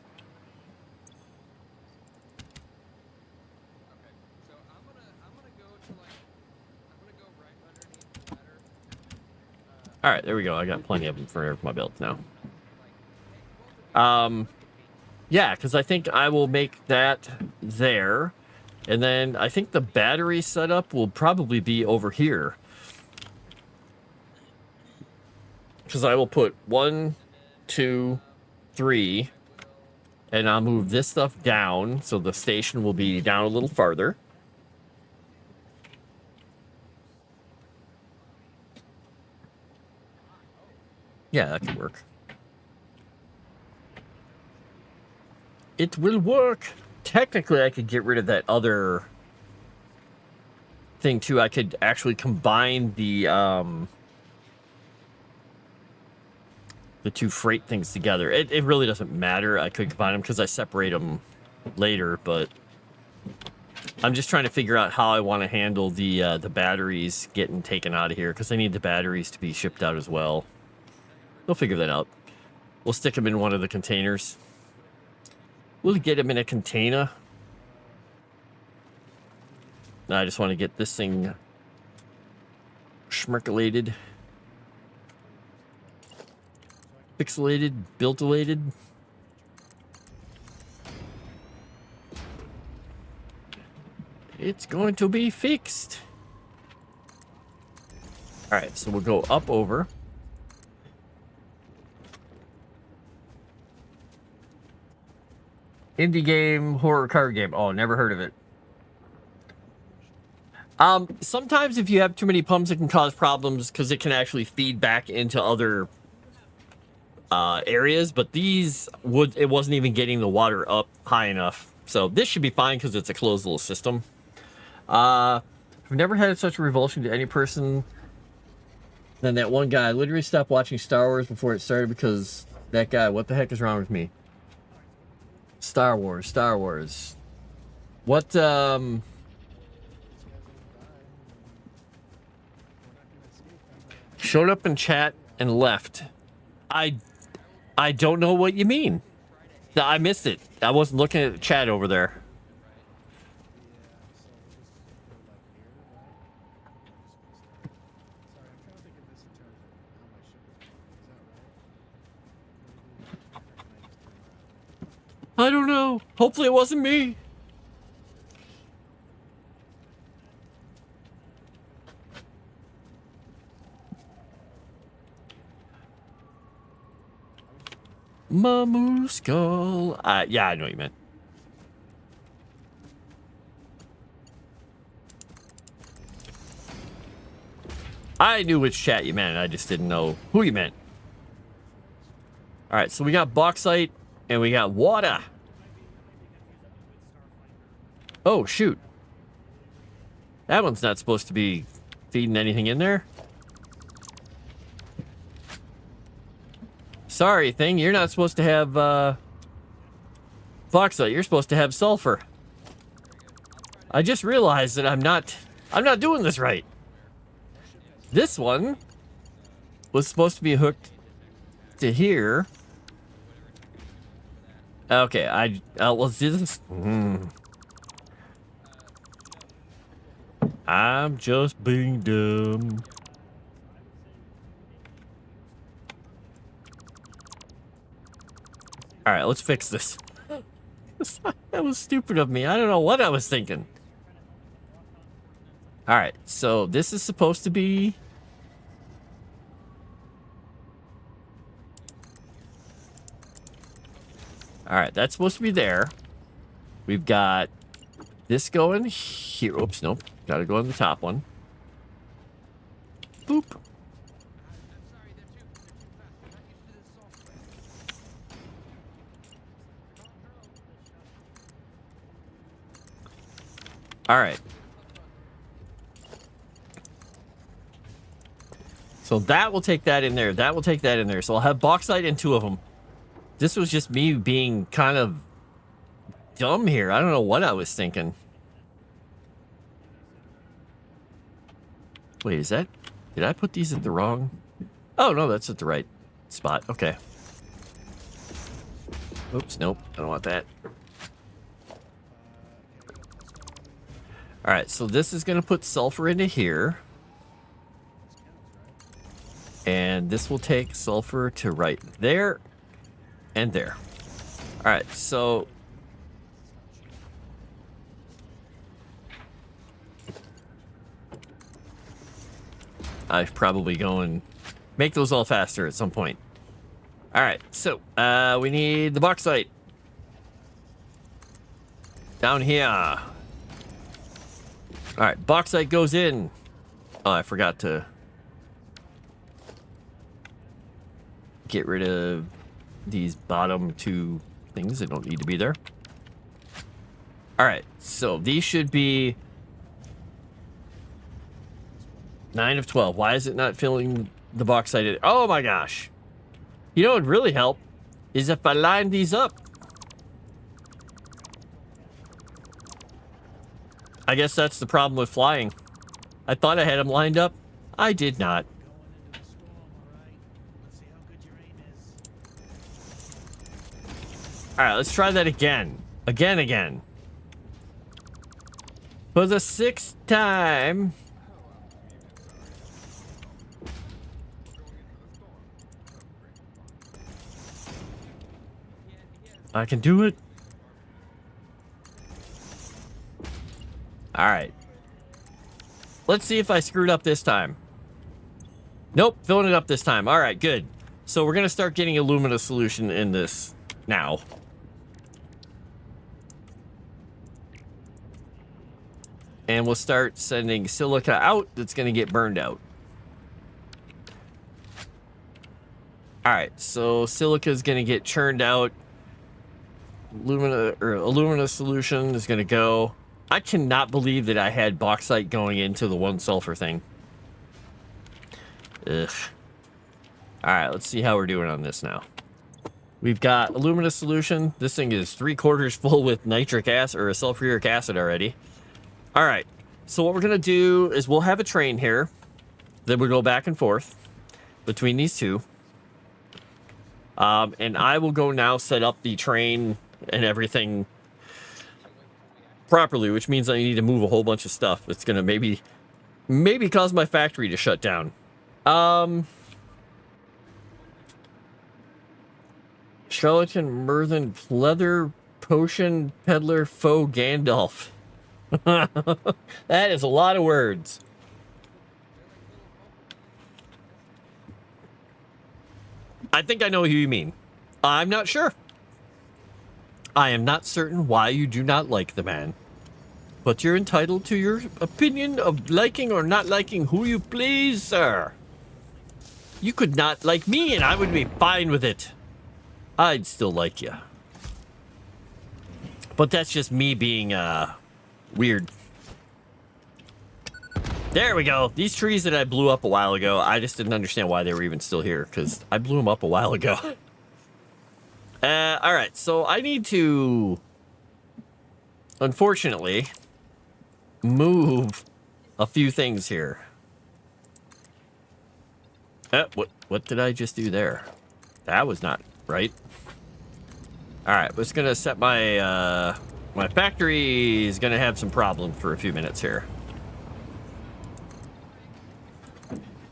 All right, there we go. I got plenty of them for my belts now. Yeah, because I think I will make that there. And then I think the battery setup will probably be over here. Because I will put 1, 2, 3. And I'll move this stuff down. So the station will be down a little farther. Yeah, that could work. It will work. Technically, I could get rid of that other thing too. I could actually combine the two freight things together. It really doesn't matter. I could combine them because I separate them later, but I'm just trying to figure out how I want to handle the batteries getting taken out of here, because I need the batteries to be shipped out as well. We'll figure that out. We'll stick them in one of the containers. We'll get him in a container. I just want to get this thing schmirkulated. Pixelated, built-elated. It's going to be fixed. Alright, so we'll go up over. Indie game, horror card game. Oh, never heard of it. Sometimes if you have too many pumps, it can cause problems because it can actually feed back into other areas. But these it wasn't even getting the water up high enough. So this should be fine because it's a closed little system. I've never had such a revulsion to any person than that one guy. I literally stopped watching Star Wars before it started because that guy, what the heck is wrong with me? Star Wars. What, showed up in chat and left. I don't know what you mean. I missed it. I wasn't looking at the chat over there. I don't know. Hopefully it wasn't me. Mamu skull. Yeah, I know what you meant. I knew which chat you meant. I just didn't know who you meant. All right, so we got bauxite and we got water. Oh, shoot. That one's not supposed to be feeding anything in there. Sorry, thing. You're not supposed to have bauxite. You're supposed to have sulfur. I just realized that I'm not doing this right. This one was supposed to be hooked to here. Okay, let's do this. I'm just being dumb. All right, let's fix this. That was stupid of me. I don't know what I was thinking. All right, so this is supposed to be... All right, that's supposed to be there. We've got this going here. Oops, nope. Got to go on the top one. Boop. All right. So that will take that in there. That will take that in there. So I'll have bauxite in 2 of them. This was just me being kind of dumb here. I don't know what I was thinking. Wait, is that... Did I put these at the wrong... Oh, no, that's at the right spot. Okay. Oops, nope. I don't want that. Alright, so this is going to put sulfur into here. And this will take sulfur to right there and there. Alright, so... I've probably go and make those all faster at some point. Alright, so we need the bauxite. Down here. Alright, bauxite goes in. Oh, I forgot to get rid of these bottom 2 things that don't need to be there. Alright, so these should be 9 of 12. Why is it not filling the bauxite in? Oh my gosh. You know what would really help is if I line these up. I guess that's the problem with flying. I thought I had them lined up. I did not. All right, let's try that again. Again. For the 6th time. I can do it. All right. Let's see if I screwed up this time. Nope, filling it up this time. All right, good. So we're going to start getting Illumina solution in this now. And we'll start sending silica out that's going to get burned out. All right, so silica is going to get churned out. Illumina solution is going to go. I cannot believe that I had bauxite going into the 1 sulfur thing. Ugh. All right, let's see how we're doing on this now. We've got Illumina solution. This thing is 3/4 full with nitric acid or sulfuric acid already. All right, so what we're going to do is we'll have a train here. Then we'll go back and forth between these two. And I will go now set up the train and everything properly, which means I need to move a whole bunch of stuff. It's going to maybe cause my factory to shut down. Charlatan, Merthin, Pleather, Potion, Peddler, Foe, Gandalf. That is a lot of words. I think I know who you mean. I'm not sure. I am not certain why you do not like the man. But you're entitled to your opinion of liking or not liking who you please, sir. You could not like me and I would be fine with it. I'd still like you. But that's just me being, weird. There we go. These trees that I blew up a while ago, I just didn't understand why they were even still here, because I blew them up a while ago. Alright, so I need to, unfortunately, move a few things here. What did I just do there? That was not right. Alright, I'm just gonna set my, my factory is gonna have some problems for a few minutes here.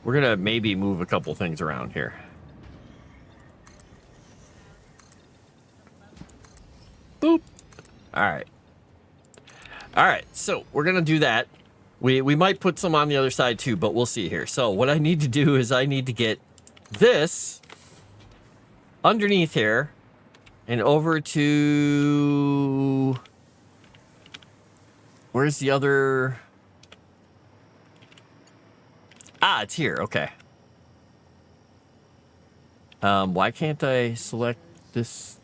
We're gonna maybe move a couple things around here. Boop. Alright. Alright, so we're gonna do that. We might put some on the other side too, but we'll see here. So what I need to do is I need to get this underneath here and over to... Where's the other... Ah, it's here. Okay. Why can't I select this?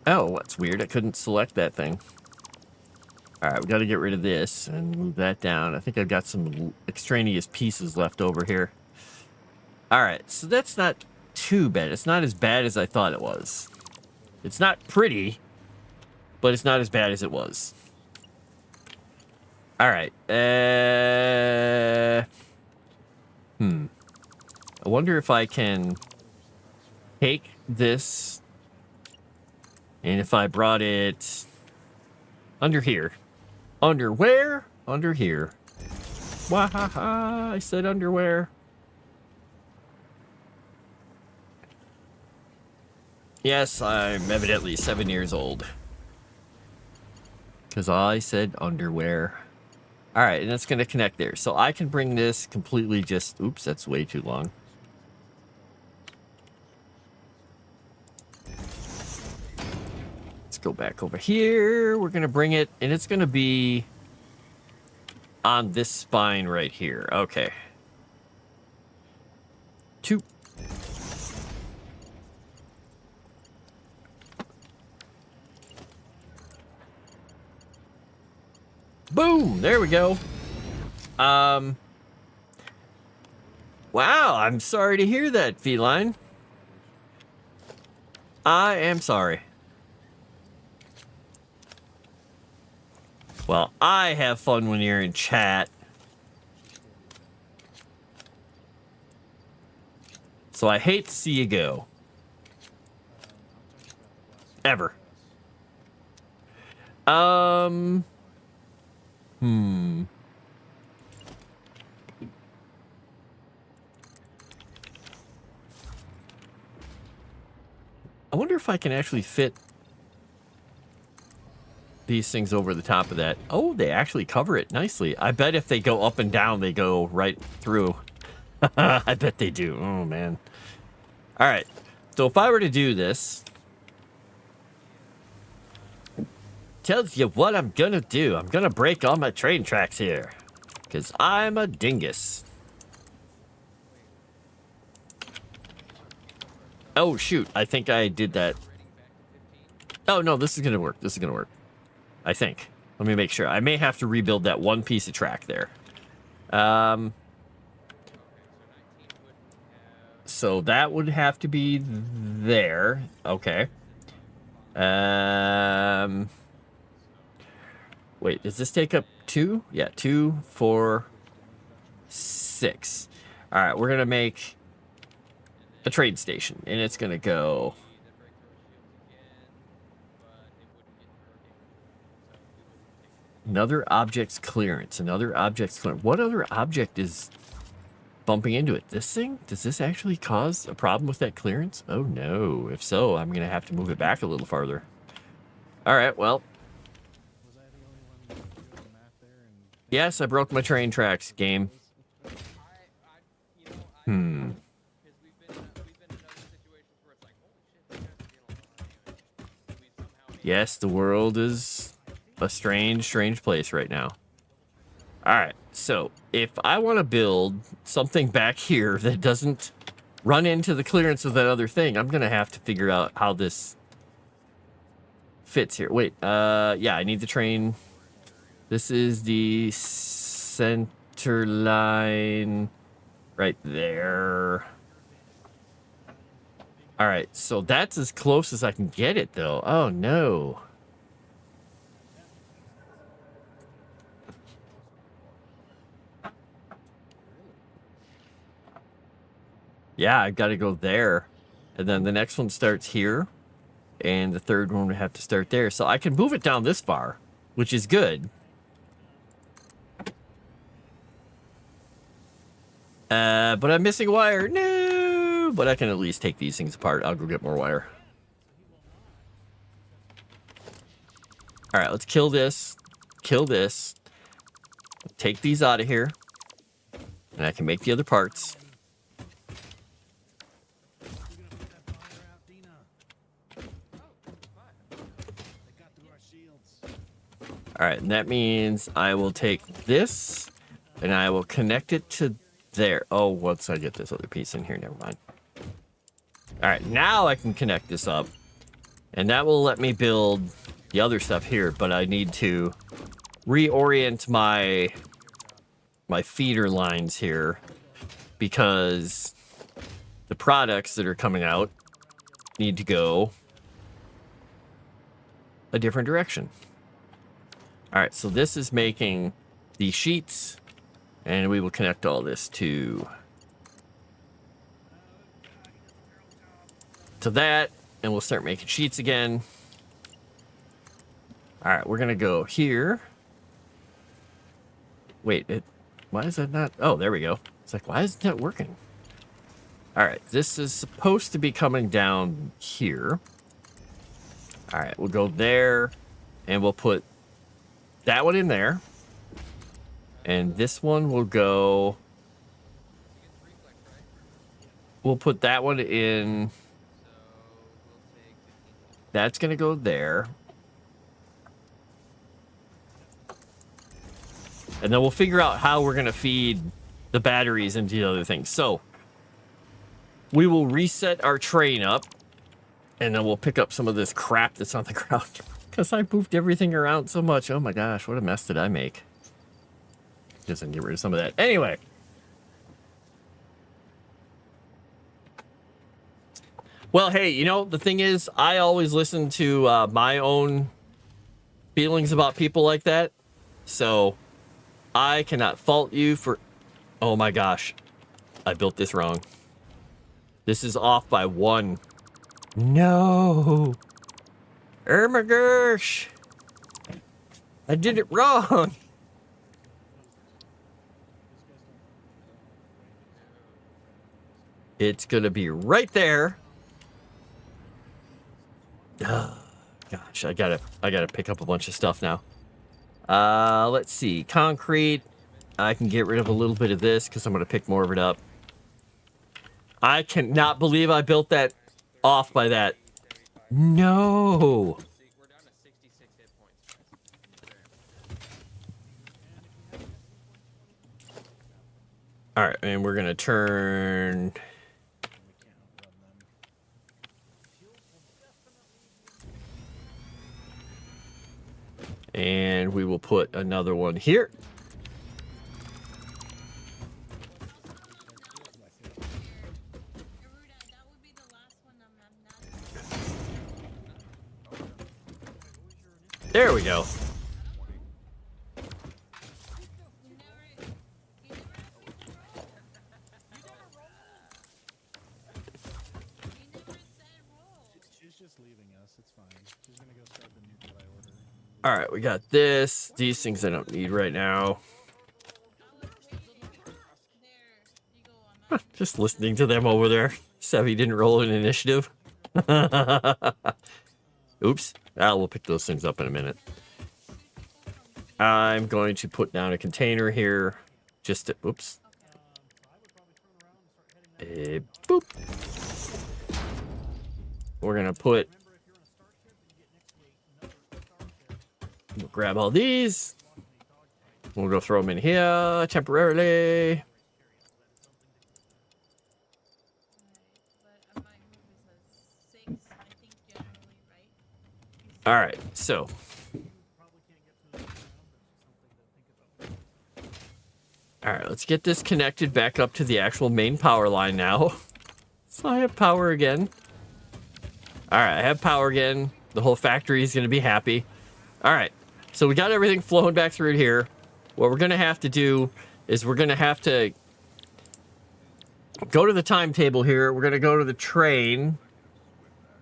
Oh, that's weird. I couldn't select that thing. All right, we got to get rid of this and move that down. I think I've got some extraneous pieces left over here. All right, so that's not too bad. It's not as bad as I thought it was. It's not pretty, but it's not as bad as it was. All right. I wonder if I can take this, and if I brought it under here. Under where? Under here. Wahaha, I said underwear. Yes, I'm evidently 7 years old. Because I said underwear. Alright, and it's going to connect there. So I can bring this completely just... Oops, that's way too long. Let's go back over here. We're going to bring it, and it's going to be on this spine right here. Okay. 2. Boom! There we go. Wow, I'm sorry to hear that, feline. I am sorry. Well, I have fun when you're in chat. So I hate to see you go. Ever. I wonder if I can actually fit these things over the top of that. Oh, they actually cover it nicely. I bet if they go up and down, they go right through. I bet they do. Oh, man. All right. So if I were to do this, tells you what I'm going to do. I'm going to break all my train tracks here because I'm a dingus. Oh, shoot. I think I did that. Oh, no, this is going to work. This is going to work. I think. Let me make sure. I may have to rebuild that one piece of track there. So that would have to be there. Okay. Wait, does this take up 2? Yeah, 2, 4, 6. All right, we're going to make a train station, and it's going to go... Another object's clearance. Another object's clearance. What other object is bumping into it? This thing? Does this actually cause a problem with that clearance? Oh, no. If so, I'm going to have to move it back a little farther. All right, well. Yes, I broke my train tracks, game. Yes, the world is a strange, strange place right now. All right, so if I want to build something back here that doesn't run into the clearance of that other thing, I'm going to have to figure out how this fits here. Wait, yeah, I need the train. This is the center line right there. All right, so that's as close as I can get it, though. Oh, no. Yeah, I've got to go there. And then the next one starts here. And the third one would have to start there. So I can move it down this far, which is good. But I'm missing wire. No! But I can at least take these things apart. I'll go get more wire. All right, let's kill this. Kill this. Take these out of here. And I can make the other parts. All right, and that means I will take this and I will connect it to there. Oh, once I get this other piece in here, never mind. All right, now I can connect this up and that will let me build the other stuff here, but I need to reorient my feeder lines here because the products that are coming out need to go a different direction. All right, so this is making the sheets, and we will connect all this to that, and we'll start making sheets again. All right, we're gonna go here. Wait, why is that not? Oh, there we go. It's like, why isn't that working? All right, this is supposed to be coming down here. All right, we'll go there, and we'll put that one in there. And this one will go... We'll put that one in. That's going to go there. And then we'll figure out how we're going to feed the batteries into the other things. So we will reset our train up. And then we'll pick up some of this crap that's on the ground. Because I moved everything around so much. Oh my gosh, what a mess did I make. Just get rid of some of that. Anyway. Well, hey, you know, the thing is, I always listen to my own feelings about people like that. So I cannot fault you for... Oh my gosh. I built this wrong. This is off by 1. No. Oh my gosh. I did it wrong. It's gonna be right there. Gosh, I gotta pick up a bunch of stuff now. Let's see. Concrete. I can get rid of a little bit of this because I'm gonna pick more of it up. I cannot believe I built that off by that. No. We're down to 66 hit points. All right, and we're gonna turn. And we will put another one here. There we go. She's just leaving us. It's fine. She's gonna go start the new Jedi Order. All right, we got this. These things I don't need right now. Just listening to them over there. Sevi didn't roll an initiative. Oops. We'll pick those things up in a minute. I'm going to put down a container here. Just to, oops. Boop. We're going to put... We'll grab all these. We'll go throw them in here temporarily. All right, so. All right, let's get this connected back up to the actual main power line now. So I have power again. All right, I have power again. The whole factory is going to be happy. All right, so we got everything flowing back through here. What we're going to have to do is we're going to have to go to the timetable here. We're going to go to the train.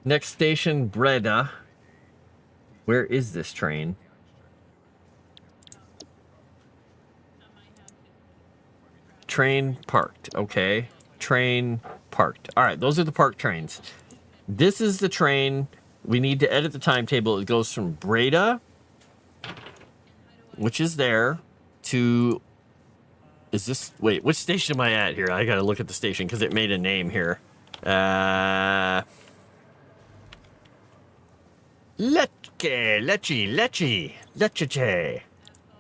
Next station, Breda. Where is this train? Train parked. Okay. Train parked. All right. Those are the parked trains. This is the train. We need to edit the timetable. It goes from Breda, which is there, to... Is this... Wait, which station am I at here? I got to look at the station because it made a name here. Leche. I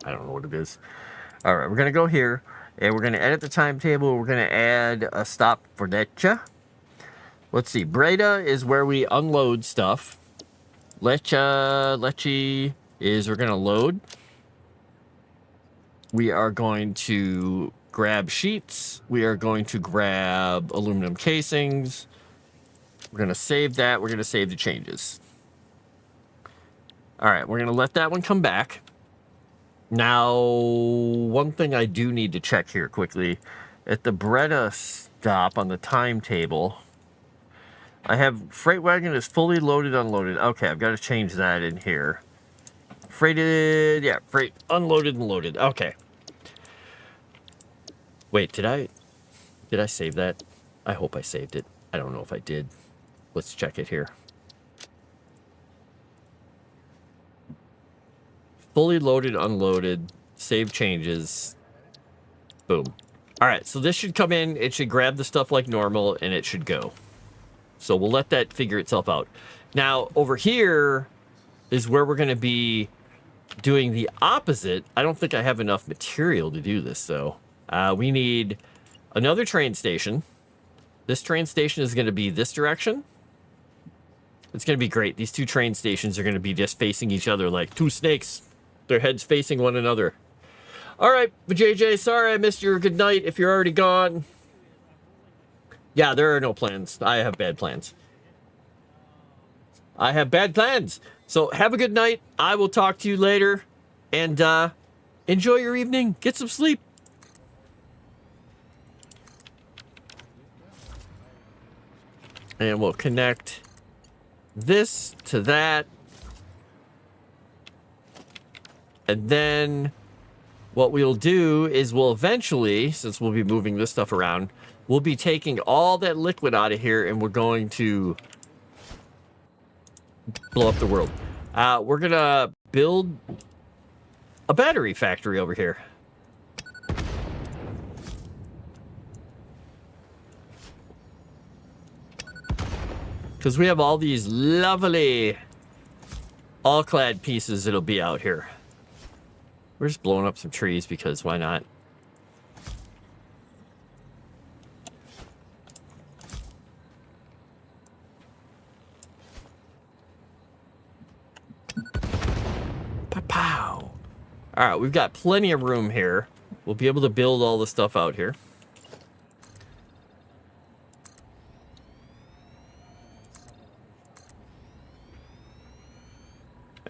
don't know what it is. All right, we're going to go here, and we're going to edit the timetable. We're going to add a stop for Leche. Let's see. Breda is where we unload stuff. Leche is we're going to load. We are going to grab sheets. We are going to grab aluminum casings. We're going to save that. We're going to save the changes. All right, we're going to let that one come back. Now, one thing I do need to check here quickly. At the Breda stop on the timetable, I have freight wagon is fully loaded, unloaded. Okay, I've got to change that in here. Freighted, yeah, freight unloaded and loaded. Okay. Wait, did I save that? I hope I saved it. I don't know if I did. Let's check it here. Fully loaded, unloaded, save changes. Boom. All right, so this should come in. It should grab the stuff like normal, and it should go. So we'll let that figure itself out. Now, over here is where we're going to be doing the opposite. I don't think I have enough material to do this, though. We need another train station. This train station is going to be this direction. It's going to be great. These two train stations are going to be just facing each other like two snakes. Their heads facing one another. All right, but JJ, sorry I missed your good night if you're already gone. Yeah, there are no plans. I have bad plans. I have bad plans. So have a good night. I will talk to you later. And enjoy your evening. Get some sleep. And we'll connect this to that. And then what we'll do is we'll eventually, since we'll be moving this stuff around, we'll be taking all that liquid out of here and we're going to blow up the world. We're going to build a battery factory over here. Because we have all these lovely all-clad pieces that'll be out here. We're just blowing up some trees because why not? Pow! All right, we've got plenty of room here. We'll be able to build all the stuff out here.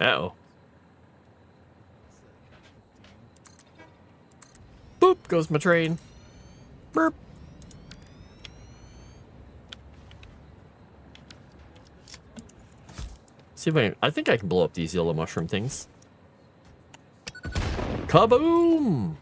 Uh-oh. Boop goes my train. Burp. See if I think I can blow up these yellow mushroom things. Kaboom!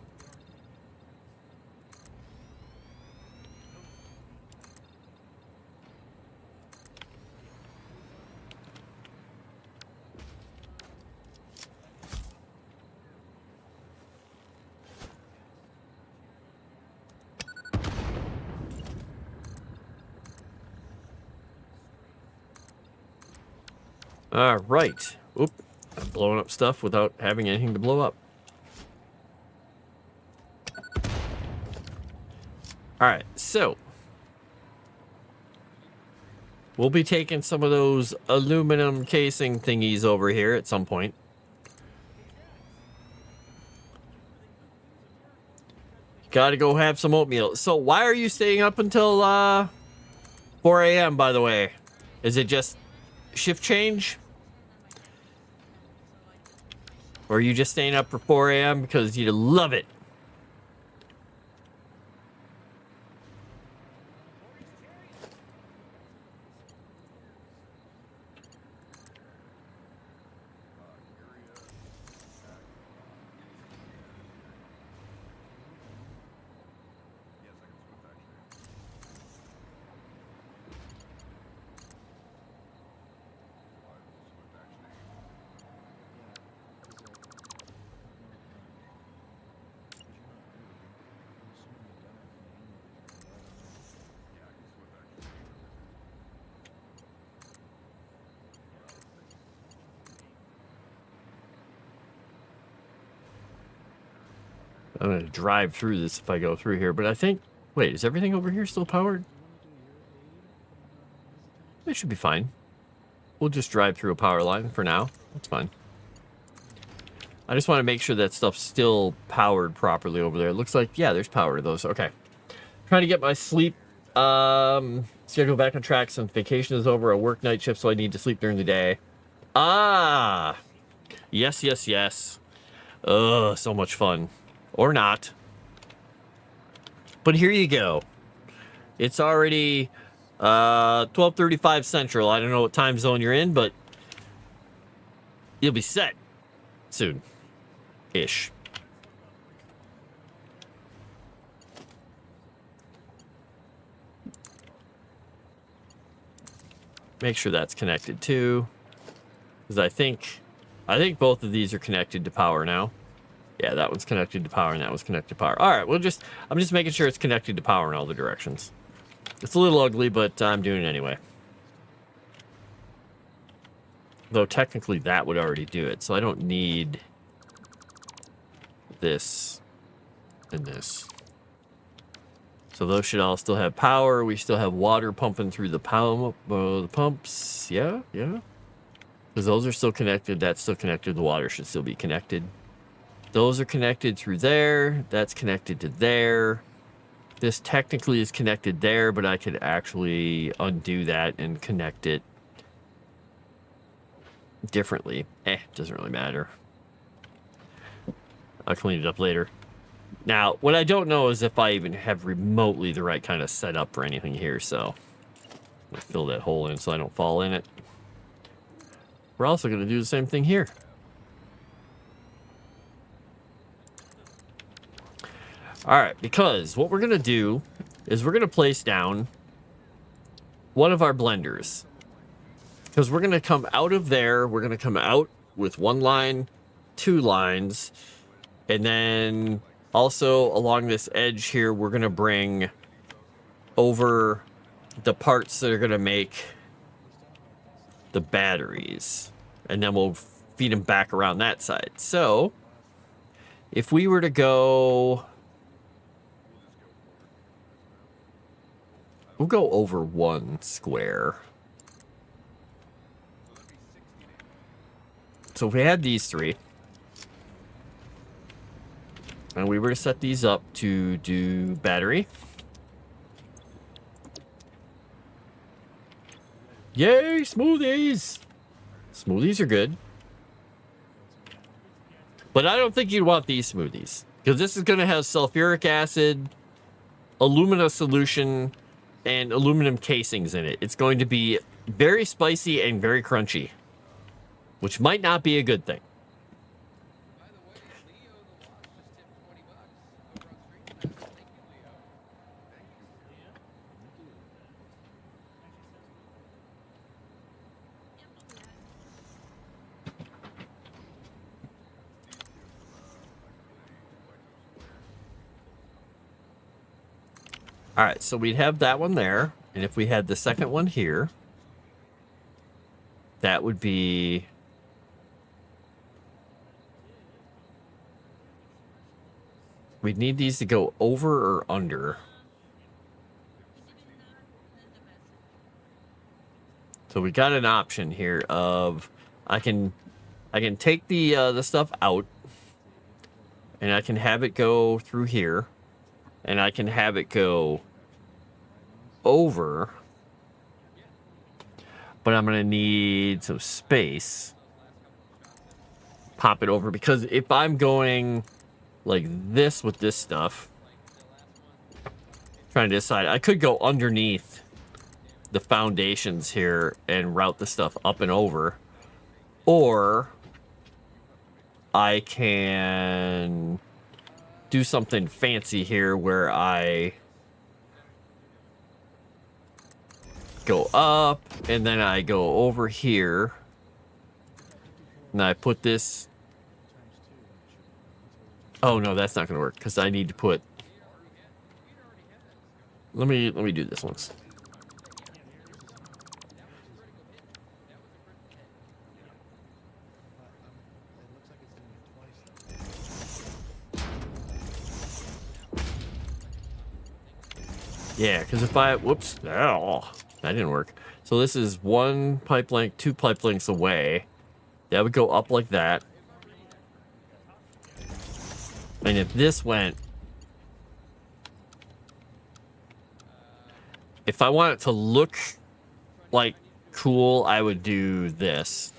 All right. Oop. I'm blowing up stuff without having anything to blow up. All right. So we'll be taking some of those aluminum casing thingies over here at some point. Gotta go have some oatmeal. So why are you staying up until 4 a.m., by the way? Is it just shift change? Or are you just staying up for 4 a.m. because you love it? I'm going to drive through this if I go through here, but I think... Wait, is everything over here still powered? It should be fine. We'll just drive through a power line for now. That's fine. I just want to make sure that stuff's still powered properly over there. It looks like, yeah, there's power to those. Okay. Trying to get my sleep schedule back on track since vacation is over. I work night shift, so I need to sleep during the day. Ah! Yes, yes, yes. Ugh, so much fun. Or not. But here you go. It's already 12:35 Central. I don't know what time zone you're in, but you'll be set soon. Ish. Make sure that's connected too. Because I think both of these are connected to power now. Yeah, that one's connected to power and that one's connected to power. All right, I'm just making sure it's connected to power in all the directions. It's a little ugly, but I'm doing it anyway. Though technically that would already do it, so I don't need this and this. So those should all still have power. We still have water pumping through the pumps. Yeah, yeah. Because those are still connected. That's still connected. The water should still be connected. Those are connected through there. That's connected to there. This technically is connected there, but I could actually undo that and connect it differently. Doesn't really matter. I'll clean it up later. Now, what I don't know is if I even have remotely the right kind of setup for anything here, so I'll fill that hole in so I don't fall in it. We're also going to do the same thing here. All right, because what we're going to do is we're going to place down one of our blenders. Because we're going to come out of there. We're going to come out with 1 line, 2 lines. And then also along this edge here, we're going to bring over the parts that are going to make the batteries. And then we'll feed them back around that side. So if we were to go... We'll go over 1 square. So if we had these 3, and we were to set these up to do battery. Yay, smoothies! Smoothies are good. But I don't think you'd want these smoothies. Because this is going to have sulfuric acid, alumina solution, and aluminum casings in it. It's going to be very spicy and very crunchy, which might not be a good thing. By the way, Leo the Wasp just tipped $20 over on Street. Thank you, Leo. All right, so we'd have that one there. And if we had the second one here, that would be... We'd need these to go over or under. So we got an option here of I can take the stuff out, and I can have it go through here, and I can have it go over, but I'm gonna need some space. Pop it over, because if I'm going like this with this stuff, trying to decide, I could go underneath the foundations here and route the stuff up and over, or I can do something fancy here where I go up and then I go over here and I put this. Oh no, that's not gonna work because I need to put. Let me do this once. Yeah, because if I, whoops, oh, that didn't work. So this is 1 pipe length, 2 pipe lengths away. That would go up like that. And if this went, if I want it to look like cool, I would do this.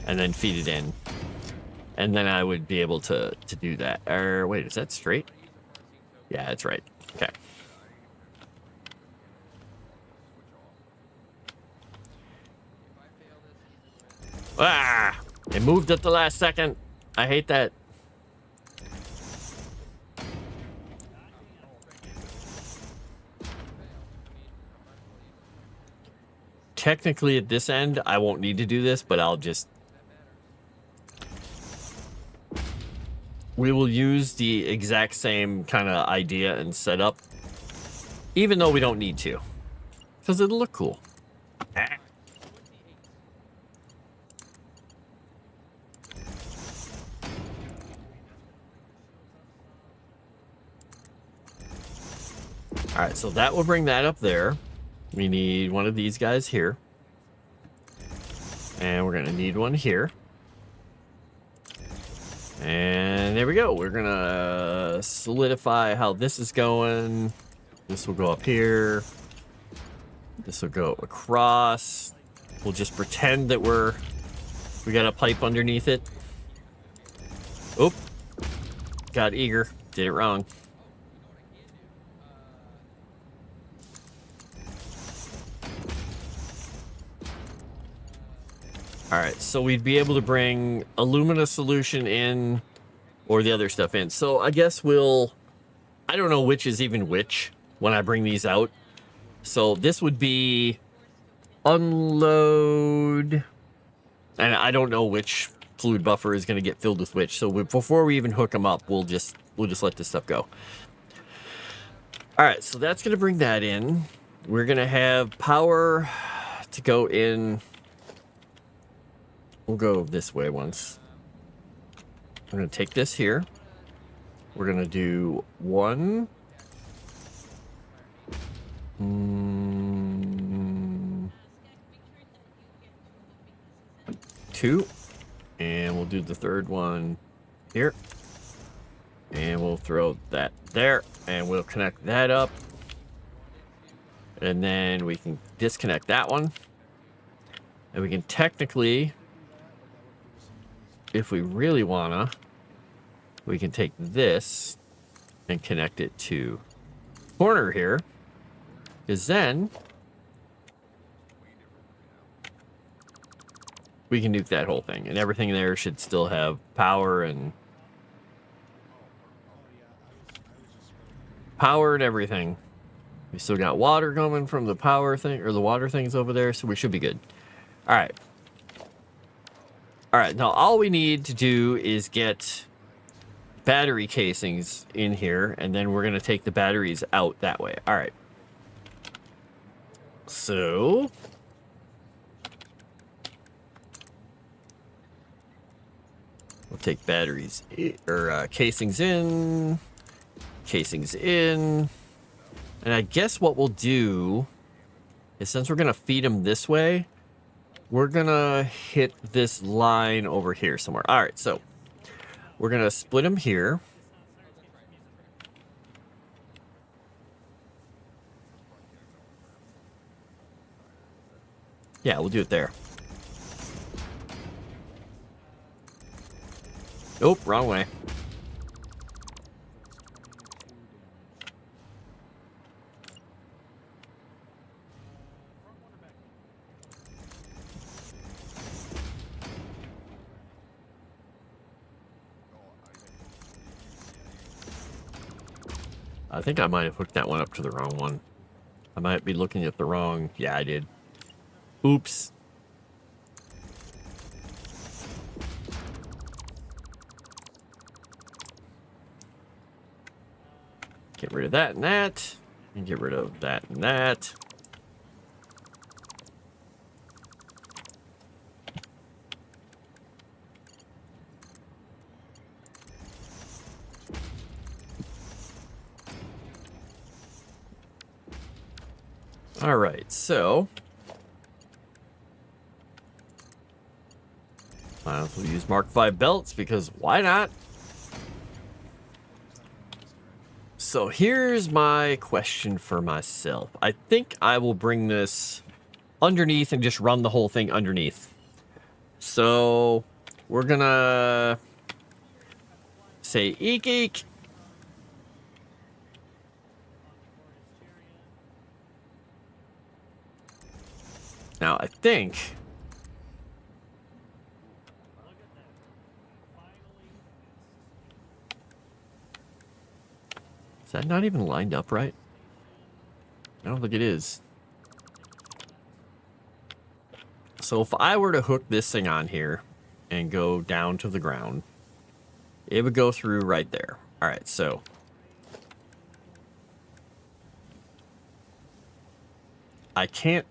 And then feed it in. And then I would be able to do that. Or wait, is that straight? Yeah, that's right. Okay. Ah! It moved at the last second. I hate that. Technically, at this end, I won't need to do this, but I'll just... We will use the exact same kind of idea and setup, even though we don't need to, because it'll look cool. Ah. All right, so that will bring that up there. We need one of these guys here, and we're gonna need one here. And there we go. We're gonna solidify how this is going. This will go up here. This will go across. We'll just pretend that we got a pipe underneath it. Oop. Got eager. Did it wrong. All right, so we'd be able to bring alumina solution in or the other stuff in. So I guess I don't know which is even which when I bring these out. So this would be unload, and I don't know which fluid buffer is going to get filled with which. So before we even hook them up, we'll just let this stuff go. All right, so that's going to bring that in. We're going to have power to go in. We'll go this way once. I'm going to take this here. We're going to do 1. 2. And we'll do the third one here. And we'll throw that there. And we'll connect that up. And then we can disconnect that one. And we can technically, if we really wanna, we can take this and connect it to corner here. Because then we can nuke that whole thing. And everything there should still have power and everything. We still got water coming from the power thing, or the water things over there, so we should be good. All right. All right, now all we need to do is get battery casings in here, and then we're going to take the batteries out that way. All right. So we'll take batteries, or casings in, and I guess what we'll do is, since we're going to feed them this way, we're going to hit this line over here somewhere. All right, so we're going to split them here. Yeah, we'll do it there. Oh, wrong way. I think I might have hooked that one up to the wrong one. I might be looking at the wrong... Yeah, I did. Oops. Get rid of that and that. And get rid of that and that. All right, so we'll use Mark V belts because why not? So here's my question for myself. I think I will bring this underneath and just run the whole thing underneath. So we're gonna say eek eek. Now, I think... Is that not even lined up right? I don't think it is. So if I were to hook this thing on here and go down to the ground, it would go through right there. All right, so... I can't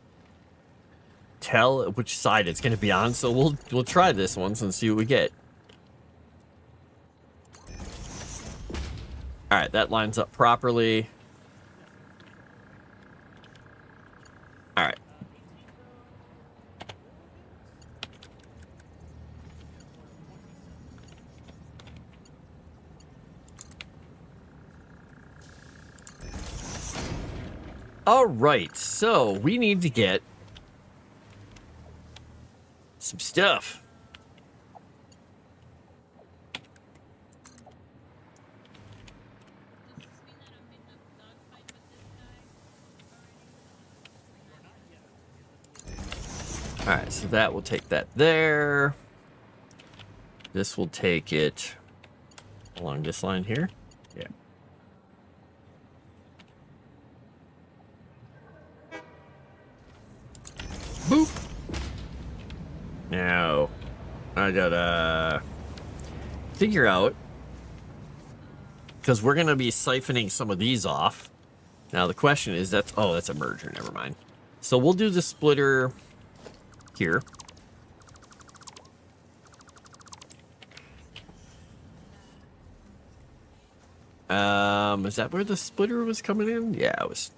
tell which side it's going to be on, so we'll try this once and see what we get. All right, that lines up properly. All right. All right, so we need to get some stuff. All right, so that will take that there. This will take it Along this line here. Yeah. Boop. Now, I gotta figure out, because we're gonna be siphoning some of these off. Now the question is, that's a merger. Never mind. So we'll do the splitter here. Is that where the splitter was coming in? Yeah, it was.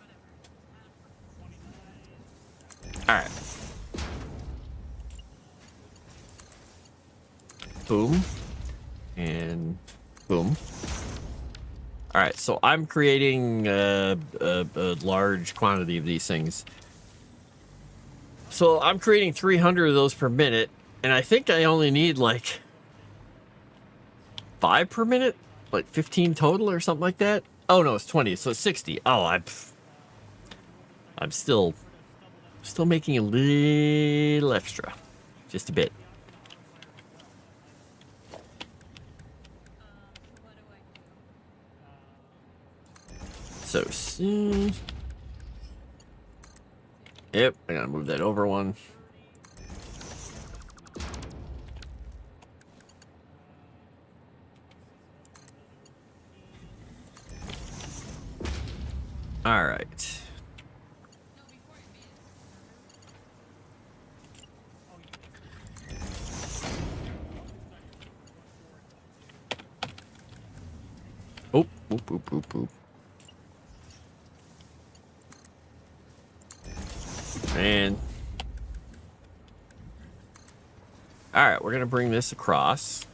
All right. Boom. And boom. All right, so I'm creating a large quantity of these things. So I'm creating 300 of those per minute, and I think I only need like 5 per minute, like 15 total or something like that. Oh no, it's 20, so it's 60. Oh, I'm still making a little extra, just a bit. So, yep, I gotta move that over one. All right. Oop, oop, oop, oop, oop. And all right, we're gonna bring this across.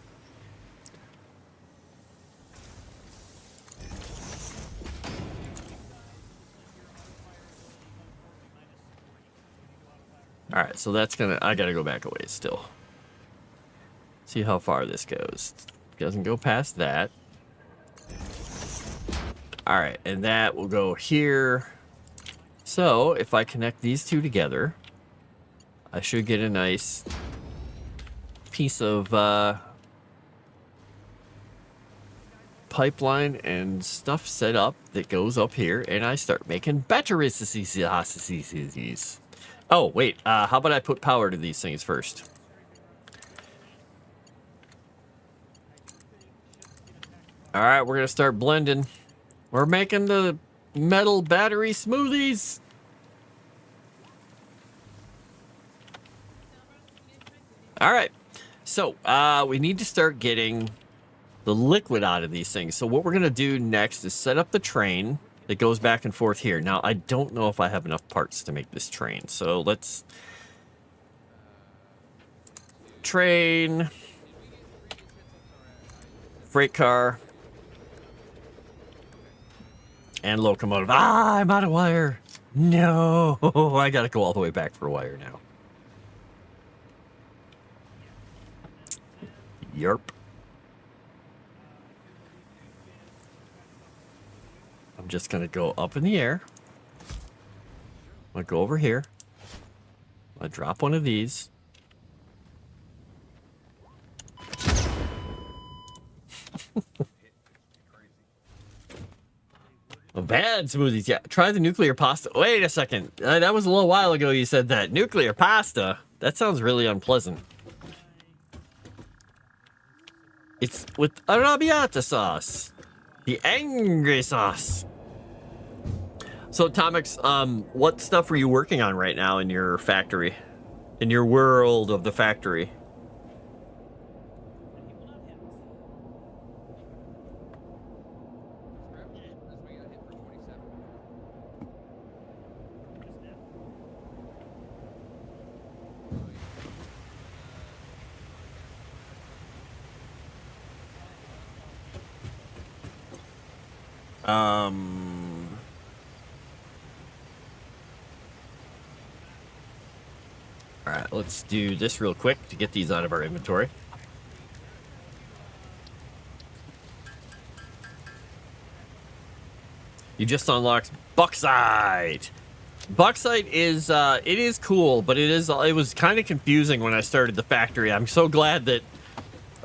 All right, so that's gonna, I gotta go back a ways still. See how far this goes. Doesn't go past that. All right, and that will go here. So if I connect these two together, I should get a nice piece of pipeline and stuff set up that goes up here, and I start making batteries. Oh, wait, how about I put power to these things first? All right, we're going to start blending. We're making the metal battery smoothies. All right, so we need to start getting the liquid out of these things. So what we're going to do next is set up the train that goes back and forth here. Now, I don't know if I have enough parts to make this train. So let's... Train. Freight car. And locomotive. Ah, I'm out of wire. No, I got to go all the way back for wire now. Yerp. I'm just going to go up in the air. I'm going to go over here. I'm going to drop one of these. Oh, bad smoothies. Yeah, try the nuclear pasta. Wait a second. That was a little while ago you said that. Nuclear pasta? That sounds really unpleasant. It's with arrabbiata sauce. The angry sauce. So, Tomix, what stuff are you working on right now in your factory? In your world of the factory? All right, let's do this real quick to get these out of our inventory. You just unlocked bauxite. Bauxite is it is cool, but it was kind of confusing when I started the factory. I'm so glad that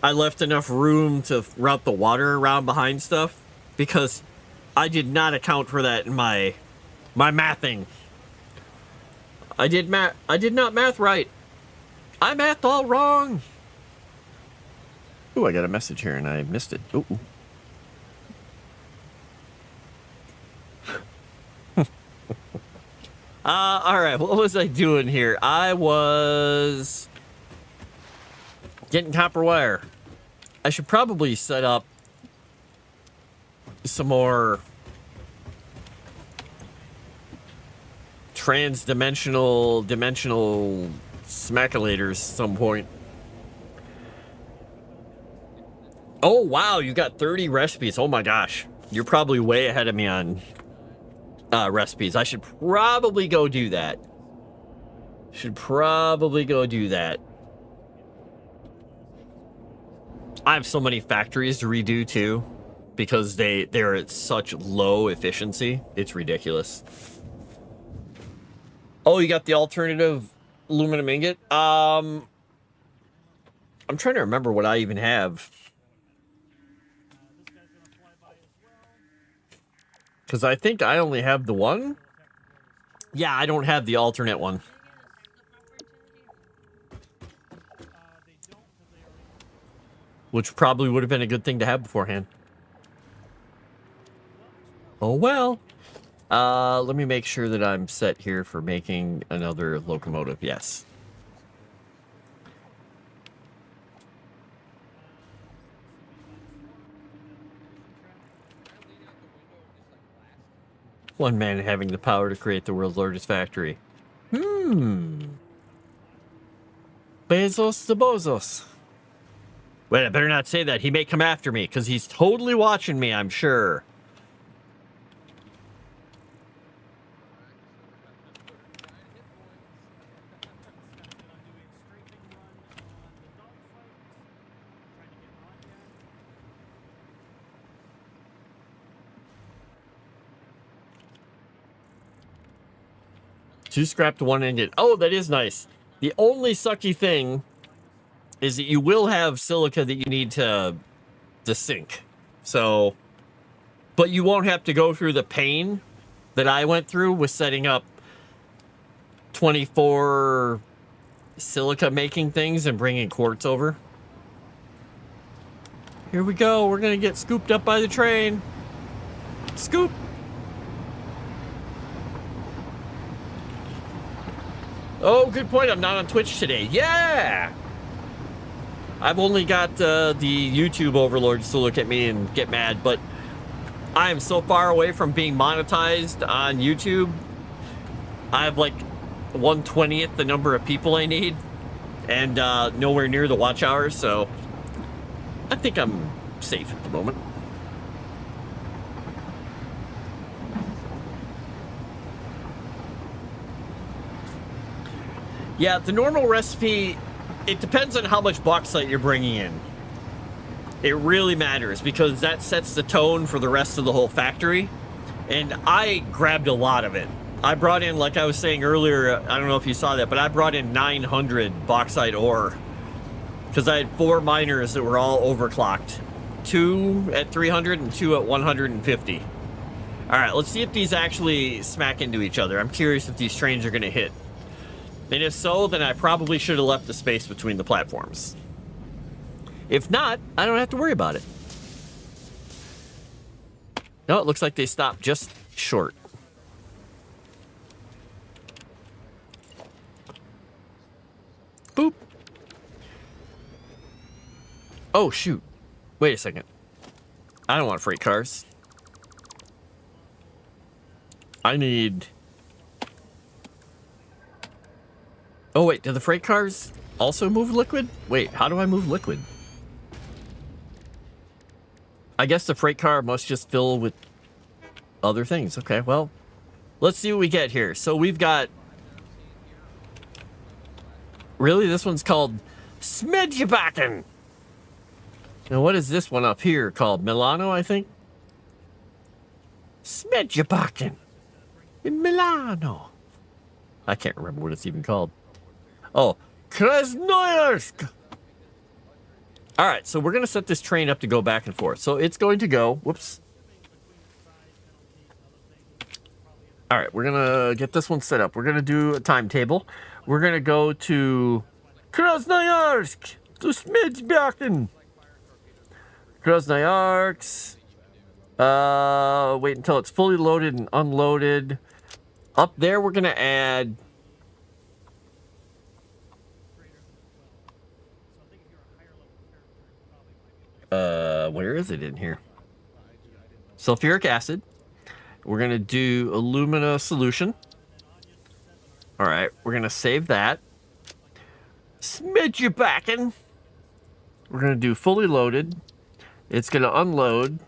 I left enough room to route the water around behind stuff because I did not account for that in my mathing. I did not math right. I mathed all wrong. Ooh, I got a message here and I missed it. Ooh. All right, what was I doing here? I was getting copper wire. I should probably set up some more dimensional smackulators at some point. Oh, wow, you got 30 recipes. Oh my gosh. You're probably way ahead of me on recipes. I should probably go do that. I have so many factories to redo too, because they're at such low efficiency. It's ridiculous. Oh, you got the alternative aluminum ingot? I'm trying to remember what I even have. Because I think I only have the one. Yeah, I don't have the alternate one. Which probably would have been a good thing to have beforehand. Oh well. Let me make sure that I'm set here for making another locomotive. Yes. One man having the power to create the world's largest factory. Bezos the Bozos. Wait, I better not say that. He may come after me, because he's totally watching me, I'm sure. Two scrap to one ingot. Oh, that is nice. The only sucky thing is that you will have silica that you need to sink. So, but you won't have to go through the pain that I went through with setting up 24 silica making things and bringing quartz over. Here we go. We're going to get scooped up by the train. Scoop. Oh, good point. I'm not on Twitch today. Yeah! I've only got the YouTube overlords to look at me and get mad, but I am so far away from being monetized on YouTube. I have like 1/20th the number of people I need and nowhere near the watch hours, so I think I'm safe at the moment. Yeah, the normal recipe, it depends on how much bauxite you're bringing in. It really matters because that sets the tone for the rest of the whole factory. And I grabbed a lot of it. I brought in, like I was saying earlier, I don't know if you saw that, but I brought in 900 bauxite ore. Because I had 4 miners that were all overclocked. 2 at 300 and 2 at 150. Alright, let's see if these actually smack into each other. I'm curious if these trains are going to hit. And if so, then I probably should have left the space between the platforms. If not, I don't have to worry about it. No, it looks like they stopped just short. Boop. Oh, shoot. Wait a second. I don't want freight cars. I need... Oh, wait, do the freight cars also move liquid? Wait, how do I move liquid? I guess the freight car must just fill with other things. Okay, well, let's see what we get here. So we've got... Really? This one's called Smedjebakken. And what is this one up here called? Milano, I think? Smedjebakken. In Milano. I can't remember what it's even called. Oh, Krasnoyarsk. All right, so we're going to set this train up to go back and forth. So it's going to go, whoops. All right, we're going to get this one set up. We're going to do a timetable. We're going to go to Krasnoyarsk, to Smitsbyakin. Krasnoyarsk. Wait until it's fully loaded and unloaded. Up there, we're going to add... where is it in here? Sulfuric acid. We're going to do alumina solution. All right, we're going to save that. Smidgebacken. We're going to do fully loaded. It's going to unload.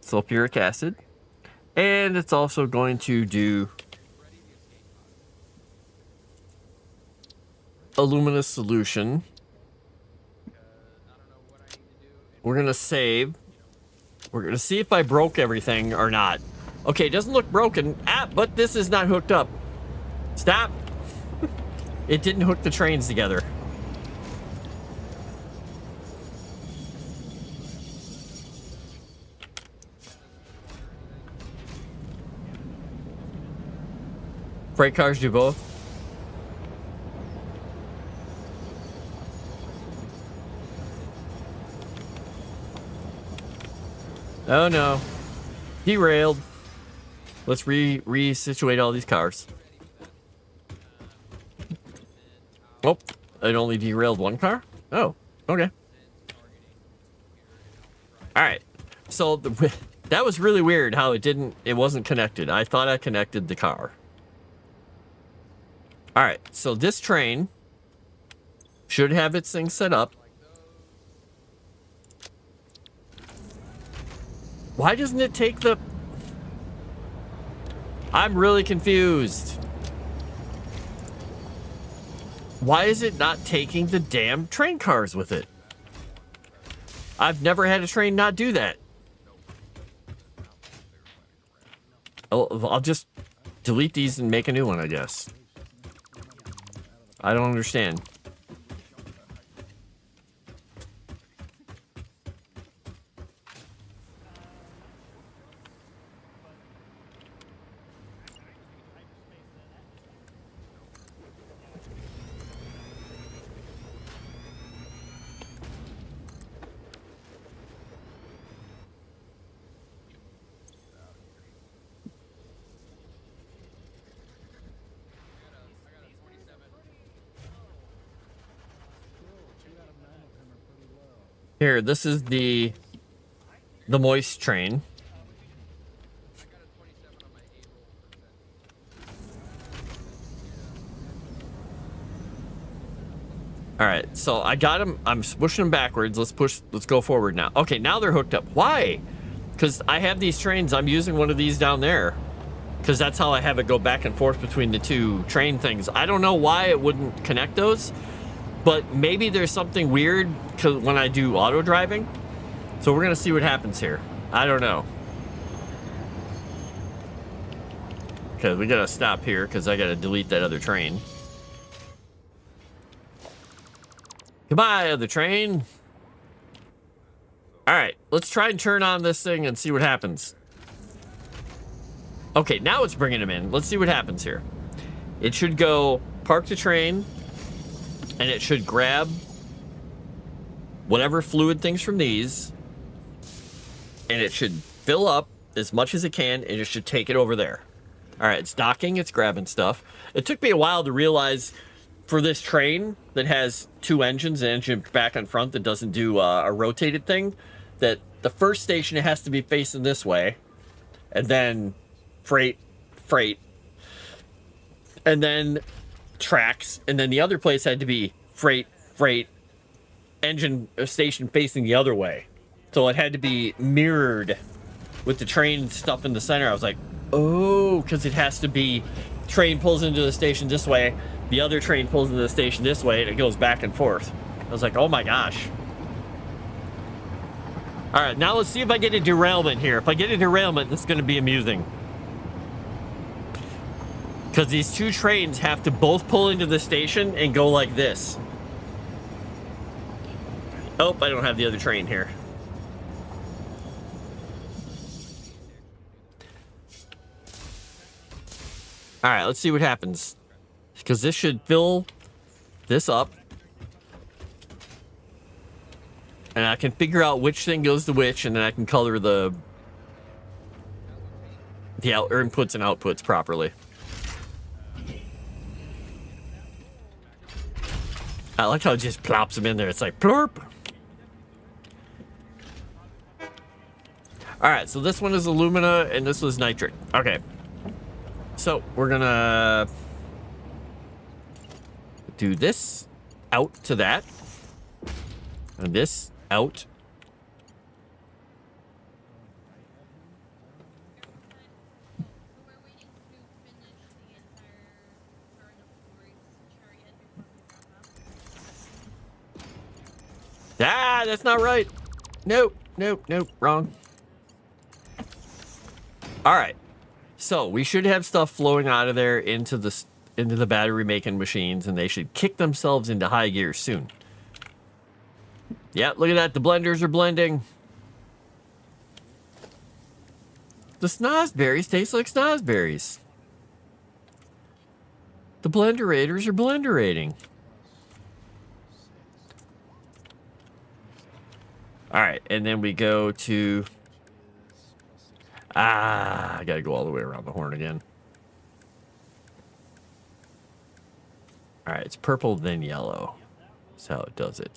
Sulfuric acid. And it's also going to do alumina solution. We're going to save. We're going to see if I broke everything or not. Okay, it doesn't look broken. But this is not hooked up. Stop. It didn't hook the trains together. Freight cars do both. Oh no. Derailed. Let's resituate all these cars. Oh, it only derailed one car? Oh, okay. Alright. So that was really weird how it wasn't connected. I thought I connected the car. Alright, so this train should have its thing set up. Why doesn't it take the... I'm really confused. Why is it not taking the damn train cars with it? I've never had a train not do that. I'll just delete these and make a new one, I guess. I don't understand. Here, this is the moist train. All right, so I got them. I'm pushing them backwards. Let's go forward now. Okay, now they're hooked up. Why? Because I have these trains. I'm using one of these down there. Because that's how I have it go back and forth between the two train things. I don't know why it wouldn't connect those. But maybe there's something weird when I do auto driving. So we're going to see what happens here. I don't know. Okay, we got to stop here because I got to delete that other train. Goodbye, other train. All right, let's try and turn on this thing and see what happens. Okay, now it's bringing them in. Let's see what happens here. It should go park the train. And it should grab whatever fluid things from these. And it should fill up as much as it can. And it should take it over there. All right, it's docking. It's grabbing stuff. It took me a while to realize for this train that has two engines, an engine back and front that doesn't do a rotated thing, that the first station it has to be facing this way. And then freight. And then tracks, and then the other place had to be freight, engine station facing the other way. So it had to be mirrored with the train stuff in the center. I was like, oh, because it has to be train pulls into the station this way, the other train pulls into the station this way, and it goes back and forth. I was like, oh my gosh. All right, now let's see if I get a derailment here. If I get a derailment, this is going to be amusing. Because these two trains have to both pull into the station and go like this. Oh, I don't have the other train here. All right, let's see what happens. Because this should fill this up. And I can figure out which thing goes to which, and then I can color the inputs and outputs properly. I like how it just plops them in there. It's like plurp. All right, so this one is alumina and this was nitric. Okay. So we're gonna do this out to that. And this out. Ah, that's not right. Nope, nope, nope, wrong. All right. So we should have stuff flowing out of there into the battery making machines, and they should kick themselves into high gear soon. Yeah, look at that. The blenders are blending. The snozberries taste like snozberries. The blenderators are blenderating. All right, and then we go to... I gotta go all the way around the horn again. All right, it's purple, then yellow. That's how it does it.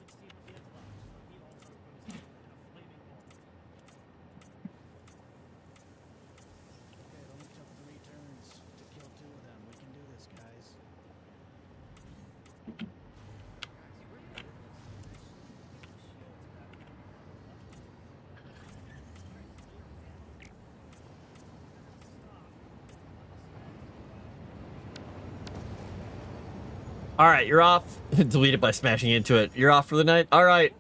All right, you're off. Delete it by smashing into it. You're off for the night. All right.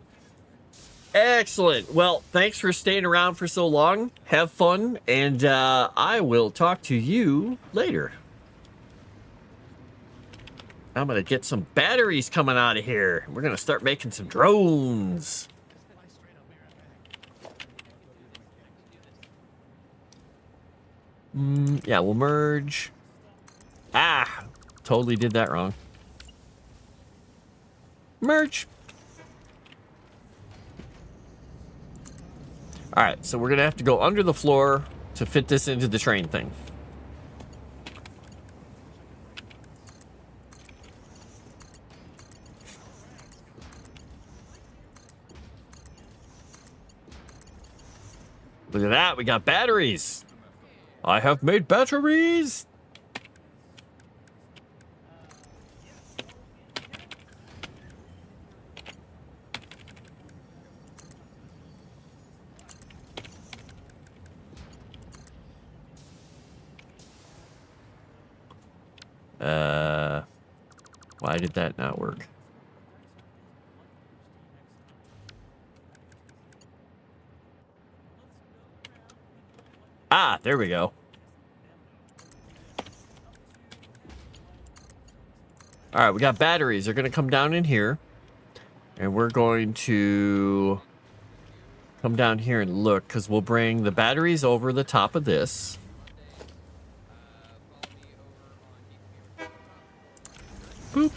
Excellent. Well, thanks for staying around for so long. Have fun, and I will talk to you later. I'm going to get some batteries coming out of here. We're going to start making some drones. Yeah, we'll merge. Totally did that wrong. Merge. All right, so we're going to have to go under the floor to fit this into the train thing. Look at that, we got batteries. I have made batteries. Why did that not work? There we go. All right, we got batteries. They're going to come down in here. And we're going to come down here and look, because we'll bring the batteries over the top of this. Boop.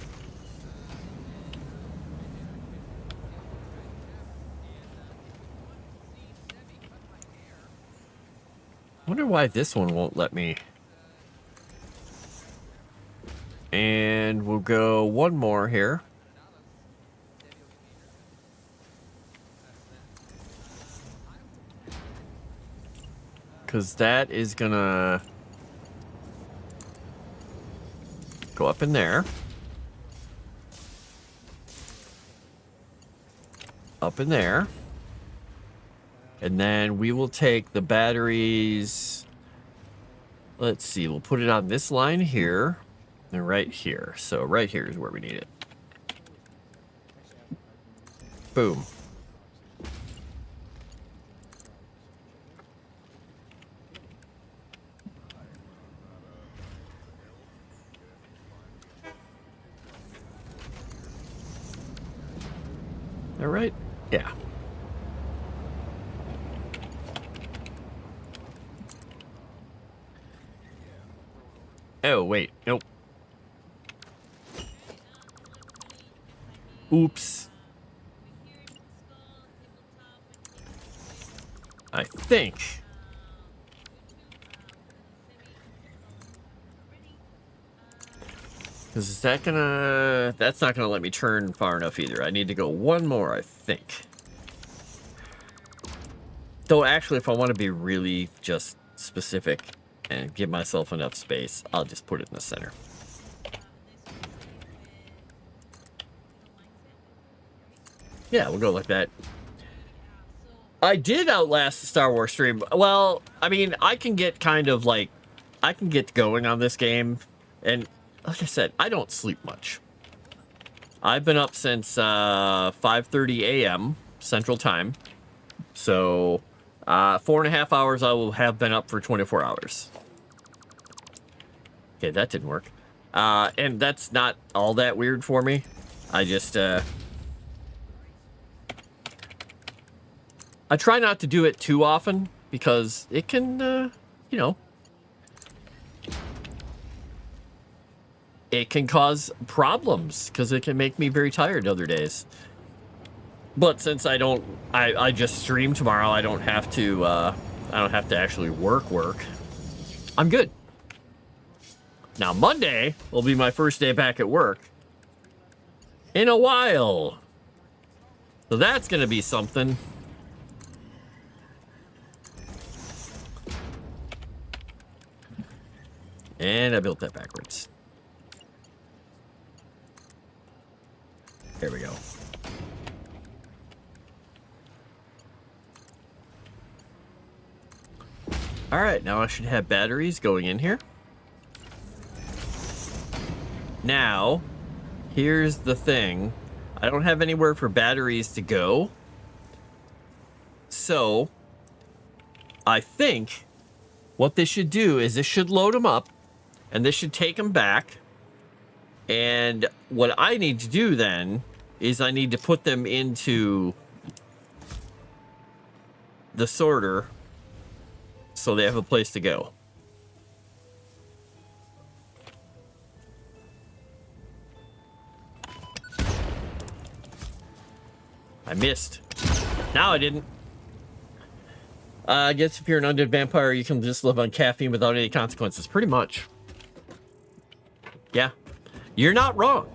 Wonder why this one won't let me. And we'll go one more here. Because that is gonna go up in there. Up in there. And then we will take the batteries. Let's see, we'll put it on this line here and right here. So right here is where we need it. Boom. All right. Yeah. Oh, wait. Nope. Oops. I think. Because is that gonna... That's not gonna let me turn far enough either. I need to go one more, I think. Though, actually, if I want to be really just specific and give myself enough space, I'll just put it in the center. Yeah, we'll go like that. I did outlast the Star Wars stream. Well, I mean, I can get kind of like... I can get going on this game. And like I said, I don't sleep much. I've been up since 5:30 a.m. Central Time. So, 4.5 hours I will have been up for 24 hours. Okay, that didn't work. And that's not all that weird for me. I just... I try not to do it too often because it can, you know... It can cause problems because it can make me very tired other days. But since I don't, I just stream tomorrow, I don't have to actually work. I'm good. Now Monday will be my first day back at work in a while. So that's going to be something. And I built that backwards. There we go. All right, now I should have batteries going in here. Now, here's the thing. I don't have anywhere for batteries to go. So, I think what this should do is this should load them up, and this should take them back. And what I need to do then is I need to put them into the sorter so they have a place to go. I missed. No, I didn't. I guess if you're an undead vampire, you can just live on caffeine without any consequences. Pretty much. Yeah. You're not wrong.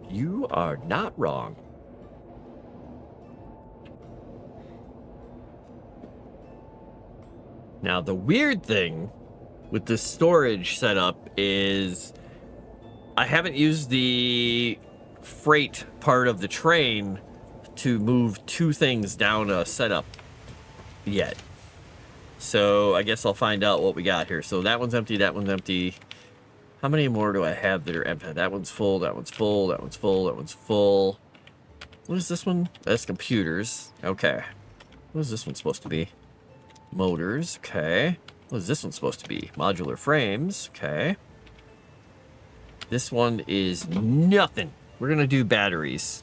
You are not wrong. Now, the weird thing with the storage setup is I haven't used the freight part of the train to move two things down a setup yet. So I guess I'll find out what we got here. So that one's empty, that one's empty. How many more do I have that are empty? That one's full, that one's full, that one's full, that one's full. What is this one? That's computers. Okay. What is this one supposed to be? Motors. Okay. What is this one supposed to be? Modular frames. Okay. This one is nothing. We're going to do batteries.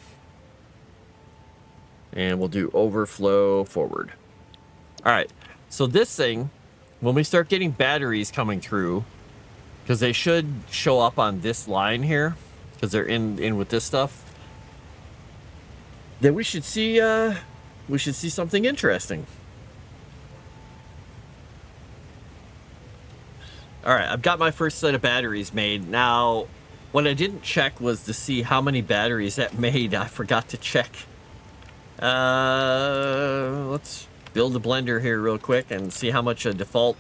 And we'll do overflow forward. All right. So this thing, when we start getting batteries coming through, because they should show up on this line here, because they're in with this stuff, then we should see something interesting. All right, I've got my first set of batteries made. Now, what I didn't check was to see how many batteries that made. I forgot to check. Let's build a blender here real quick and see how much a default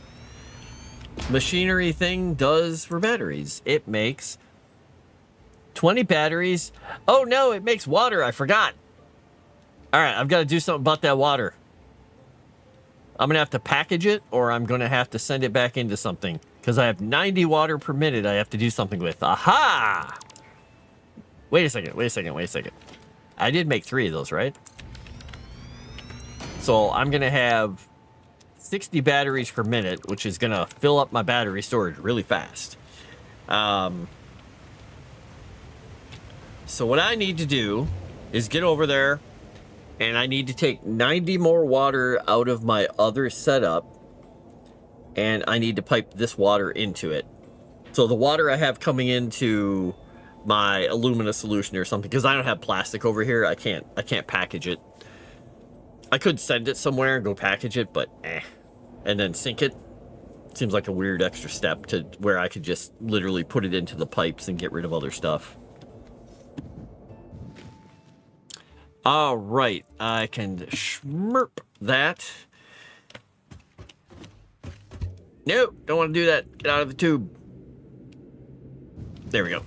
machinery thing does for batteries. It makes 20 batteries. Oh no, it makes water. I forgot. All right, I've got to do something about that water. I'm going to have to package it, or I'm going to have to send it back into something. Because I have 90 water per minute I have to do something with. Aha! Wait a second. I did make 3 of those, right? So I'm going to have 60 batteries per minute, which is going to fill up my battery storage really fast. So what I need to do is get over there, and I need to take 90 more water out of my other setup, and I need to pipe this water into it. So the water I have coming into my alumina solution or something, because I don't have plastic over here, I can't package it. I could send it somewhere and go package it, but and then sink it. Seems like a weird extra step to where I could just literally put it into the pipes and get rid of other stuff. All right, I can schmurp that. Nope, don't want to do that. Get out of the tube. There we go.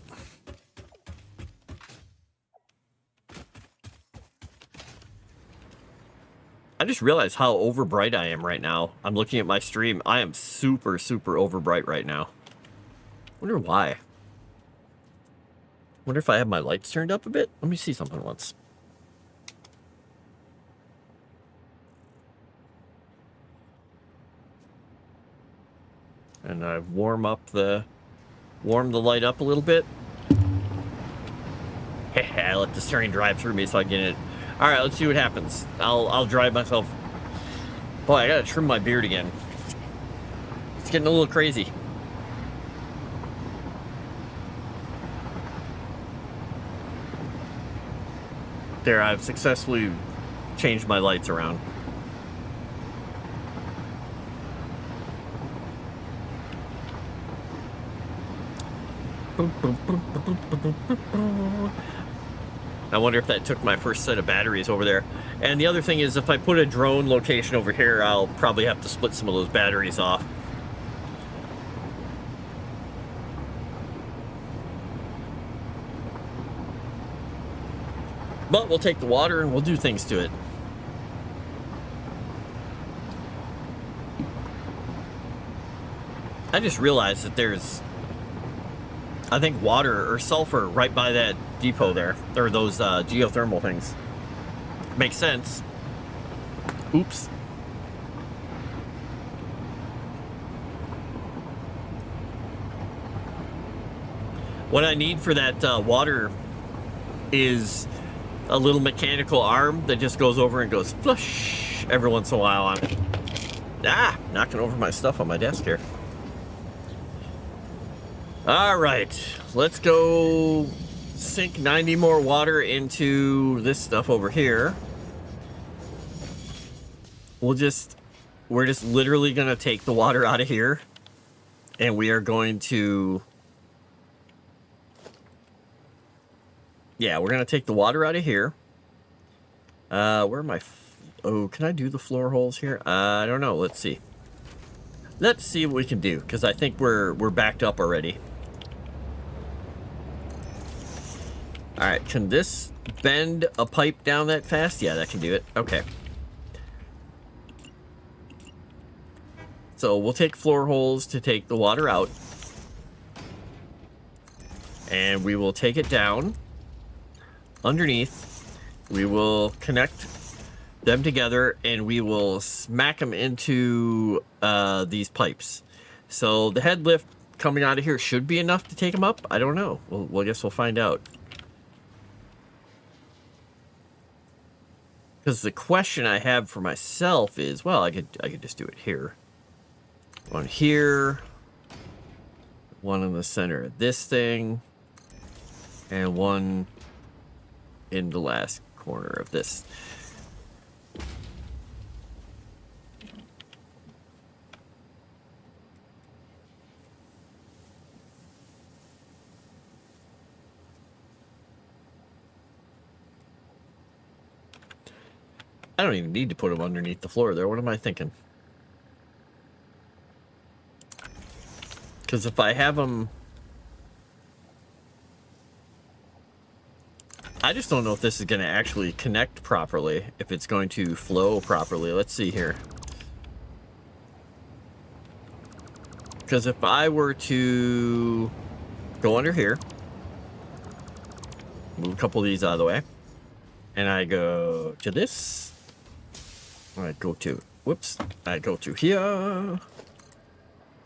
I just realized how over bright I am right now. I'm looking at my stream. I am super, super over bright right now. Wonder why. Wonder if I have my lights turned up a bit. Let me see something once. And I warm the light up a little bit. I let the steering drive through me so I get it. All right, let's see what happens. I'll drive myself. Boy, I gotta trim my beard again. It's getting a little crazy. There, I've successfully changed my lights around. I wonder if that took my first set of batteries over there. And the other thing is, if I put a drone location over here, I'll probably have to split some of those batteries off. But we'll take the water and we'll do things to it. I just realized that there's, I think, water or sulfur right by that depot there. Or those geothermal things. Makes sense. Oops. What I need for that water is a little mechanical arm that just goes over and goes flush every once in a while on it. Ah, knocking over my stuff on my desk here. All right, let's go sink 90 more water into this stuff over here. We're just literally gonna take the water out of here, and we are going to, yeah, we're gonna take the water out of here. Where am I? Oh, can I do the floor holes here? I don't know. Let's see. Let's see what we can do, because I think we're backed up already. All right, can this bend a pipe down that fast? Yeah, that can do it. Okay. So we'll take floor holes to take the water out. And we will take it down. Underneath, we will connect them together and we will smack them into these pipes. So the head lift coming out of here should be enough to take them up. I don't know. Well, I guess we'll find out. Because the question I have for myself is, well, I could just do it here. One here. One in the center of this thing. And one in the last corner of this. I don't even need to put them underneath the floor there. What am I thinking? Because if I have them... I just don't know if this is going to actually connect properly. If it's going to flow properly. Let's see here. Because if I were to go under here, move a couple of these out of the way, and I go to this, I go to, whoops, I go to here,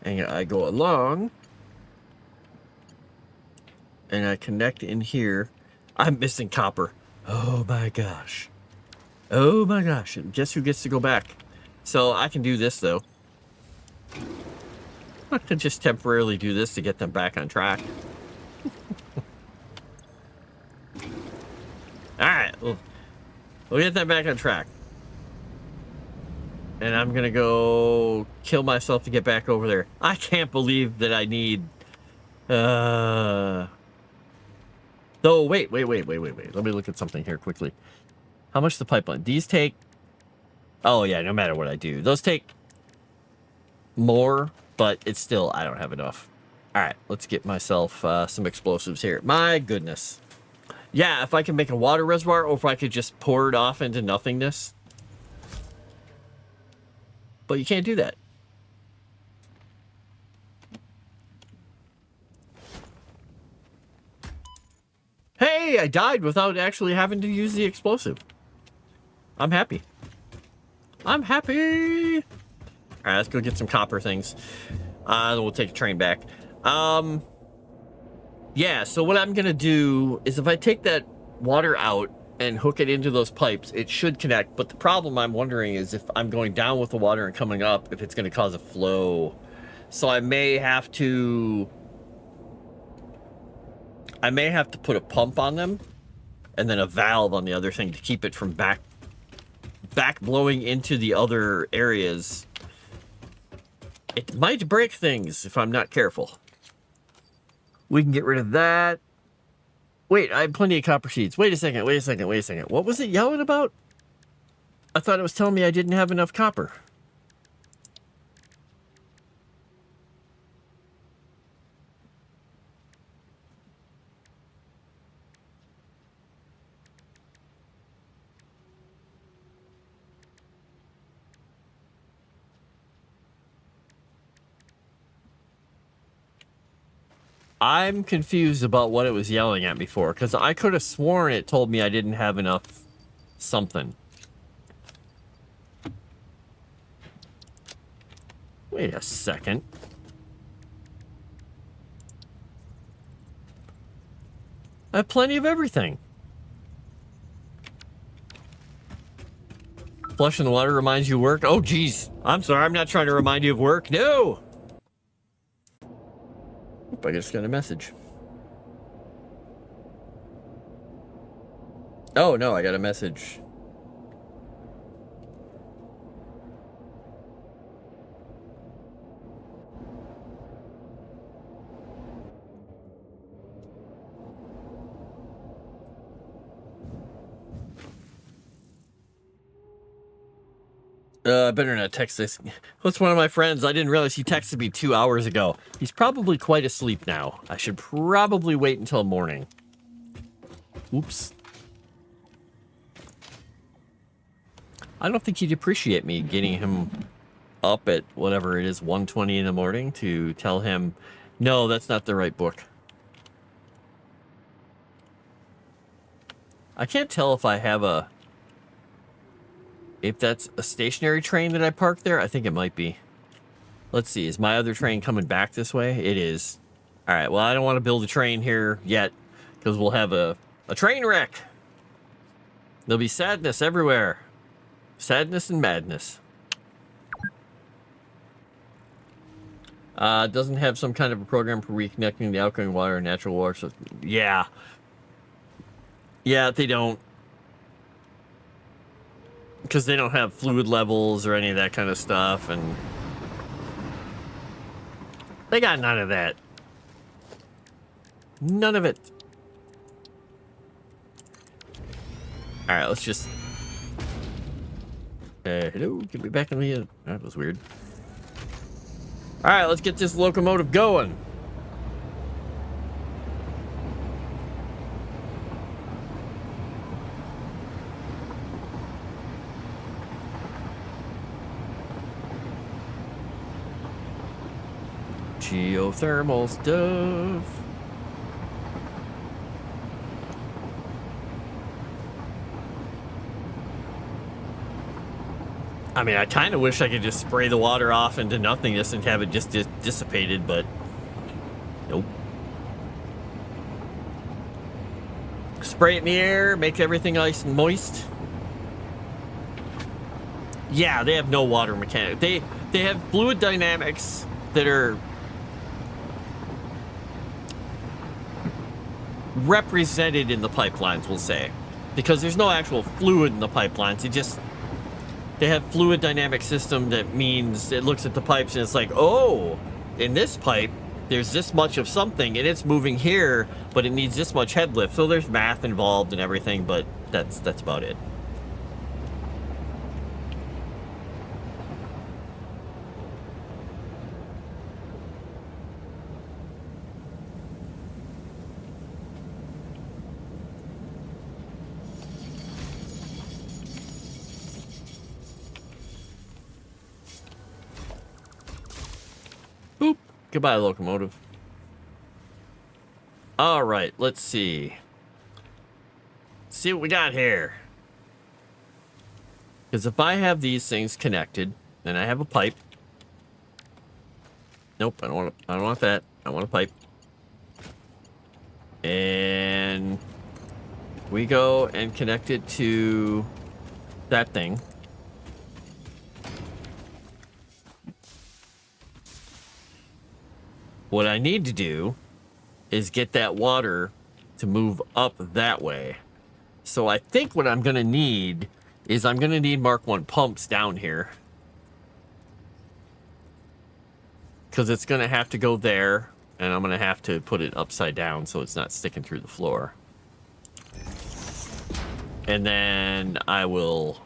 and I go along, and I connect in here. I'm missing copper. Oh my gosh. Oh my gosh. And guess who gets to go back? So I can do this, though. I can just temporarily do this to get them back on track. Alright, we'll get them back on track. And I'm gonna go kill myself to get back over there. I can't believe that I need... Though, wait. Let me look at something here quickly. How much the pipeline? These take... Oh, yeah, no matter what I do. Those take more, but it's still... I don't have enough. Alright, let's get myself some explosives here. My goodness. Yeah, if I can make a water reservoir, or if I could just pour it off into nothingness. But you can't do that. Hey, I died without actually having to use the explosive. I'm happy. I'm happy. All right, let's go get some copper things. Then we'll take a train back. Yeah, so what I'm gonna do is if I take that water out and hook it into those pipes, it should connect. But the problem I'm wondering is if I'm going down with the water and coming up, if it's gonna cause a flow. So I may have to put a pump on them and then a valve on the other thing to keep it from back blowing into the other areas. It might break things if I'm not careful. We can get rid of that. Wait, I have plenty of copper seeds. Wait a second. What was it yelling about? I thought it was telling me I didn't have enough copper. I'm confused about what it was yelling at before, because I could have sworn it told me I didn't have enough something. Wait a second. I have plenty of everything. Flushing the water reminds you of work? Oh, geez. I'm sorry, I'm not trying to remind you of work. No! I just got a message. Oh, no, I got a message. Better not text this. What's one of my friends? I didn't realize he texted me 2 hours ago. He's probably quite asleep now. I should probably wait until morning. Oops. I don't think he'd appreciate me getting him up at whatever it is, 1:20 in the morning to tell him, no, that's not the right book. I can't tell if I have a... If that's a stationary train that I parked there, I think it might be. Let's see, is my other train coming back this way? It is. All right, well, I don't want to build a train here yet, because we'll have a train wreck. There'll be sadness everywhere. Sadness and madness. Doesn't have some kind of a program for reconnecting the outgoing water and natural water. So, yeah. Yeah, they don't. Because they don't have fluid levels or any of that kind of stuff, and they got none of that. None of it. All right, let's just... hello, get me back in the... That was weird. All right, let's get this locomotive going. Geothermal stuff. I mean, I kind of wish I could just spray the water off into nothingness and have it just dissipated, but nope. Spray it in the air, make everything nice and moist. Yeah, they have no water mechanics. They have fluid dynamics that are represented in the pipelines, we'll say, because there's no actual fluid in the pipelines. They have fluid dynamic system that means it looks at the pipes and it's like, oh, in this pipe there's this much of something and it's moving here, but it needs this much head lift. So there's math involved and everything, but that's about it. Boop. Goodbye, locomotive. All right, let's see. See what we got here. Because if I have these things connected, and I have a pipe. Nope, I don't want that. I want a pipe. And we go and connect it to that thing. What I need to do is get that water to move up that way. So I think what I'm going to need is I'm going to need Mark 1 pumps down here. Because it's going to have to go there, and I'm going to have to put it upside down so it's not sticking through the floor. And then I will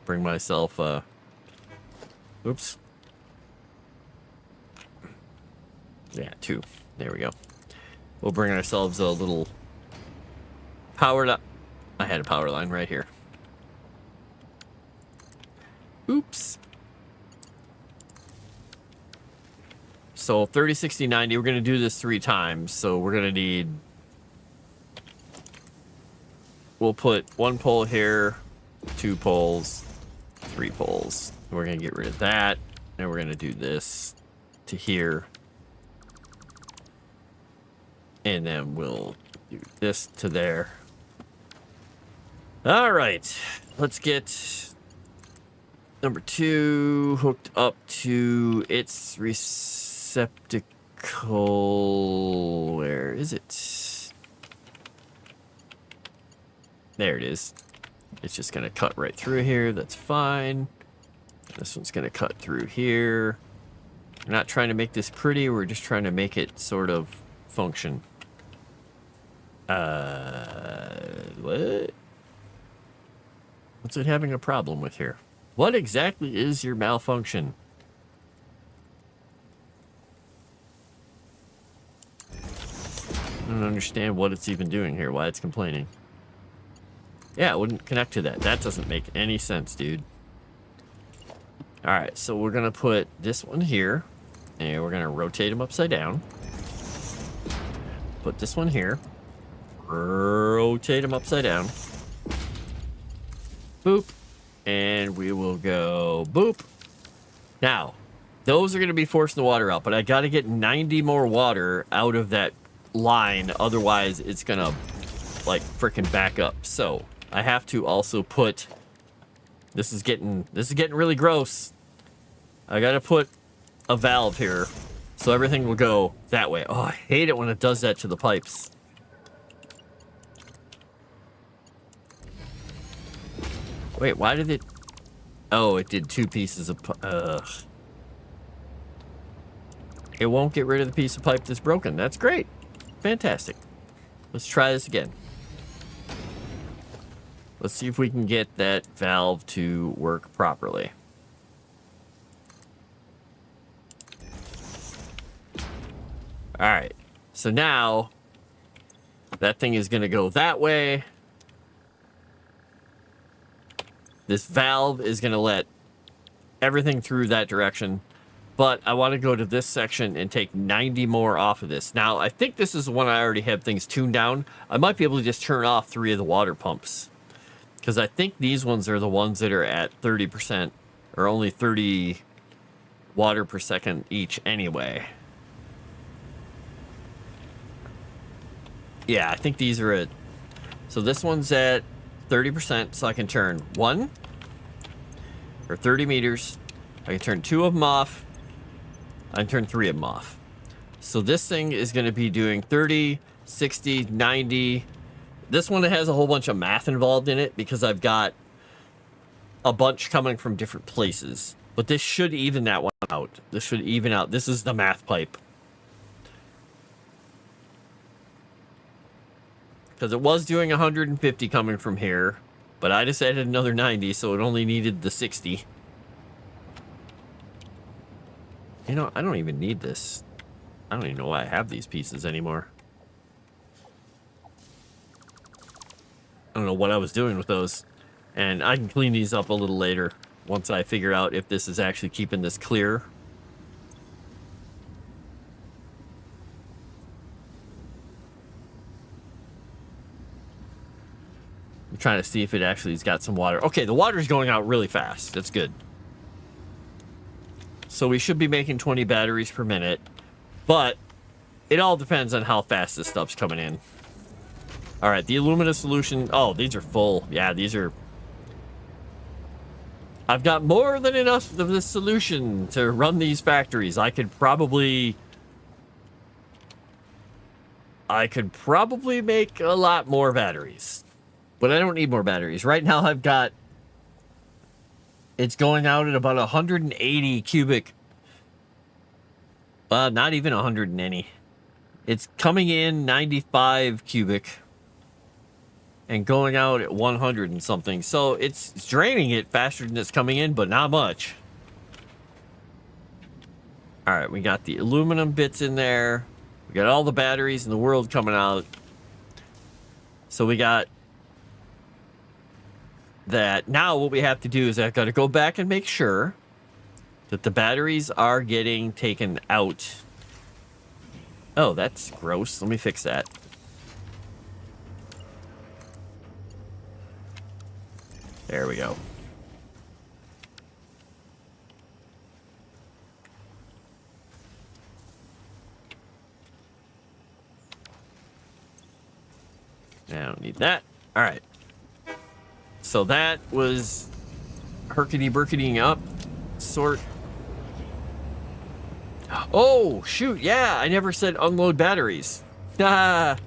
bring myself a... Oops. Yeah, 2. There we go. We'll bring ourselves a little powered up. I had a power line right here. Oops. So 30, 60, 90. We're going to do this 3 times. So we're going to need... We'll put 1 pole here, 2 poles, 3 poles. We're going to get rid of that. And we're going to do this to here. And then we'll do this to there. All right. Let's get number 2 hooked up to its receptacle. Where is it? There it is. It's just going to cut right through here. That's fine. This one's going to cut through here. We're not trying to make this pretty. We're just trying to make it sort of function. What? What's it having a problem with here? What exactly is your malfunction? I don't understand what it's even doing here, why it's complaining. Yeah, it wouldn't connect to that. That doesn't make any sense, dude. Alright, so we're going to put this one here, and we're going to rotate them upside down. Put this one here. Rotate them upside down. Boop. And we will go boop. Now, those are going to be forcing the water out, but I got to get 90 more water out of that line. Otherwise, it's going to, like, freaking back up. So, I have to also put... This is getting really gross. I got to put a valve here so everything will go that way. Oh, I hate it when it does that to the pipes. Wait, why did it... Oh, it did 2 pieces of... It won't get rid of the piece of pipe that's broken. That's great. Fantastic. Let's try this again. Let's see if we can get that valve to work properly. Alright. So now, that thing is going to go that way. This valve is going to let everything through that direction. But I want to go to this section and take 90 more off of this. Now, I think this is the one I already have things tuned down. I might be able to just turn off 3 of the water pumps. Because I think these ones are the ones that are at 30%. Or only 30 water per second each anyway. Yeah, I think these are at... So this one's at 30%, so I can turn 1 or 30 meters. I can turn 2 of them off. I can turn 3 of them off. So this thing is going to be doing 30, 60, 90. This one has a whole bunch of math involved in it because I've got a bunch coming from different places. But this should even that one out. This should even out. This is the math pipe. Because it was doing 150 coming from here. But I just added another 90, so it only needed the 60. You know, I don't even need this. I don't even know why I have these pieces anymore. I don't know what I was doing with those. And I can clean these up a little later once I figure out if this is actually keeping this clear. I'm trying to see if it actually has got some water. Okay, the water's going out really fast. That's good. So we should be making 20 batteries per minute. But it all depends on how fast this stuff's coming in. All right, the alumina solution. Oh, these are full. Yeah, these are... I've got more than enough of this solution to run these factories. I could probably make a lot more batteries. But I don't need more batteries. Right now I've got... It's going out at about 180 cubic. Not even 180. It's coming in 95 cubic. And going out at 100 and something. So it's draining it faster than it's coming in, but not much. Alright, we got the aluminum bits in there. We got all the batteries in the world coming out. So we got that. Now what we have to do is I've got to go back and make sure that the batteries are getting taken out. Oh, that's gross. Let me fix that. There we go. I don't need that. All right. So that was herkity-burkitying up. Sort. Oh, shoot. Yeah, I never said unload batteries. Ah.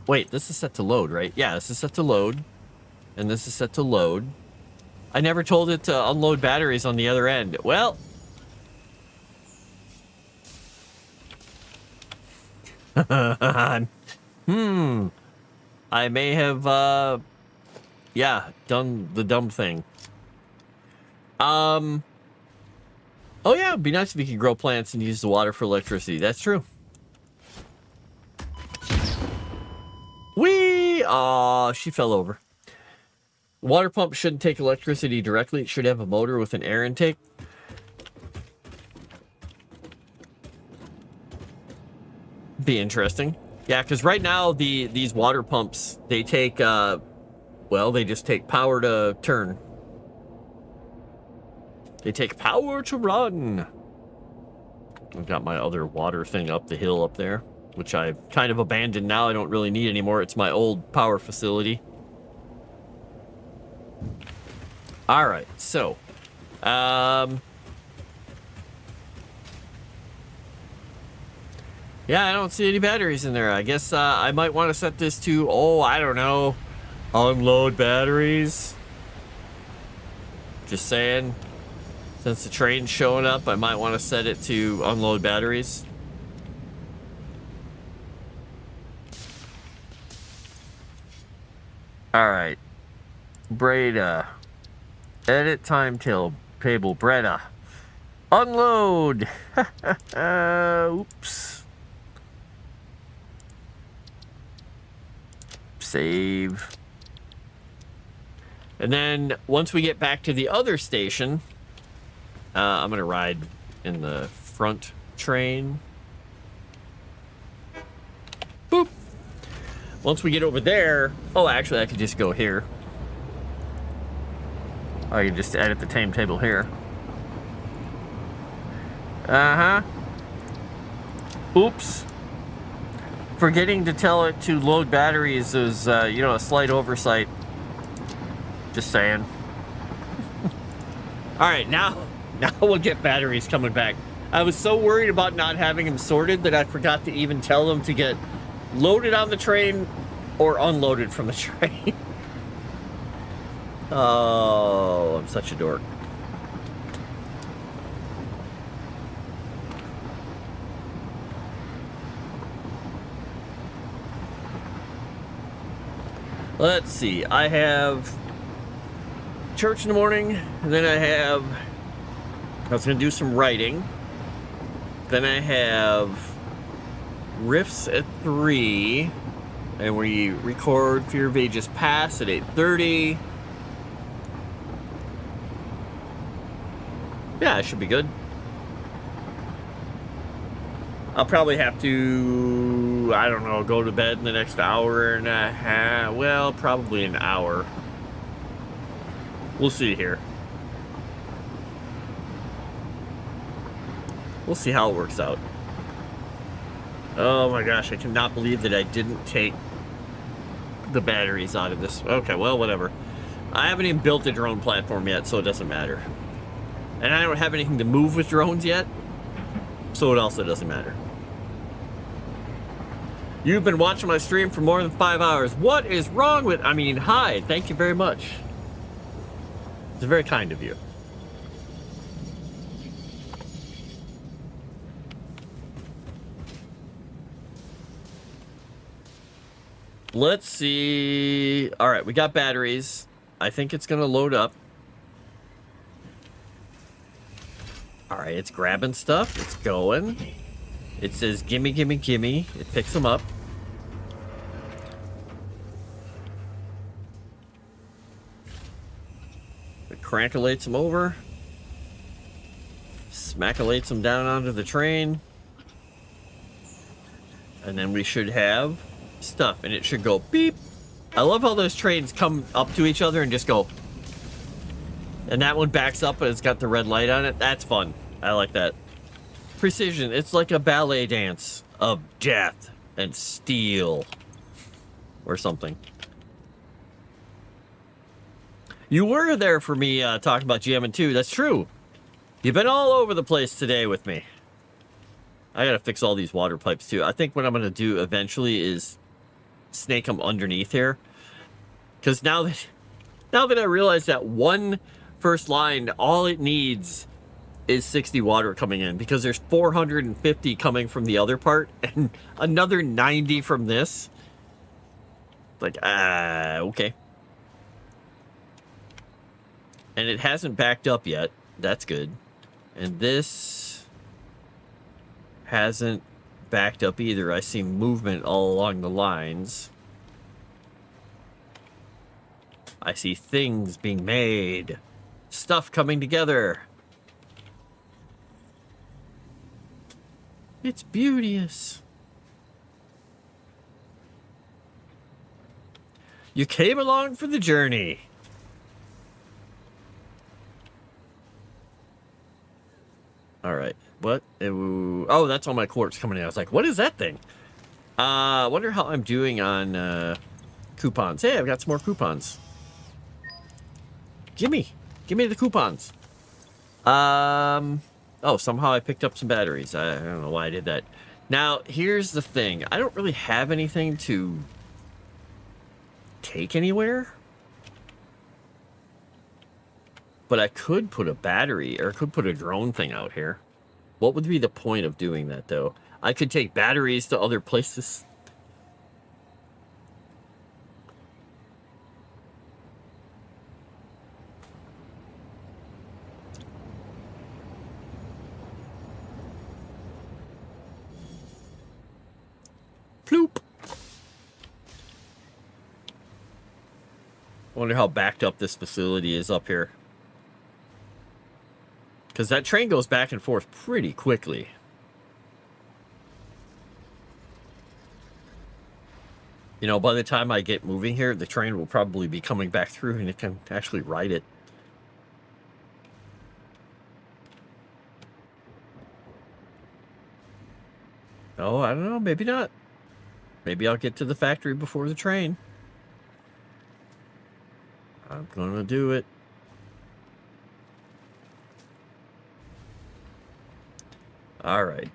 Wait, this is set to load, right? Yeah, this is set to load. And this is set to load. I never told it to unload batteries on the other end. Well. I may have, yeah, done the dumb thing. Oh yeah, it'd be nice if you could grow plants and use the water for electricity. That's true. Whee! Aw, she fell over. Water pump shouldn't take electricity directly. It should have a motor with an air intake. Be interesting. Yeah, because right now these water pumps, they take, well, they just take power to turn. They take power to run. I've got my other water thing up the hill up there, which I've kind of abandoned now. I don't really need anymore. It's my old power facility. All right, so, yeah, I don't see any batteries in there. I guess I might want to set this to, oh, I don't know, unload batteries. Just saying, since the train's showing up, I might want to set it to unload batteries. All right, Breda. Edit timetable, Breda. Unload. Oops. Save. And then once we get back to the other station, I'm gonna ride in the front train. Boop. Once we get over there, oh, actually, I could just go here. I can just edit the timetable here. Oops. Forgetting to tell it to load batteries is, you know, a slight oversight. Just saying. All right, now we'll get batteries coming back. I was so worried about not having them sorted that I forgot to even tell them to get loaded on the train or unloaded from the train. Oh, I'm such a dork. Let's see. I have church in the morning, and then I was going to do some writing. Then I have riffs at 3, and we record Fear of Ages Pass at 8:30. Yeah, it should be good. I'll probably have to, I don't know, go to bed in the next hour and a half. Well, probably an hour. We'll see here. We'll see how it works out. Oh my gosh, I cannot believe that I didn't take the batteries out of this. Okay, well, whatever. I haven't even built a drone platform yet, so it doesn't matter. And I don't have anything to move with drones yet, so it also doesn't matter. You've been watching my stream for more than 5 hours. What is wrong with... I mean, hi, thank you very much. It's very kind of you. Let's see. All right, we got batteries. I think it's going to load up. All right, it's grabbing stuff. It's going. It says, gimme, gimme, gimme. It picks them up. It crankulates them over. Smackulates them down onto the train. And then we should have stuff, and it should go beep. I love how those trains come up to each other and just go. And that one backs up, but it's got the red light on it. That's fun. I like that. Precision. It's like a ballet dance of death and steel. Or something. You were there for me talking about GM2. That's true. You've been all over the place today with me. I gotta fix all these water pipes too. I think what I'm gonna do eventually is snake them underneath here. Because now that I realize that one first line, all it needs is 60 water coming in, because there's 450 coming from the other part and another 90 from this. Like, okay. And it hasn't backed up yet. That's good. And this hasn't backed up either. I see movement all along the lines. I see things being made. Stuff coming together. It's beauteous. You came along for the journey. All right. What? Oh, that's all my quartz coming in. I was like, what is that thing? I wonder how I'm doing on coupons. Hey, I've got some more coupons. Gimme the coupons. Oh, somehow I picked up some batteries. I don't know why I did that. Now, here's the thing. I don't really have anything to take anywhere. But I could put a battery, or I could put a drone thing out here. What would be the point of doing that, though? I could take batteries to other places. Ploop. I wonder how backed up this facility is up here. Because that train goes back and forth pretty quickly. You know, by the time I get moving here, the train will probably be coming back through and it can actually ride it. Oh, I don't know. Maybe not. Maybe I'll get to the factory before the train. I'm gonna do it. All right.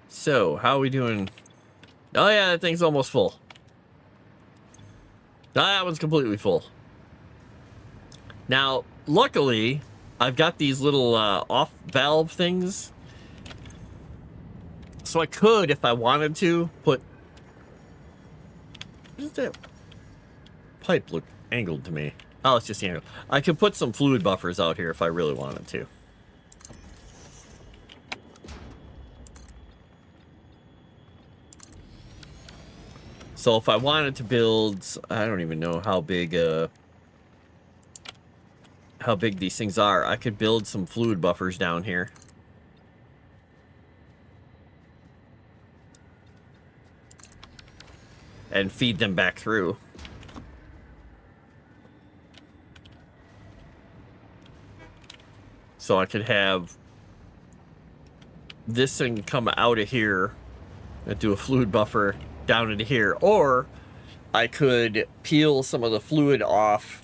So, how are we doing? Oh yeah, that thing's almost full. That one's completely full. Now, luckily, I've got these little off valve things. So I could, if I wanted to, put... What does that pipe look angled to me? Oh, it's just the angle. I could put some fluid buffers out here if I really wanted to. So if I wanted to build... I don't even know how big these things are. I could build some fluid buffers down here. And feed them back through. So I could have this thing come out of here and do a fluid buffer down into here. Or I could peel some of the fluid off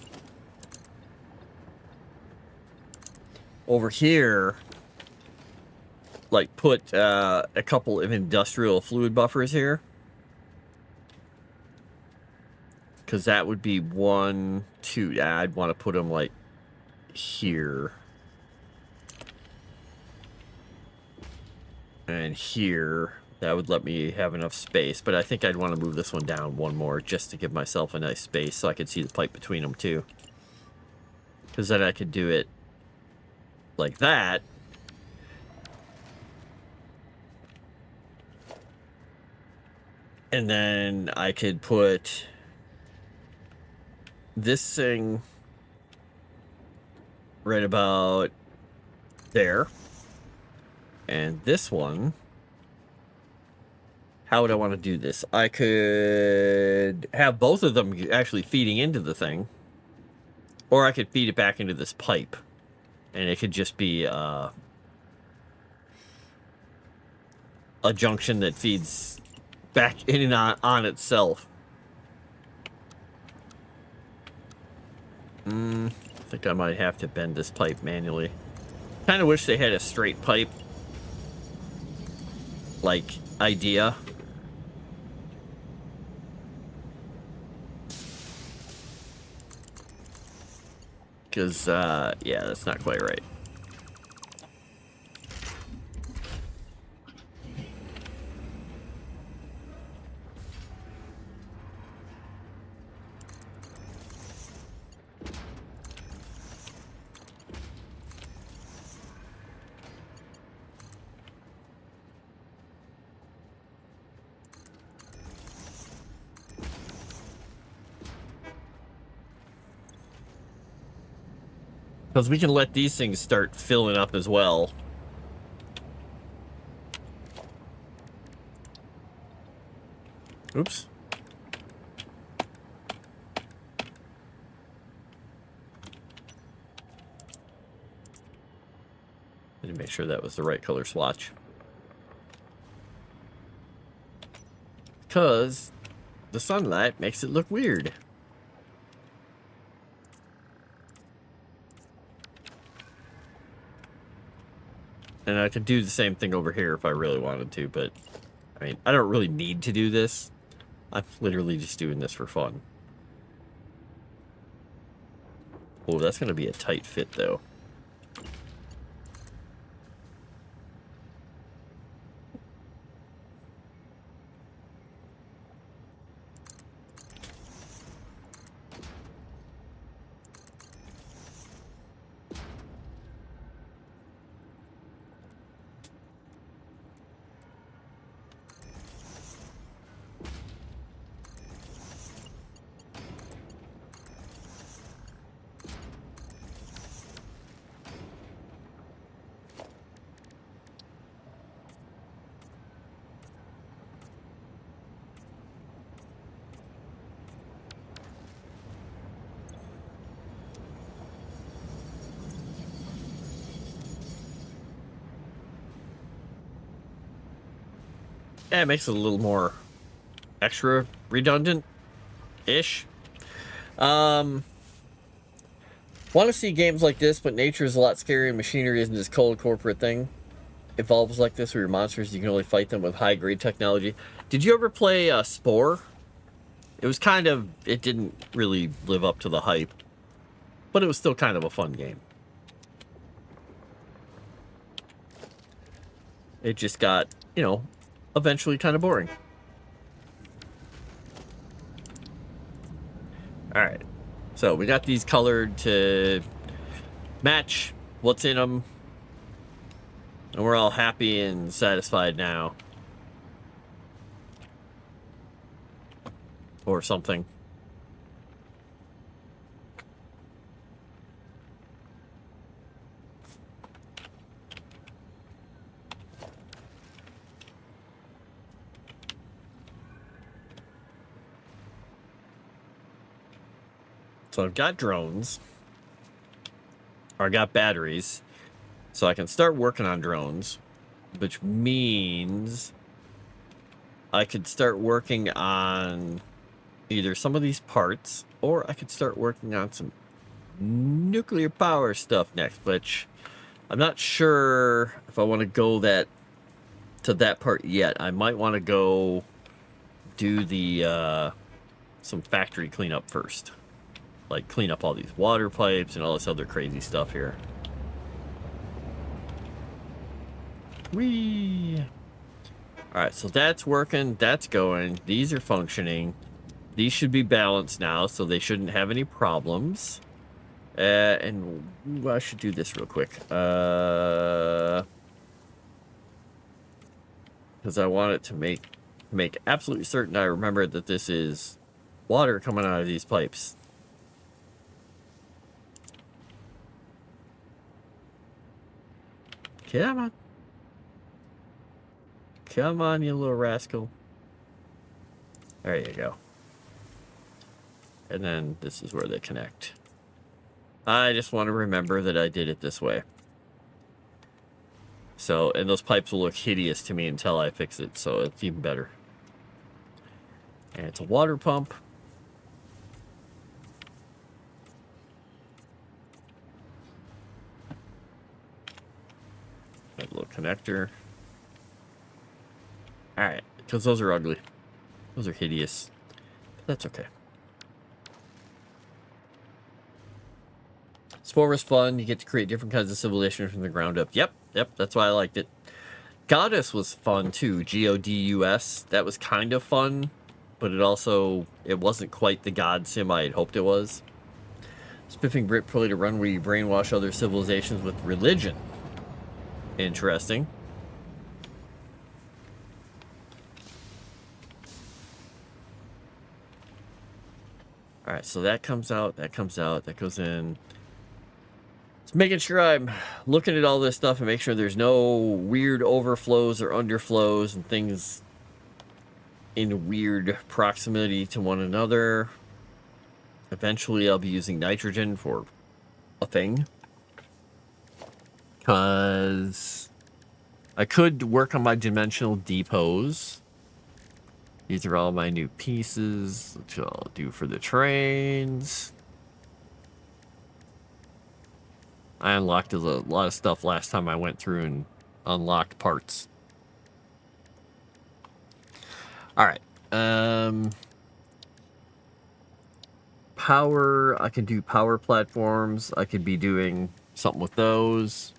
over here. Like put a couple of industrial fluid buffers here. Because that would be 1, 2. I'd want to put them like here. And here. That would let me have enough space. But I think I'd want to move this one down one more just to give myself a nice space so I could see the pipe between them too. Because then I could do it like that. And then I could put this thing right about there. And this one, how would I want to do this? I could have both of them actually feeding into the thing. Or I could feed it back into this pipe. And it could just be a junction that feeds back in and on itself. I think I might have to bend this pipe manually. Kind of wish they had a straight pipe like idea. Because, yeah, that's not quite right. Because we can let these things start filling up as well. Oops. I need to make sure that was the right color swatch. Because the sunlight makes it look weird. And I could do the same thing over here if I really wanted to, but I mean, I don't really need to do this. I'm literally just doing this for fun. Oh, that's going to be a tight fit, though. Yeah, it makes it a little more extra redundant-ish. Want to see games like this, but nature is a lot scarier and machinery isn't this cold corporate thing. Evolves like this where your monsters, you can only fight them with high-grade technology. Did you ever play Spore? It was kind of... It didn't really live up to the hype. But it was still kind of a fun game. It just got, you know, eventually kind of boring. Alright. So, we got these colored to match what's in them. And we're all happy and satisfied now. Or something. So I've got drones. Or I got batteries. So I can start working on drones. Which means I could start working on either some of these parts, or I could start working on some nuclear power stuff next, which I'm not sure if I want to go to that part yet. I might want to go do the some factory cleanup first. Like clean up all these water pipes and all this other crazy stuff here. Whee! Alright, so that's working, that's going, these are functioning. These should be balanced now, so they shouldn't have any problems. And I should do this real quick. Because I want it to make absolutely certain I remember that this is water coming out of these pipes. Come on. Come on, you little rascal. There you go. And then this is where they connect. I just want to remember that I did it this way. So, and those pipes will look hideous to me until I fix it, so it's even better. And it's a water pump. A little connector. Alright, because those are ugly. Those are hideous. But that's okay. Spore was fun. You get to create different kinds of civilizations from the ground up. Yep, that's why I liked it. Goddess was fun too. Godus. That was kind of fun, but it wasn't quite the god sim I had hoped it was. Spiffing Brit play to run where you brainwash other civilizations with religion. Interesting. Alright, so that comes out, that goes in. Just making sure I'm looking at all this stuff and make sure there's no weird overflows or underflows and things in weird proximity to one another. Eventually I'll be using nitrogen for a thing. Because I could work on my dimensional depots. These are all my new pieces, which I'll do for the trains. I unlocked a lot of stuff last time I went through and unlocked parts. Alright. Power, I can do power platforms. I could be doing something with those.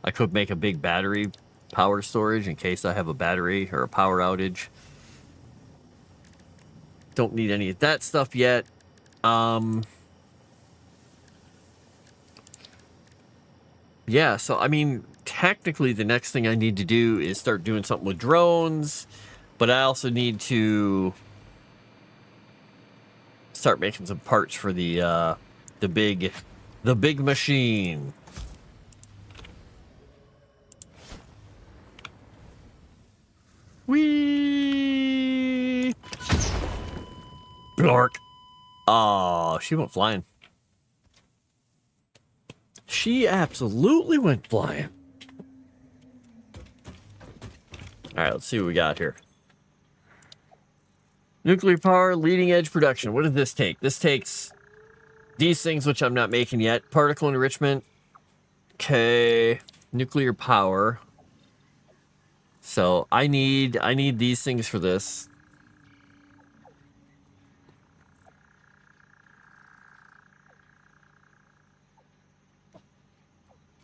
I could make a big battery power storage in case I have a battery or a power outage. Don't need any of that stuff yet. Yeah, so I mean, technically the next thing I need to do is start doing something with drones, but I also need to start making some parts for the big machine. Whee! Blork. Oh, she went flying. She absolutely went flying. Alright, let's see what we got here. Nuclear power, leading edge production. What does this take? This takes these things, which I'm not making yet. Particle enrichment. Okay. Nuclear power. So I need these things for this.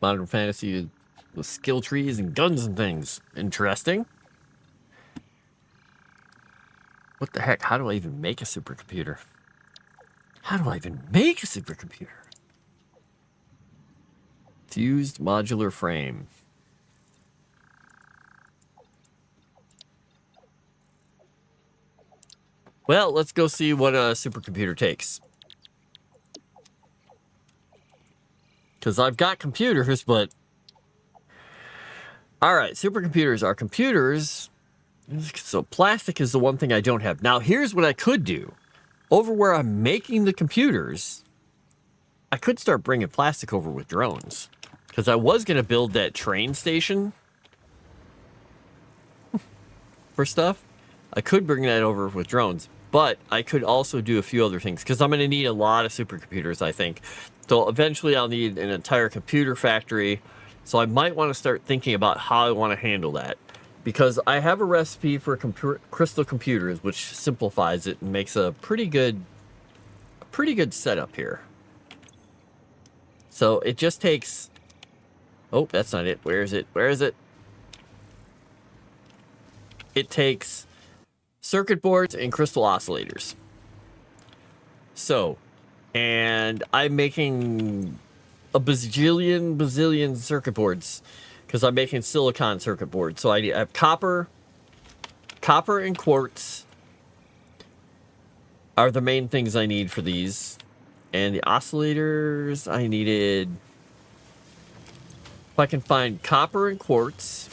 Modern fantasy with skill trees and guns and things. Interesting. What the heck? How do I even make a supercomputer? How do I even make a supercomputer? Fused modular frame. Well, let's go see what a supercomputer takes. Because I've got computers, but... Alright, supercomputers are computers. So plastic is the one thing I don't have. Now, here's what I could do. Over where I'm making the computers, I could start bringing plastic over with drones. Because I was going to build that train station for stuff. I could bring that over with drones. But I could also do a few other things. Because I'm going to need a lot of supercomputers, I think. So eventually I'll need an entire computer factory. So I might want to start thinking about how I want to handle that. Because I have a recipe for crystal computers, which simplifies it and makes a pretty good setup here. So it just takes... Oh, that's not it. Where is it? Where is it? It takes circuit boards and crystal oscillators. So, and I'm making a bazillion circuit boards because I'm making silicon circuit boards. So I have copper and quartz are the main things I need for these. And the oscillators I needed... If I can find copper and quartz,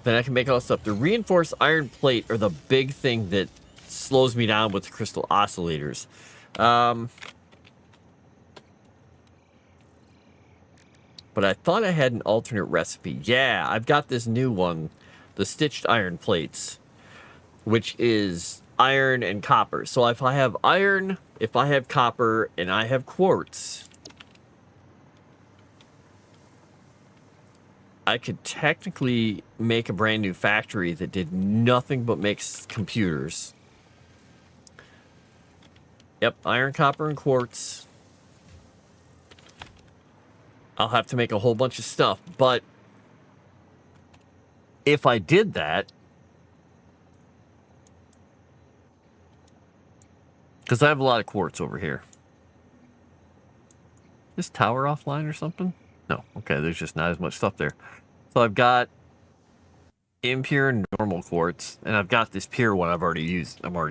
then I can make all this stuff. The reinforced iron plate are the big thing that slows me down with the crystal oscillators. But I thought I had an alternate recipe. Yeah, I've got this new one, the stitched iron plates, which is iron and copper. So if I have iron, if I have copper, and I have quartz, I could technically make a brand new factory that did nothing but makes computers. Yep, iron, copper, and quartz. I'll have to make a whole bunch of stuff, but if I did that, because I have a lot of quartz over here. Is tower offline or something? No, okay, there's just not as much stuff there. So I've got impure and normal quartz, and I've got this pure one I'm already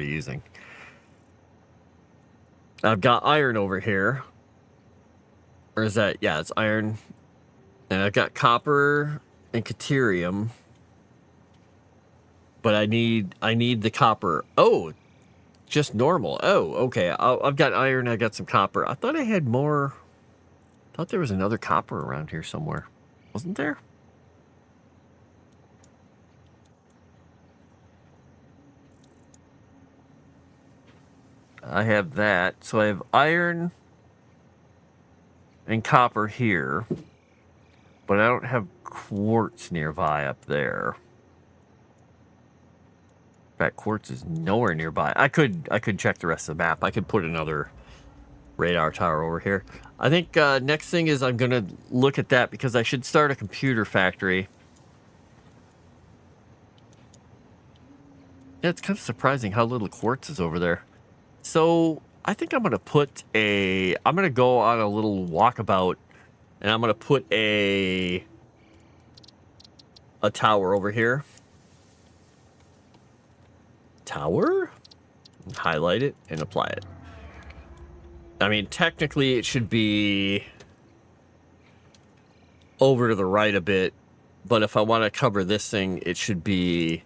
using. I've got iron over here. Or is that, yeah, it's iron. And I've got copper and caterium. But I need the copper. Oh, just normal. Oh, okay. I've got iron, I got some copper. I thought I had more. I thought there was another copper around here somewhere. Wasn't there? I have that. So I have iron and copper here. But I don't have quartz nearby up there. In fact, quartz is nowhere nearby. I could check the rest of the map. I could put another radar tower over here. I think next thing is I'm going to look at that because I should start a computer factory. Yeah, it's kind of surprising how little quartz is over there. So I think I'm going to put a... I'm going to go on a little walkabout and I'm going to put a tower over here. Tower? Highlight it and apply it. I mean, technically it should be over to the right a bit, but if I want to cover this thing, it should be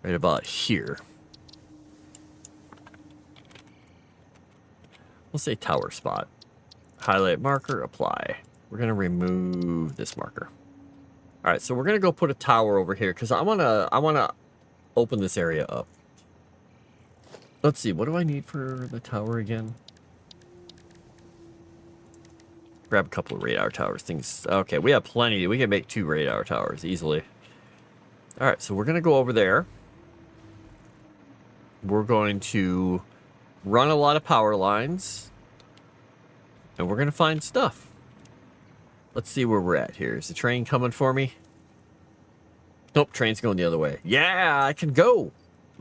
right about here. We'll say tower spot. Highlight marker, apply. We're going to remove this marker. All right, so we're going to go put a tower over here because I want to open this area up. Let's see, what do I need for the tower again? Grab a couple of radar towers. Things. Okay, we have plenty. We can make 2 radar towers easily. All right, so we're going to go over there. We're going to run a lot of power lines. And we're going to find stuff. Let's see where we're at here. Is the train coming for me? Nope, train's going the other way. Yeah, I can go.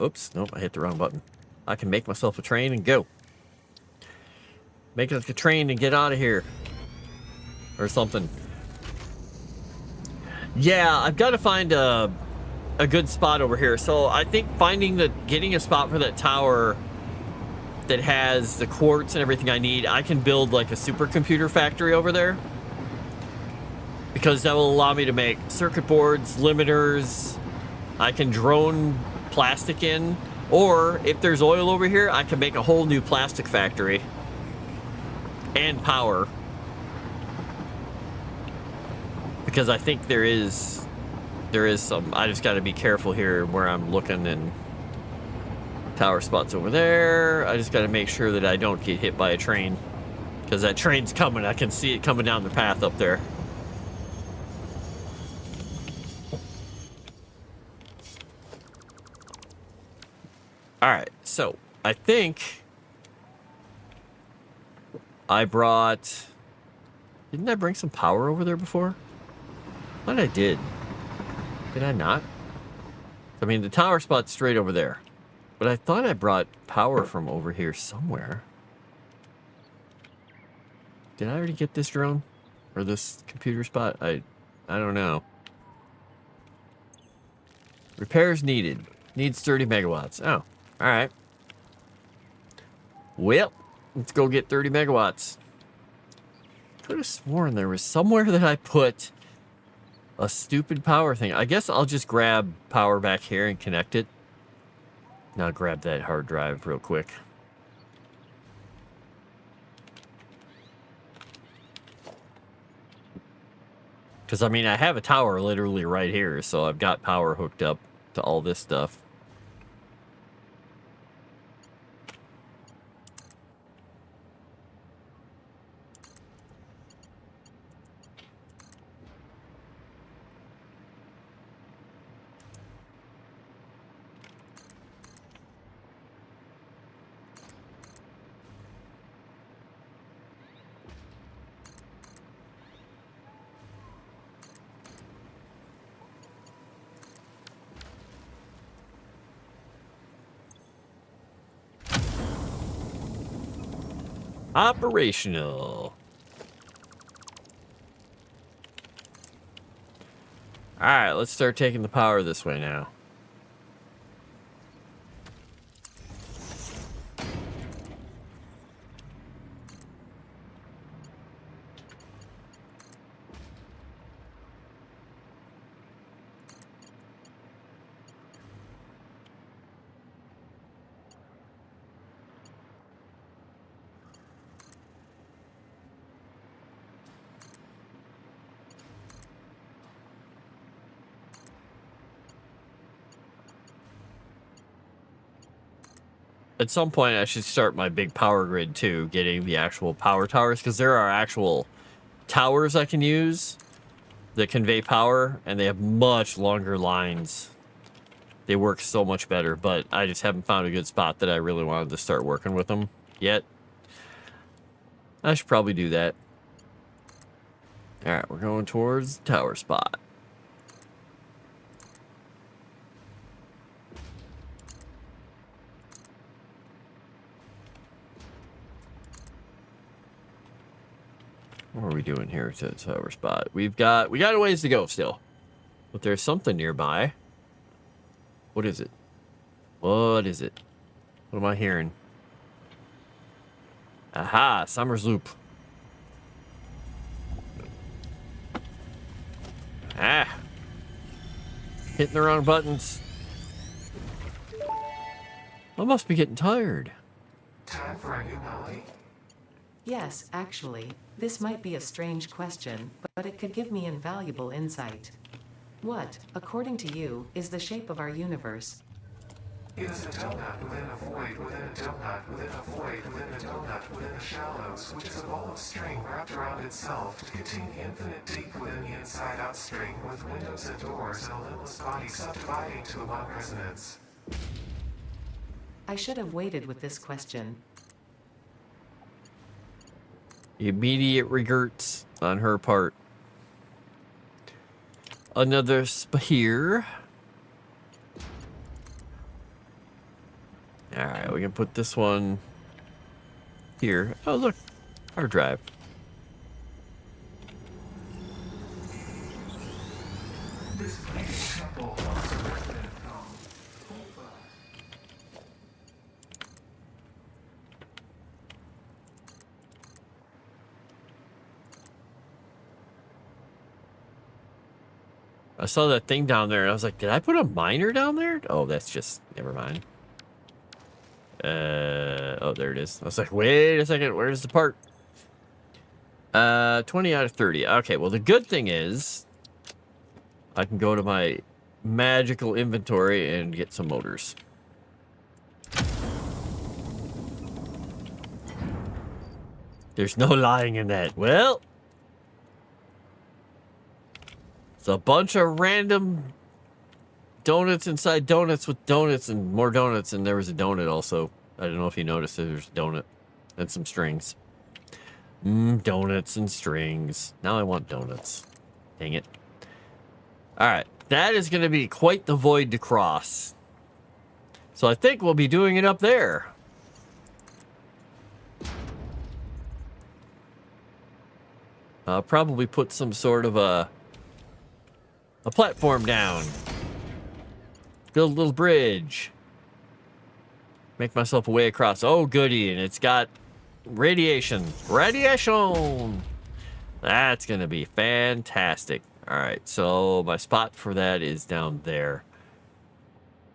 Oops, nope, I hit the wrong button. I can make myself a train and go. Make it like a train and get out of here. Or something. Yeah, I've got to find a good spot over here. So I think getting a spot for that tower that has the quartz and everything I need, I can build like a supercomputer factory over there. Because that will allow me to make circuit boards, limiters. I can drone plastic in. Or if there's oil over here, I can make a whole new plastic factory. And power. Because I think there is some. I just got to be careful here where I'm looking, and tower spots over there. I just got to make sure that I don't get hit by a train, because that train's coming. I can see it coming down the path up there. All right, so I think I brought. Didn't I bring some power over there before? I thought I did. Did I not? I mean, the tower spot's straight over there. But I thought I brought power from over here somewhere. Did I already get this drone? Or this computer spot? I don't know. Repairs needed. Needs 30 megawatts. Oh, alright. Well, let's go get 30 megawatts. Could have sworn there was somewhere that I put a stupid power thing. I guess I'll just grab power back here and connect it. Now grab that hard drive real quick. Because, I mean, I have a tower literally right here, so I've got power hooked up to all this stuff. Operational. Alright, let's start taking the power this way now. At some point, I should start my big power grid too, getting the actual power towers, because there are actual towers I can use that convey power, and they have much longer lines. They work so much better, but I just haven't found a good spot that I really wanted to start working with them yet. I should probably do that. All right, we're going towards the tower spot. What are we doing here to the tower spot? We got a ways to go still. But there's something nearby. What is it? What is it? What am I hearing? Aha, Summer's Loop. Ah. Hitting the wrong buttons. I must be getting tired. Time for a new melody? Yes, actually, this might be a strange question, but it could give me invaluable insight. What, according to you, is the shape of our universe? It is a donut within a void within a donut within a void within a donut within the shallows, which is a ball of string wrapped around itself to contain the infinite deep within the inside-out string, with windows and doors and a limitless body subdividing to the one resonance. I should have waited with this question. Immediate regrets on her part. Another spear. Alright, we can put this one here. Oh, look. Our drive. This bleeding temple was a resident from Kufa. I saw that thing down there and I was like, did I put a miner down there? Oh, that's just, never mind. Oh, there it is. I was like, wait a second, where's the part? 20 out of 30. Okay, well, the good thing is I can go to my magical inventory and get some motors. There's no lying in that. Well, it's a bunch of random donuts inside donuts with donuts and more donuts, and there was a donut also. I don't know if you noticed that there's a donut and some strings. Donuts and strings. Now I want donuts. Dang it. Alright, that is going to be quite the void to cross. So I think we'll be doing it up there. I'll probably put some sort of a platform down. Build a little bridge. Make myself a way across. Oh, goody. And it's got radiation. Radiation! That's going to be fantastic. All right. So my spot for that is down there.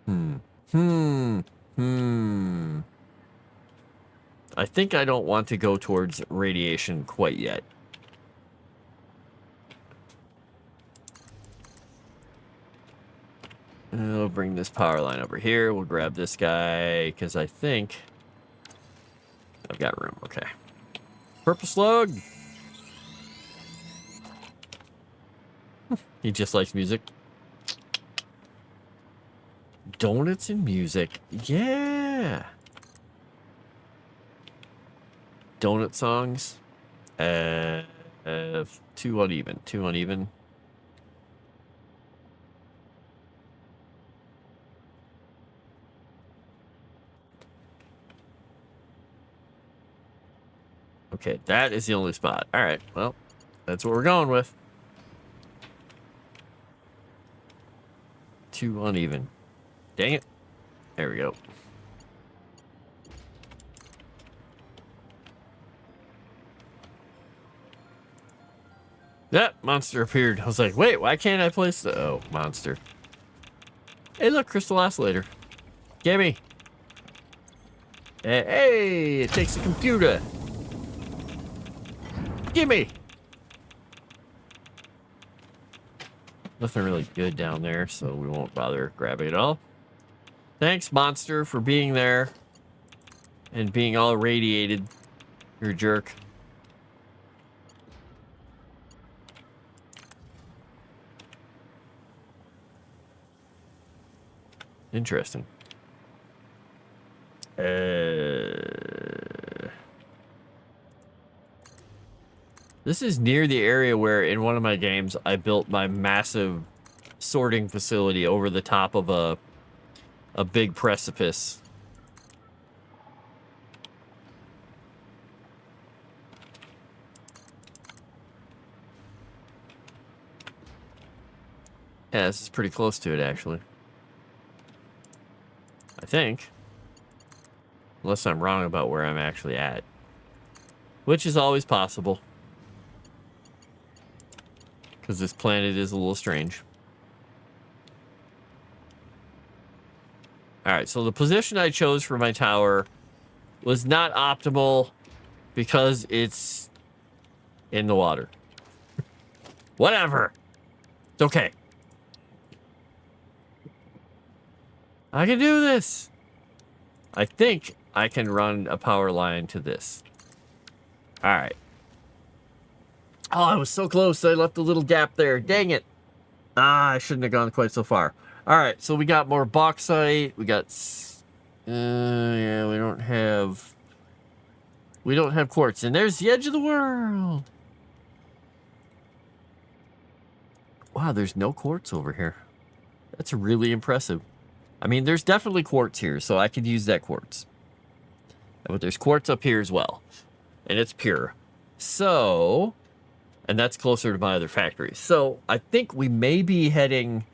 I think I don't want to go towards radiation quite yet. We'll bring this power line over here. We'll grab this guy because I think I've got room. Okay. Purple slug. He just likes music. Donuts and music. Yeah. Donut songs. Too uneven. Too uneven. Okay, that is the only spot. All right, well, that's what we're going with. Too uneven. Dang it. There we go. That monster appeared. I was like, wait, why can't I place the... Oh, monster. Hey, look, crystal oscillator. Gimme. Hey, it takes a computer. Gimme. Nothing really good down there, so we won't bother grabbing it all. Thanks, monster, for being there and being all radiated. You're a jerk. Interesting. This is near the area where, in one of my games, I built my massive sorting facility over the top of a big precipice. Yeah, this is pretty close to it, actually. I think. Unless I'm wrong about where I'm actually at. Which is always possible. Because this planet is a little strange. Alright, so the position I chose for my tower was not optimal because it's in the water. Whatever. It's okay. I can do this. I think I can run a power line to this. All right. Oh, I was so close. I left a little gap there. Dang it. Ah, I shouldn't have gone quite so far. All right, so we got more bauxite. We got, yeah, we don't have quartz. And there's the edge of the world. Wow, there's no quartz over here. That's really impressive. I mean, there's definitely quartz here, so I could use that quartz. But there's quartz up here as well. And it's pure. So, and that's closer to my other factory. So, I think we may be heading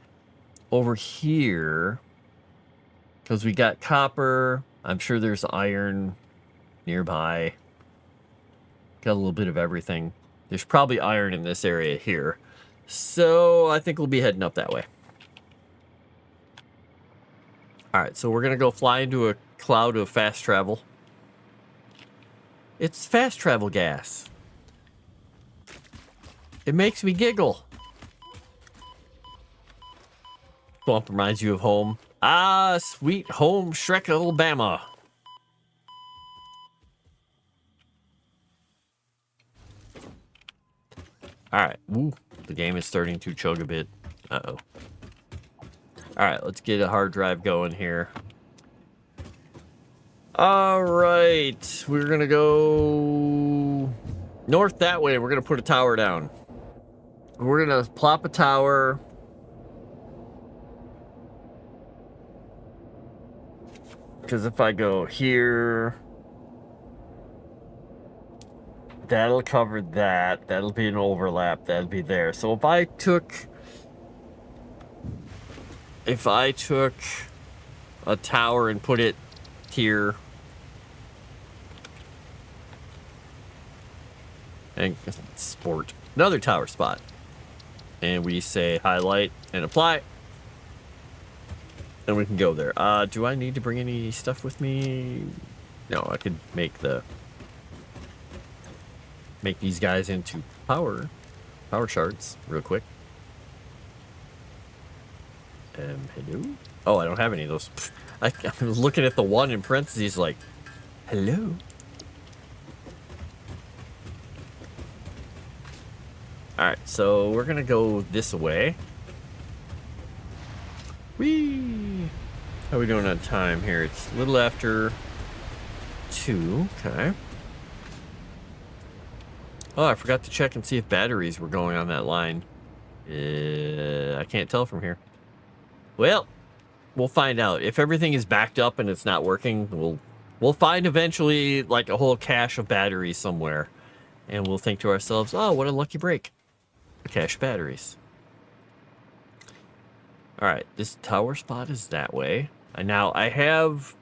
over here. Because we got copper. I'm sure there's iron nearby. Got a little bit of everything. There's probably iron in this area here. So, I think we'll be heading up that way. Alright, so we're going to go fly into a cloud of fast travel. It's fast travel gas. It makes me giggle. Swamp reminds you of home. Ah, sweet home Shrek, Alabama. Alright, ooh, the game is starting to chug a bit. Uh-oh. Alright, let's get a hard drive going here. Alright, we're gonna go north that way. We're gonna put a tower down. We're gonna plop a tower. Because if I go here, that'll cover that. That'll be an overlap. That'll be there. So if I took a tower and put it here, and sport another tower spot, and we say highlight and apply, and we can go there. Do I need to bring any stuff with me? No, I could make these guys into power shards real quick. Hello? Oh, I don't have any of those. I'm looking at the one in parentheses like, hello? Alright, so we're gonna go this way. Whee! How are we doing on time here? It's a little after 2. Okay. Oh, I forgot to check and see if batteries were going on that line. I can't tell from here. Well, we'll find out. If everything is backed up and it's not working, we'll find eventually like a whole cache of batteries somewhere. And we'll think to ourselves, oh, what a lucky break. A cache of batteries. Alright, this tower spot is that way. And now I have,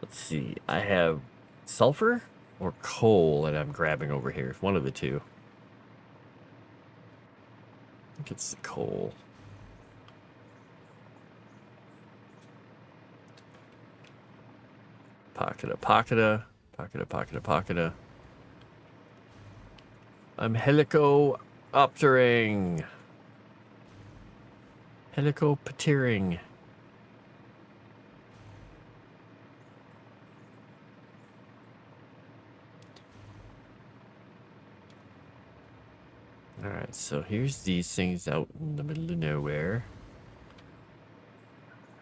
let's see, I have sulfur or coal that I'm grabbing over here. It's one of the two. I think it's the coal. Pocketa. I'm helicoptering. Helicoptering. Alright, so here's these things out in the middle of nowhere.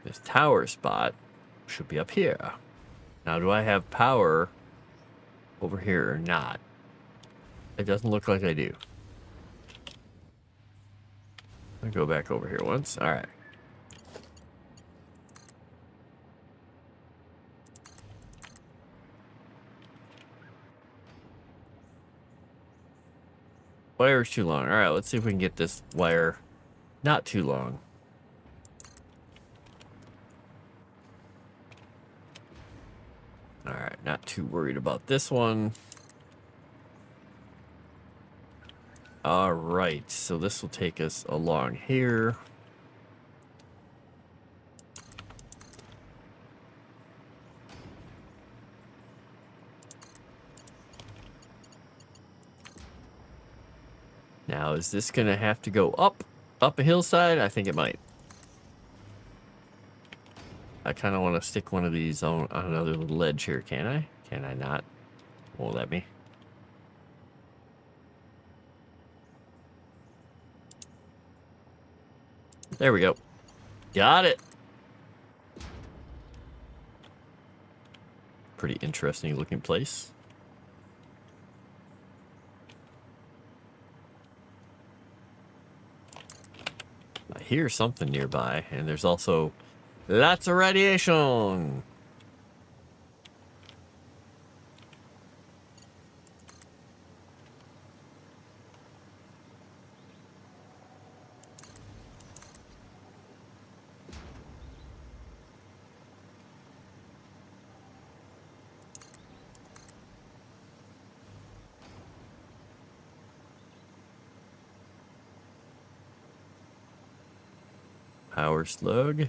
This tower spot should be up here. Now, do I have power over here or not? It doesn't look like I do. I'll go back over here once. All right. Wire's too long. All right, let's see if we can get this wire not too long. All right, not too worried about this one. All right, so this will take us along here. Now, is this gonna have to go up a hillside? I think it might. I kind of want to stick one of these on another little ledge here. Can I? Can I not? Won't let me. There we go. Got it. Pretty interesting looking place. I hear something nearby, and there's also lots of radiation. Power slug.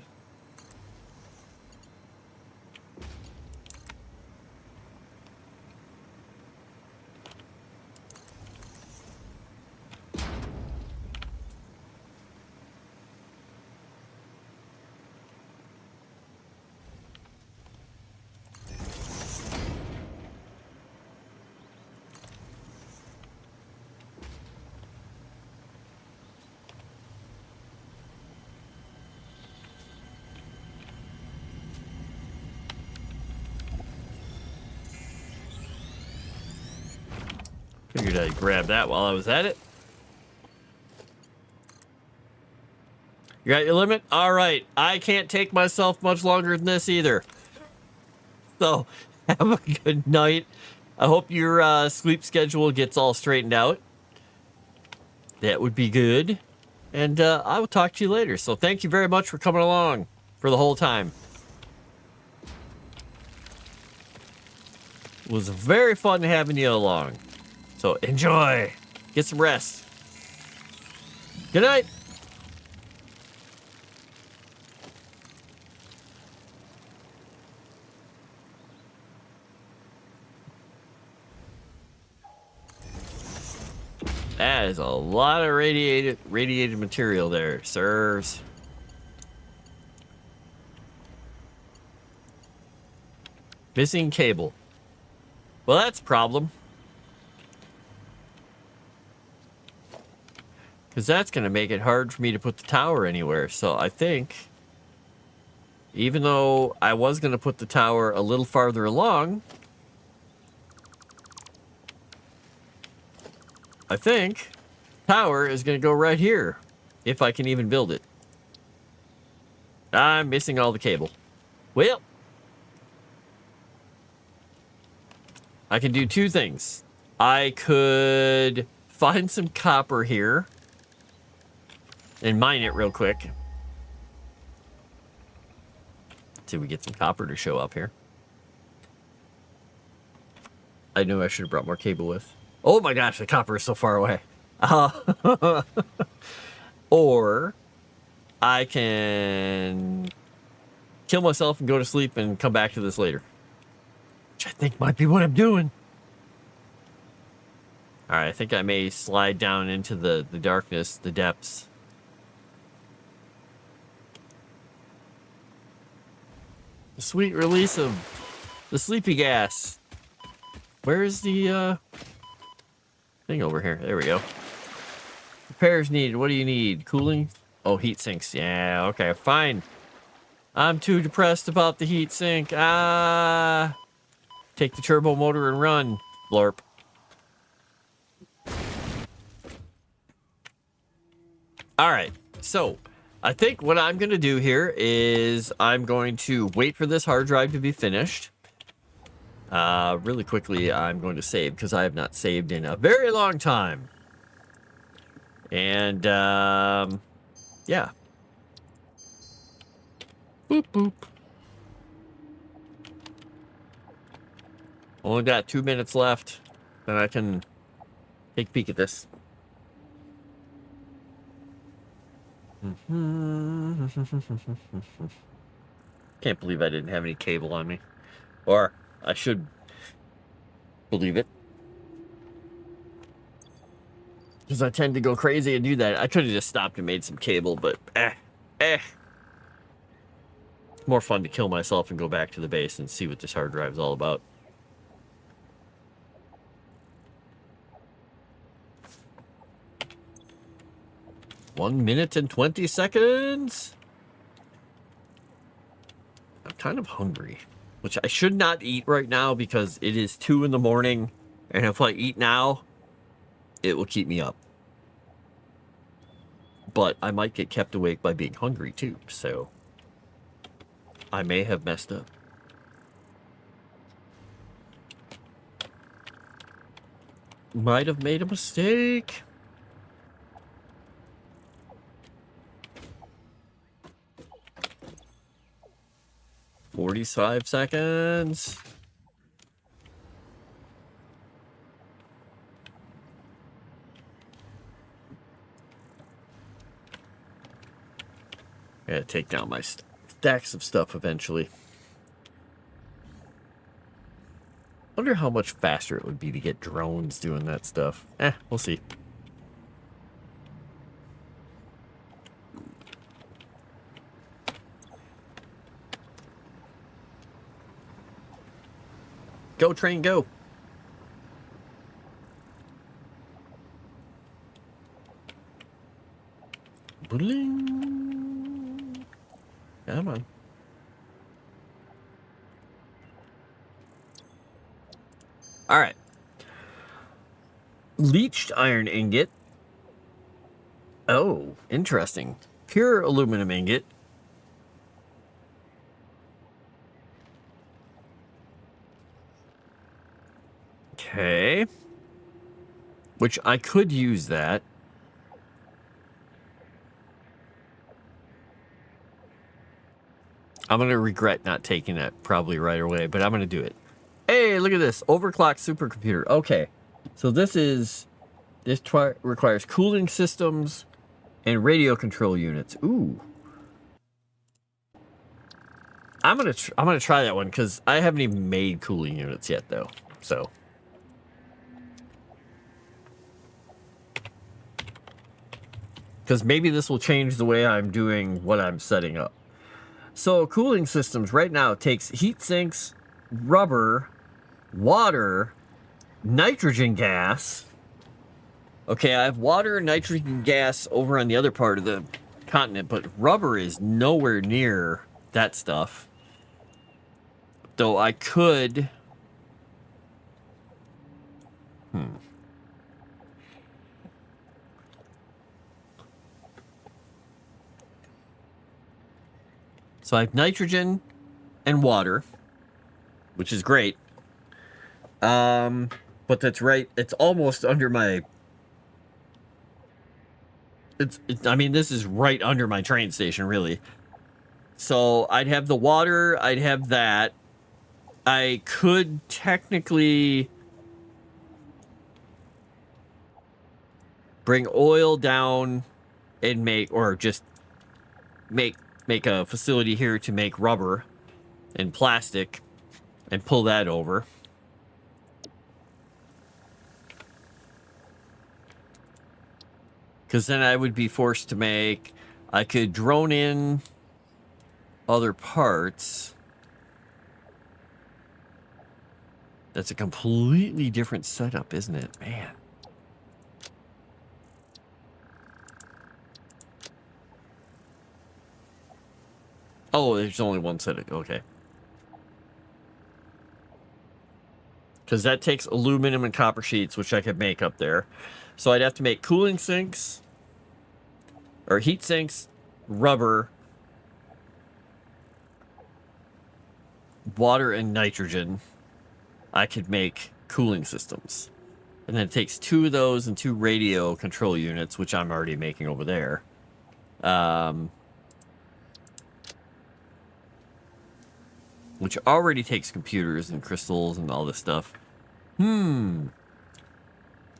Figured I'd grab that while I was at it. You got your limit? All right. I can't take myself much longer than this either. So, have a good night. I hope your sleep schedule gets all straightened out. That would be good. And I will talk to you later. So, thank you very much for coming along for the whole time. It was very fun having you along. So enjoy. Get some rest. Good night. That is a lot of radiated material there, sirs. Missing cable. Well, that's a problem. Because that's going to make it hard for me to put the tower anywhere. So I think, even though I was going to put the tower a little farther along, I think tower is going to go right here, if I can even build it. I'm missing all the cable. Well, I can do two things. I could find some copper here and mine it real quick. See if we get some copper to show up here. I knew I should have brought more cable with. Oh my gosh, the copper is so far away. Or I can kill myself and go to sleep and come back to this later. Which I think might be what I'm doing. Alright, I think I may slide down into the darkness, the depths. The sweet release of the sleepy gas. Where's the thing over here? There we go. Repairs needed. What do you need? Cooling? Oh, heat sinks. Yeah, okay, fine. I'm too depressed about the heat sink. Take the turbo motor and run. Blurp. Alright, so I think what I'm going to do here is I'm going to wait for this hard drive to be finished. Really quickly, I'm going to save because I have not saved in a very long time. And, yeah. Boop, boop. Only got 2 minutes left. Then I can take a peek at this. Can't believe I didn't have any cable on me. Or I should believe it. Because I tend to go crazy and do that. I could have just stopped and made some cable, but More fun to kill myself and go back to the base and see what this hard drive is all about. One minute and 20 seconds. I'm kind of hungry, which I should not eat right now because it is 2 in the morning. And if I eat now, it will keep me up. But I might get kept awake by being hungry too, so I may have messed up. Might have made a mistake. "45 seconds. I gotta take down my stacks of stuff eventually. Wonder how much faster it would be to get drones doing that stuff. We'll see. Go, train, go. Bling. Come on. All right. Leached iron ingot. Oh, interesting. Pure aluminum ingot. Okay. Which I could use that. I'm going to regret not taking that probably right away, but I'm going to do it. Hey, look at this. Overclocked supercomputer. Okay. So this requires cooling systems and radio control units. Ooh. I'm going to try that one cuz I haven't even made cooling units yet though. So cuz maybe this will change the way I'm doing what I'm setting up. So cooling systems right now takes heat sinks, rubber, water, nitrogen gas. Okay, I have water and nitrogen gas over on the other part of the continent, but rubber is nowhere near that stuff. Though I could... So I have nitrogen and water, which is great. But that's right. It's almost under my... I mean, this is right under my train station, really. So I'd have the water. I'd have that. I could technically bring oil down and make a facility here to make rubber and plastic and pull that over. Because then I would be forced to make... I could drone in other parts. That's a completely different setup, isn't it? Man. Oh, there's only one setup. Okay. Because that takes aluminum and copper sheets, which I could make up there. So I'd have to make cooling sinks, or heat sinks, rubber, water, and nitrogen. I could make cooling systems. And then it takes 2 of those and 2 radio control units, which I'm already making over there. Which already takes computers and crystals and all this stuff. I'm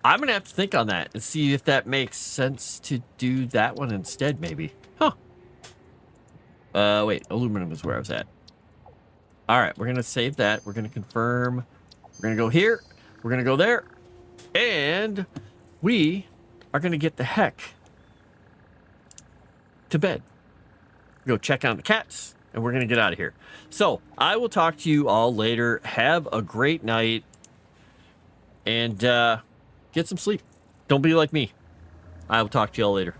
going to have to think on that and see if that makes sense to do that one instead, maybe. Huh. Wait, aluminum is where I was at. All right, we're going to save that. We're going to confirm. We're going to go here. We're going to go there. And we are going to get the heck to bed. Go check on the cats. and we're going to get out of here. So I will talk to you all later. Have a great night, and get some sleep. Don't be like me. I will talk to you all later.